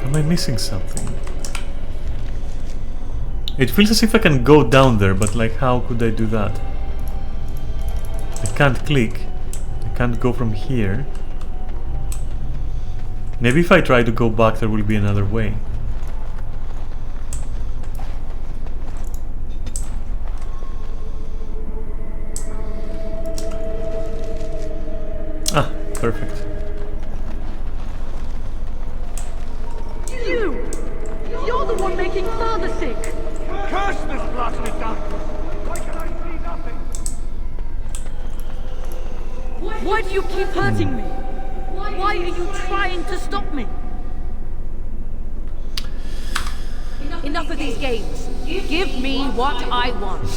Am I missing something? It feels as if I can go down there, but like how could I do that? I can't click. I can't go from here. Maybe if I try to go back there will be another way. Ah, perfect. You're the one making Father sick! Curse this blasted darkness! Why can I see nothing? Why do you keep hurting me? Why are you trying to stop me? Enough of these games. Give me what I want.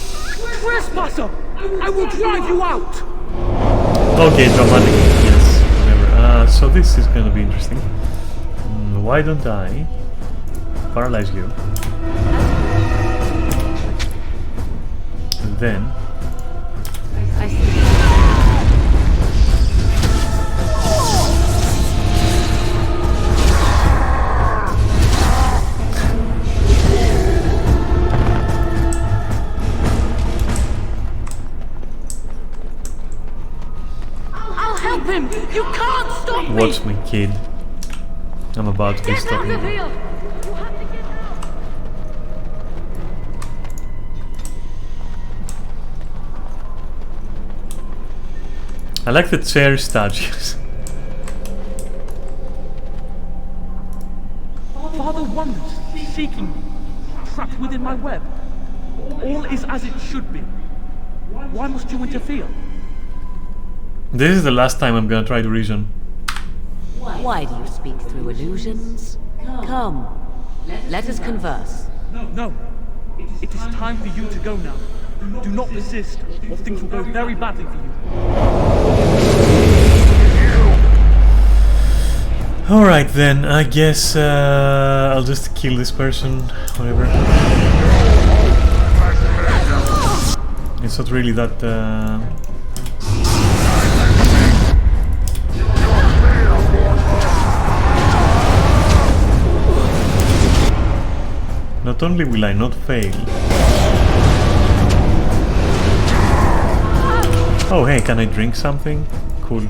Trespasser! I will drive you out! Okay, dramatic. Yes, whatever. So this is gonna be interesting. Why don't I paralyze you? And then I see. I'll help him! You can't stop me! watch me, kid. I'm about to be Get out of stopping. here! You have to get out! I like the chair statues. Father wanders, seeking me, trapped within my web. All is as it should be. Why must you interfere? This is the last time I'm gonna try to reason. Why do you speak through illusions? Come, let us converse. No. It is time for you to go now. Do not persist, or things will go very badly for you. Alright then, I guess I'll just kill this person, whatever. It's not really that... Not only will I not fail... Oh hey, can I drink something? Cool.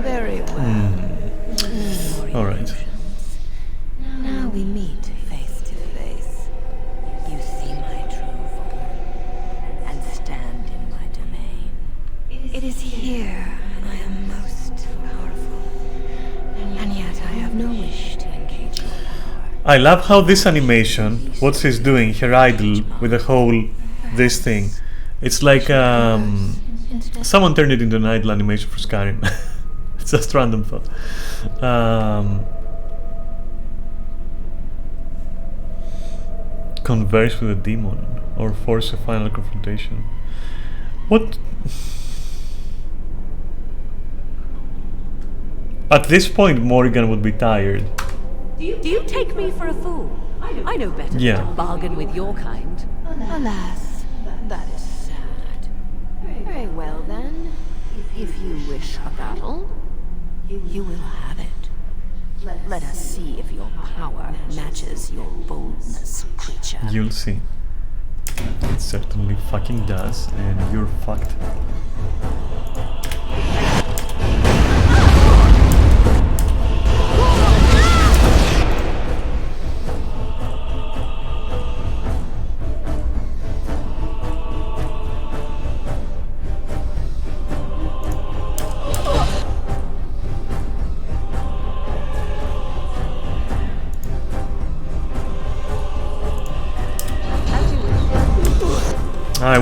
Very well. Alright. Now we meet face to face. You see my true form and stand in my domain. It is here I am most powerful, and yet I have no wish to engage your power. I love how this animation, what she's doing, her idol, with the whole, this thing. It's like, someone turned it into an idle animation for Skyrim. It's just random thought. Converse with a demon, or force a final confrontation. What? At this point, Morrigan would be tired. Do you take me for a fool? I know better Yeah. than to bargain with your kind. Alas, that is sad. Very well then. If you wish a battle, you will have it. Let us see if your power matches your boldness, creature. You'll see. It certainly fucking does, and you're fucked.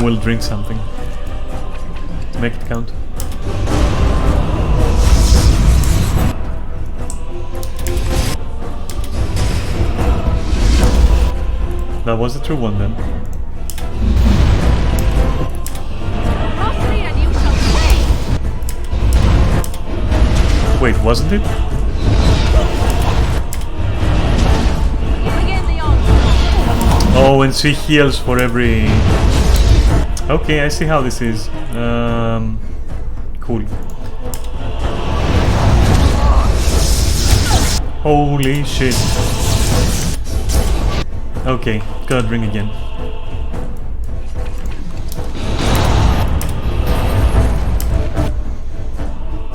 will drink something. Make it count. That was the true one then. Wait, wasn't it? Oh, and she heals for every... Okay, I see how this is. Cool. Holy shit. Okay, gotta drink again.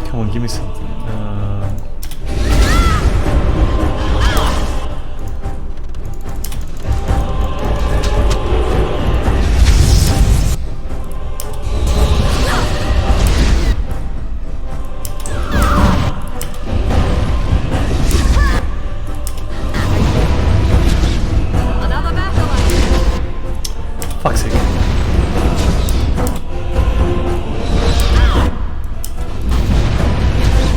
Come on, give me something. Fuck's sake.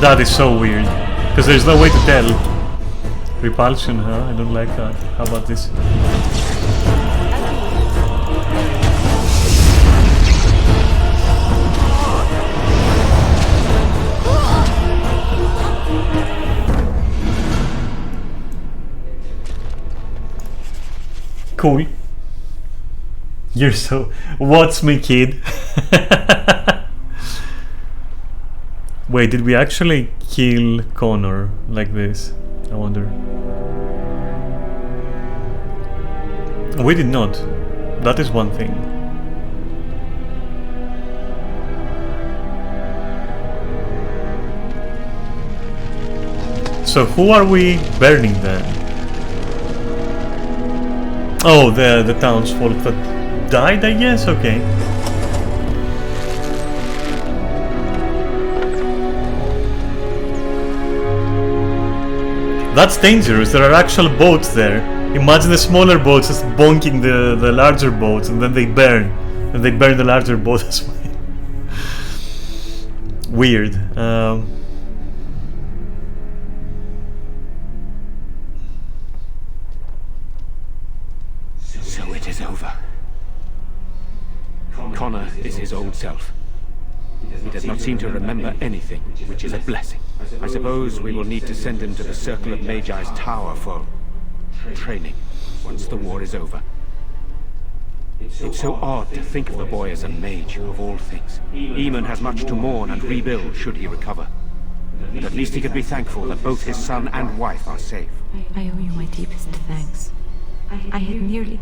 That is so weird, because there's no way to tell. Repulsion, huh? I don't like that. How about this? Cool. You're so... What's me, kid? Wait, did we actually kill Connor like this? I wonder. We did not. That is one thing. So who are we burning then? Oh, the townsfolk that died, I guess? Okay. That's dangerous. There are actual boats there. Imagine the smaller boats just bonking the larger boats, and then they burn. And they burn the larger boat as well. Weird. So it is over. Connor is his old self. He does not seem to remember anything, which is a blessing. I suppose we will need to send him to the Circle of Magi's tower for training once the war is over. It's so odd to think of the boy as a mage, of all things. Eamon has much to mourn and rebuild should he recover. But at least he could be thankful that both his son and wife are safe. I owe you my deepest thanks. I had nearly...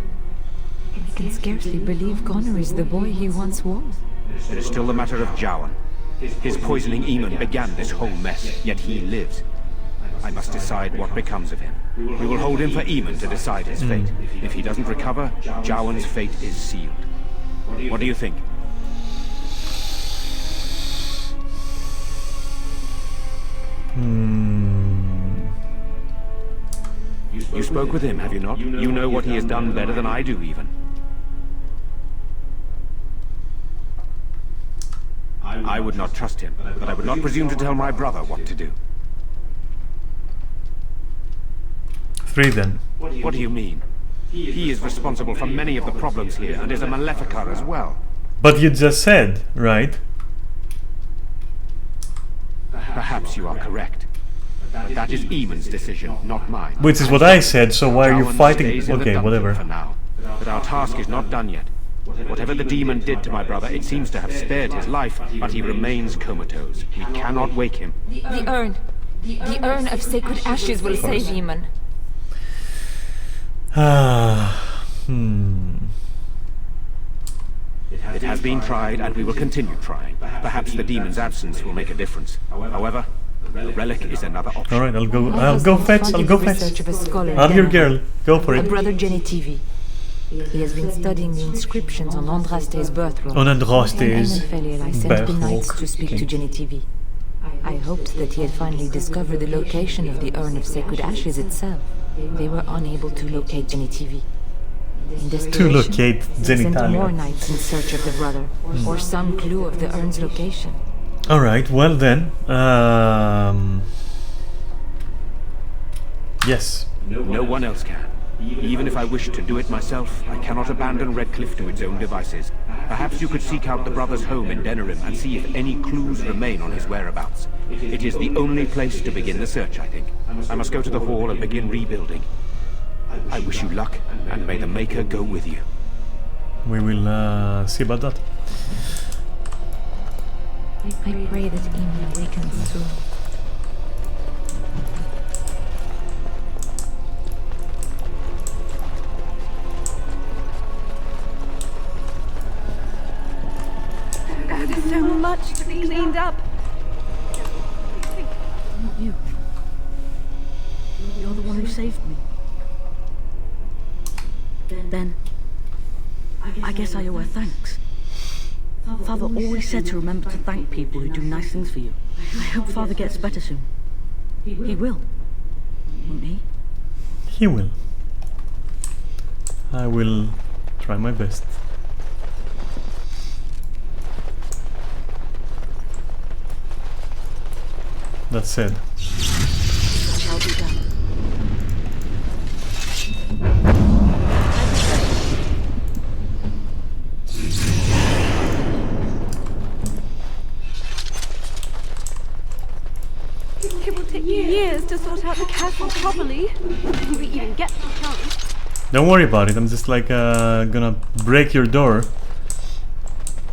I can scarcely believe Connor is the boy he once was. There is still the matter of Jowan. His poisoning Eamon began this whole mess, yet he lives. I must decide what becomes of him. We will hold him for Eamon to decide his fate. If he doesn't recover, Jowan's fate is sealed. What do you think? You spoke with him, have you not? You know what he has done better than I do, even. I would not trust him, but I would not presume to tell my brother what to do. 3 then. What do you mean? He is responsible for many of the problems here, and is a Maleficar as well. But you just said, right? Perhaps you are correct. But that is Eamon's decision, not mine. Which is what I said, so why are you fighting? Okay, whatever. For now. But our task is not done yet. Whatever the demon did to my brother, it seems to have spared his life, but he remains comatose. We cannot wake him. The urn. The urn of sacred ashes will save Eamon. It has been tried, and we will continue trying. Perhaps the demon's absence will make a difference. However, the relic is another option. Alright, I'll go fetch. I'm your girl. Go for it. My brother Genetivi. He has been studying the inscriptions on Andraste's birth rock. On Andraste's I sent the knights to speak to Genetivi. I hoped that he had finally discovered the location of the urn of sacred ashes itself. They were unable to locate Genetivi. In To desperation, locate they sent more genitalia. knights in search of the brother, or some clue of the urn's location. Alright, well then. Yes. No one else can. Even if I wished to do it myself, I cannot abandon Redcliffe to its own devices. Perhaps you could seek out the brother's home in Denerim and see if any clues remain on his whereabouts. It is the only place to begin the search, I think. I must go to the hall and begin rebuilding. I wish you luck, and may the Maker go with you. We will see about that. I pray that Eamon awakens soon. There's so much to be cleaned up. You. You're the one who saved me. Ben, I guess I owe her thanks. Father always said to remember to thank people who do nice things for you. I hope Father gets better soon. He will. Won't he? He will. I will try my best. That said. Shall be done. It will take years to sort out the castle properly. If we even get the chance. Don't worry about it. I'm just like gonna break your door,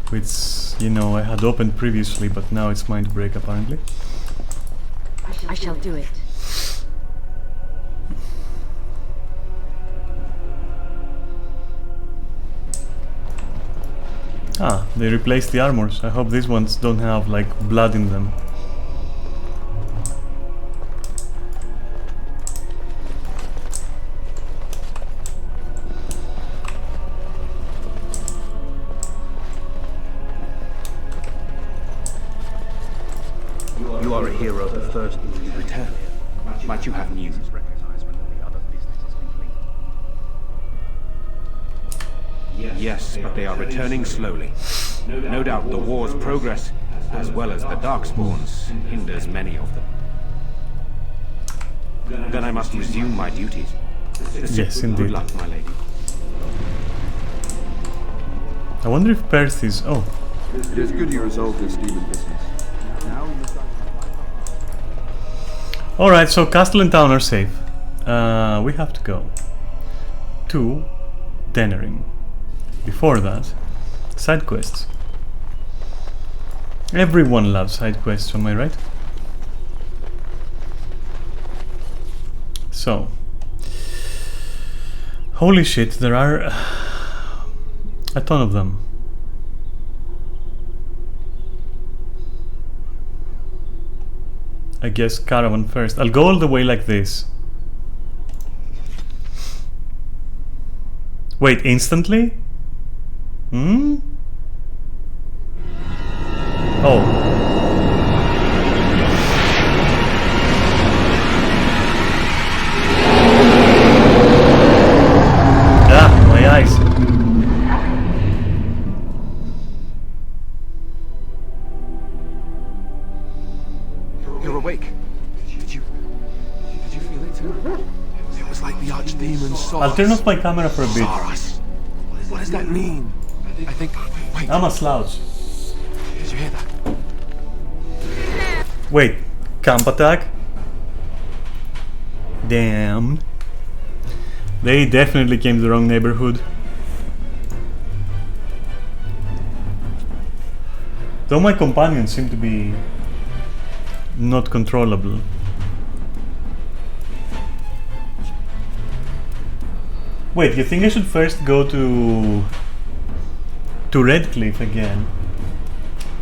which, you know, I had opened previously, but now it's mine to break apparently. I shall do it. Ah, they replaced the armors. I hope these ones don't have like blood in them. You are a hero of the first return. Might you have news? Yes, but they are returning slowly. No doubt the war's progress, as well as the Darkspawns, hinders many of them. Then I must resume my duties. Yes, indeed. Good luck, my lady. I wonder if Perth is... Oh. It is good you resolved this demon business. Now we must... Alright, so castle and town are safe. We have to go to Denerim. Before that, side quests. Everyone loves side quests, am I right? So, holy shit, there are a ton of them. I guess caravan first. I'll go all the way like this. Wait, instantly? Hmm? Oh. Ah, my eyes. You're awake. Did you feel it too? It was like the archdemon saw I'll turn us. off my camera for a bit. Saw us. What does that mean? I think... Wait. I'm a slouch. Did you hear that? Wait, camp attack? Damn. They definitely came to the wrong neighborhood. Though my companions seem to be not controllable. Wait, you think I should first go to Redcliffe again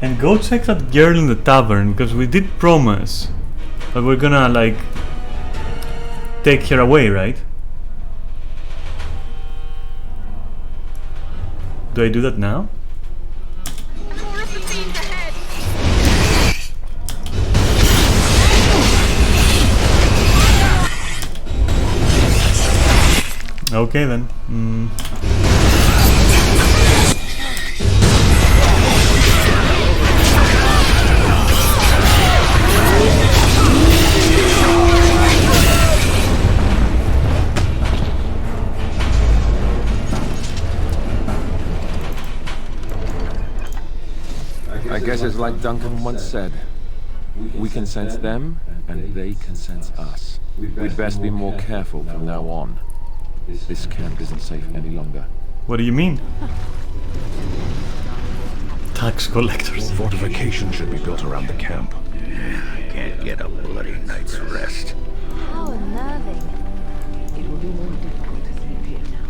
and go check that girl in the tavern, because we did promise that we're gonna like take her away, right? Do I do that now? Okay then. I guess it's like Duncan once said. We can sense them, and they can sense us. We'd best be more careful from now on. This camp isn't safe any longer. What do you mean? Tax collectors. Fortification should be built around the camp. Can't get a bloody night's rest. How unnerving. It will be more difficult to sleep here now.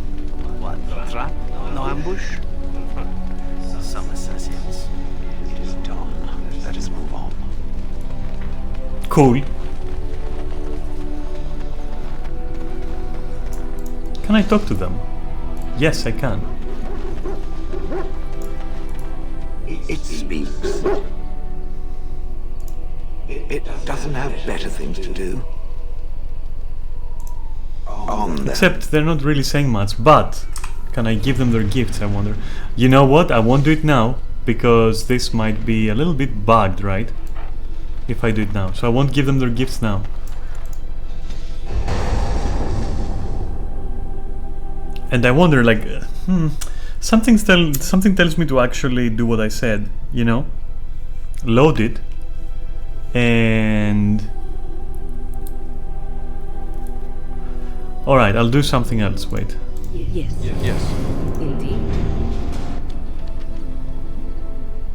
What, no trap? No ambush? Some assassins. It is dawn. Let us move on. Cool. Can I talk to them? Yes, I can. It speaks. It doesn't have better things to do. Except they're not really saying much, but can I give them their gifts, I wonder? You know what? I won't do it now, because this might be a little bit bugged, right? If I do it now. So I won't give them their gifts now. And I wonder, like, something tells me to actually do what I said, you know? Load it. And... Alright, I'll do something else, wait. Yes. Yes. Indeed.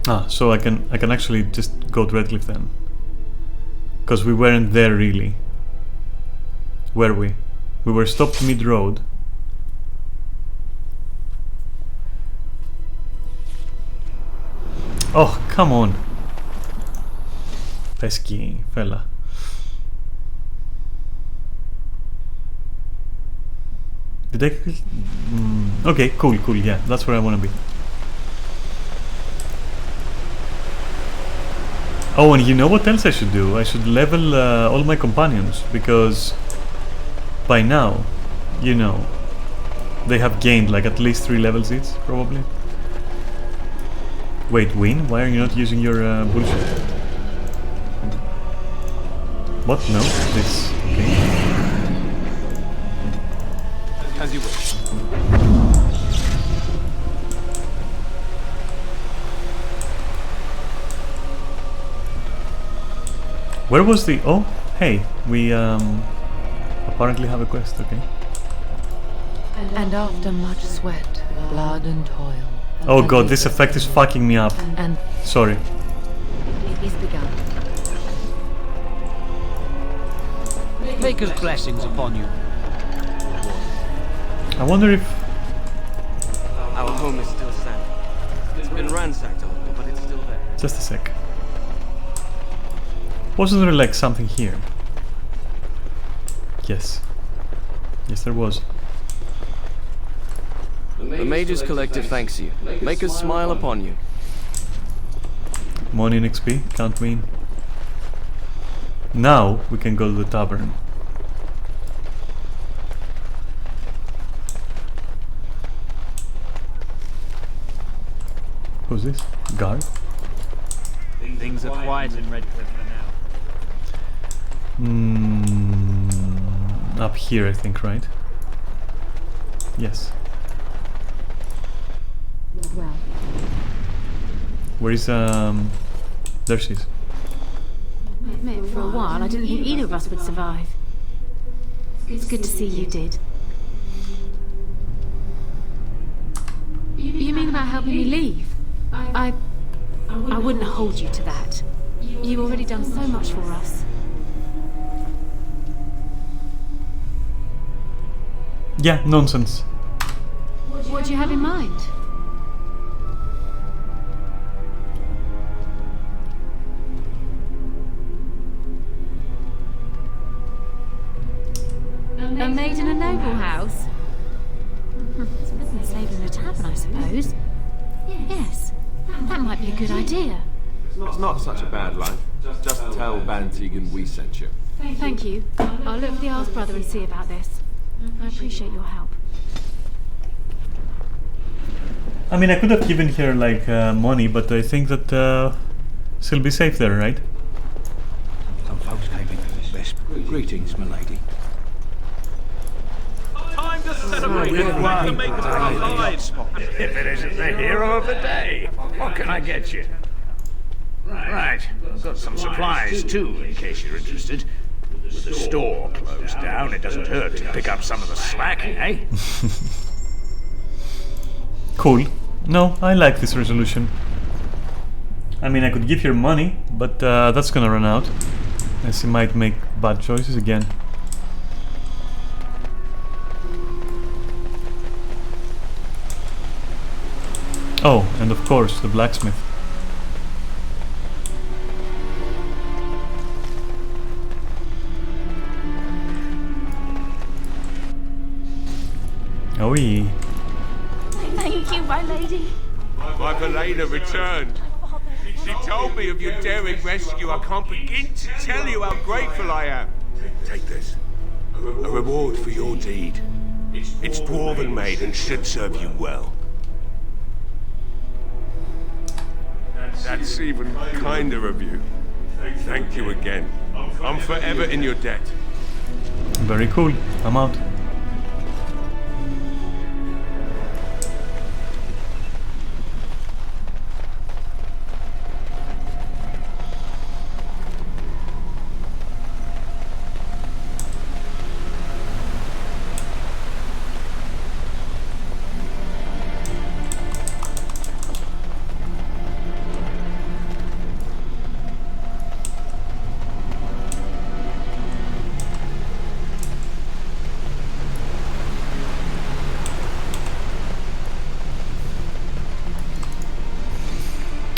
Ah, so I can actually just go to Redcliffe then. Because we weren't there really. Were we? We were stopped mid-road. Oh, come on. Pesky fella. Did I... Okay, cool, yeah, that's where I want to be. Oh, and you know what else I should do? I should level all my companions, because by now, you know, they have gained like at least 3 levels each, probably. Wait, Win? Why are you not using your bullshit? What? No? This... Okay. As you wish. Where was the... Oh, hey, we apparently have a quest, okay. And after much sweat, blood and toil... Oh god, this effect is fucking me up. And... Sorry. It is begun. Maker's blessings upon you. I wonder if... Our home is still standing. It's been ransacked a little, but it's still there. Just a sec. Wasn't there like something here? Yes. Yes, there was. The Mages Collective thanks you. Makers smile upon you. Money and XP, can't win. Now we can go to the tavern. Who's this? Guard? Things are quiet in Redcliffe for now. Up here, I think, right? Yes. Well. Where is there she is. Admit, for a while I didn't think either of us would survive. It's good to see you did. You mean about helping me leave? I wouldn't hold you to that. You've already done so much for us. Yeah, nonsense. What do you have in mind? A maid in a noble house? It's better than saving a tavern, I suppose. Yes, that might be a good idea. It's not such a bad life. Just tell Bantigan we sent you. Thank you. I'll look for the Earl's brother and see about this. I appreciate your help. I mean, I could have given her like money, but I think that she'll be safe there, right? Some folks came into this best. Greetings, milady. Time to celebrate and work to make of our lives. If it isn't the hero of the day, what can I get you? Right, I've got some supplies too, in case you're interested. With the store closed down, it doesn't hurt to pick up some of the slack, eh? Cool. No, I like this resolution. I mean, I could give her money, but that's gonna run out. And she might make bad choices again. Oh, and of course, the blacksmith. Oh, yeah. Thank you, my lady. My Helena returned. She told me of your daring rescue. I can't begin to tell you how grateful I am. Take this. A reward for your deed. It's dwarven made and should serve you well. That's even kinder of you. Thank you again. I'm forever in your debt. Very cool. I'm out.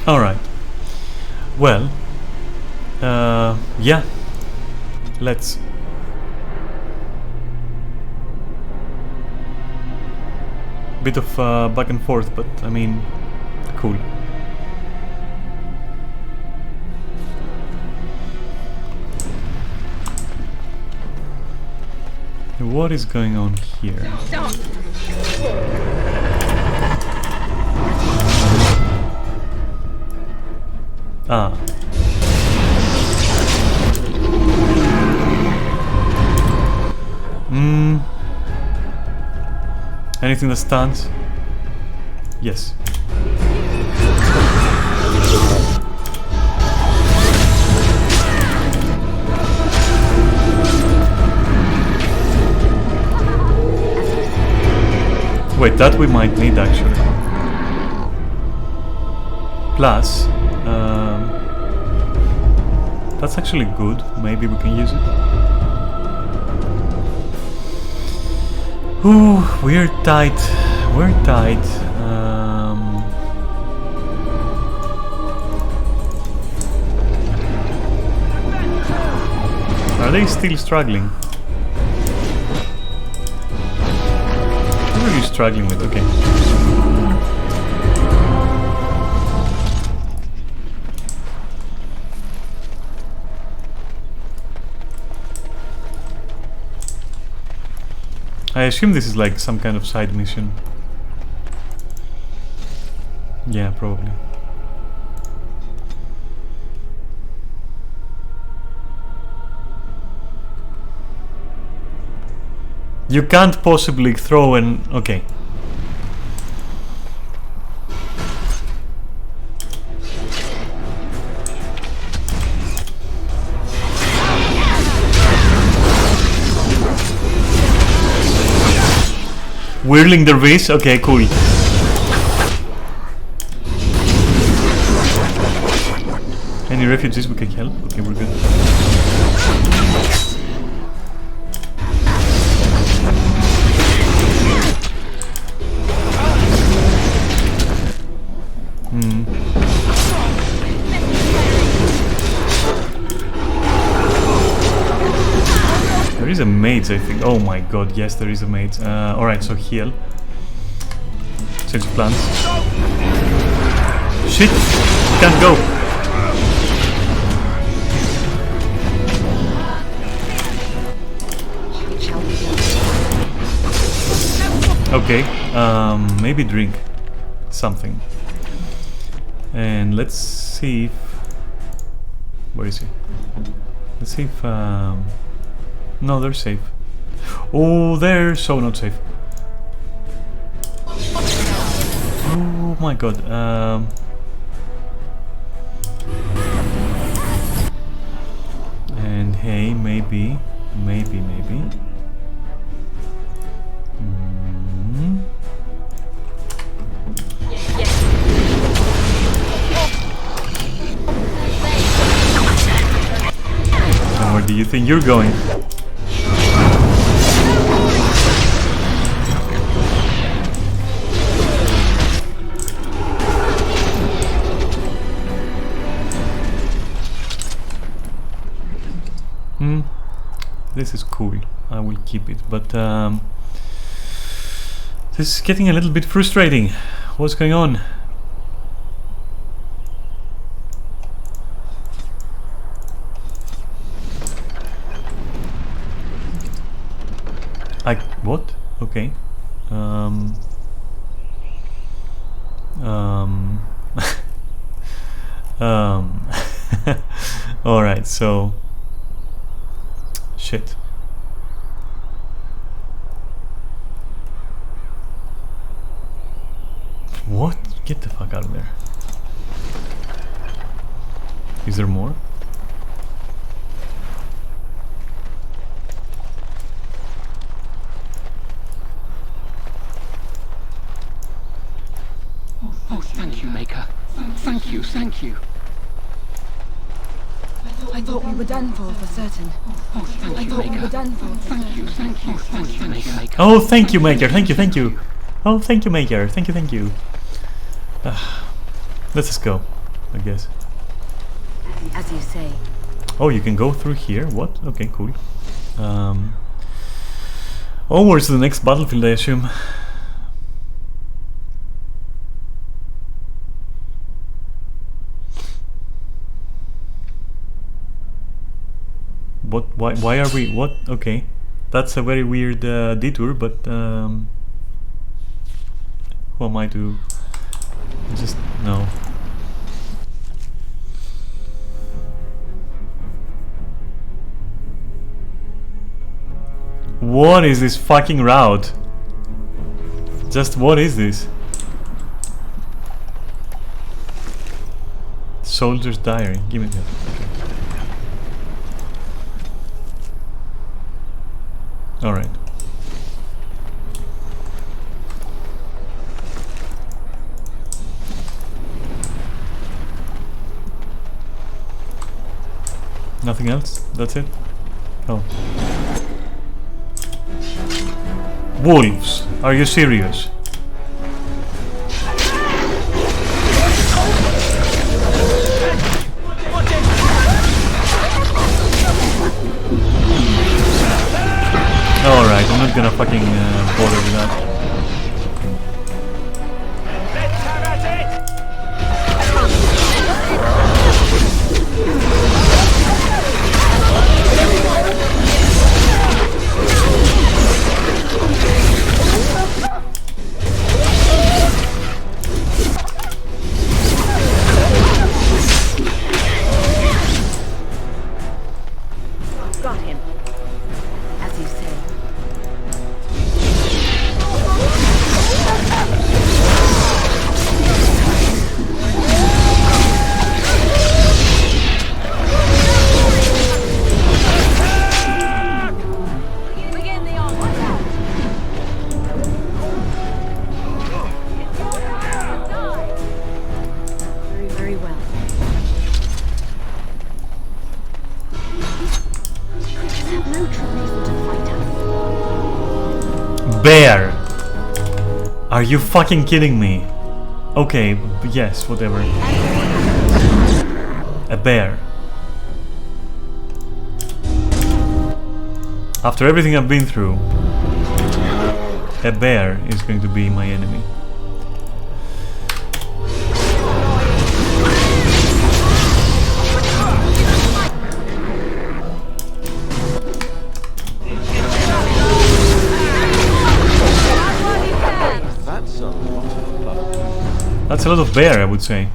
Alright. Well, yeah. Let's. Bit of back and forth, but I mean, cool. What is going on here? Stop. Ah. Anything that stands? Yes. Wait, that we might need actually. Plus, that's actually good. Maybe we can use it. Ooh, we're tight. We're tight. Are they still struggling? What are you struggling with? Okay. I assume this is like some kind of side mission. Yeah, probably. You can't possibly throw an... Okay. Whirling the wrist? Okay, cool. Any refugees we can help? Okay, we're good. There is a mage, I think. Oh my god, yes, there is a mage. Alright, so heal. Change plans. Shit! Can't go! Okay, maybe drink. something. And let's see if... Where is he? Let's see if... No, they're safe. Oh, they're so not safe. Oh my god. And hey, maybe. And where do you think you're going? This is cool. I will keep it, but this is getting a little bit frustrating. What's going on? What? Okay. All right. So. Shit. What? Get the fuck out of there. Is there more? Oh, thank you, Maker. Thank you. I thought we were done for certain. Oh, thank you, Maker. We were done for. Thank you, Maker. Oh, thank you, Maker. Thank you. Oh, thank you, Maker. Thank you. Let's just go, I guess. As you say. Oh, you can go through here. What? Okay, cool. Onwards to the next battlefield, I assume. What? Why are we? What? Okay, that's a very weird detour. But who am I to just no? What is this fucking route? Just what is this? Soldier's diary. Give me that. Okay. All right. Nothing else? That's it? Oh. Wolves. Are you serious? Alright, I'm not gonna fucking bother with that. Got him. As you say. Very well. Creatures have no true reason to fight us. Bear! Are you fucking kidding me? Okay, yes, whatever. A bear. After everything I've been through, a bear is going to be my enemy. That's a lot of blood. That's a lot of bear, I would say.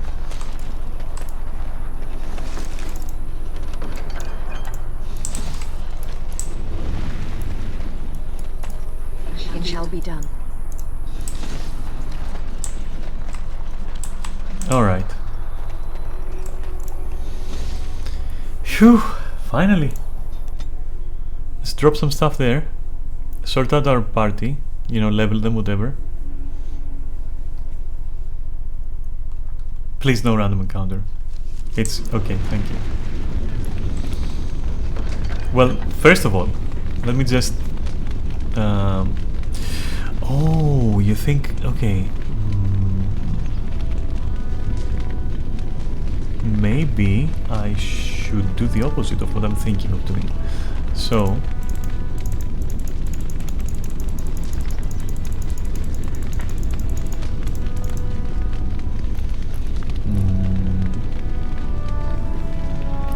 It shall be done. Alright. Phew, finally. Let's drop some stuff there. Sort out our party. You know, level them, whatever. Please no random encounter. It's okay, thank you. Well, first of all, let me just... oh, you think... Okay. Maybe I should do the opposite of what I'm thinking of doing. So...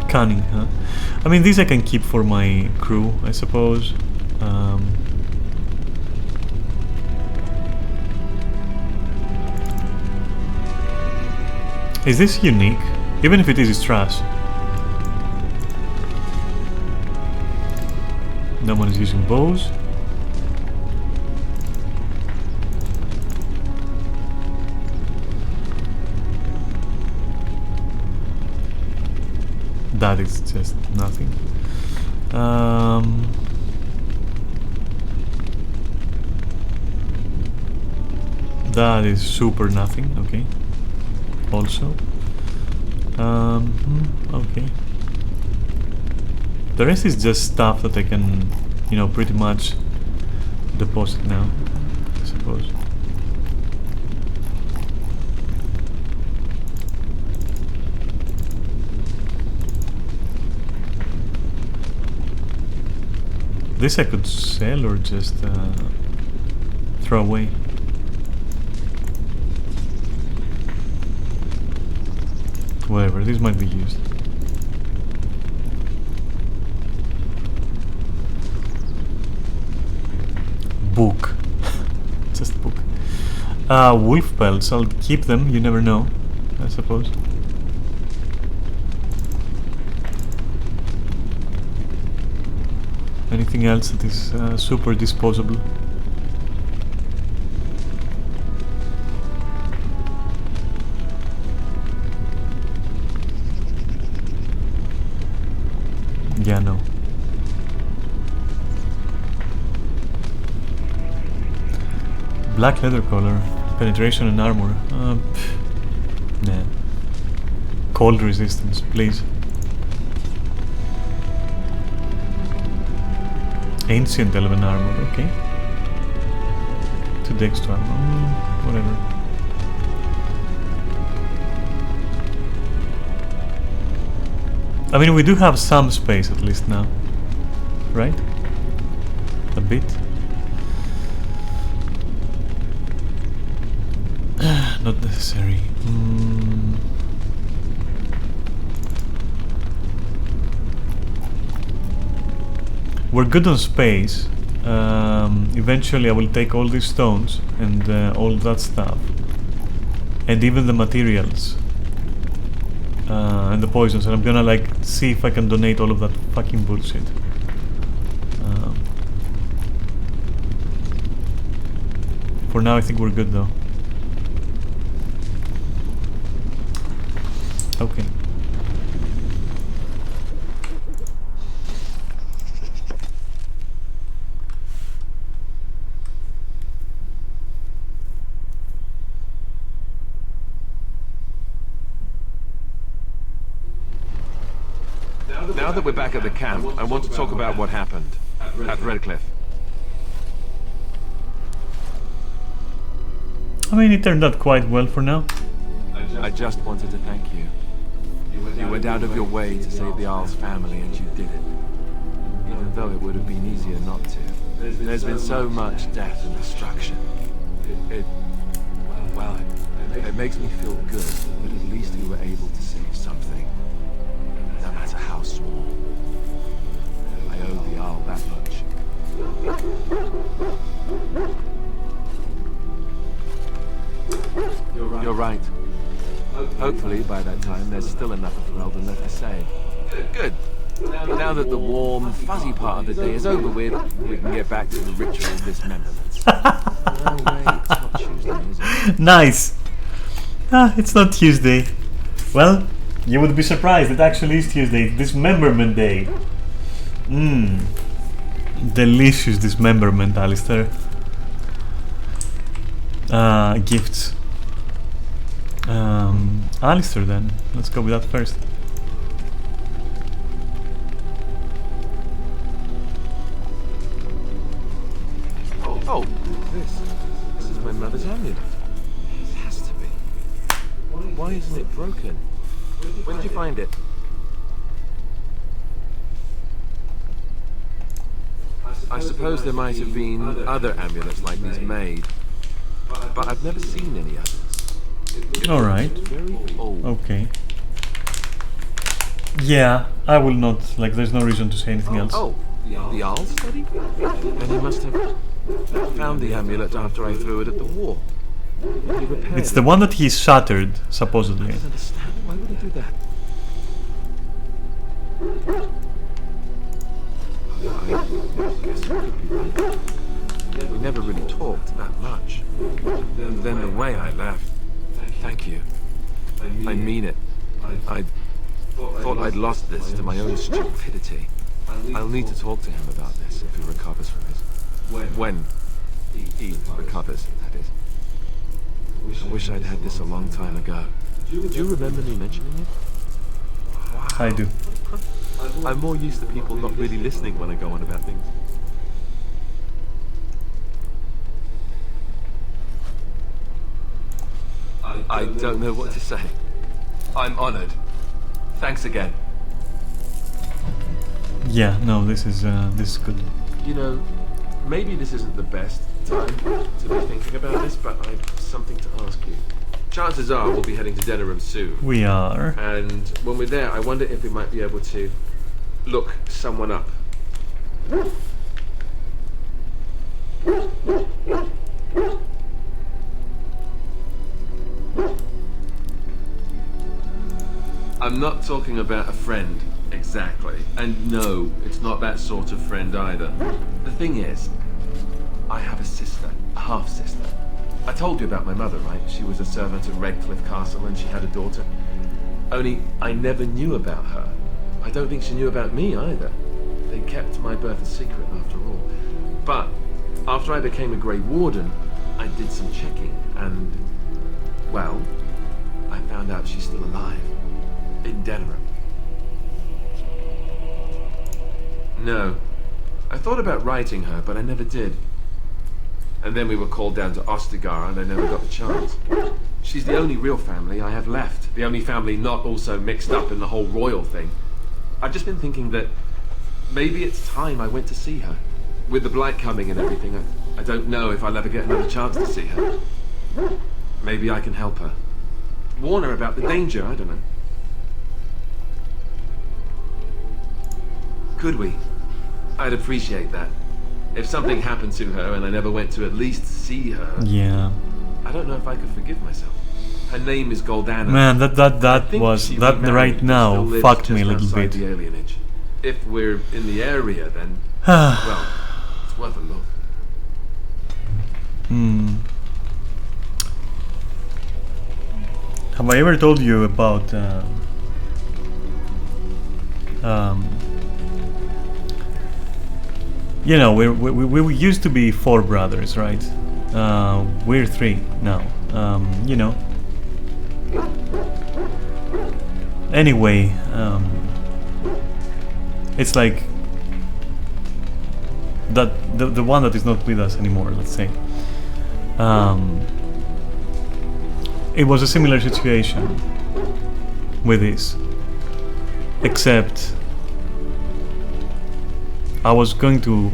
Cunning, huh? I mean, these I can keep for my crew, I suppose. Is this unique? Even if it is, it's trash. No one is using bows. That is just nothing. That is super nothing, okay. Also. Okay. The rest is just stuff that I can, you know, pretty much deposit now, I suppose. This I could sell or just throw away. Whatever, this might be used. Book. Just book. Wolf pelts, I'll keep them, you never know, I suppose. Anything else that is super disposable? Yeah, no. Black leather color, penetration and armor. Nah. Cold resistance, please. Ancient elven armor, okay. 2 dex to armor, whatever. I mean, we do have some space at least now, right? A bit. Not necessary. We're good on space. Eventually I will take all these stones and all that stuff. And even the materials. And the poisons, and I'm gonna like see if I can donate all of that fucking bullshit. For now I think we're good though. Okay. Now that we're back at the camp, I want to talk about what happened at Redcliffe. I mean, it turned out quite well for now. I just wanted to thank you. You went out of your way to save the Isle's family, and you did it. Even though it would have been easier not to. There's been so much death and destruction. It makes me feel good, but at least we were able to save something. No matter how small. I owe the Isle that much. You're right. Hopefully, by that time, there's still enough of Weldon left to say. Good. Now that the warm, fuzzy part of the day is over with, we can get back to the ritual of dismemberment. No way, it's not Tuesday, is it? Nice. It's not Tuesday. Well, you would be surprised. It actually is Tuesday. It's Dismemberment Day. Delicious dismemberment, Alistair. Gifts. Alistair then. Let's go with that first. Oh, this is my mother's amulet. It has to be. Why isn't it broken? When did you find it? I suppose there might have been other amulets like these made, but I've never seen any others. Alright. Okay. Yeah, I will not, like, there's no reason to say anything else. Oh, the Arl study? And he must have found the amulet after I threw it at the wall. It's the one that he shattered, supposedly. I don't understand. Why would he do that? I guess it could be right. We never really talked that much. And then the way I left. Thank you. I mean it. I thought I'd lost this to my own stupidity. I'll need to talk to him about this if he recovers from his... When he recovers, that is. I wish I'd had this a long time ago. Do you remember me mentioning it? Wow. I do. I'm more used to people not really listening when I go on about things. I don't know what to say. I'm honored. Thanks again. Yeah, no, this is good. You know, maybe this isn't the best time to be thinking about this, but I've something to ask you. Chances are we'll be heading to Denerim soon. We are. And when we're there, I wonder if we might be able to look someone up. I'm not talking about a friend, exactly. And no, it's not that sort of friend either. The thing is, I have a sister, a half-sister. I told you about my mother, right? She was a servant at Redcliffe Castle and she had a daughter. Only, I never knew about her. I don't think she knew about me either. They kept my birth a secret after all. But, after I became a Grey Warden, I did some checking and, well, I found out she's still alive. In Denerim. No. I thought about writing her, but I never did. And then we were called down to Ostagar, and I never got the chance. She's the only real family I have left. The only family not also mixed up in the whole royal thing. I've just been thinking that maybe it's time I went to see her. With the blight coming and everything, I don't know if I'll ever get another chance to see her. Maybe I can help her. Warn her about the danger, I don't know. Could we? I'd appreciate that. If something happened to her and I never went to at least see her... Yeah. I don't know if I could forgive myself. Her name is Goldana. Man, that right now fucked me a little bit. The alienage. If we're in the area, then... well, it's worth a look. Have I ever told you about... you know, we used to be 4 brothers, right? We're 3 now. You know. Anyway, it's like that the one that is not with us anymore, let's say. It was a similar situation with this, except I was going to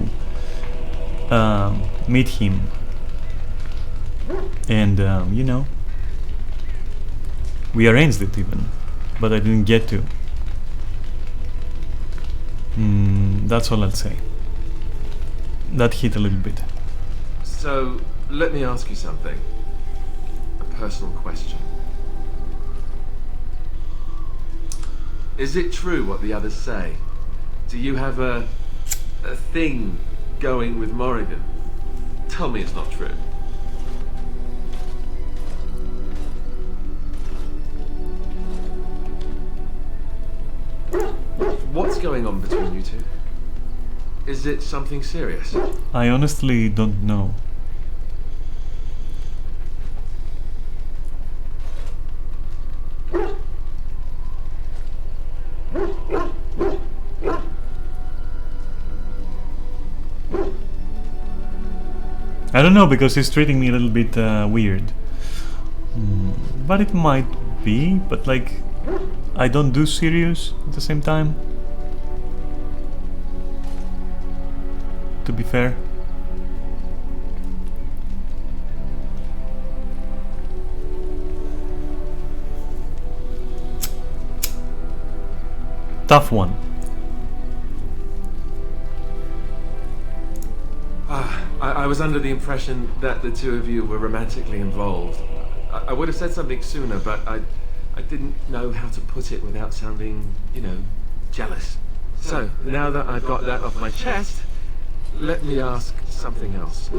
meet him, and you know, we arranged it even, but I didn't get to. That's all I'll say. That hit a little bit. So, let me ask you something. A personal question. Is it true what the others say? Do you have a thing going with Morrigan? Tell me it's not true. What's going on between you two? Is it something serious? I honestly don't know. I don't know, because he's treating me a little bit weird. But it might be, but like, I don't do serious at the same time. To be fair. Tough one. I was under the impression that the two of you were romantically involved. I would have said something sooner, but I didn't know how to put it without sounding, you know, jealous. So, now that I've got that off my chest, let me ask something else.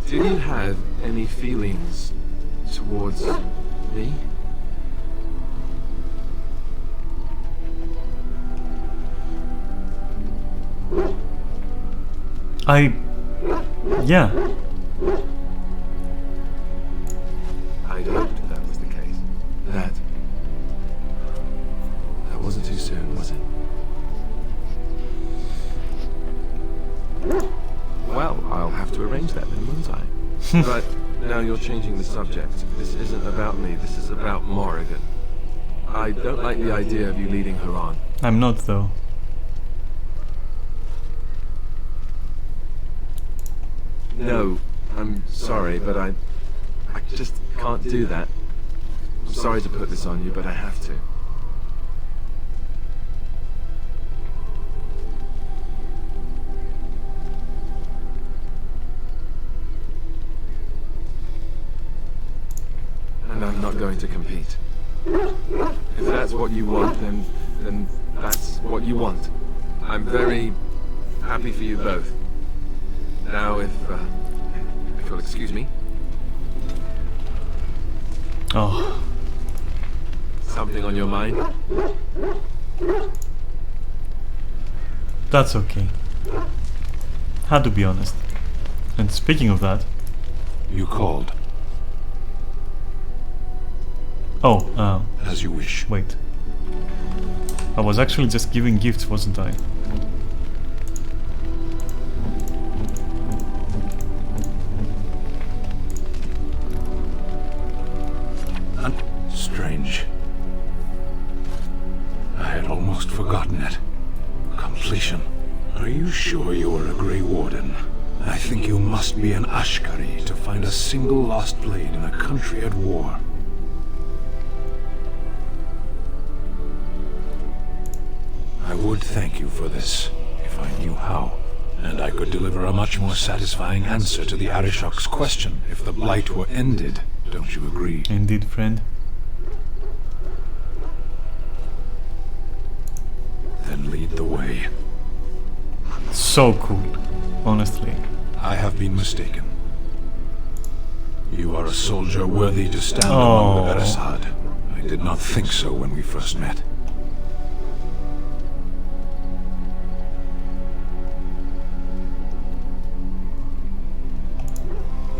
Do you have any feelings towards me? Yeah. I'd hoped that was the case. That wasn't too soon, was it? Well, I'll have to arrange that then, won't I? But now you're changing the subject. This isn't about me, this is about Morrigan. I don't like the idea of you leading her on. I'm not, though. No, I'm sorry, but I just can't do that. I'm sorry to put this on you, but I have to. And I'm not going to compete. If that's what you want, then that's what you want. I'm very happy for you both. Now, if you'll excuse me. Oh. Something on your mind? That's okay. Had to be honest. And speaking of that... You called. Oh, as you wish. Wait. I was actually just giving gifts, wasn't I? Strange. I had almost forgotten it. Completion. Are you sure you are a Grey Warden? I think you must be an Ashkari to find a single lost blade in a country at war. I would thank you for this, if I knew how. And I could deliver a much more satisfying answer to the Arishok's question if the Blight were ended. Don't you agree? Indeed, friend. Then lead the way. So cool, honestly. I have been mistaken. You are a soldier worthy to stand among the Beresad. I did not think so when we first met.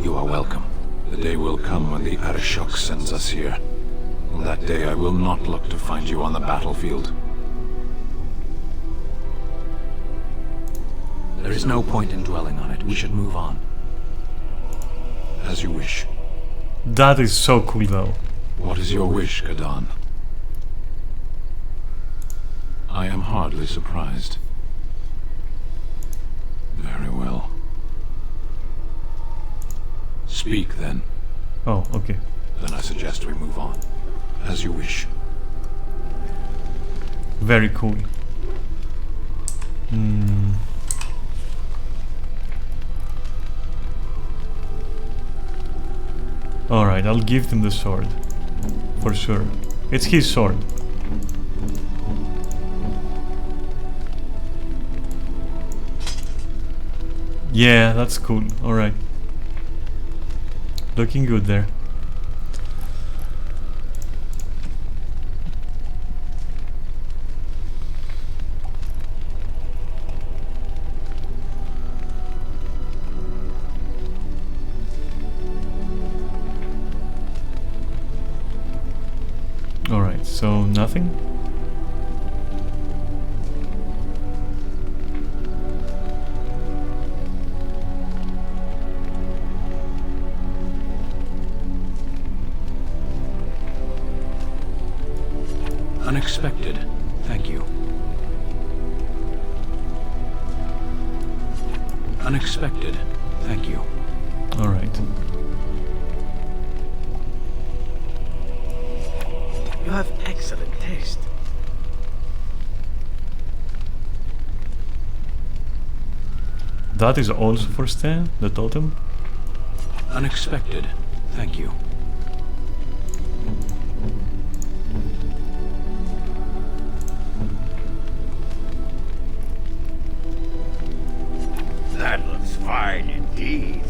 You are welcome. The day will come when the Arishok sends us here. On that day I will not look to find you on the battlefield. There is no point in dwelling on it. We should move on. As you wish. That is so cool, though. What is your wish, Kadan? I am hardly surprised. Very well. Speak, then. Oh, okay. Then I suggest we move on. As you wish. Very cool. Alright, I'll give him the sword. For sure. It's his sword. Yeah, that's cool. Alright. Looking good there. Alright, so nothing? Unexpected. Thank you. Unexpected. Thank you. All right. You have excellent taste. That is also for Stan, the totem. Unexpected. Thank you. That looks fine indeed.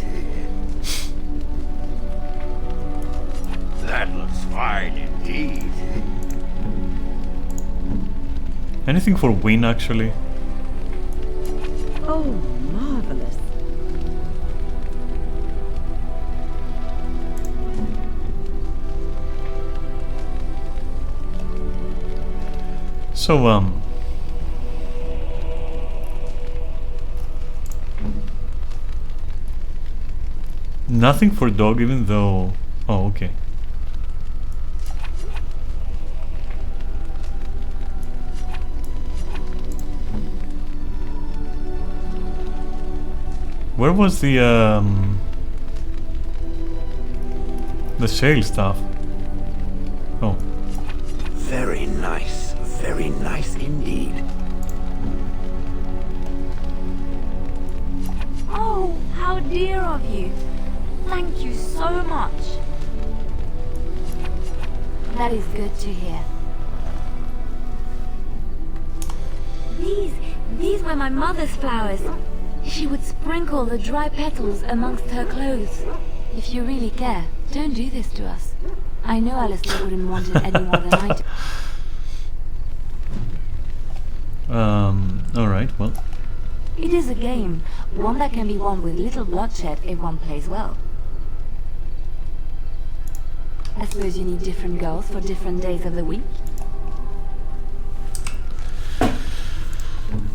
That looks fine indeed. Anything for win, actually? Oh, marvelous. So, nothing for dog, even though... Oh, okay. Where was the sale stuff? Oh. Very nice indeed. Oh, how dear of you. Thank you so much. That is good to hear. These were my mother's flowers. She would sprinkle the dry petals amongst her clothes. If you really care, don't do this to us. I know Alistair wouldn't want it any more than I do. Alright, well. It is a game, one that can be won with little bloodshed if one plays well. I suppose you need different girls for different days of the week?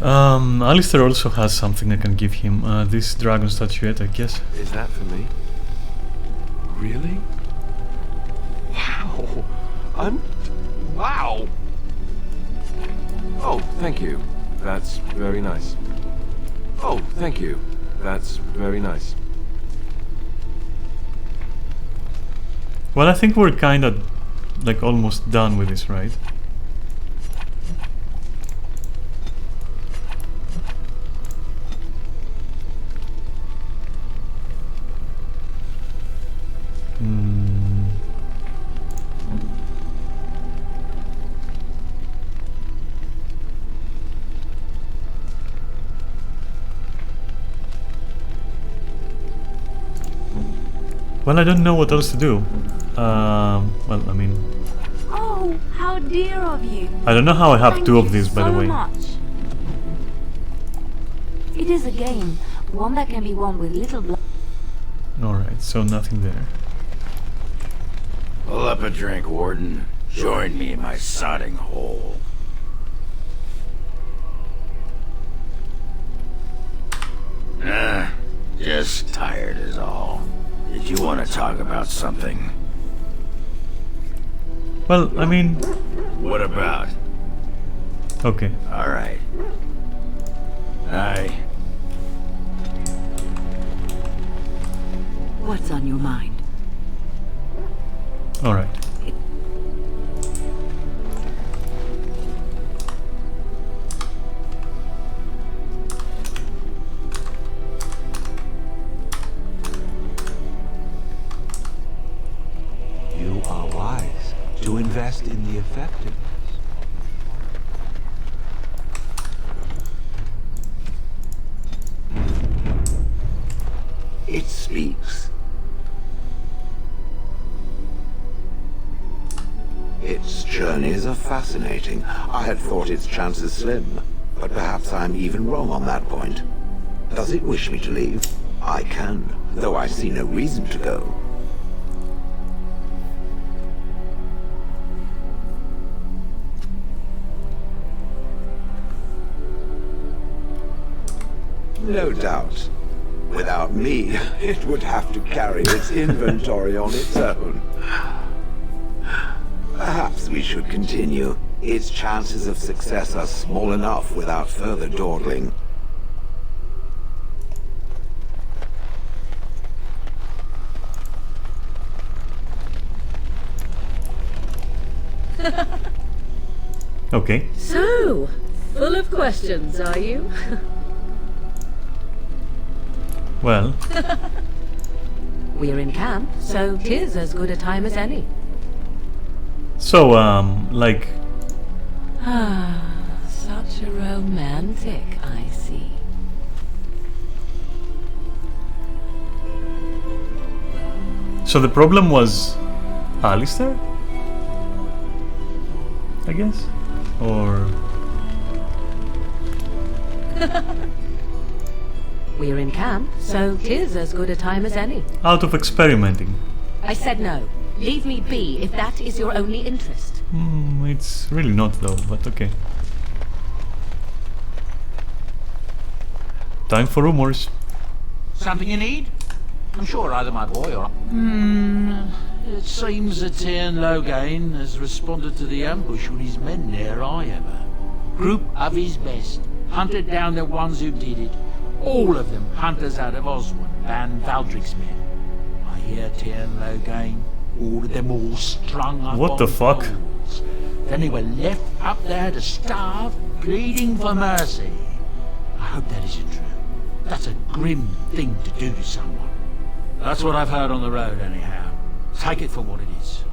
Alistair also has something I can give him. This dragon statuette, I guess. Is that for me? Really? Wow. Wow! Oh, thank you. That's very nice. Oh, thank you. That's very nice. Well, I think we're kinda, like, almost done with this, right? Well, I don't know what else to do. Well, I mean... Oh, how dear of you. I don't know how I have Thank two of you these, by the so way. much. It is a game, one that can be won with little blood. Alright, so nothing there. Pull up a drink, Warden. Join me in my sodding hole. Just tired is all. Did you want to talk about something? Well, I mean... What about? Okay. Alright. What's on your mind? Alright. You are wise to invest in the effectiveness. It speaks. Its journeys are fascinating. I had thought its chances slim, but perhaps I'm even wrong on that point. Does it wish me to leave? I can, though I see no reason to go. No doubt. Without me, it would have to carry its inventory on its own. Perhaps we should continue. Its chances of success are small enough without further dawdling. Okay. So, full of questions, are you? Well. We're in camp, so 'tis as good a time as any. So, like... Ah, such a romantic, I see. So the problem was Alistair? I guess? Or... We're in camp, so 'tis as good a time as any. Out of experimenting. I said no. Leave me be if that is your only interest. It's really not though, but okay. Time for rumors. Something you need? I'm sure either my boy or... It seems that Tyrn Loghain has responded to the ambush with his men near Iammer. Group of his best, hunted down the ones who did it. All of them hunters out of Oswin, Van Valdric's men. I hear Tyrn Loghain ordered them all strung up What the fuck? poles. Then they were left up there to starve, pleading for mercy. I hope that isn't true. That's a grim thing to do to someone. That's what I've heard on the road, anyhow. Take it for what it is.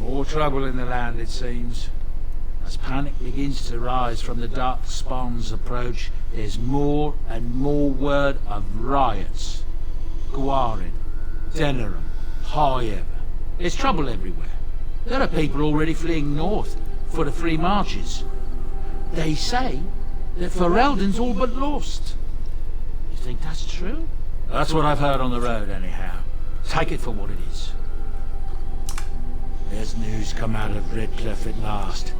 More trouble in the land, it seems. As panic begins to rise from the dark spawn's approach, there's more and more word of riots. Gwarin, Denerim, Highever. There's trouble everywhere. There are people already fleeing north for the free marches. They say that Ferelden's all but lost. You think that's true? That's what I've heard on the road, anyhow. Take it for what it is. There's news come out of Redcliffe at last.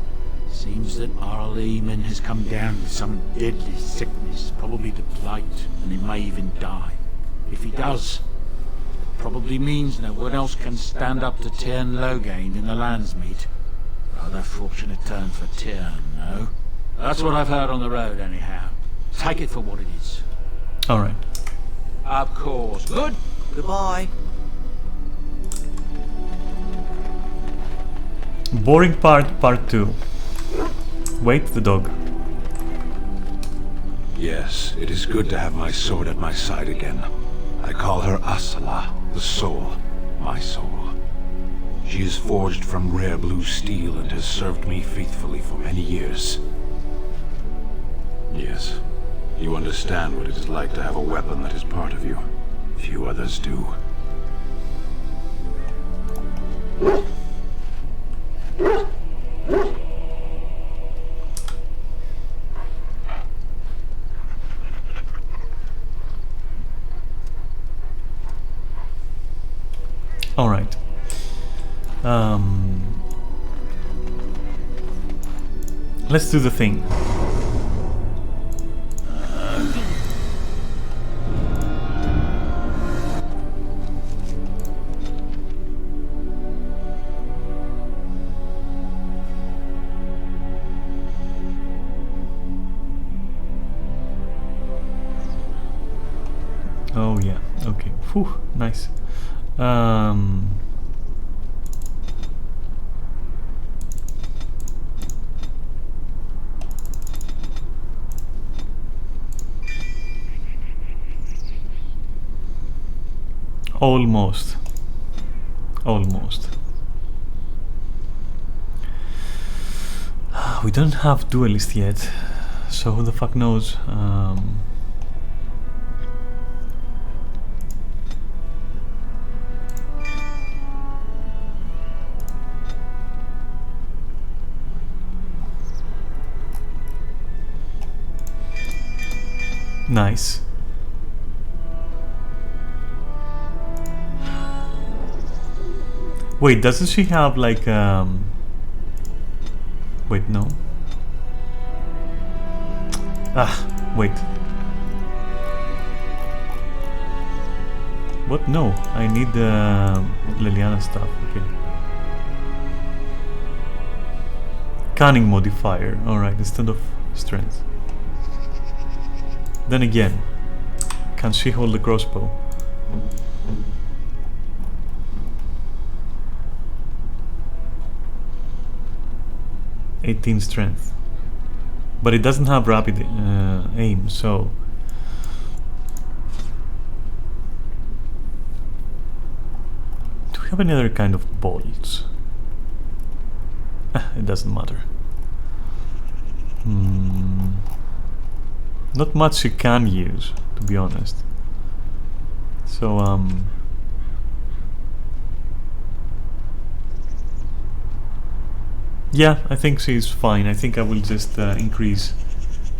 Seems that Arl Eamon has come down with some deadly sickness, probably the blight, and he may even die. If he does, it probably means no one else can stand up to Tyrn Loghain in the Landsmeet. Rather fortunate turn for Tyrn, no? That's what I've heard on the road, anyhow. Take it for what it is. Alright. Of course. Good. Goodbye. Boring part 2. Wait the dog. Yes, it is good to have my sword at my side again. I call her Asala, the soul, my soul. She is forged from rare blue steel and has served me faithfully for many years. Yes, you understand what it is like to have a weapon that is part of you. Few others do. All right. Let's do the thing. Oh yeah. Okay. Whew, nice. Almost. We don't have duelist yet, so who the fuck knows? Nice. Wait, doesn't she have like wait, no. Wait. What? No, I need the Liliana stuff. Okay. Cunning modifier. Alright, instead of strength. Then again, can she hold the crossbow? (18 strength), but it doesn't have rapid aim, so do we have any other kind of bolts? It doesn't matter. Not much she can use, to be honest. So yeah, I think she's fine. I think I will just increase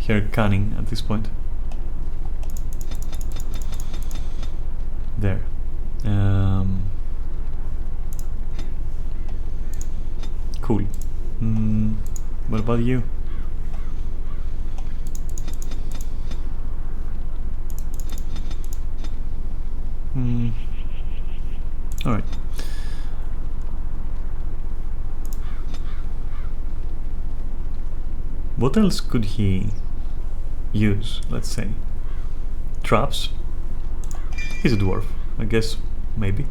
her cunning at this point. There. Cool. What about you? Alright. What else could he use, let's say? Traps? He's a dwarf, I guess, maybe.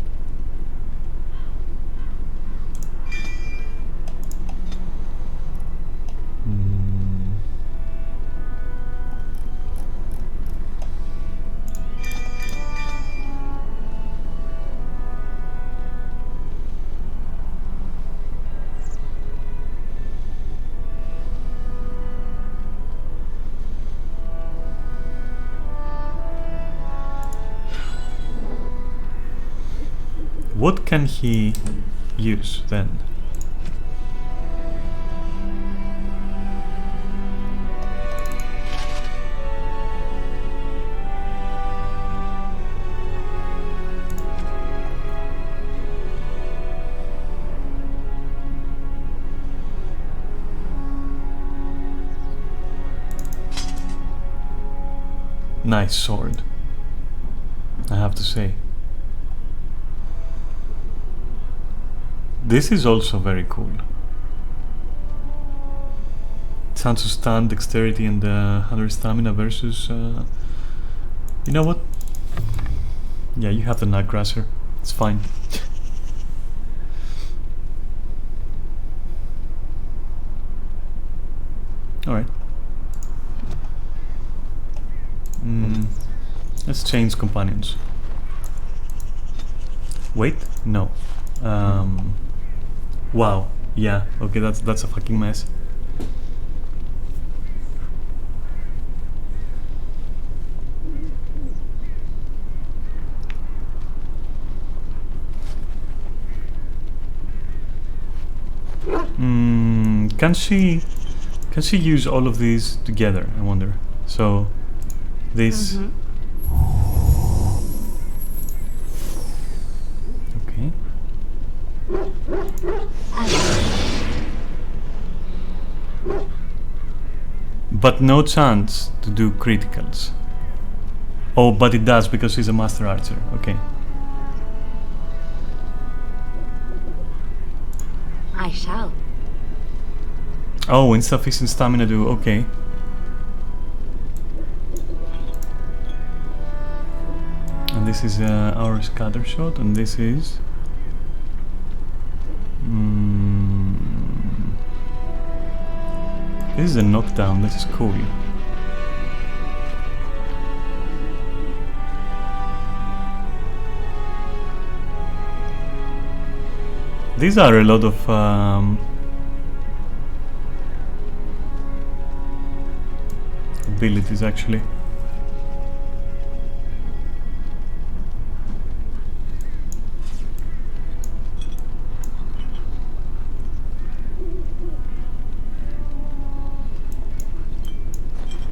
What can he use then? Nice sword, I have to say. This is also very cool. Chance to stand, dexterity, and 100 stamina versus. You know what? Yeah, you have the Nightgrasser. It's fine. Alright. Let's change companions. Wait, no. Wow. Yeah. Okay, that's a fucking mess. Can she use all of these together? I wonder. So this. Okay. But no chance to do criticals. Oh, but it does because she's a master archer. Okay. I shall. Oh, insufficient stamina do. Okay. And this is our scatter shot, and this is. This is a knockdown. This is cool. These are a lot of abilities, actually.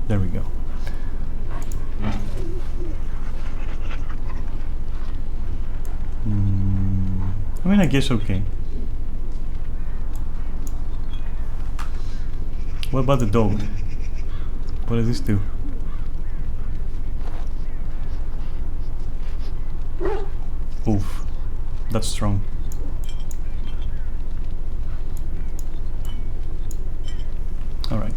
There we go. I guess okay. What about the dog? What does this do? Oof, that's strong. All right.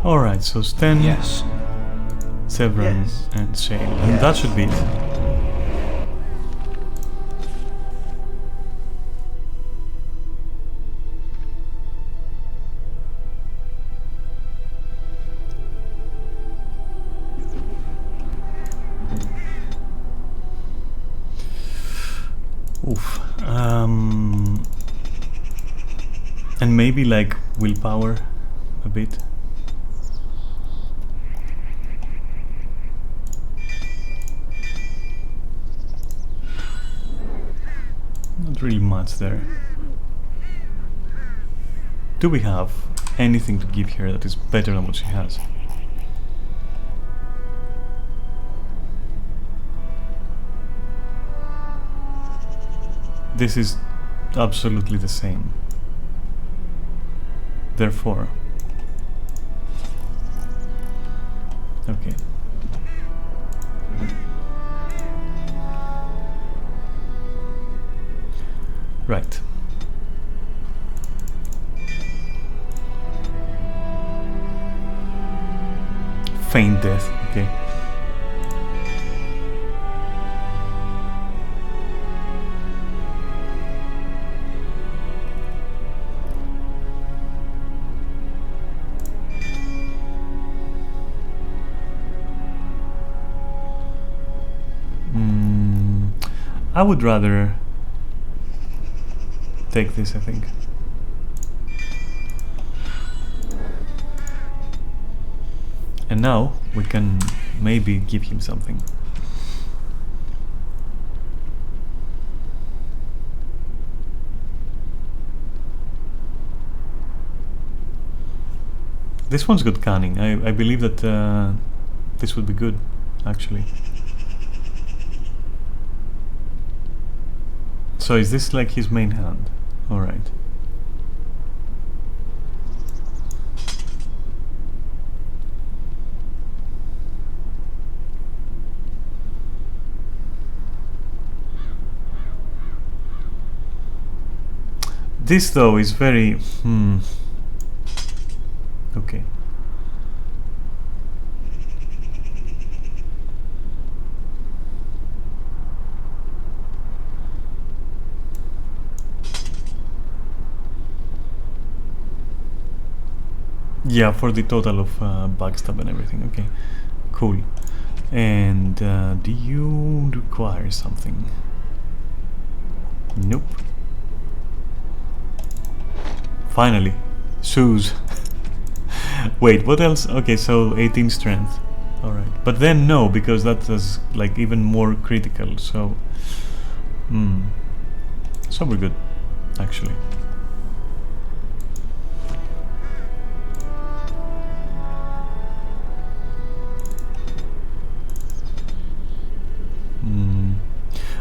Alright, so Sten, yes. Severin, and Shale. And that should be it. Oof. And maybe like willpower a bit. Not really much there. Do we have anything to give her that is better than what she has? This is absolutely the same. Therefore, okay. Right. Feign death, okay. I would rather take this, I think. And now we can maybe give him something. This one's got cunning. I believe that this would be good, actually. So is this like his main hand? Alright. This though is very... Okay. Yeah, for the total of backstab and everything. Okay, cool. And do you require something? Nope. Finally, shoes. Wait, what else? Okay, so 18 strength. Alright, but then no, because that is like even more critical. So, so we're good, actually.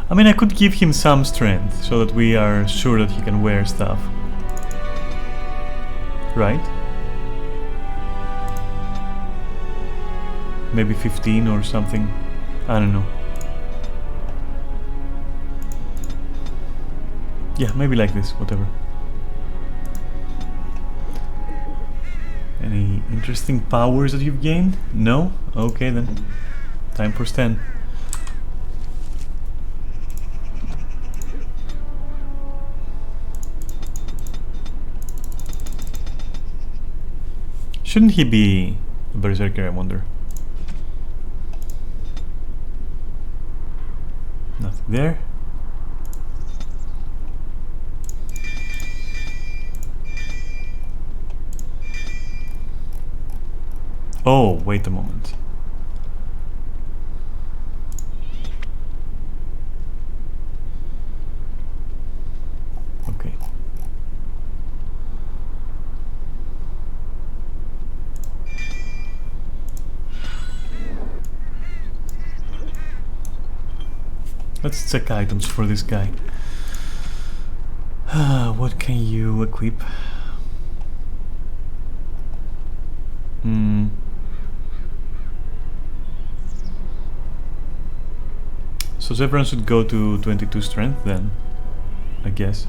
I mean, I could give him some strength so that we are sure that he can wear stuff. Right? Maybe 15 or something. I don't know. Yeah, maybe like this, whatever. Any interesting powers that you've gained? No? Okay then. Time for Sten. Shouldn't he be a berserker, I wonder? Nothing there. Oh, wait a moment. Okay. Let's check items for this guy. What can you equip? So everyone should go to 22 strength then, I guess.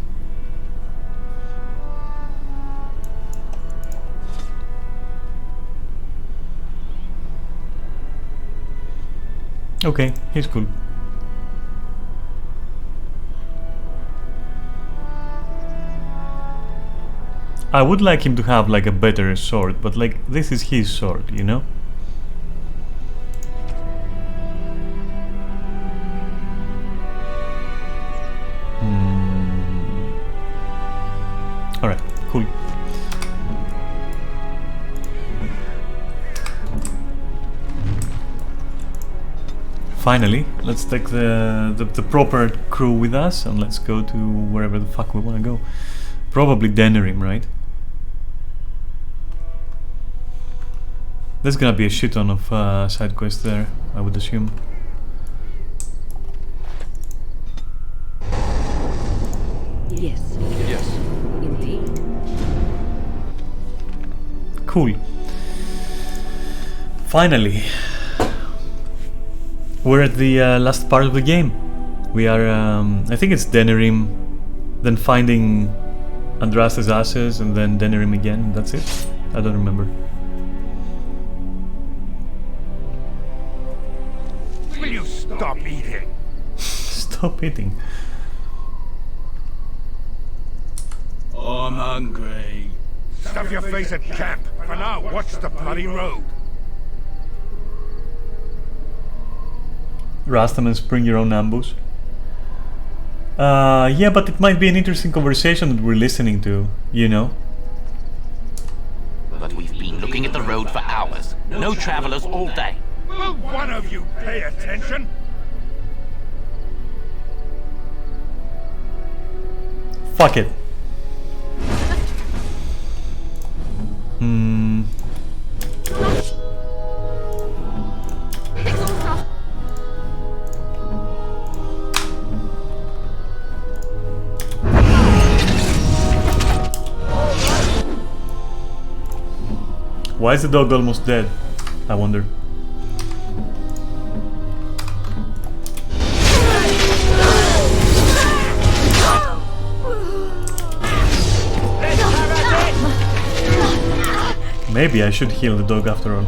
Okay, he's cool. I would like him to have like a better sword, but like this is his sword, you know? Alright, cool. Finally, let's take the proper crew with us and let's go to wherever the fuck we want to go. Probably Denerim, right? There's gonna be a shit ton of side quests there, I would assume. Yes. Yes. Indeed. Cool. Finally, we're at the last part of the game. We are, I think it's Denerim, then finding Andraste's ashes, and then Denerim again, and that's it. I don't remember. Will you stop eating? Stop eating. Oh, I'm hungry. Stuff your face at camp. For now, watch the bloody road. Rastamans, bring your own ambush. Yeah, but it might be an interesting conversation that we're listening to, you know? But we've been looking at the road for hours. No travelers all day. Will one of you pay attention? Fuck it. Why is the dog almost dead? I wonder. Maybe I should heal the dog after all.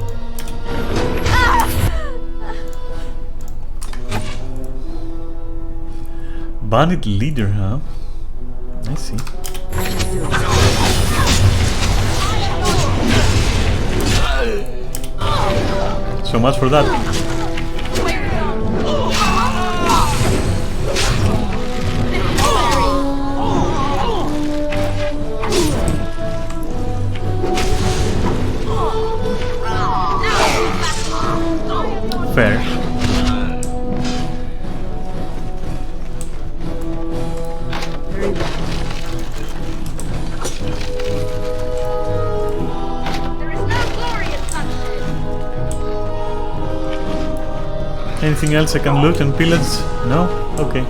Bandit leader, huh? I see. So much for that. Fair. Anything else I can loot and pillage? No? Okay.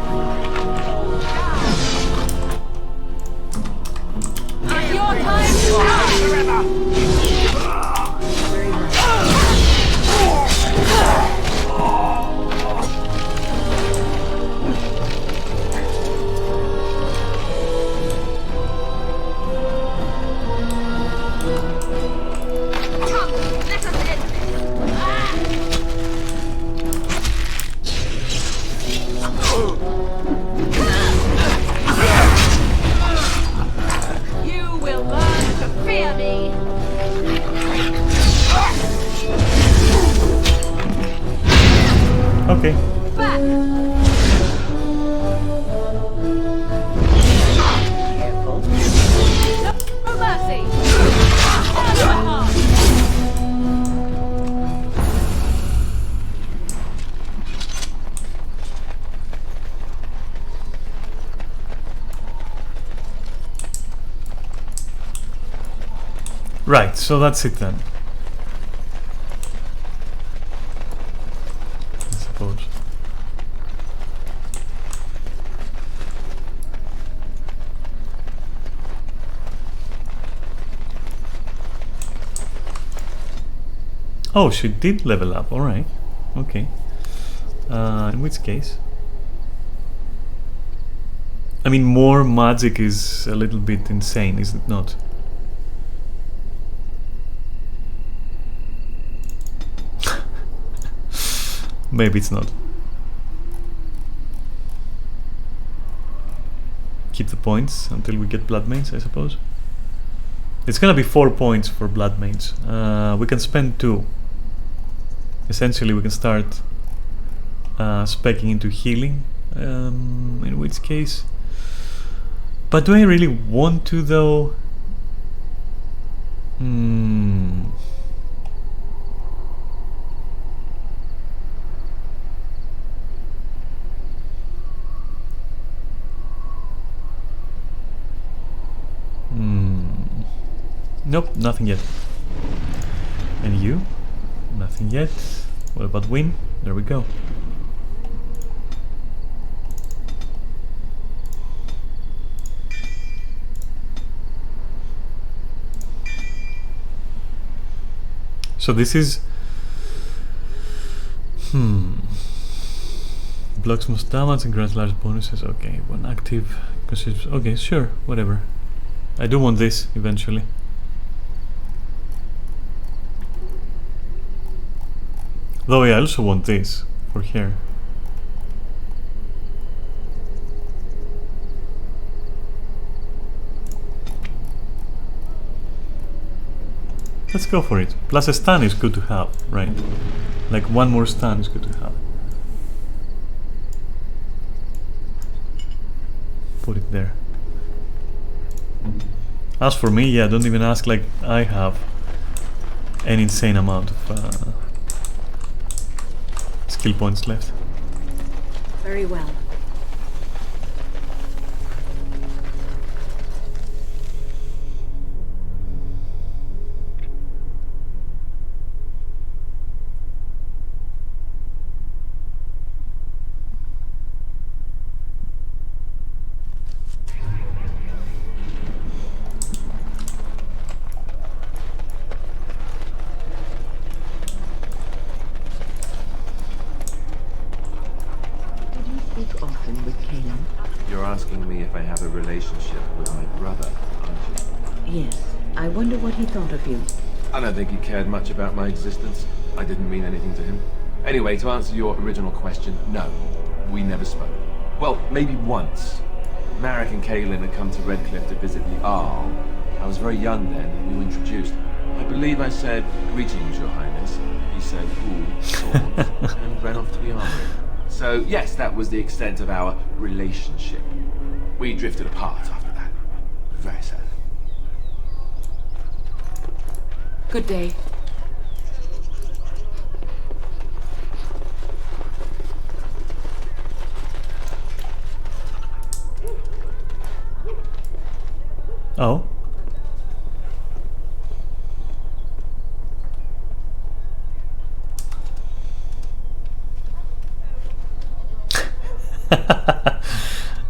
Right, so that's it then. I suppose. Oh, she did level up, alright. Okay. In which case? I mean, more magic is a little bit insane, is it not? Maybe it's not. Keep the points until we get blood mains, I suppose. It's gonna be 4 points for blood mains. We can spend 2. Essentially, we can start speccing into healing. In which case, but do I really want to though? Nope, nothing yet. And you? Nothing yet. What about win? There we go. So this is blocks most damage and grants large bonuses. Okay, when active considers. Okay, sure, whatever. I do want this eventually. Though I also want this for here. Let's go for it. Plus a stun is good to have, right? Like one more stun is good to have. Put it there. As for me, yeah, don't even ask, like I have an insane amount of skill points left. Very well. Often with Caleb? You're asking me if I have a relationship with my brother, aren't you? Yes. I wonder what he thought of you. I don't think he cared much about my existence. I didn't mean anything to him. Anyway, to answer your original question, no. We never spoke. Well, maybe once. Marek and Kaelin had come to Redcliffe to visit the Arl. I was very young then, and we were introduced. I believe I said, "Greetings, Your Highness." He said, "Ooh, swords," and ran off to the armory. So, yes, that was the extent of our relationship. We drifted apart after that. Very sad. Good day. Oh.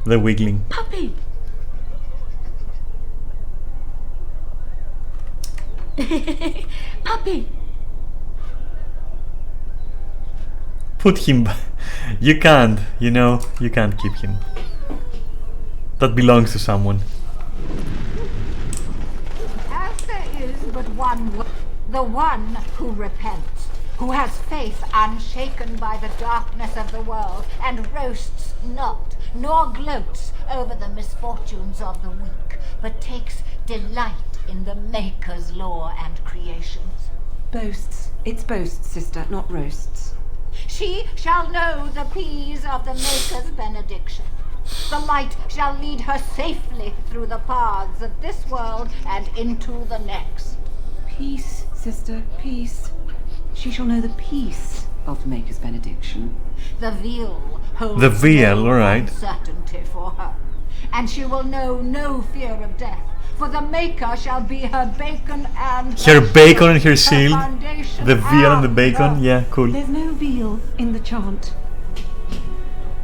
The wiggling. Puppy! Puppy! Put him. You can't, you know, you can't keep him. That belongs to someone. As there is but one, the one who repents, who has faith unshaken by the darkness of the world, and roasts not, nor gloats over the misfortunes of the weak, but takes delight in the Maker's law and creations. Boasts. It's boasts, sister, not roasts. She shall know the peace of the Maker's benediction. The light shall lead her safely through the paths of this world and into the next. Peace, sister, peace. She shall know the peace of the Maker's benediction. The veil holds the veil, no all right. uncertainty for her, and she will know no fear of death, For the Maker shall be her bacon and Her bacon and her shield. foundation The veal and the and bacon. Yeah, cool. There's no veal in the chant.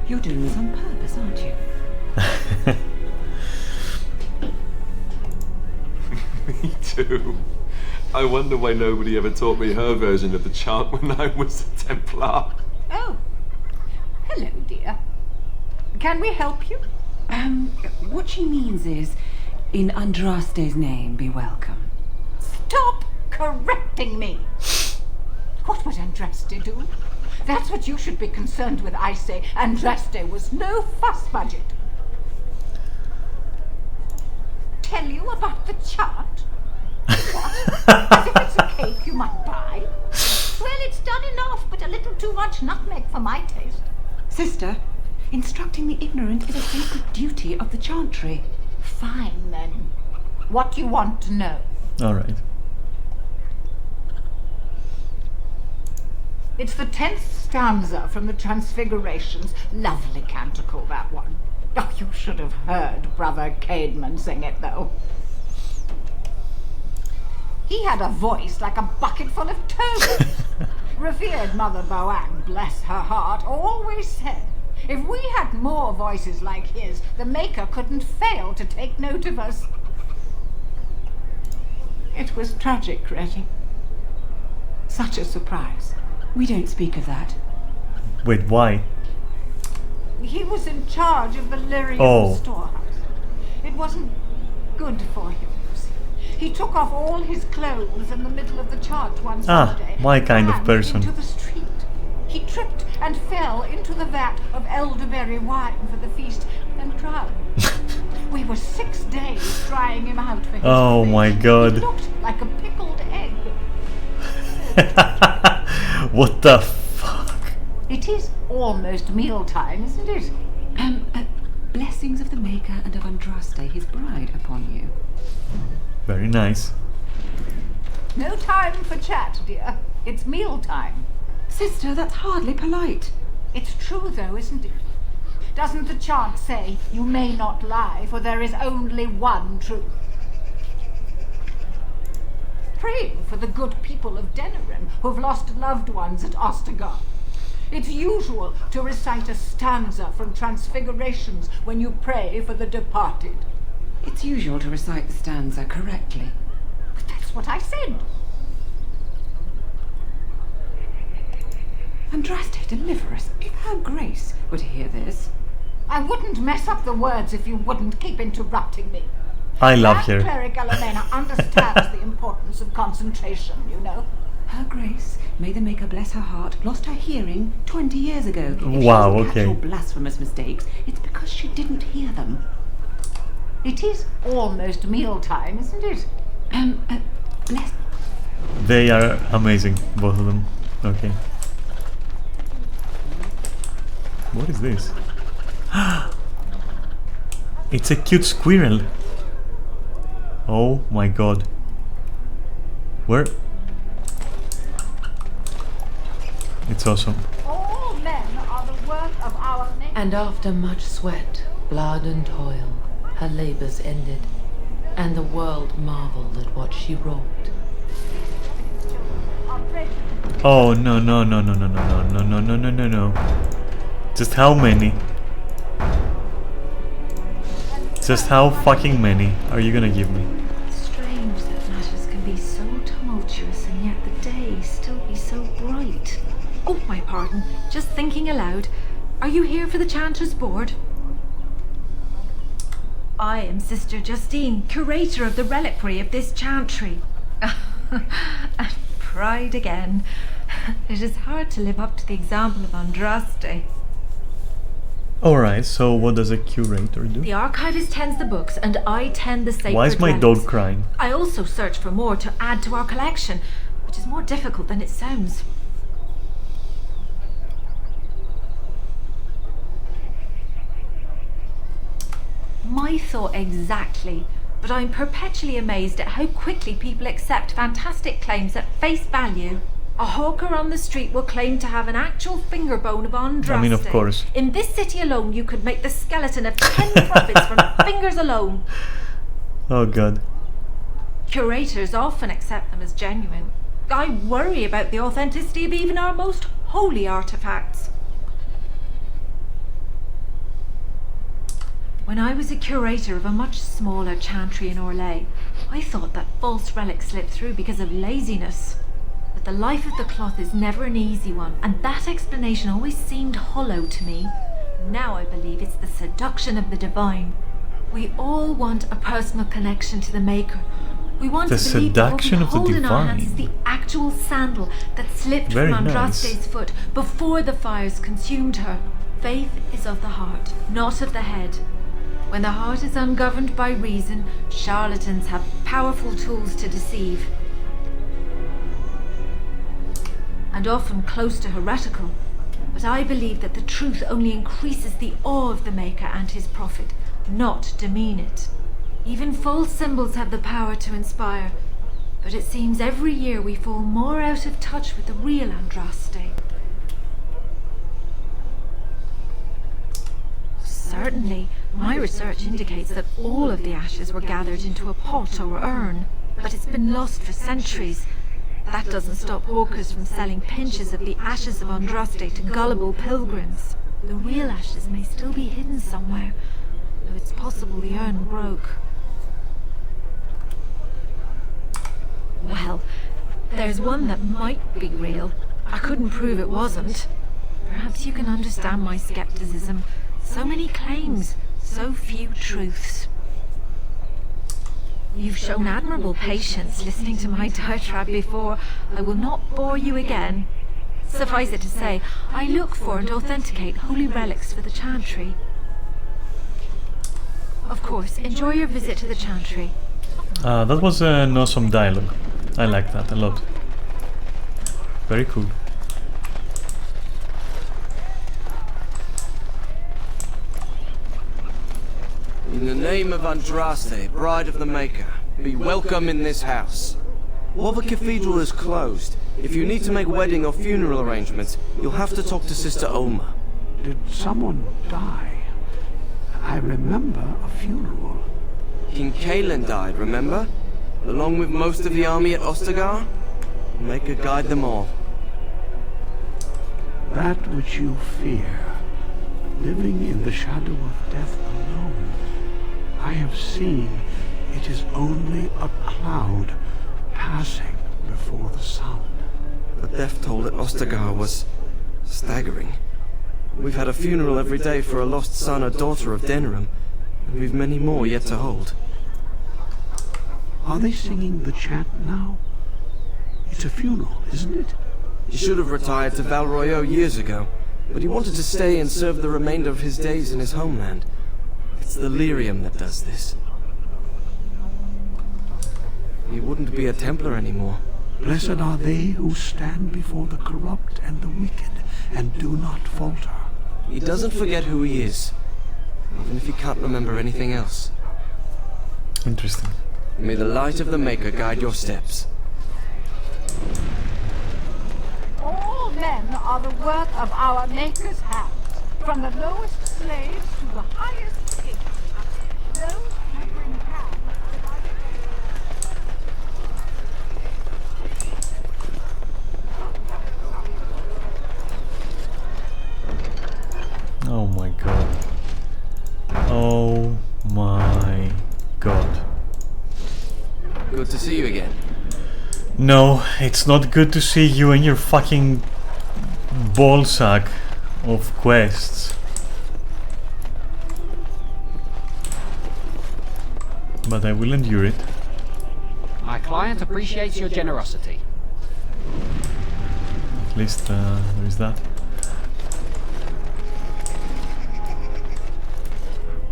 You're doing this on purpose, aren't you? Me too. I wonder why nobody ever taught me her version of the chant when I was a Templar. Oh, hello, dear. Can we help you? What she means is, in Andraste's name, be welcome. Stop correcting me. What would Andraste do? That's what you should be concerned with, I say. Andraste was no fuss budget. Tell you about the chart? What? As if it's a cake you might buy? Well, it's done enough, but a little too much nutmeg for my taste. Sister, instructing the ignorant is a sacred duty of the chantry. Fine, then. What do you want to know? Alright. It's the 10th stanza from the Transfigurations. Lovely canticle, that one. Oh, you should have heard Brother Caedmon sing it, though. He had a voice like a bucket full of toads. Revered Mother Boang, bless her heart, always said, if we had more voices like his, the Maker couldn't fail to take note of us. It was tragic, really. Such a surprise. We don't speak of that. Wait, why? He was in charge of the Lyrian storehouse. It wasn't good for him, you see. He took off all his clothes in the middle of the chart one Sunday. My kind of person. Into the street. He tripped and fell into the vat of elderberry wine for the feast and drowned. We were 6 days trying him out for his Oh my god. He looked like a pickled egg. What the fuck? It is almost mealtime, isn't it? Blessings of the Maker and of Andraste, his bride, upon you. Very nice. No time for chat, dear. It's mealtime. Sister, that's hardly polite. It's true, though, isn't it? Doesn't the chant say, you may not lie, for there is only one truth? Praying for the good people of Denerim who've lost loved ones at Ostergard. It's usual to recite a stanza from Transfigurations when you pray for the departed. It's usual to recite the stanza correctly. But that's what I said. Andraste, deliver us. If her grace were to hear this. I wouldn't mess up the words if you wouldn't keep interrupting me. I love her. Cleric Elena understands the importance of concentration, you know. Her grace, may the Maker bless her heart, lost her hearing 20 years ago. Wow, if she okay. Your blasphemous mistakes, it's because she didn't hear them. It is almost mealtime, isn't it? Bless. They are amazing, both of them. Okay. What is this? It's a cute squirrel. Oh my god. Where? It's awesome. All men are the work of our Maker. And after much sweat, blood and toil, her labors ended, and the world marveled at what she wrought. Oh no no no no no no no no no no no no. Just how many? Just how fucking many are you gonna give me? Strange that matters can be so tumultuous and yet the day still be so bright. Oh, my pardon. Just thinking aloud. Are you here for the Chanter's Board? I am Sister Justine, curator of the reliquary of this chantry. And pride again. It is hard to live up to the example of Andraste. Alright, so what does a curator do? The archivist tends the books, and I tend the sacred Why is my relics. dog crying? I also search for more to add to our collection, which is more difficult than it sounds. My thought exactly, but I'm perpetually amazed at how quickly people accept fantastic claims at face value. A hawker on the street will claim to have an actual finger bone of Andraste. I mean, of course. In this city alone, you could make the skeleton of 10 prophets from fingers alone. Oh god. Curators often accept them as genuine. I worry about the authenticity of even our most holy artifacts. When I was a curator of a much smaller chantry in Orlais, I thought that false relics slipped through because of laziness. But the life of the cloth is never an easy one, and that explanation always seemed hollow to me. Now I believe it's the seduction of the divine. We all want a personal connection to the Maker. We want The to believe that what we seduction of the hold in our hands divine. is the actual sandal that slipped Very from nice. Andraste's foot before the fires consumed her. Faith is of the heart, not of the head. When the heart is ungoverned by reason, charlatans have powerful tools to deceive. And often close to heretical. But I believe that the truth only increases the awe of the Maker and his prophet, not demean it. Even false symbols have the power to inspire, but it seems every year we fall more out of touch with the real Andraste. Certainly, my research indicates that all of the ashes were gathered into a pot or urn, but it's been lost for centuries. That doesn't stop hawkers from selling pinches of the ashes of Andraste to gullible pilgrims. The real ashes may still be hidden somewhere, though it's possible the urn broke. Well, there's one that might be real. I couldn't prove it wasn't. Perhaps you can understand my skepticism. So many claims, so few truths. You've shown admirable patience listening to my diatribe before. I will not bore you again. Suffice it to say, I look for and authenticate holy relics for the chantry. Of course, enjoy your visit to the chantry. That was an awesome dialogue. I like that a lot. Very cool. In the name of Andraste, bride of the Maker, be welcome in this house. While the cathedral is closed, if you need to make wedding or funeral arrangements, you'll have to talk to Sister Olma. Did someone die? I remember a funeral. King Kalen died, remember? Along with most of the army at Ostagar? Maker guide them all. That which you fear, living in the shadow of death alone, I have seen it is only a cloud passing before the sun. The death toll at Ostagar was staggering. We've had a funeral every day for a lost son or daughter of Denerim, and we've many more yet to hold. Are they singing the chant now? It's a funeral, isn't it? He should have retired to Val Royeaux years ago, but he wanted to stay and serve the remainder of his days in his homeland. It's the lyrium that does this. He wouldn't be a Templar anymore. Blessed are they who stand before the corrupt and the wicked and do not falter. He doesn't forget who he is, even if he can't remember anything else. Interesting. May the light of the Maker guide your steps. All men are the work of our Maker's hands, from the lowest slaves to the highest kings. Those who bring hands Oh my god. Oh my god. Good to see you again. No, it's not good to see you and your fucking ballsack of quests. But I will endure it. My client appreciates your generosity. At least there is that.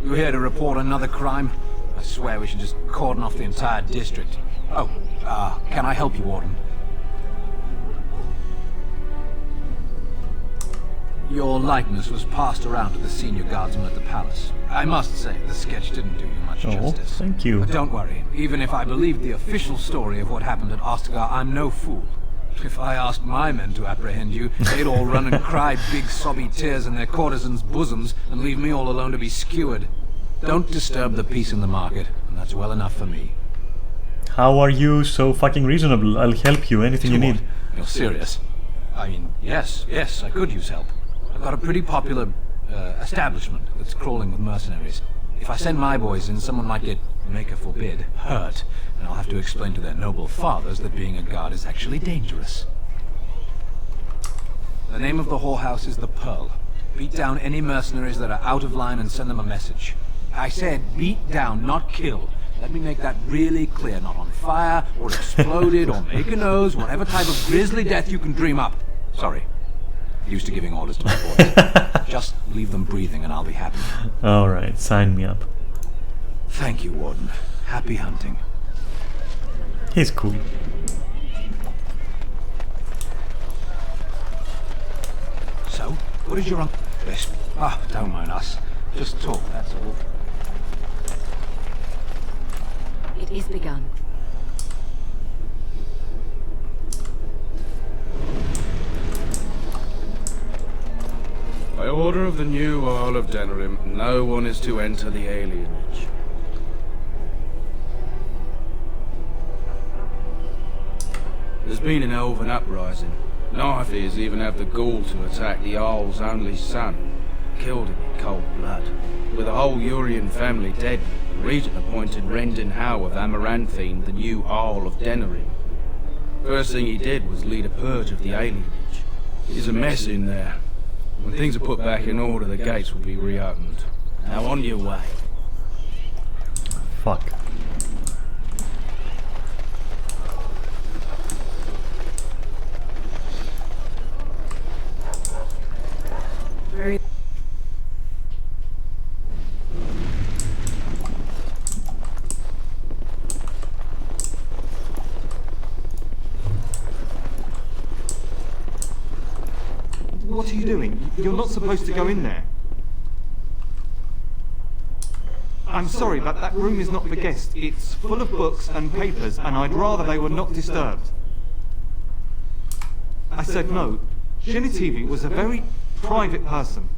You here to report another crime? I swear we should just cordon off the entire district. Oh, can I help you, Warden? Your likeness was passed around to the senior guardsman at the palace. I must say, the sketch didn't do you much justice. Thank you. But don't worry, even if I believed the official story of what happened at Ostagar, I'm no fool. If I asked my men to apprehend you, they'd all run and cry big sobby tears in their courtesans' bosoms and leave me all alone to be skewered. Don't disturb the peace in the market, and that's well enough for me. How are you so fucking reasonable? I'll help you, anything you need. You're serious? I mean, yes, I could use help. I've got a pretty popular establishment that's crawling with mercenaries. If I send my boys in, someone might get, maker forbid, hurt, and I'll have to explain to their noble fathers that being a god is actually dangerous. The name of the whorehouse is the Pearl. Beat down any mercenaries that are out of line and send them a message. I said beat down, not kill. Let me make that really clear. Not on fire, or exploded, or make a nose, whatever type of grisly death you can dream up. Sorry. Used to giving orders to my boys. Just leave them breathing and I'll be happy. Alright, sign me up. Thank you, Warden. Happy hunting. He's cool. So, what is your uncle? Don't mind us. Just talk, that's all. It is begun. By order of the new Earl of Denerim, no one is to enter the alienage. There's been an elven uprising. Knifeys even have the gall to attack the Jarl's only son. Killed him in cold blood. With the whole Urian family dead, the regent appointed Rendon Howe of Amaranthine the new Jarl of Denerim. First thing he did was lead a purge of the alienage. There's a mess in there. When things are put back in order, the gates will be reopened. Now on your way. Fuck. Very. What are you doing? You're not supposed to go in there. I'm sorry, but that room is not for guests. It's full of books and papers, and I'd rather they were not disturbed. I said no. Shinitivi was a very private person.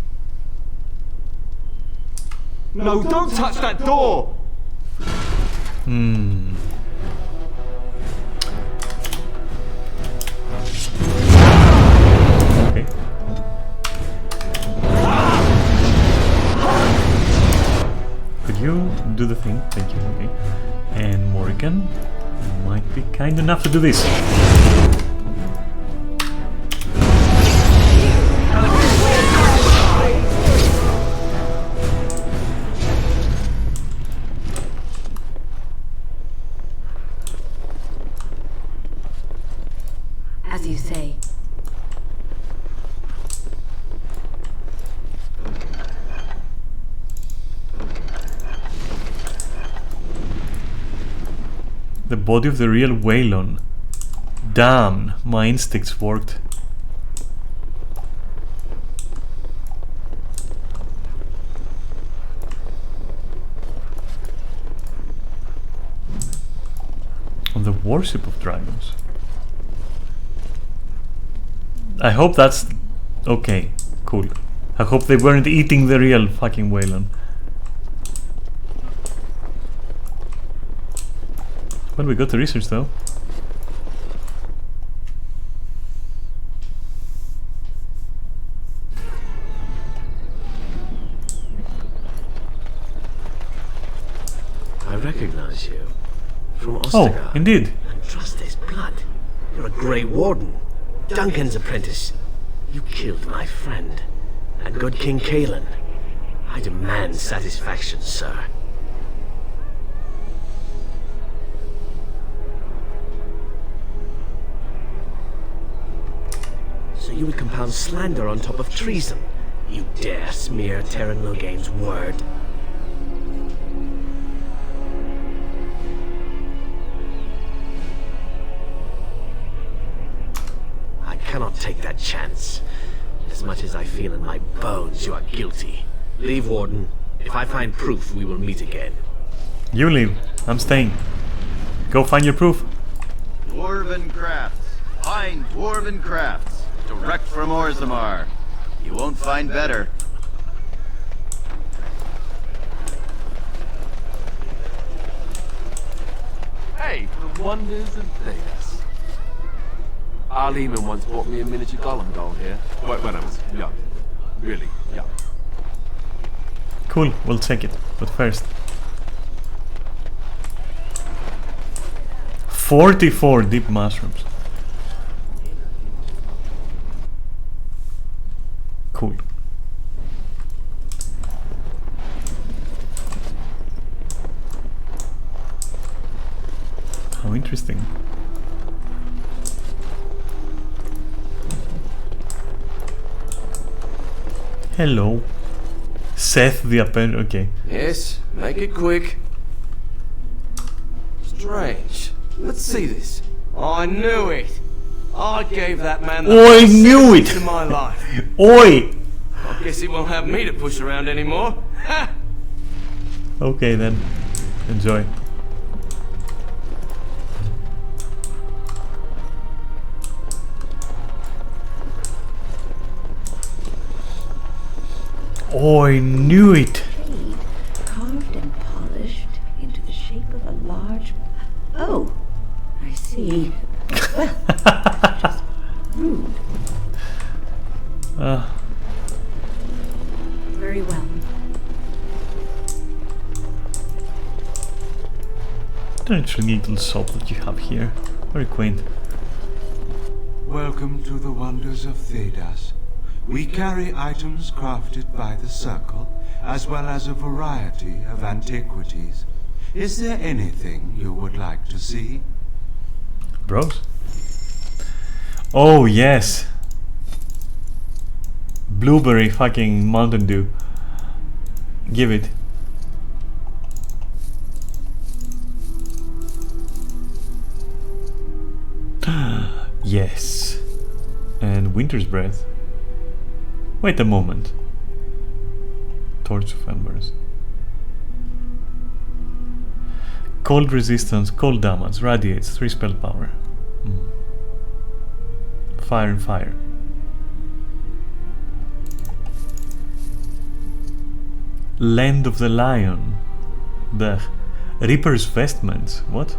No, don't touch that door! Okay. Could you do the thing? Thank you. Okay. And Morrigan might be kind enough to do this. As you say. The body of the real Waylon. Damn, my instincts worked. On the worship of dragons. I hope that's okay. Cool. I hope they weren't eating the real fucking Waylon. Well, we got the research though. I recognize you from Ostagar. Oh, indeed. And trust his blood. You're a Grey Warden, Duncan's apprentice. You killed my friend and good King Kalen. I demand satisfaction, sir. So you would compound slander on top of treason? You dare smear Terran Loghain's word? I cannot take that chance. As much as I feel in my bones you are guilty. Leave, Warden. If I find proof, we will meet again. You leave. I'm staying. Go find your proof. Dwarven crafts. Fine dwarven crafts. Direct from Orzammar. You won't find better. Hey, the wonders of Thedas. Our Lehman once bought me a miniature golem doll here. When I was young. Really young. Cool, we'll take it. But first. 44 deep mushrooms. Cool. How interesting. Hello. Seth the append. Okay. Yes, make it quick. Strange. Let's see this. I knew it. I gave that man the I knew it. of my life. Oi! I guess he won't have me to push around anymore. Ha! Okay then. Enjoy. Oh, I knew it. Jade, carved and polished into the shape of a large... Oh, I see. Well, just rude. Very well. That's a neat little shop that you have here. Very quaint. Welcome to the wonders of Thedas. We carry items crafted by the Circle, as well as a variety of antiquities. Is there anything you would like to see? Bros? Oh, yes. Blueberry fucking Mountain Dew. Give it. Yes. And Winter's Breath. Wait a moment. Torch of Embers. Cold resistance, cold damage, radiates, 3 spell power. Fire and fire. Land of the Lion. The Reaper's Vestments. What?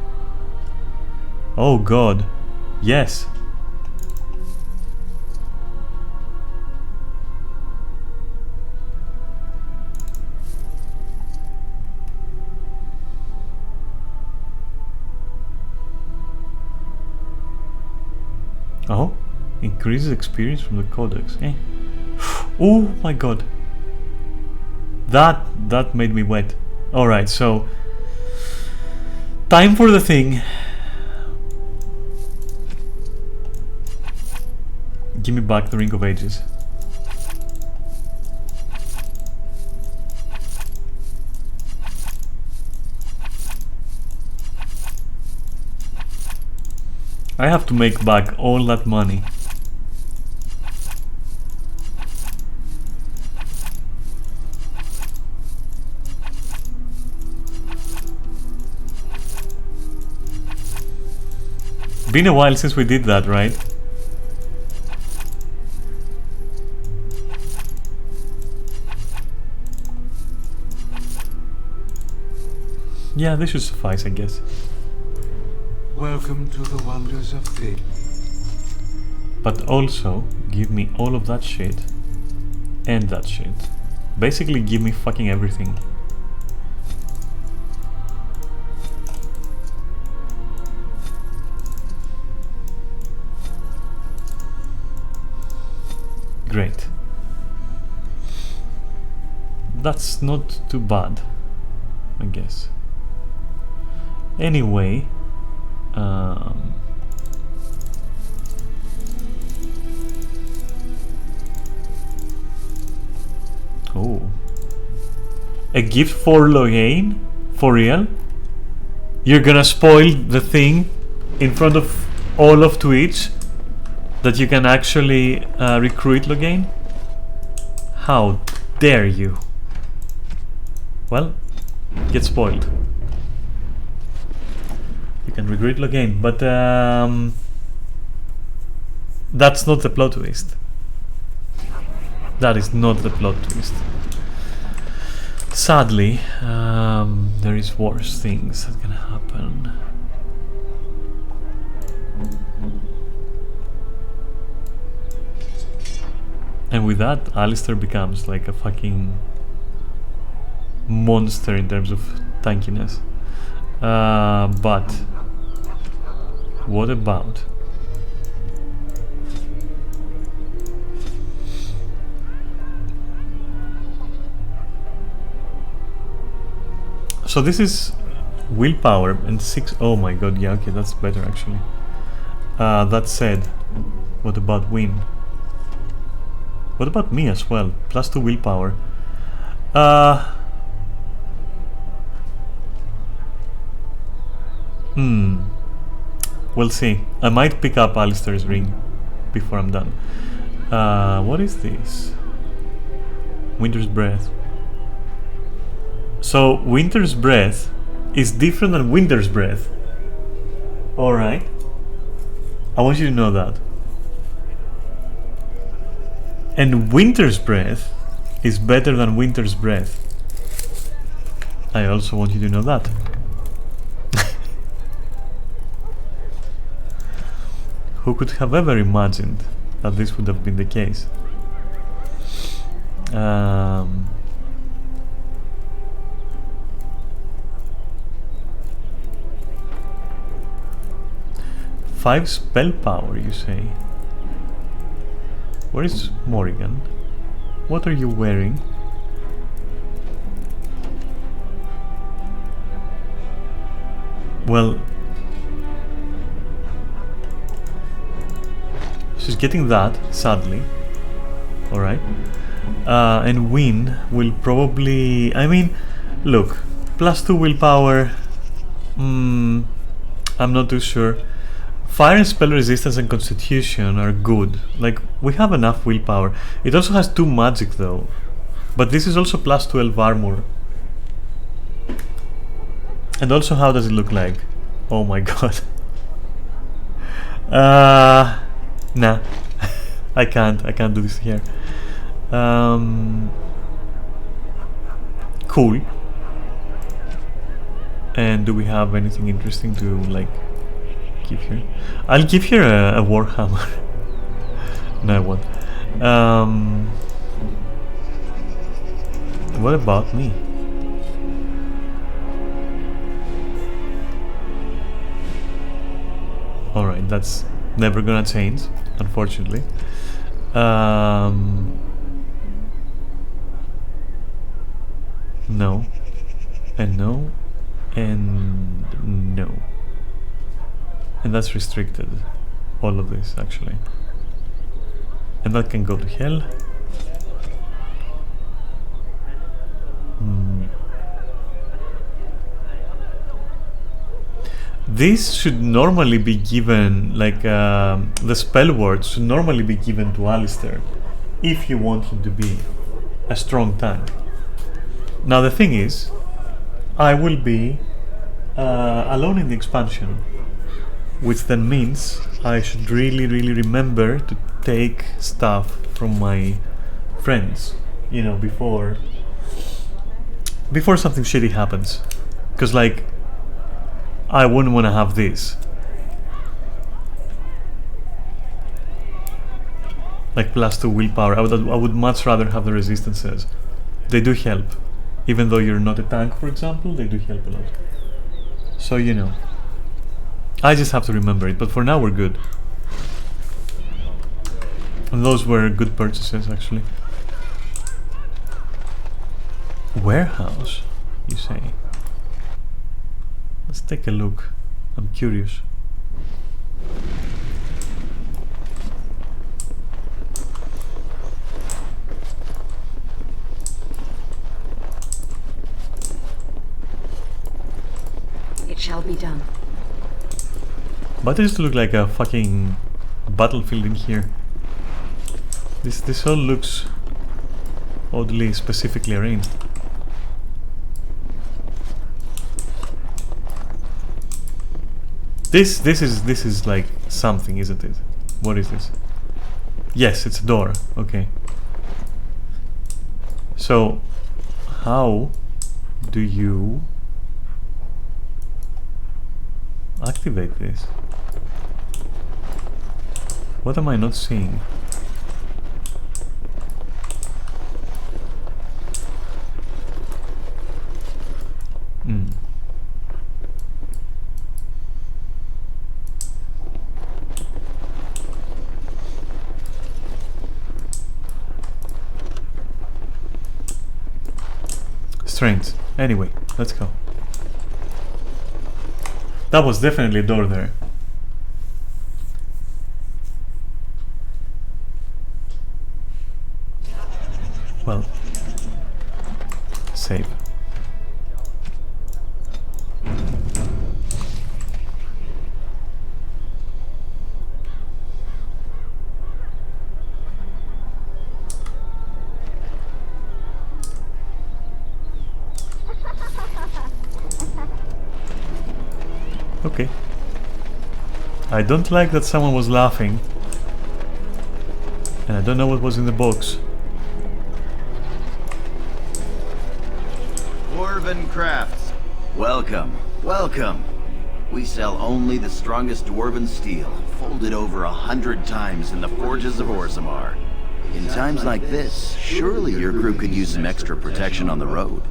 Oh god. Yes. Oh, increases experience from the codex. Eh. Oh my god. That made me wet. Alright, so time for the thing. Give me back the Ring of Ages. I have to make back all that money. Been a while since we did that, right? Yeah, this should suffice, I guess. Welcome to the wonders of Thedas. But also, give me all of that shit. And that shit. Basically, give me fucking everything. Great. That's not too bad, I guess. Anyway, oh, a gift for Lorraine? For real? You're gonna spoil the thing in front of all of Twitch that you can actually recruit Lorraine? How dare you? Well, get spoiled. You can recruit Lorraine, but that's not the plot twist. That is not the plot twist. Sadly, there is worse things that can happen. And with that, Alistair becomes like a fucking monster in terms of tankiness. But what about so this is willpower and 6. Oh my god, yeah, okay, that's better actually. That said, what about Win? What about me as well? +2 willpower. We'll see. I might pick up Alistair's ring before I'm done. What is this? Winter's Breath. So Winter's Breath is different than Winter's Breath. Alright. I want you to know that. And Winter's Breath is better than Winter's Breath. I also want you to know that. Who could have ever imagined that this would have been the case? 5 spell power, you say? Where is Morrigan? What are you wearing? Well, she's getting that, sadly. Alright. And Win will probably... I mean, look, +2 willpower. I'm not too sure. Fire and spell resistance and constitution are good. Like, we have enough willpower. It also has 2 magic though. But this is also +12 armor. And also, how does it look like? Oh my god. Nah. I can't do this here. Cool. And do we have anything interesting to, like, give here? I'll give here a warhammer. No, I won't. What about me? Alright, that's never gonna change, unfortunately. No. And no. And no. And that's restricted. All of this, actually. And that can go to hell. This should normally be given, like, the spell words should normally be given to Alistair if you want him to be a strong tank. Now the thing is, I will be alone in the expansion, which then means I should really remember to take stuff from my friends, you know, before something shitty happens. Because, like, I wouldn't want to have this. Like, +2 willpower. I would much rather have the resistances. They do help. Even though you're not a tank, for example, they do help a lot. So, you know. I just have to remember it, but for now we're good. And those were good purchases, actually. Warehouse, you say? Let's take a look. I'm curious. It shall be done. But it used to look like a fucking battlefield in here. This all looks oddly specifically arranged. This is like something, isn't it? What is this? Yes, it's a door. Okay. So, how do you activate this? What am I not seeing? strange. Anyway, let's go. That was definitely a door there. Well, save. Okay. I don't like that someone was laughing. And I don't know what was in the box. Dwarven crafts. Welcome, welcome. We sell only the strongest dwarven steel, folded over 100 times in the forges of Orzammar. In times like this, surely your crew could use some extra protection on the road.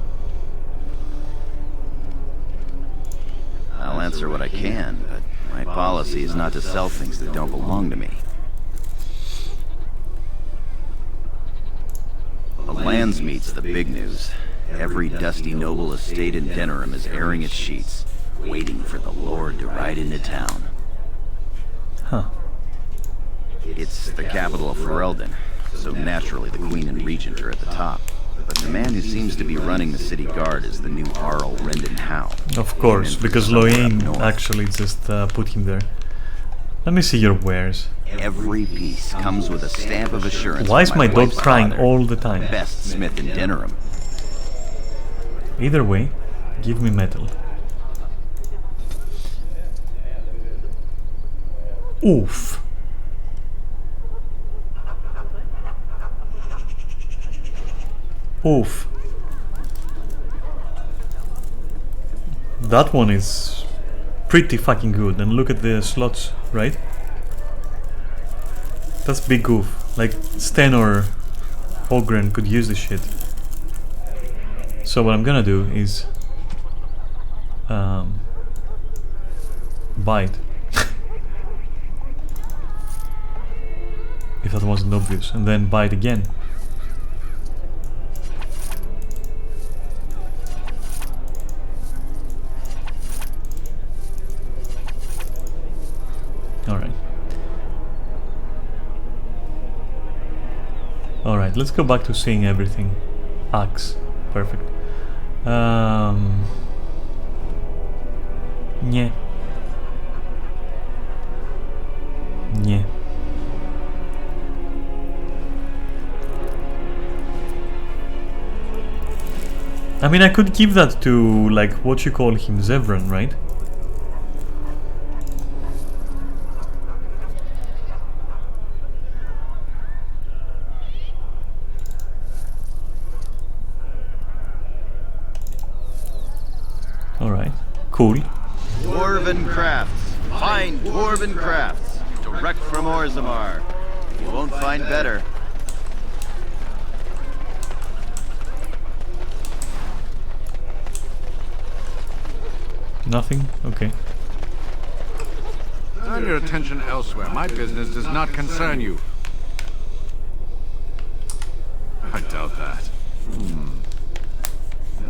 I'll answer what I can, but my policy is not to sell things that don't belong to me. The Landsmeet's the big news. Every dusty noble estate in Denerim is airing its sheets, waiting for the Lord to ride into town. Huh. It's the capital of Ferelden, so naturally the Queen and Regent are at the top. But the man who seems to be running the city guard is the new Arl Rendon Howe. Of course, because Loain actually just put him there. Let me see your wares. Every piece comes with a stamp of assurance. Why is my dog wife's crying father, all the time? Best smith in Denerim. Either way, give me metal. Oof. Oof. That one is pretty fucking good. And look at the slots, right? That's big goof. Like Sten or Ogren could use this shit. So what I'm gonna do is buy it. If that wasn't obvious. And then buy it again. Alright. Alright, let's go back to seeing everything. Axe. Perfect. Yeah. Yeah. I mean, I could give that to, like, what you call him, Zevran, right? Alright, cool. Dwarven crafts. Fine dwarven crafts. Direct from Orzammar. You won't find better. Nothing? Okay. Turn your attention elsewhere. My business does not concern you. I doubt that.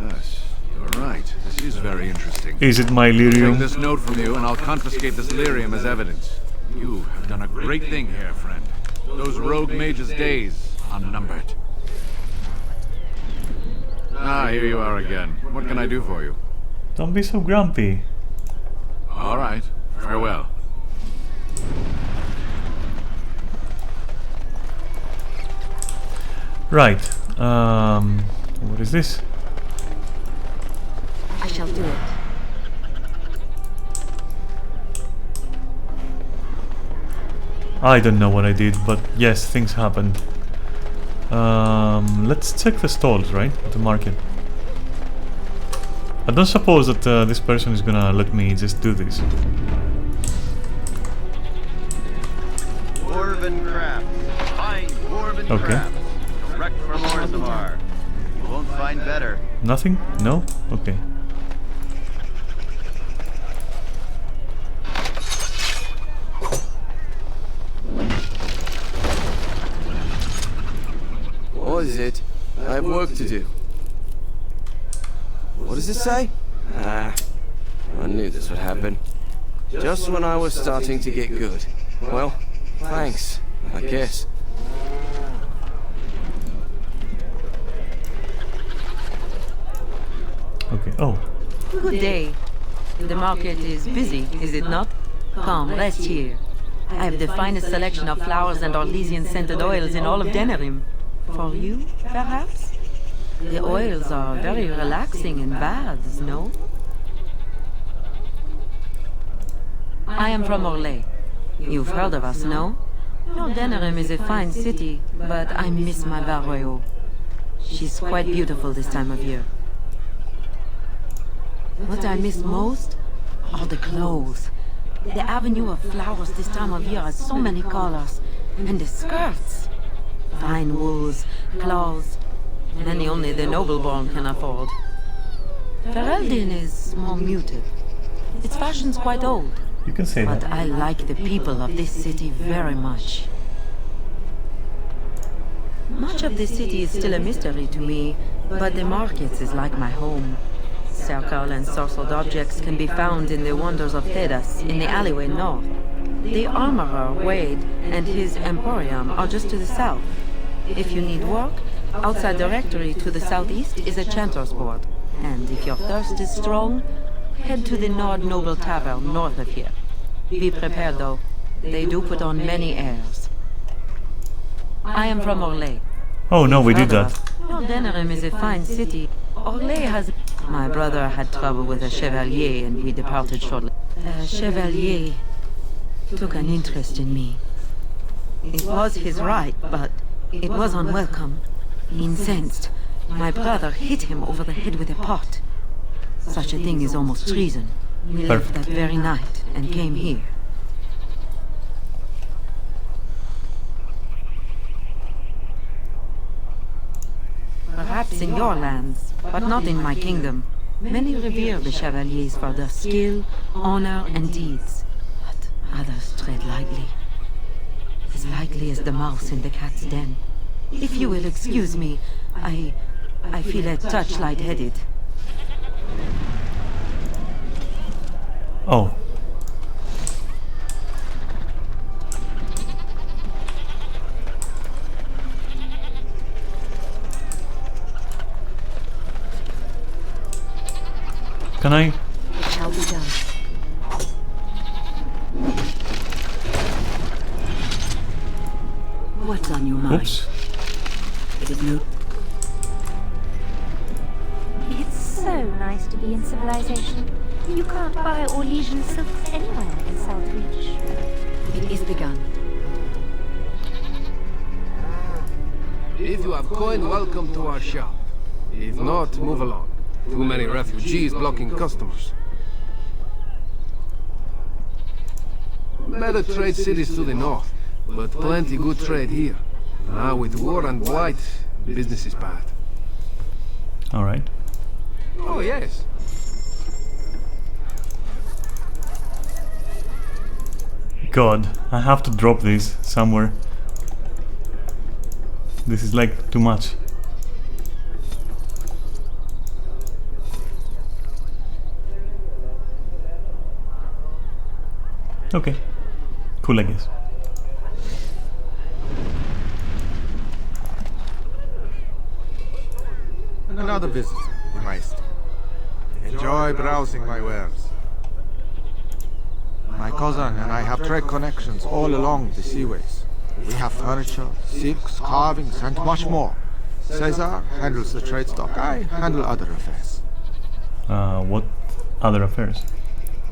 Yes, you're right. This is very interesting. Is it my I'll lyrium? take this note from you, and I'll confiscate this lyrium as evidence. You have done a great thing here, friend. Those rogue mages' days are numbered. Ah, here you are again. What can I do for you? Don't be so grumpy. All right. Farewell. Right. What is this? I shall do it. I don't know what I did, but yes, things happened. Let's check the stalls, right? The market. I don't suppose that this person is gonna let me just do this. Dwarven crafts. Fine dwarven Okay. crafts. Direct from Orzammar. You won't find better. Nothing? No? Okay. What is it? I have work to do. does it say? Ah, I knew this would happen. Just when I was starting to get good. Well, thanks, I guess. Okay, oh. Good day. The market is busy, is it not? Come, rest here. I have the finest selection of flowers and Orlesian-scented oils in all of Denerim. For you, perhaps? The oils are very relaxing in baths, no? I am from Orlais. You've heard of us, no? No, Denerim is a fine city, but I miss my Barroyo. She's quite beautiful this time of year. What I miss most are the clothes. The avenue of flowers this time of year has so many colors. And the skirts. Fine wools, cloths, many only the noble-born can afford. Ferelden is more muted. Its fashion's quite old. You can say but that. I like the people of this city very much. Much of the city is still a mystery to me, but the markets is like my home. Circle and sorcered objects can be found in the wonders of Thedas, in the alleyway north. The armorer, Wade, and his emporium are just to the south. If you need work, outside the rectory to the southeast is a chanter's board. And if your thirst is strong, head to the Nord Noble Tavern north of here. Be prepared, though. They do put on many airs. I am from Orlais. Oh no, we did that. Denerim is a fine city. Orlais has... My brother had trouble with a chevalier and we departed shortly. The chevalier took an interest in me. It was his right, but it was unwelcome. Incensed, my brother hit him over the head with a pot. Such a thing is almost treason. We left that very night and came here. Perhaps in your lands, but not in my kingdom. Many revere the chevaliers for their skill, honor, and deeds. But others tread lightly. As lightly as the mouse in the cat's den. If you will excuse me, I feel a touch lightheaded. Oh. Can I? It shall be done. What's on your mind? Oops. It is no... It's so nice to be in civilization. You can't buy Orlesian silks anywhere in Southreach. It is begun. If you have coin, welcome to our shop. If not, move along. Too many refugees blocking customers. Better trade cities to the north, but plenty good trade here. Now with war and blight, business is bad. Alright. Oh yes. God, I have to drop this somewhere. This is like too much. Okay. Cool, I guess. Another visit, Meister. Enjoy browsing my wares. My cousin and I have trade connections all along the seaways. We have furniture, silks, carvings, and much more. Caesar handles the trade stock. I handle other affairs. What other affairs?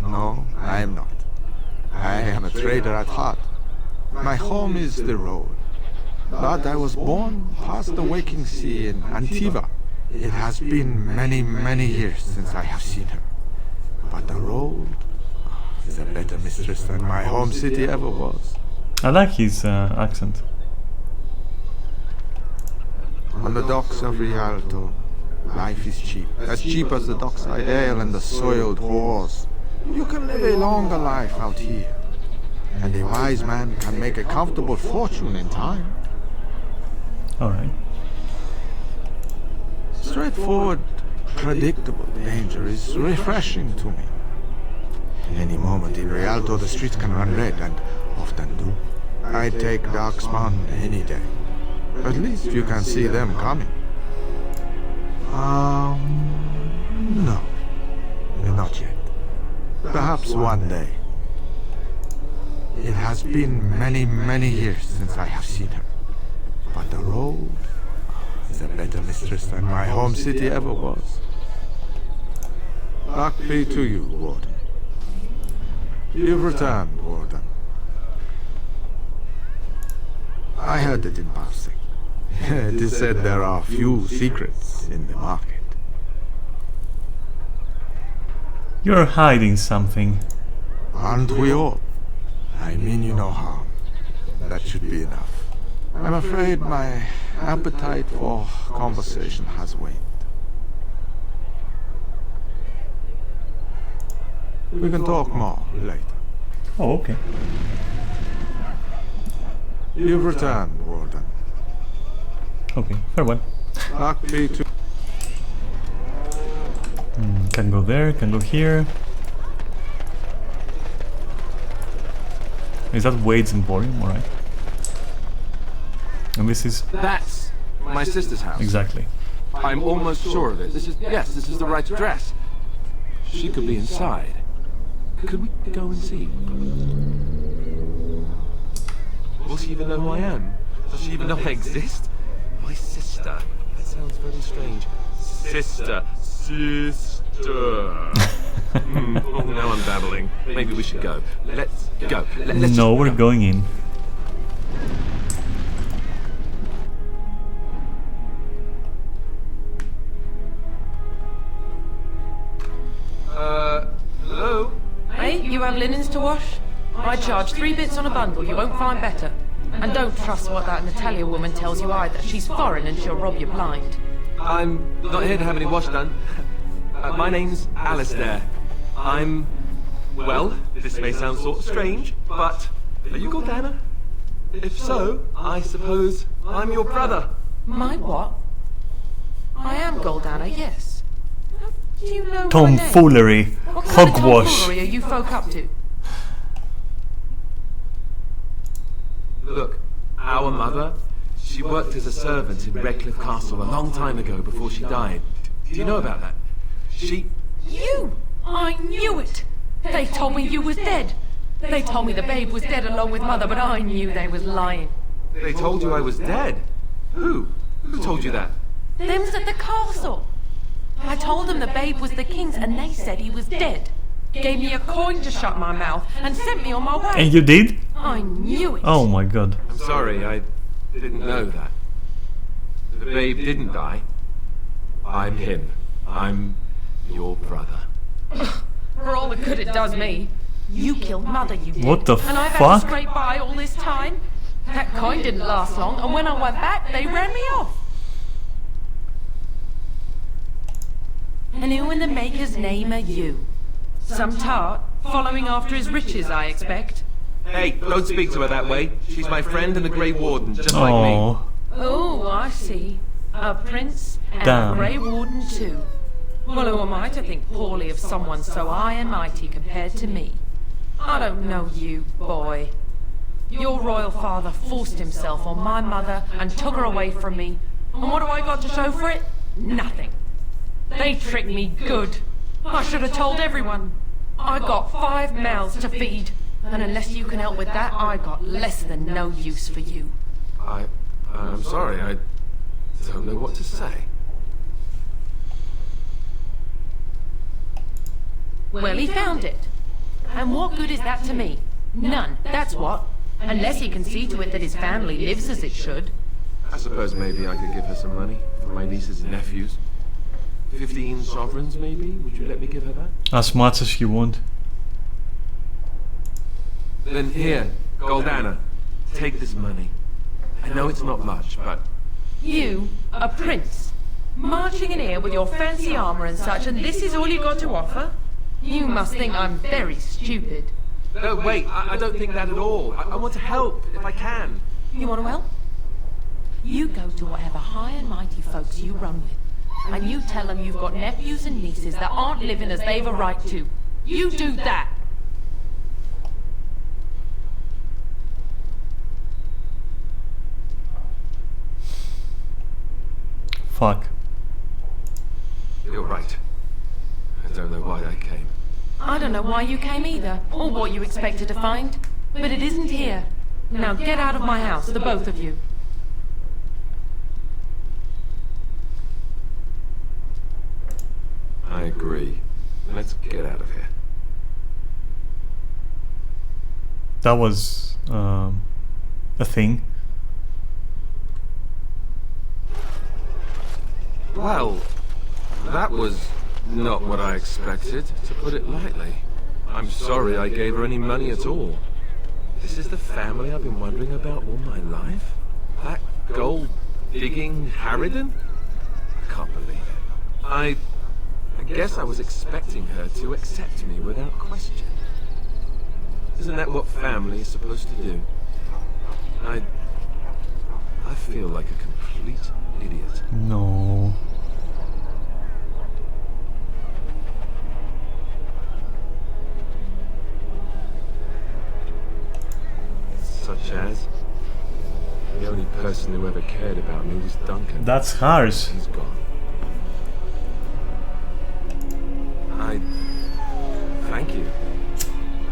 No, I am not. I am a trader at heart. My home is the road. But I was born past the waking sea in Antiva. It has been many, many years since I have seen her. But the road is a better mistress than my home city ever was. I like his accent. On the docks of Rialto, life is cheap. As cheap as the dockside ale and the soiled whores. You can live a longer life out here. And a wise man can make a comfortable fortune in time. Alright. Straightforward unpredictable danger is refreshing to me. Any moment in Rialto the streets can run red, and often do. I take Darkspawn any day. At least you can see them coming. No. Not yet. Perhaps one day. It has been many, many years since I have seen her. But the road is a better mistress than my home city ever was. Luck be to you, Warden. You've returned, Warden. I heard it in passing. It is said there are few secrets in the market. You're hiding something. Aren't we all? I mean you no harm. That should be enough. I'm afraid my appetite for conversation has waned. We can talk more later. Oh, okay. You've returned, Warden. Okay, farewell. Luck be to... Can go there, can go here. Is that Wade's Emporium? Alright. And this is... That's my sister's house. Exactly. I'm almost sure of it. This is the right address. She could be inside. Could we go and see? Will she even know who I am? Does she even know I exist? My sister. That sounds very strange. Sister. Oh, now I'm babbling. Maybe we should go. Let's go. Let's no, we're going in. Hello? Hey, you have linens to wash? I charge 3 bits on a bundle, you won't find better. And don't trust what that Natalia woman tells you either. She's foreign and she'll rob you blind. I'm not here to have any wash done. My name's Alistair. Well, this may sound sort of strange, but are you Gordana? If so, I suppose I'm your brother. My what? I am Goldana, yes. Do you know Tomfoolery. What kind of Hogwash. tomfoolery are you folk up to? Look, our mother, she worked as a servant in Redcliffe Castle a long time ago before she died. Do you know about that? You! I knew it! They told me you was dead. They told me the babe was dead along with mother, but I knew they was lying. They told you I was dead? Who? Who told you that? Them's at the castle. I told them the babe was the king's and they said he was dead. Gave me a coin to shut my mouth and sent me on my way. And you did? I knew it. Oh my god. I'm sorry, I didn't know that. The babe didn't die. I'm him. I'm your brother. For all the good it does me. You killed mother, you did. What the And I've had fuck? to scrape by all this time. That coin didn't last long, and when I went back, they ran me off. And who in the maker's name are you? Some tart, following after his riches, I expect. Hey, don't speak to her that way. She's my friend and the Grey Warden, just like me. Oh, I see. A prince and Damn. a Grey Warden too. Well, who am I to think poorly of someone so high and mighty compared to me? I don't know you, boy. Your royal father forced himself on my mother and took her away from me. And what do I got to show for it? Nothing. They tricked me good. I should have told everyone. I got 5 mouths to feed. And unless you can help with that, I got less than no use for you. I'm sorry, I don't know what to say. Well, he found it. And what good is that to me? None, that's what. Unless he can see to it that his family lives as it should. I suppose maybe I could give her some money for my nieces and nephews. 15 sovereigns, maybe? Would you let me give her that? As much as you want. Then here, Goldana, take this money. I know it's not much, but... You, a prince, marching in here with your fancy armor and such, and this is all you got to offer? You must think I'm very stupid. No, wait, I don't think that at all. I want to help, if I can. You want to help? You go to whatever high and mighty folks you run with. and you tell them you've got nephews and nieces that aren't living as they've a right to. You do that! Fuck. You're right. I don't know why I came. I don't know why you came either, or what you expected to find. But it isn't here. Now get out of my house, the both of you. I agree. Let's get out of here. That was a thing. Well, that was not what I expected, to put it lightly. I'm sorry I gave her any money at all. This is the family I've been wondering about all my life? That gold-digging harridan? I can't believe it. I guess I was expecting her to accept me without question. Isn't that what family is supposed to do? I feel like a complete idiot. No. Such as? The only person who ever cared about me was Duncan. That's harsh. He's gone. Thank you.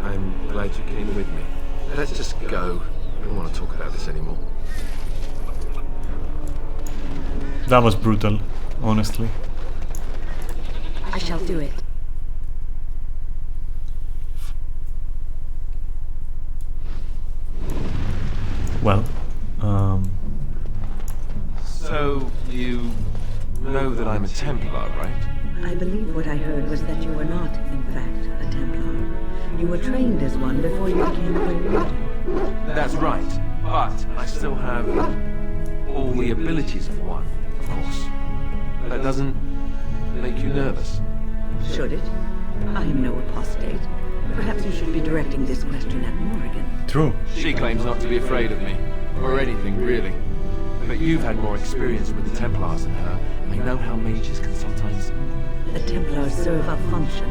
I'm glad you came with me. Let's just go. I don't want to talk about this anymore. That was brutal, honestly. I shall do it. Well, So, you know that I'm a Templar, right? I believe what I heard was that you were not, in fact, a Templar. You were trained as one before you became a Grey Warden. That's right, but I still have all the abilities of one, of course. That doesn't make you nervous. Should it? I am no apostate. Perhaps you should be directing this question at Morrigan. True. She claims not to be afraid of me, or anything, really. But you've had more experience with the Templars than her. I know how mages can sometimes... The Templars serve a function,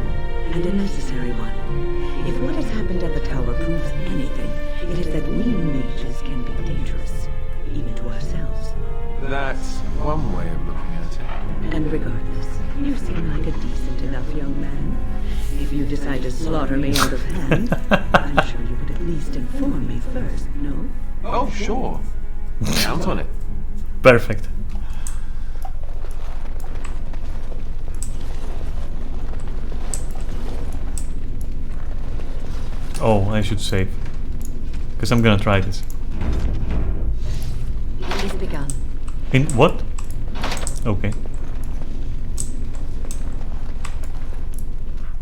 and a necessary one. If what has happened at the tower proves anything, it is that we mages can be dangerous, even to ourselves. That's one way of looking at it. And regardless, you seem like a decent enough young man. If you decide to slaughter me out of hand, I'm sure you would at least inform me first, no? Oh, sure. Count on it. Perfect. Oh, I should save. Because I'm gonna try this. It is begun. In what? Okay.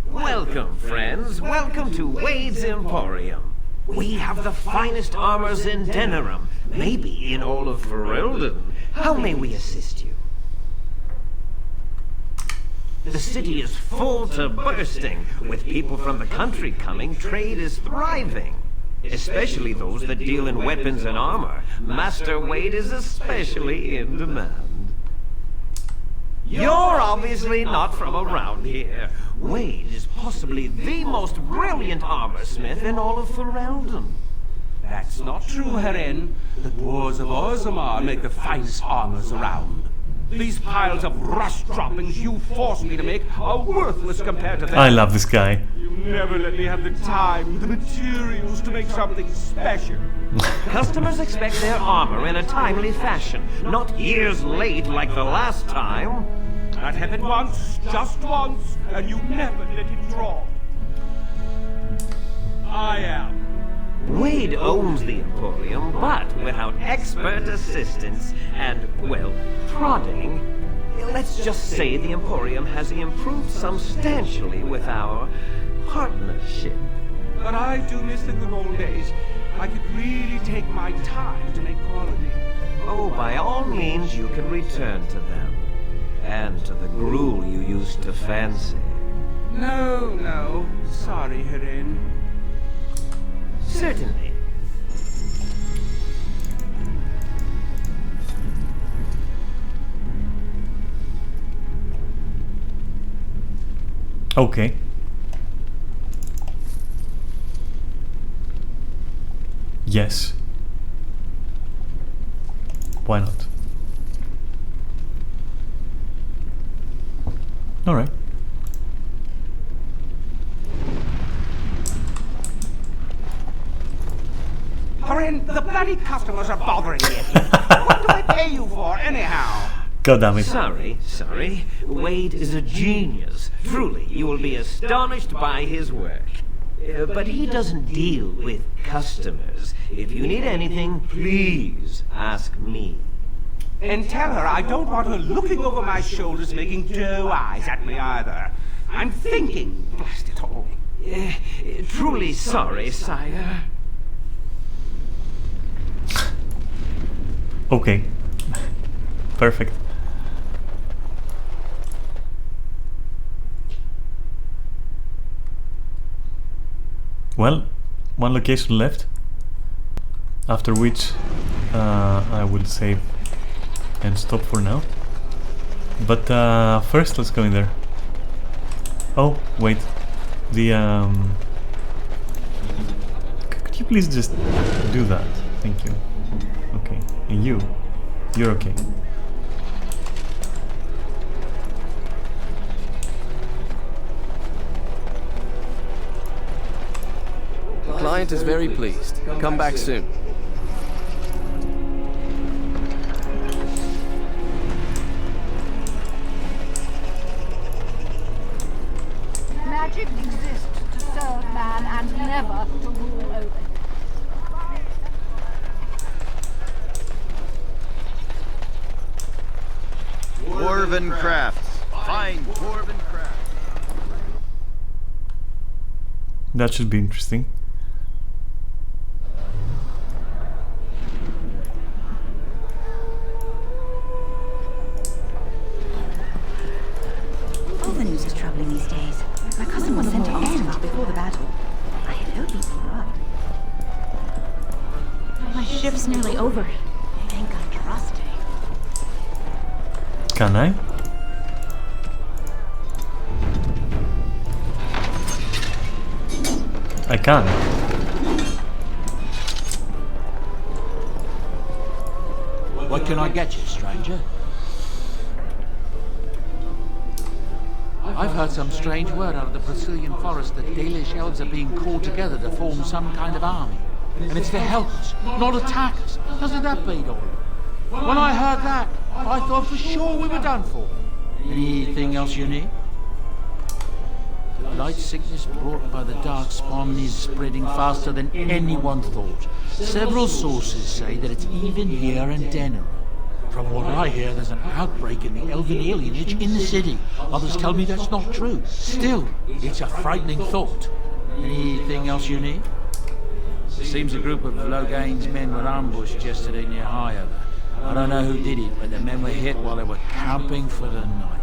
Welcome, friends. Welcome to Wade's Emporium. We have the finest armors in Denerim, maybe in all of Ferelden. How may we assist you? The city is full to bursting. With people from the country coming, trade is thriving. Especially those that deal in weapons and armor. Master Wade is especially in demand. You're obviously not from around here. Wade is possibly the most brilliant armorsmith in all of Ferelden. That's not true, Herin. The dwarves of Orzammar make the finest armors around. These piles of rust droppings you forced me to make are worthless compared to them. I love this guy. You never let me have the time, the materials to make something special. Customers expect their armor in a timely fashion, not years late like the last time. That happened once, just once, and you never let it drop. I am. Wade owns the Emporium, but without expert assistance and, well, prodding, let's just say the Emporium has improved substantially with our partnership. But I do miss the good old days. I could really take my time to make quality. Oh, by all means, you can return to them. And to the gruel you used to fancy. No. Sorry, Herin. Certainly. Okay. Yes. Why not? Alright. Corinne, the bloody customers are bothering me again. What do I pay you for, anyhow? God damn it. Sorry. Wade is a genius. Truly, you will be astonished by his work. But he doesn't deal with customers. If you need anything, please ask me. And tell her I don't want her looking over my shoulders making doe eyes at me either. I'm thinking, blast it all. Truly sorry, sire. Okay. Perfect. Well, one location left, after which I will save and stop for now. But first let's go in there. Oh, wait. The could you please just do that? Thank you. Okay. And you're okay. The client is very pleased. Come back soon. Magic exists to serve man and never to rule over him. Dwarven crafts. Fine dwarven crafts. That should be interesting. All the news is troubling these days. My cousin was sent to Oxford before the battle. I hope he's alright. My shift's nearly over. Thank God trust. Can I? I can. What can I get you, stranger? I've heard some strange word out of the Brazilian forest that Dalish elves are being called together to form some kind of army. And it's to help us, not attack us. Doesn't that beat all? When I heard that, I thought for sure we were done for. Anything else you need? The light sickness brought by the dark spawn is spreading faster than anyone thought. Several sources say that it's even here in Denner. From what I hear, there's an outbreak in the elven alienage in the city. Others tell me that's not true. Still, it's a frightening thought. Anything else you need? It seems a group of Logain's men were ambushed yesterday near Higher. I don't know who did it, but the men were hit while they were camping for the night.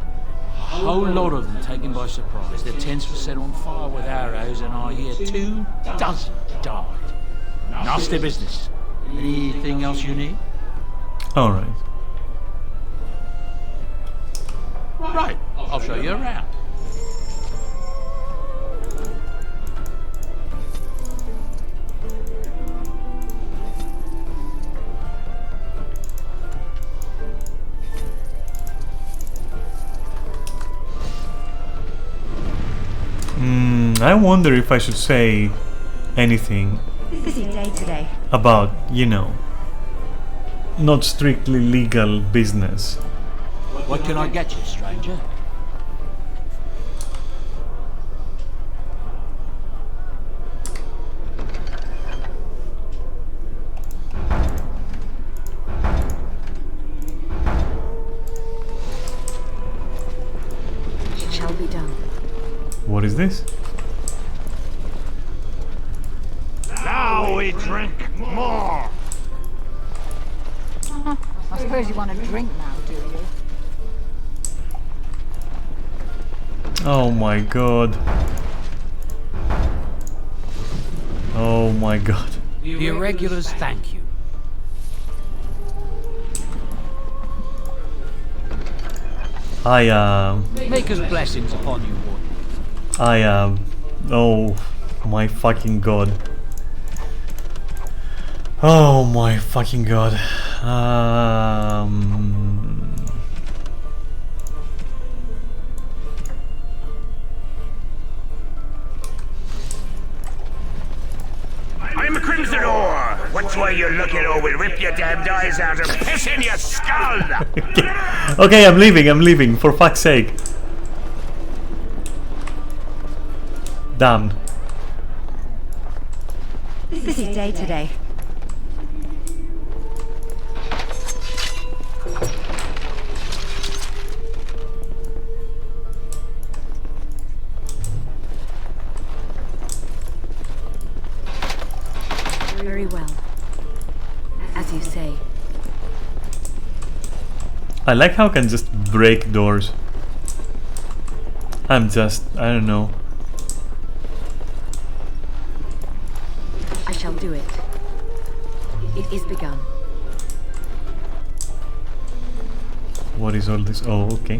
A whole lot of them taken by surprise. Their tents were set on fire with arrows, and I hear 24 died. Nasty business. Anything else you need? Alright. Right, I'll show you around. I wonder if I should say anything Busy day today. about, you know, not strictly legal business. What can I get you, stranger? It shall be done. What is this? Now we drink more. I suppose you want to drink now, do you? Oh my god. Oh my god. The irregulars thank you. I Maker's blessings upon you, Warden. I am. Oh my fucking god. Oh my fucking god. I'm a Crimson Ore! Which way you're looking, or we'll rip your damned eyes out and piss in your skull! Okay, I'm leaving, for fuck's sake. Damn. Busy day today. Very well. As you say. I like how I can just break doors. I don't know. I shall do it. It is begun. What is all this? Oh, okay.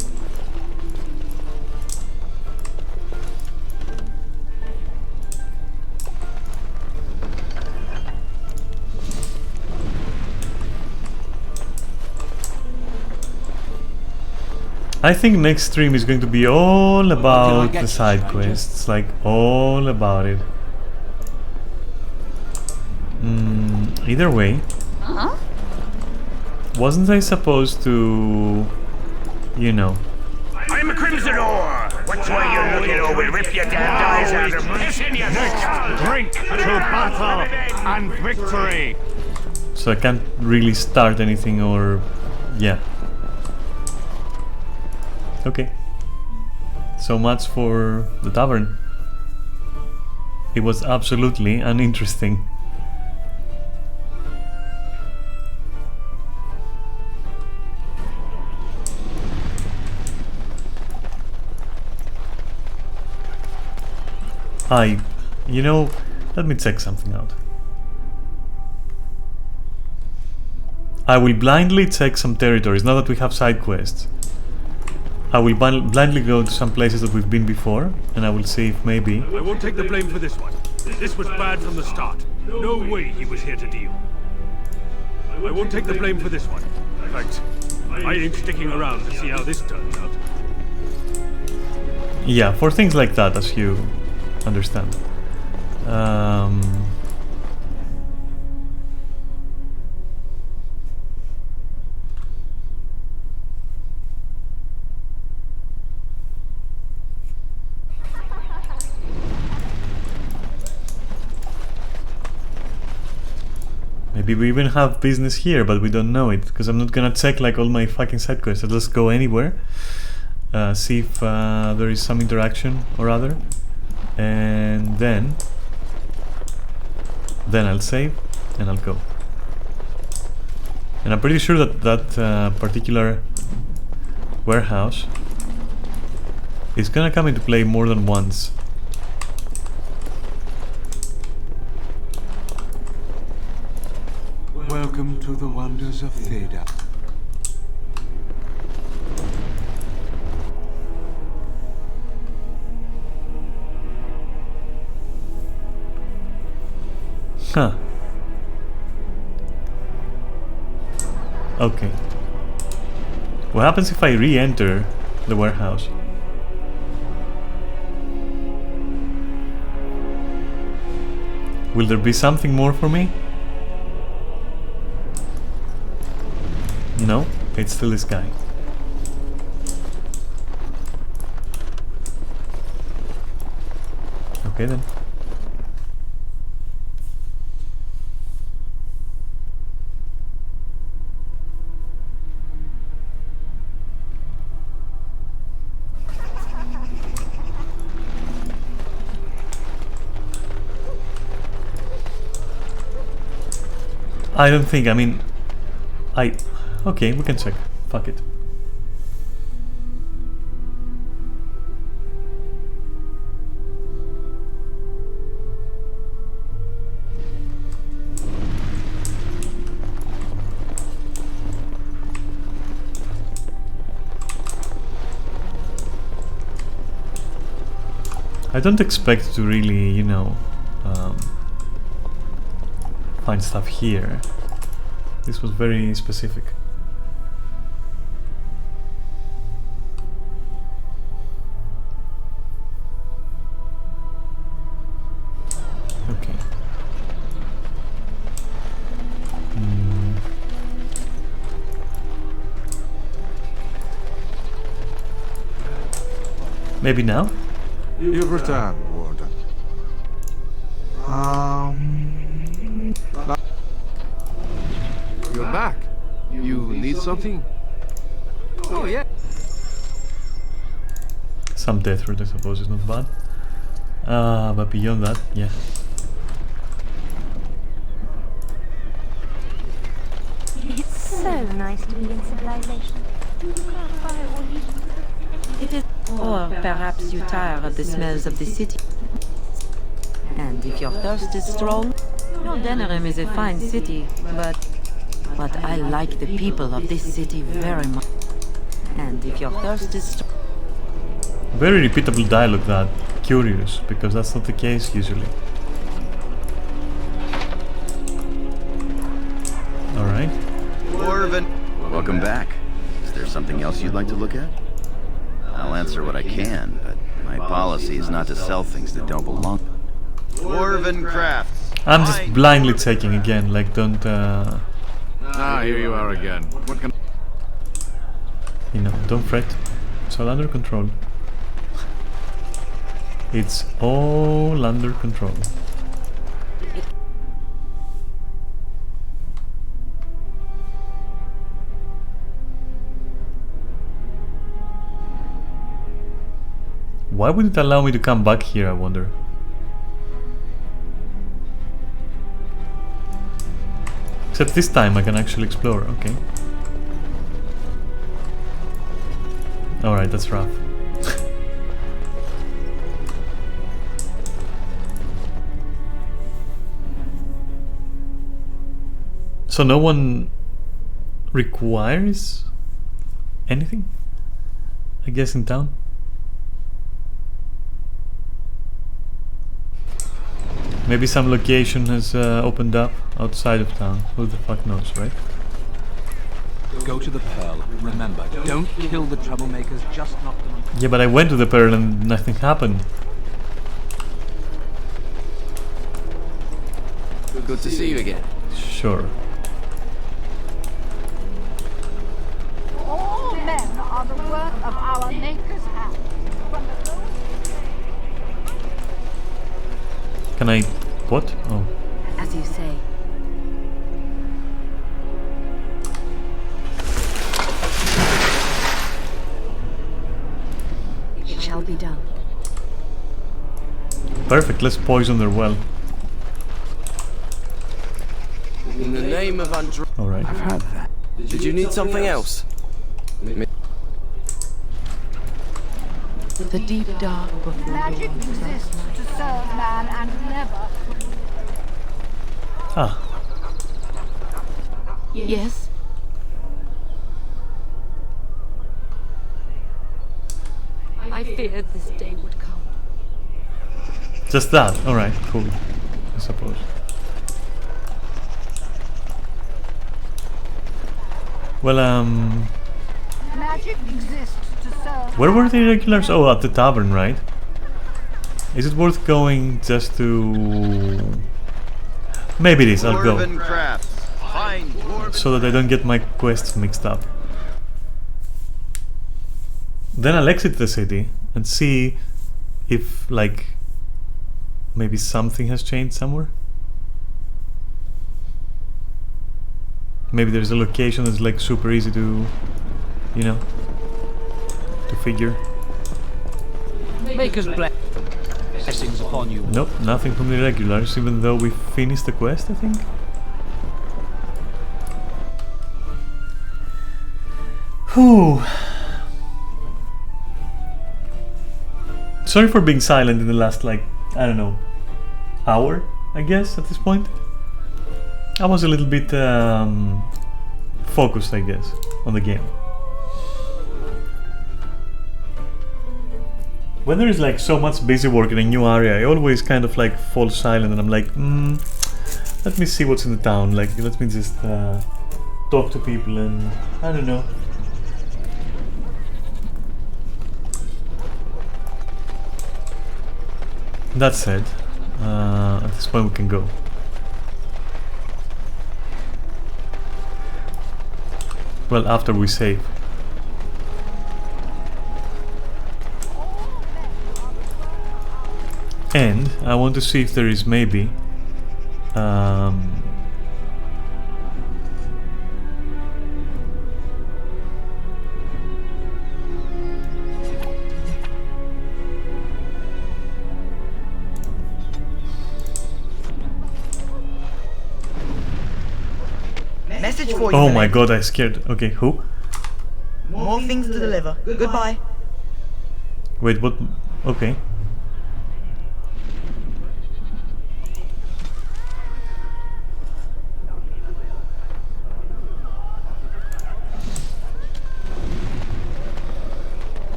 I think next stream is going to be all about the side quests, like all about it. Either way, wasn't I supposed to, you know? I'm a Crimson Ore! Which way you're looking, or we'll rip your damned eyes out and piss in your skull! Drink to battle and victory! So I can't really start anything, or yeah. Okay. So much for the tavern. It was absolutely uninteresting. You know, let me check something out. I will blindly check some territories now that we have side quests. I will blindly go to some places that we've been before, and I will see if maybe... I won't take the blame for this one. This was bad from the start. No way he was here to deal. I won't take the blame for this one. In fact, I ain't sticking around to see how this turns out. Yeah, for things like that, as you understand. Maybe we even have business here, but we don't know it, because I'm not gonna check like all my fucking side quests. I'll just go anywhere, see if there is some interaction or other, and then I'll save and I'll go. And I'm pretty sure that that particular warehouse is gonna come into play more than once. Welcome to the wonders of Theda. Huh. Okay. What happens if I re-enter the warehouse? Will there be something more for me? No, it's still this guy. Okay then. I don't think, I mean, okay, we can check. Fuck it. I don't expect to really, you know, find stuff here. This was very specific. Okay. Maybe now? You've returned, Warden. You're back. You need something? Oh, yeah. Some death route, I suppose, is not bad. But beyond that, yeah. It's so nice to be in civilization. It is. Or perhaps you tire of the smells of the city. And if your thirst is strong, Denerim is a fine city, but I like the people of this city very much. And if your thirst is strong... Very repeatable dialogue, that. Curious, because that's not the case usually. Alright. Dwarven! Welcome back. Is there something else you'd like to look at? I'll answer what I can, but my policy is not to sell things that don't belong. Dwarven crafts! I'm just blindly taking again, like don't here you are again. What can... You know, don't fret. It's all under control. It's all under control. Why would it allow me to come back here, I wonder? Except this time I can actually explore, okay. Alright, that's rough. So no one requires anything, I guess, in town? Maybe some location has opened up outside of town. Who the fuck knows, right? Go to the Pearl. Remember, don't kill the troublemakers, just knock them on. Yeah, but I went to the Pearl and nothing happened. Good to see you again. Sure. All men are the work of our Maker's hand. From the Can I... what? Oh. As you say. It shall be done. Perfect, let's poison their well. In the name of Andrew. Alright. I've heard that. Did you need something else? The deep dark before magic dawn. exists to serve man and never. Ah. Yes. I feared this day would come. Just that? Alright, cool. I suppose. Well, Magic exists to serve. where were the irregulars? Oh, at the tavern, right? Is it worth going just to... Maybe it is, I'll go. So that I don't get my quests mixed up. Then I'll exit the city and see if, like, maybe something has changed somewhere. Maybe there's a location that's like super easy to, you know, to figure. Maker's blessings upon you. Nope, nothing from the regulars, even though we finished the quest, I think. Whew. Sorry for being silent in the last, like, I don't know, hour, I guess, at this point. I was a little bit focused, I guess, on the game. When there is like so much busy work in a new area, I always kind of like fall silent and I'm like, let me see what's in the town. Like, let me just talk to people and I don't know. That said, at this point we can go. Well, after we save. And I want to see if there is maybe Message for you. oh my god, I scared. Okay, who? More things to deliver. Goodbye. Wait, what? Okay.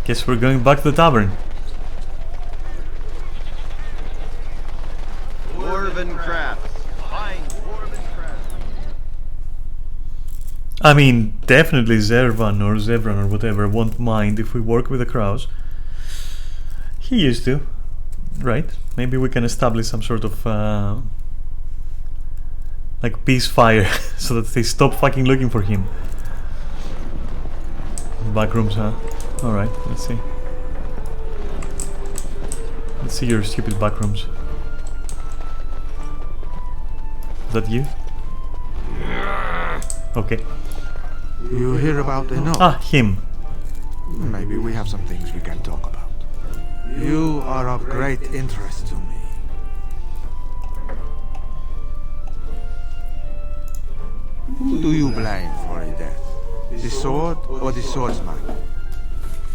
Guess we're going back to the tavern. Dwarven crafts. Fine dwarven crafts. I mean, definitely Zervan or Zevran or whatever won't mind if we work with the crows. He used to, right? Maybe we can establish some sort of like peace fire so that they stop fucking looking for him. Backrooms, huh? Alright, let's see. Let's see your stupid backrooms. Is that you? Okay. You hear about Enoch? Ah, him. Maybe we have some things we can talk about. You are of great interest to me. Who do you blame for a death? The sword or the swordsman?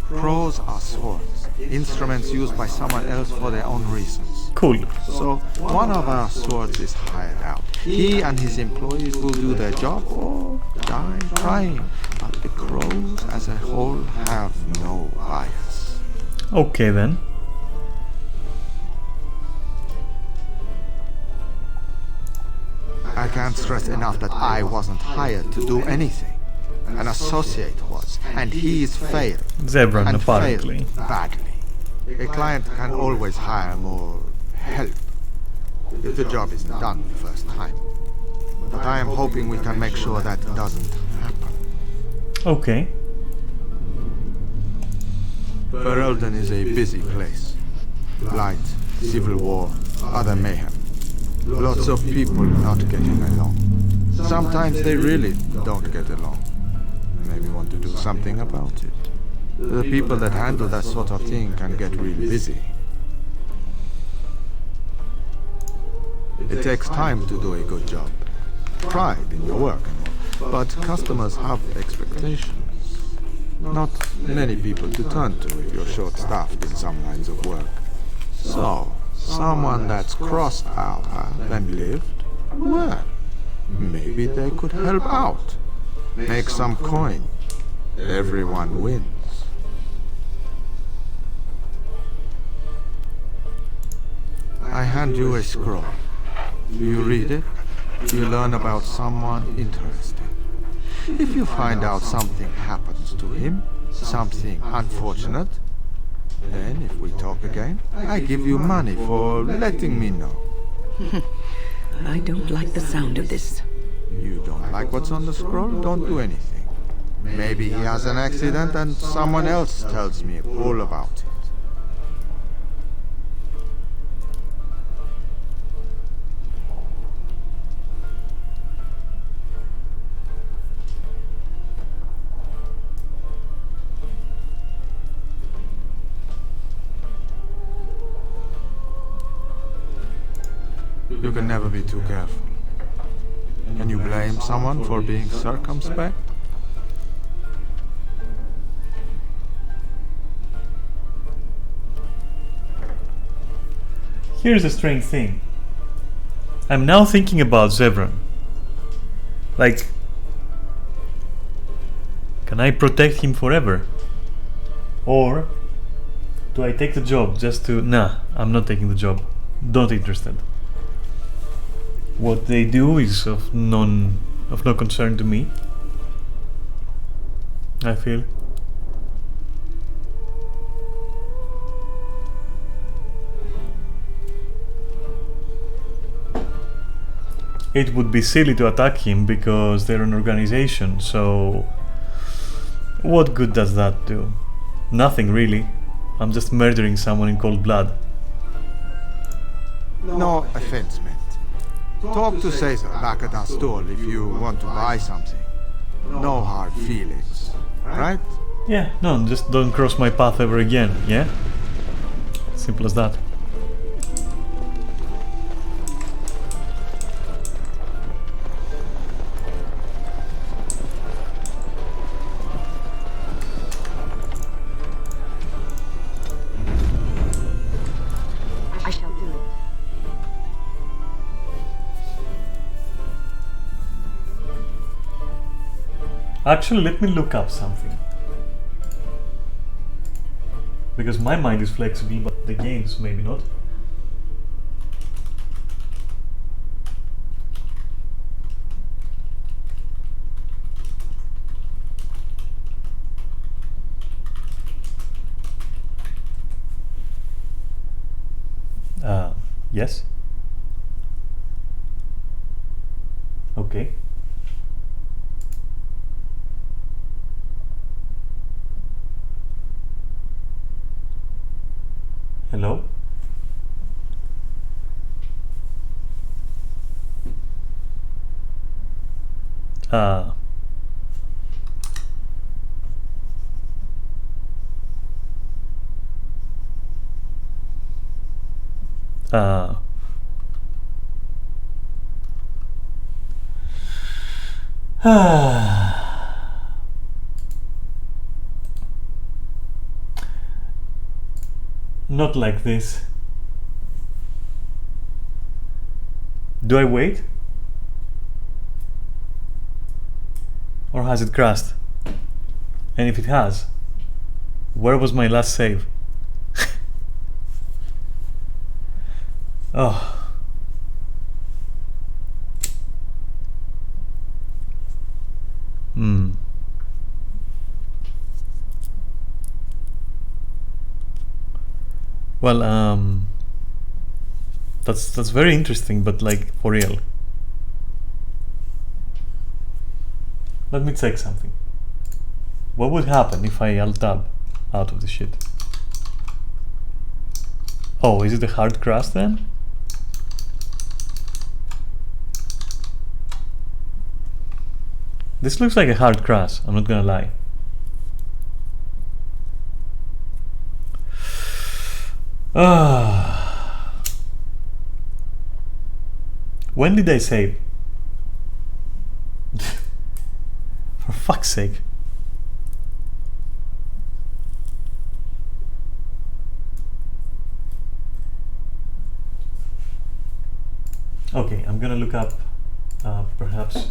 Crows are swords, instruments used by someone else for their own reasons. Cool. So, one of our swords is hired out. He and his employees will do their job or die trying. But the crows as a whole have no bias. Okay then. I can't stress enough that I wasn't hired to do anything. An associate was, and he's failed. Zebran, and apparently. Failed badly. A client can always hire more help if the job isn't done the first time. But I am hoping we can make sure that doesn't happen. Okay. Ferelden is a busy place. Blight, civil war, other mayhem. Lots of people not getting along. Sometimes they really don't get along. Maybe want to do something about it. The people that handle that sort of thing can get really busy. It takes time to do a good job. Pride in your work and all. But customers have expectations. Not many people to turn to if you're short-staffed in some lines of work. So, someone that's crossed our path and lived, well, maybe they could help out. Make some coin. Everyone wins. I hand you a scroll. You read it, you learn about someone interesting. If you find out something happens to him, something unfortunate, then if we talk again, I give you money for letting me know. I don't like the sound of this. You don't like what's on the scroll? Don't do anything. Maybe he has an accident and someone else tells me all about it. You can never be too careful. Can you blame someone for being circumspect? Here's a strange thing. I'm now thinking about Zevran. Like, and I protect him forever? Or do I take the job just to... Nah, I'm not taking the job. Not interested. What they do is of no concern to me, I feel. It would be silly to attack him because they're an organization, so what good does that do? Nothing really. I'm just murdering someone in cold blood. No offense meant. Talk to Caesar back at our store if you want to buy something. No hard feelings, right? Yeah, no, just don't cross my path ever again, yeah? Simple as that. I shall do it. Actually, let me look up something. Because my mind is flexible, but the game's maybe not. Yes? Okay. Hello? Uh, not like this. Do I wait? Or has it crashed? And if it has, where was my last save? Oh. Hmm. Well, that's very interesting, but like for real. Let me check something. What would happen if I alt-tab out of the shit? Oh, is it a hard crash then? This looks like a hard crash, I'm not gonna lie. When did I save? For fuck's sake. Okay, I'm gonna look up perhaps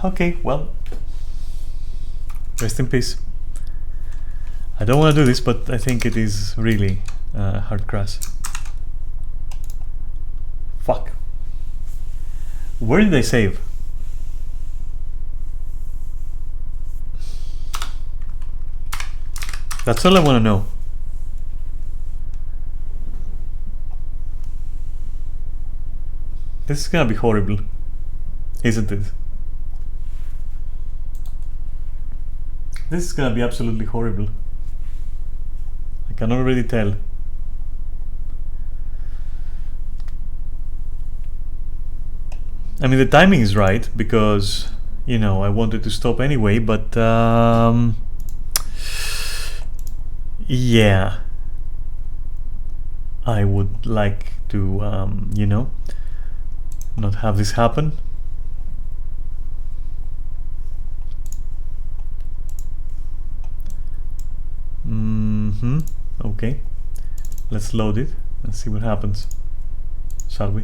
okay, well, rest in peace. I don't want to do this, but I think it is really hard crash. Fuck. Where did I save? That's all I want to know. This is gonna be horrible, isn't it? This is gonna be absolutely horrible. I can already tell. I mean, the timing is right because, you know, I wanted to stop anyway, but yeah, I would like to, you know, not have this happen. Okay, let's load it and see what happens, shall we?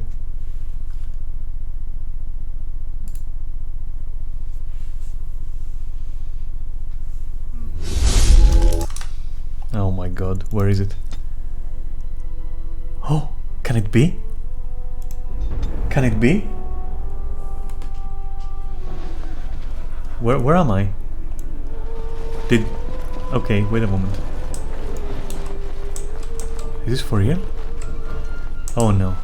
Oh my god, where is it? Oh, can it be? Can it be? Where am I? Okay, wait a moment. Is this for real? Oh no.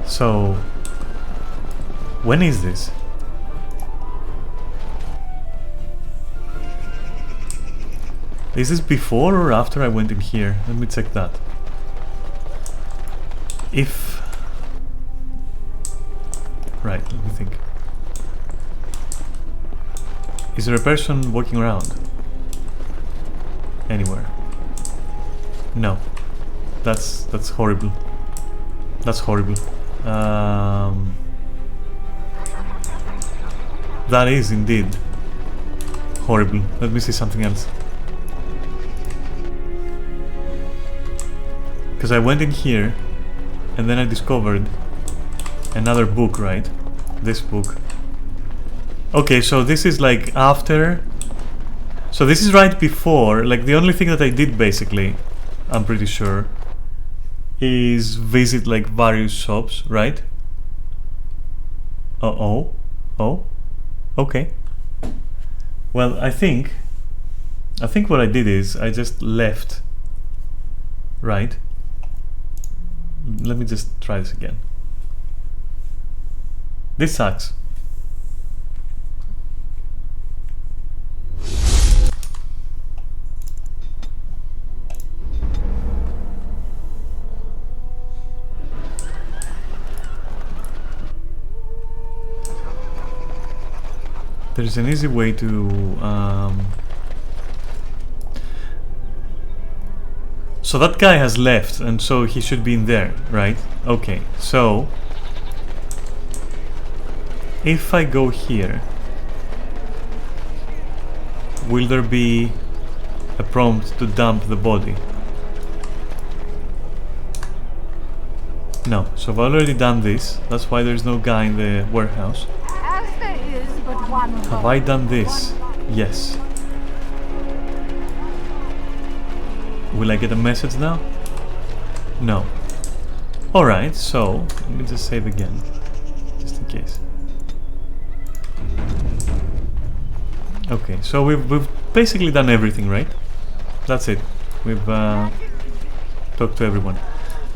So, when is this? Is this before or after I went in here? Let me check that. If... Right, let me think. Is there a person walking around? Anywhere? No. That's horrible. That's horrible. That is indeed horrible. Let me see something else. Because I went in here and then I discovered another book, right? This book. Okay, so this is like after. So this is right before. Like the only thing that I did basically, I'm pretty sure, is visit like various shops, right? Oh, okay. Well, I think what I did is I just left, right? Let me just try this again. This sucks. There's an easy way to so that guy has left and so he should be in there, right? Okay, so if I go here, will there be a prompt to dump the body? No, so I've already done this. That's why there's no guy in the warehouse. As there is but one Have I done this? Yes. Will I get a message now? No. Alright, so let me just save again, just in case. Okay, so we've basically done everything, right? That's it. We've talked to everyone.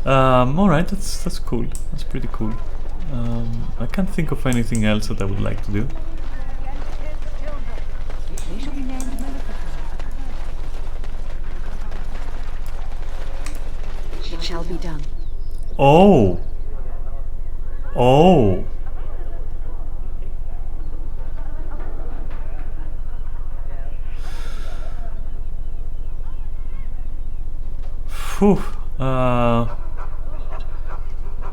Alright, that's cool. That's pretty cool. I can't think of anything else that I would like to do. It shall be done. Oh! Oh! Phew.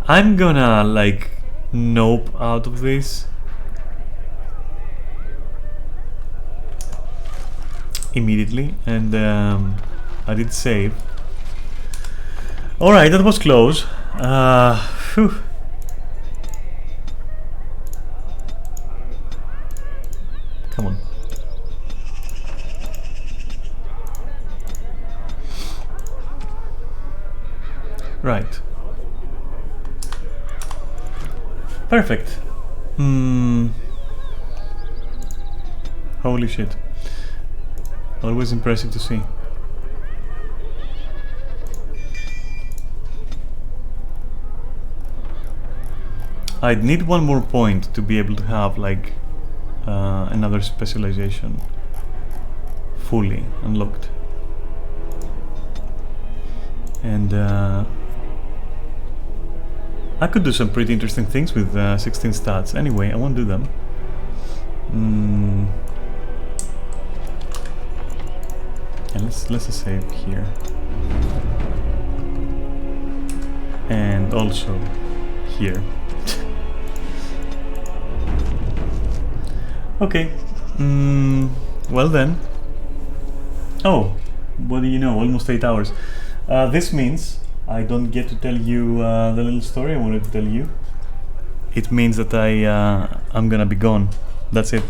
I'm gonna like nope out of this immediately, and I did save. Alright, that was close. Phew. Come on. Right. Perfect. Holy shit. Always impressive to see. I'd need one more point to be able to have like another specialization fully unlocked. I could do some pretty interesting things with 16 stats. Anyway, I won't do them. And let's just save here. And also here. Okay. Well then. Oh, what do you know? Almost 8 hours. This means I don't get to tell you the little story I wanted to tell you. It means that I'm gonna be gone. That's it.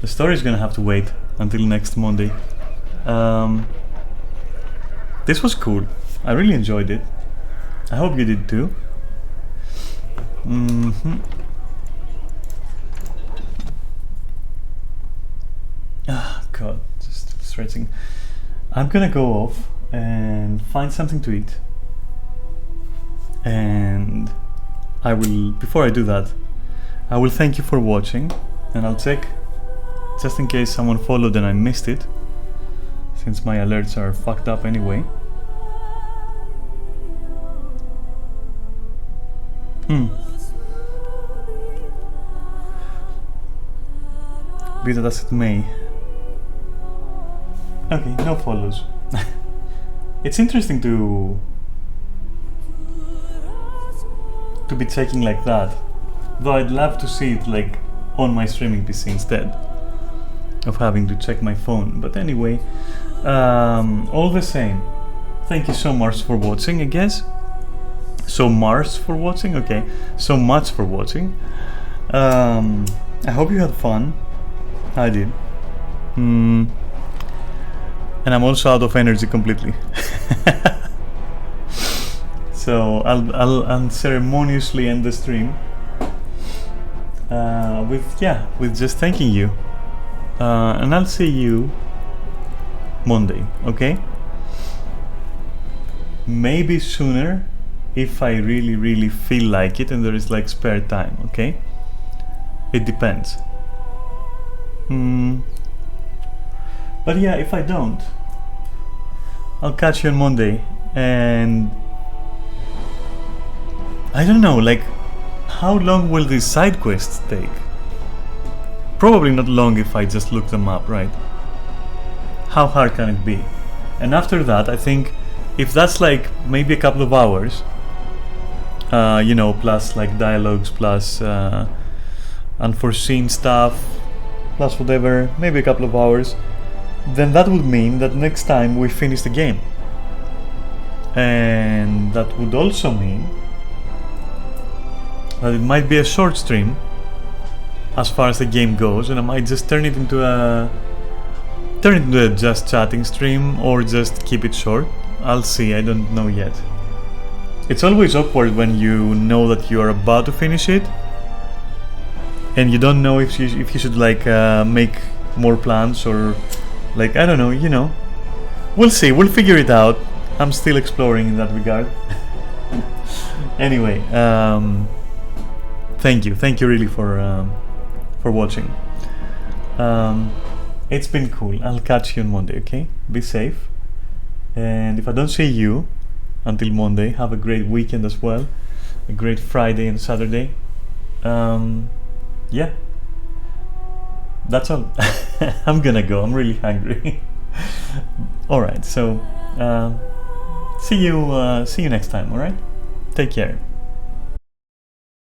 The story is gonna have to wait until next Monday. This was cool. I really enjoyed it. I hope you did too. Ah, God, just stretching. I'm gonna go off and find something to eat. And I will, before I do that, I will thank you for watching, and I'll check just in case someone followed and I missed it, since my alerts are fucked up anyway. Be that as it may. Okay, no follows. It's interesting to be checking like that, though I'd love to see it like on my streaming PC instead of having to check my phone. But anyway, all the same, thank you so much for watching, I guess. So Mars for watching, okay. So much for watching. I hope you had fun. I did. And I'm also out of energy completely. So I'll unceremoniously end the stream with just thanking you. And I'll see you Monday, okay? Maybe sooner if I really feel like it and there is like spare time, okay? It depends. But yeah, if I don't, I'll catch you on Monday. And I don't know, like, how long will these side quests take? Probably not long if I just look them up, right? How hard can it be? And after that, I think if that's like maybe a couple of hours, you know, plus like dialogues, plus unforeseen stuff, plus whatever, maybe a couple of hours, then that would mean that next time we finish the game. And that would also mean that it might be a short stream as far as the game goes, and I might just turn it into a just chatting stream or just keep it short. I'll see, I don't know yet. It's always awkward when you know that you are about to finish it and you don't know if you should like make more plans or like, I don't know, you know. We'll see, we'll figure it out. I'm still exploring in that regard. Anyway, thank you really for watching. It's been cool. I'll catch you on Monday, okay? Be safe. And if I don't see you until Monday, have a great weekend as well. A great Friday and Saturday. Yeah. That's all. I'm gonna go. I'm really hungry. Alright, so see you next time, alright? Take care.